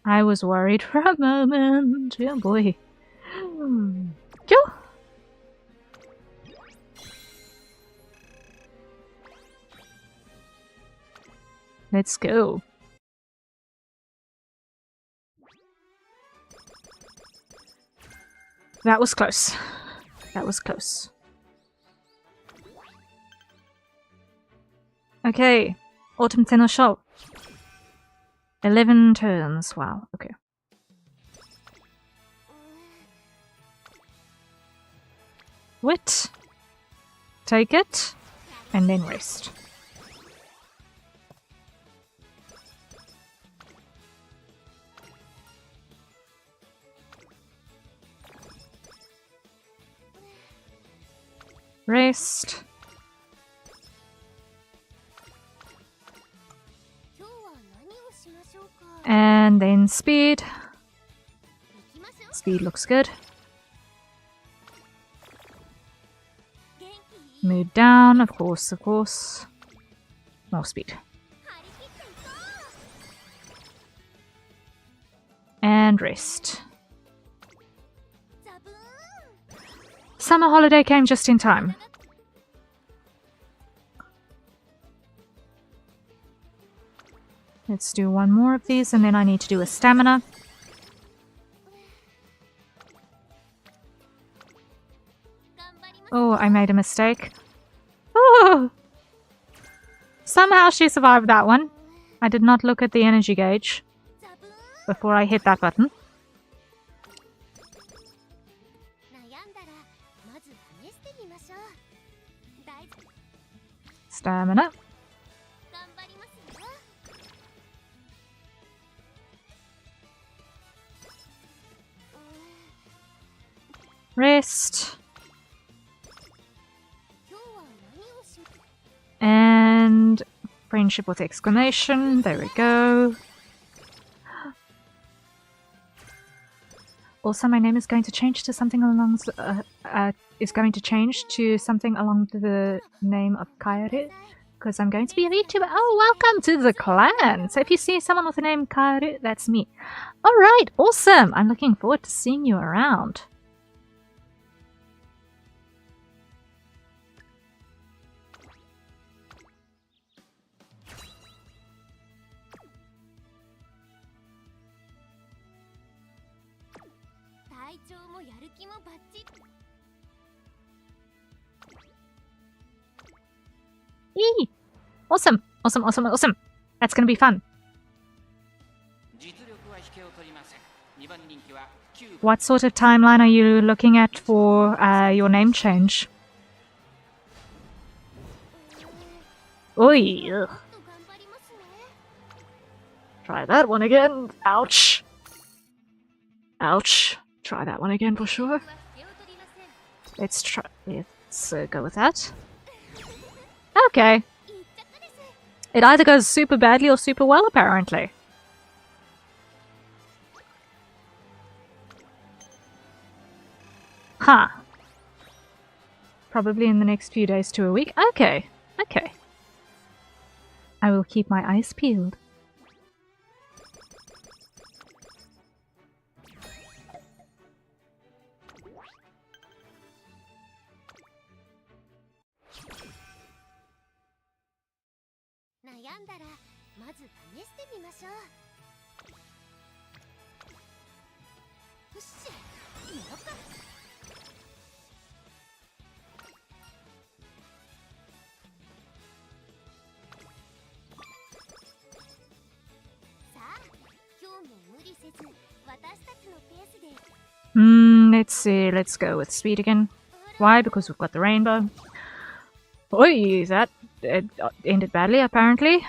I was worried for a moment. Oh boy. Yo. Let's go. That was close. That was close. Okay. Autumn Tenno Show. 11 turns. Wow. Okay. Wit. Take it. And then rest. Rest. And then speed. Speed looks good. Mood down, of course, of course. More speed. And rest. Summer holiday came just in time. Let's do one more of these and then I need to do a stamina. Oh, I made a mistake. Oh! Somehow she survived that one. I did not look at the energy gauge before I hit that button. Stamina. Rest. And friendship with exclamation. There we go. Also, my name is going to change to something along the name of Kaeru, because I'm going to be a VTuber. Oh, welcome to the clan! So if you see someone with the name Kaeru, that's me. Alright, awesome! I'm looking forward to seeing you around. Yee! Awesome! Awesome, awesome, awesome! That's gonna be fun. What sort of timeline are you looking at for your name change? Oi! Ugh. Try that one again. Ouch. Ouch. Try that one again for sure. Let's try. Let's go with that. Okay. It either goes super badly or super well, apparently. Huh. Probably in the next few days to a week. Okay. Okay. I will keep my eyes peeled. Let's see. Let's go with speed again. Why? Because we've got the rainbow. Oi, that ended badly, apparently.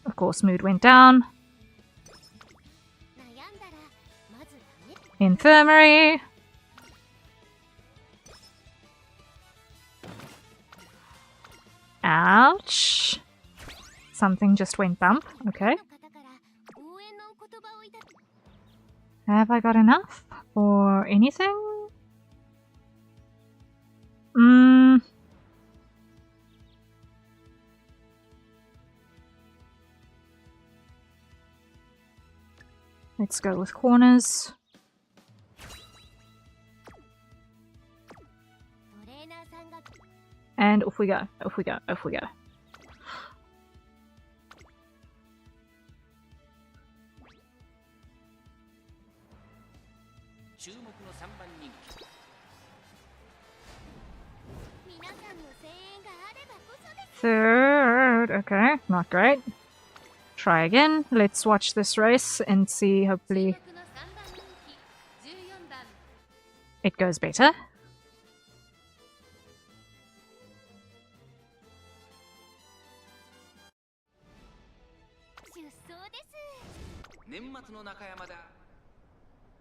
Of course, mood went down. Infirmary. Ouch. Something just went bump. Okay. Have I got enough for anything? Let's go with corners. And off we go, off we go, off we go. Third, okay, not great. Try again. Let's watch this race and see, hopefully it goes better.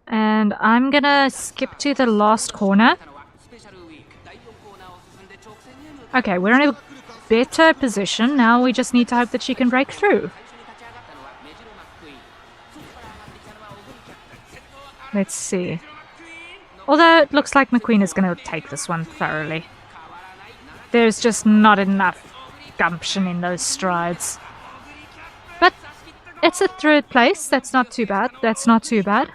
And I'm gonna skip to the last corner. Okay, we're in a better position. Now we just need to hope that she can break through. Let's see. Although it looks like McQueen is going to take this one thoroughly. There's just not enough gumption in those strides. But it's a third place. That's not too bad. That's not too bad.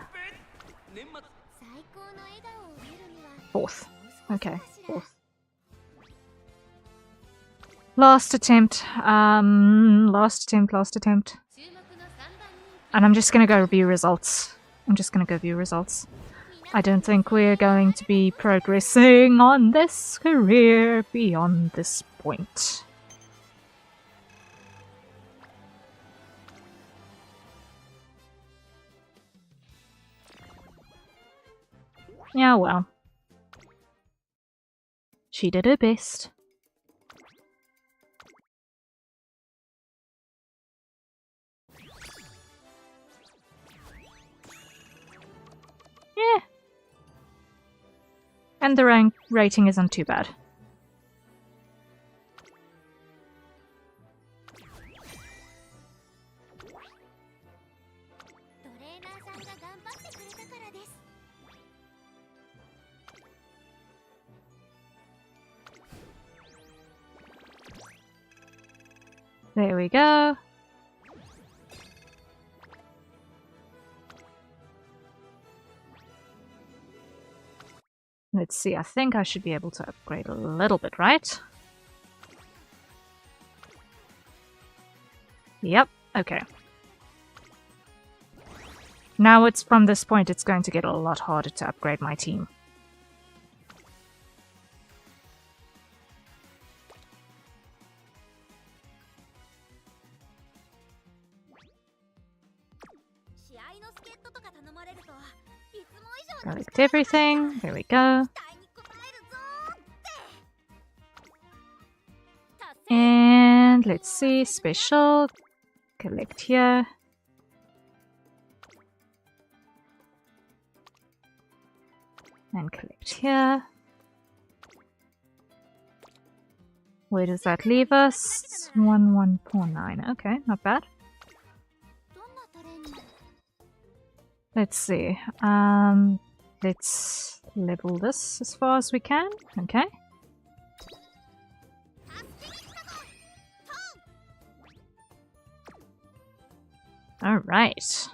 Fourth. Okay, fourth. Last attempt. Last attempt. And I'm just going to go view results. I don't think we're going to be progressing on this career beyond this point. Yeah, well. She did her best. Yeah. And the rank rating isn't too bad. There we go. Let's see, I think I should be able to upgrade a little bit, right? Yep, okay. Now it's from this point it's going to get a lot harder to upgrade my team. Collect everything. There we go. And let's see, special. Collect here. And collect here. Where does that leave us? 1149. Okay, not bad. Let's see. Let's level this as far as we can. Okay. Alright.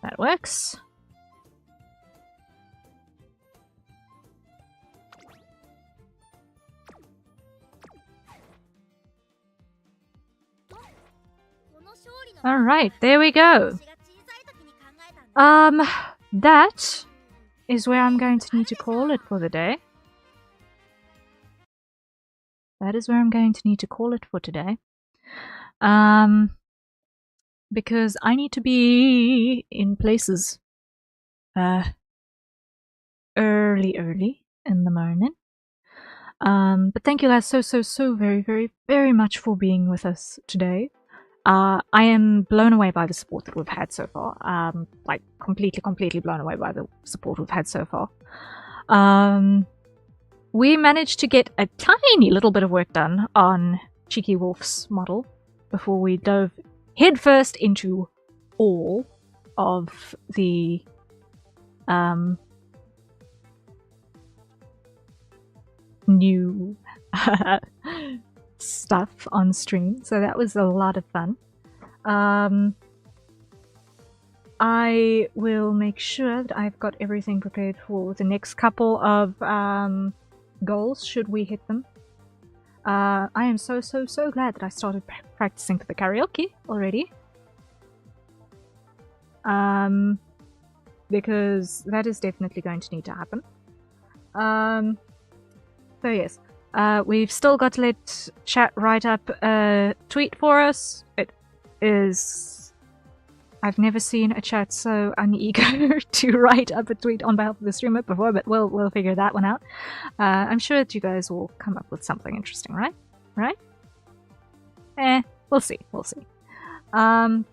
That works. Alright, there we go. That is where I'm going to need to call it for the day. That is where I'm going to need to call it for today. Because I need to be in places early in the morning. But thank you guys so very much for being with us today. I am blown away by the support that we've had so far. Like completely blown away by the support we've had so far. We managed to get a tiny little bit of work done on Cheeky Wolf's model before we dove headfirst into all of the new stuff on stream, so that was a lot of fun. I will make sure that I've got everything prepared for the next couple of goals should we hit them. I am so glad that I started practicing for the karaoke already. Because that is definitely going to need to happen. So yes, we've still got to let chat write up a tweet for us. It is... I've never seen a chat so uneager to write up a tweet on behalf of the streamer before, but we'll figure that one out. I'm sure that you guys will come up with something interesting, right? Right? We'll see. But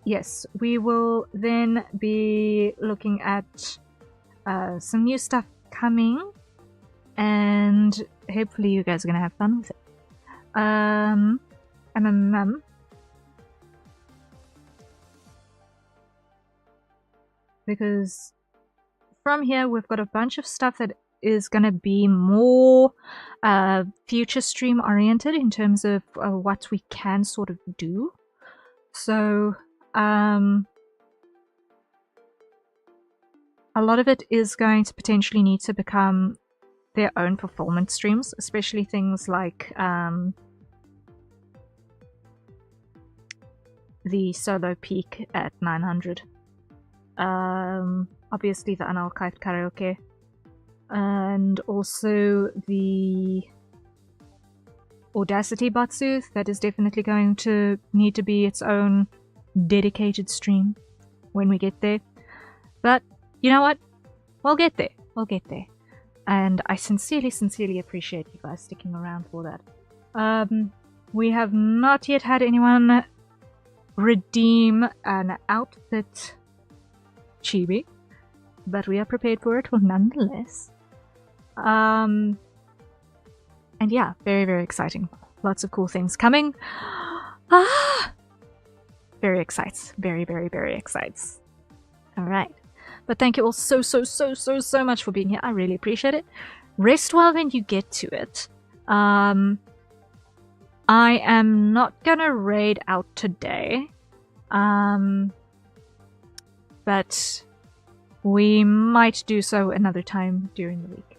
yes, we will then be looking at some new stuff coming, and hopefully you guys are gonna have fun with it. Because from here we've got a bunch of stuff that is going to be more future stream oriented in terms of what we can sort of do. So a lot of it is going to potentially need to become their own performance streams, especially things like the solo peak at 900. Obviously the unarchived karaoke, and also the Audacity Batsu. That is definitely going to need to be its own dedicated stream when we get there. But you know what? We'll get there. And I sincerely appreciate you guys sticking around for that. We have not yet had anyone redeem an outfit chibi, but we are prepared for it nonetheless. And yeah, very exciting. Lots of cool things coming. Very excites. Very excites. Alright. But thank you all so much for being here. I really appreciate it. Rest well when you get to it. I am not gonna raid out today. But we might do so another time during the week.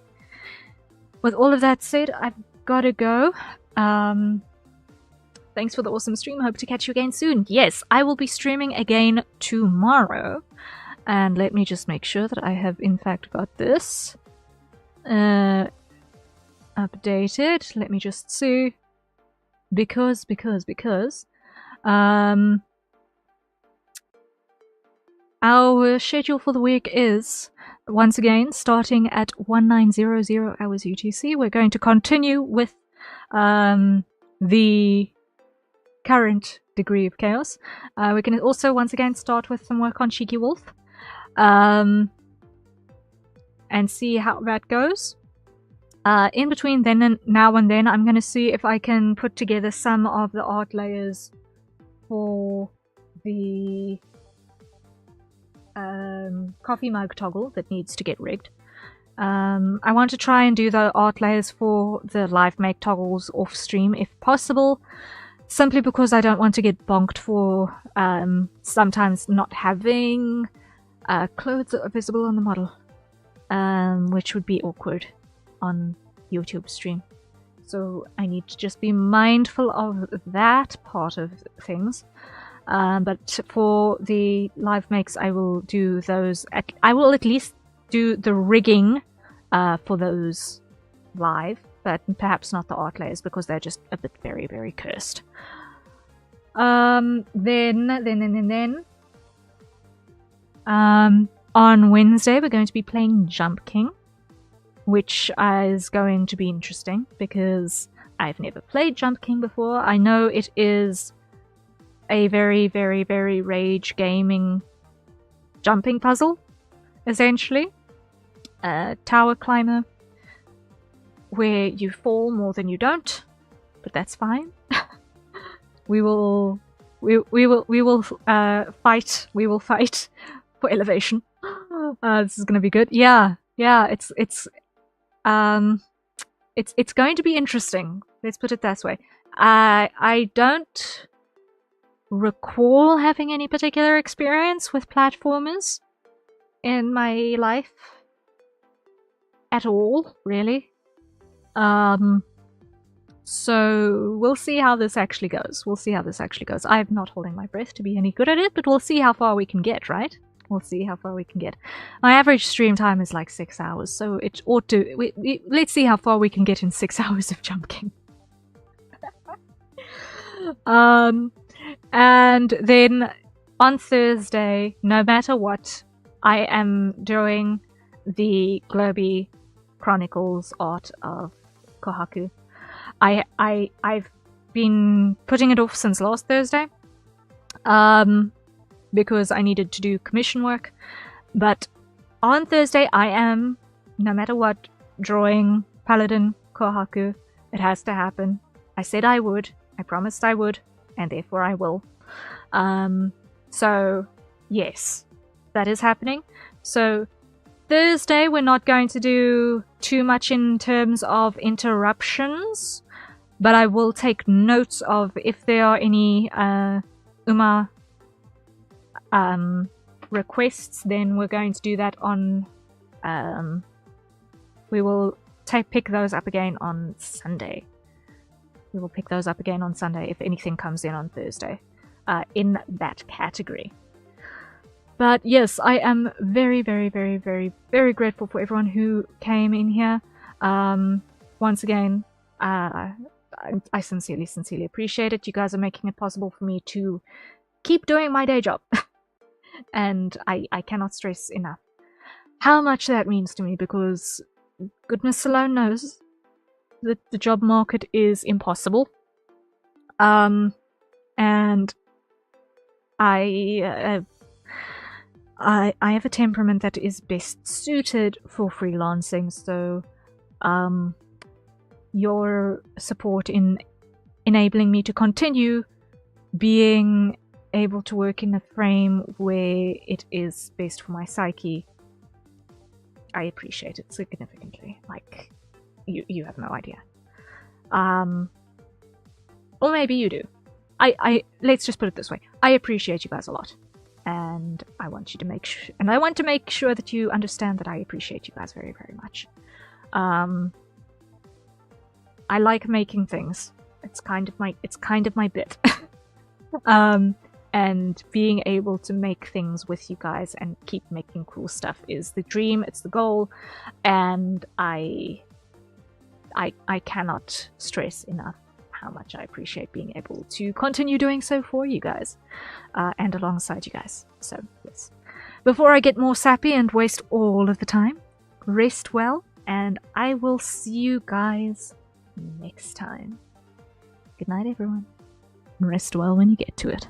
With all of that said, I've got to go. Thanks for the awesome stream. Hope to catch you again soon. Yes, I will be streaming again tomorrow. And let me just make sure that I have in fact got this updated. Let me just see. Because Our schedule for the week is, once again, starting at 1900 hours UTC. We're going to continue with the current degree of chaos. We can also, once again, start with some work on Cheeky Wolf. And see how that goes. In between then and now and then, I'm going to see if I can put together some of the art layers for the coffee mug toggle that needs to get rigged. I want to try and do the art layers for the live make toggles off stream if possible, simply because I don't want to get bonked for sometimes not having clothes that are visible on the model, which would be awkward on YouTube stream. So I need to just be mindful of that part of things. But for the live makes, I will do those. I will at least do the rigging for those live, but perhaps not the art layers because they're just a bit very, very cursed. Then on Wednesday we're going to be playing Jump King, which is going to be interesting because I've never played Jump King before. I know it is a very, very, very rage gaming jumping puzzle, essentially. Tower climber, where you fall more than you don't, but that's fine. we will fight. We will fight for elevation. This is gonna be good. Yeah, it's going to be interesting. Let's put it that way. I don't recall having any particular experience with platformers in my life at all, really. So we'll see how this actually goes. I'm not holding my breath to be any good at it, but we'll see how far we can get, right? We'll see how far we can get. My average stream time is like 6 hours, so it ought to... let's see how far we can get in 6 hours of Jump King. And then on Thursday, no matter what, I am doing the Globy Chronicles art of Kohaku. I've been putting it off since last Thursday, because I needed to do commission work. But on Thursday, I am, no matter what, drawing Paladin Kohaku. It has to happen. I said I would. I promised I would. And therefore I will. So, yes, that is happening. So, Thursday we're not going to do too much in terms of interruptions, but I will take notes of if there are any Uma requests, then we're going to do that on... we will pick those up again on Sunday. If anything comes in on Thursday, in that category. But yes, I am very, very, very, very, very grateful for everyone who came in here. Once again, I sincerely, sincerely appreciate it. You guys are making it possible for me to keep doing my day job. And I cannot stress enough how much that means to me, because goodness alone knows that the job market is impossible. And I have a temperament that is best suited for freelancing, so your support in enabling me to continue being able to work in a frame where it is best for my psyche, I appreciate it significantly. Like, you have no idea. Or maybe you do. Let's just put it this way. I appreciate you guys a lot. And I want you to make sure, and I want to make sure that you understand that I appreciate you guys very, very much. I like making things. It's kind of my bit. And being able to make things with you guys and keep making cool stuff is the dream, it's the goal, and I cannot stress enough how much I appreciate being able to continue doing so for you guys, and alongside you guys. So, yes. before I get more sappy and waste all of the time, rest well, and I will see you guys next time. Good night, everyone. Rest well when you get to it.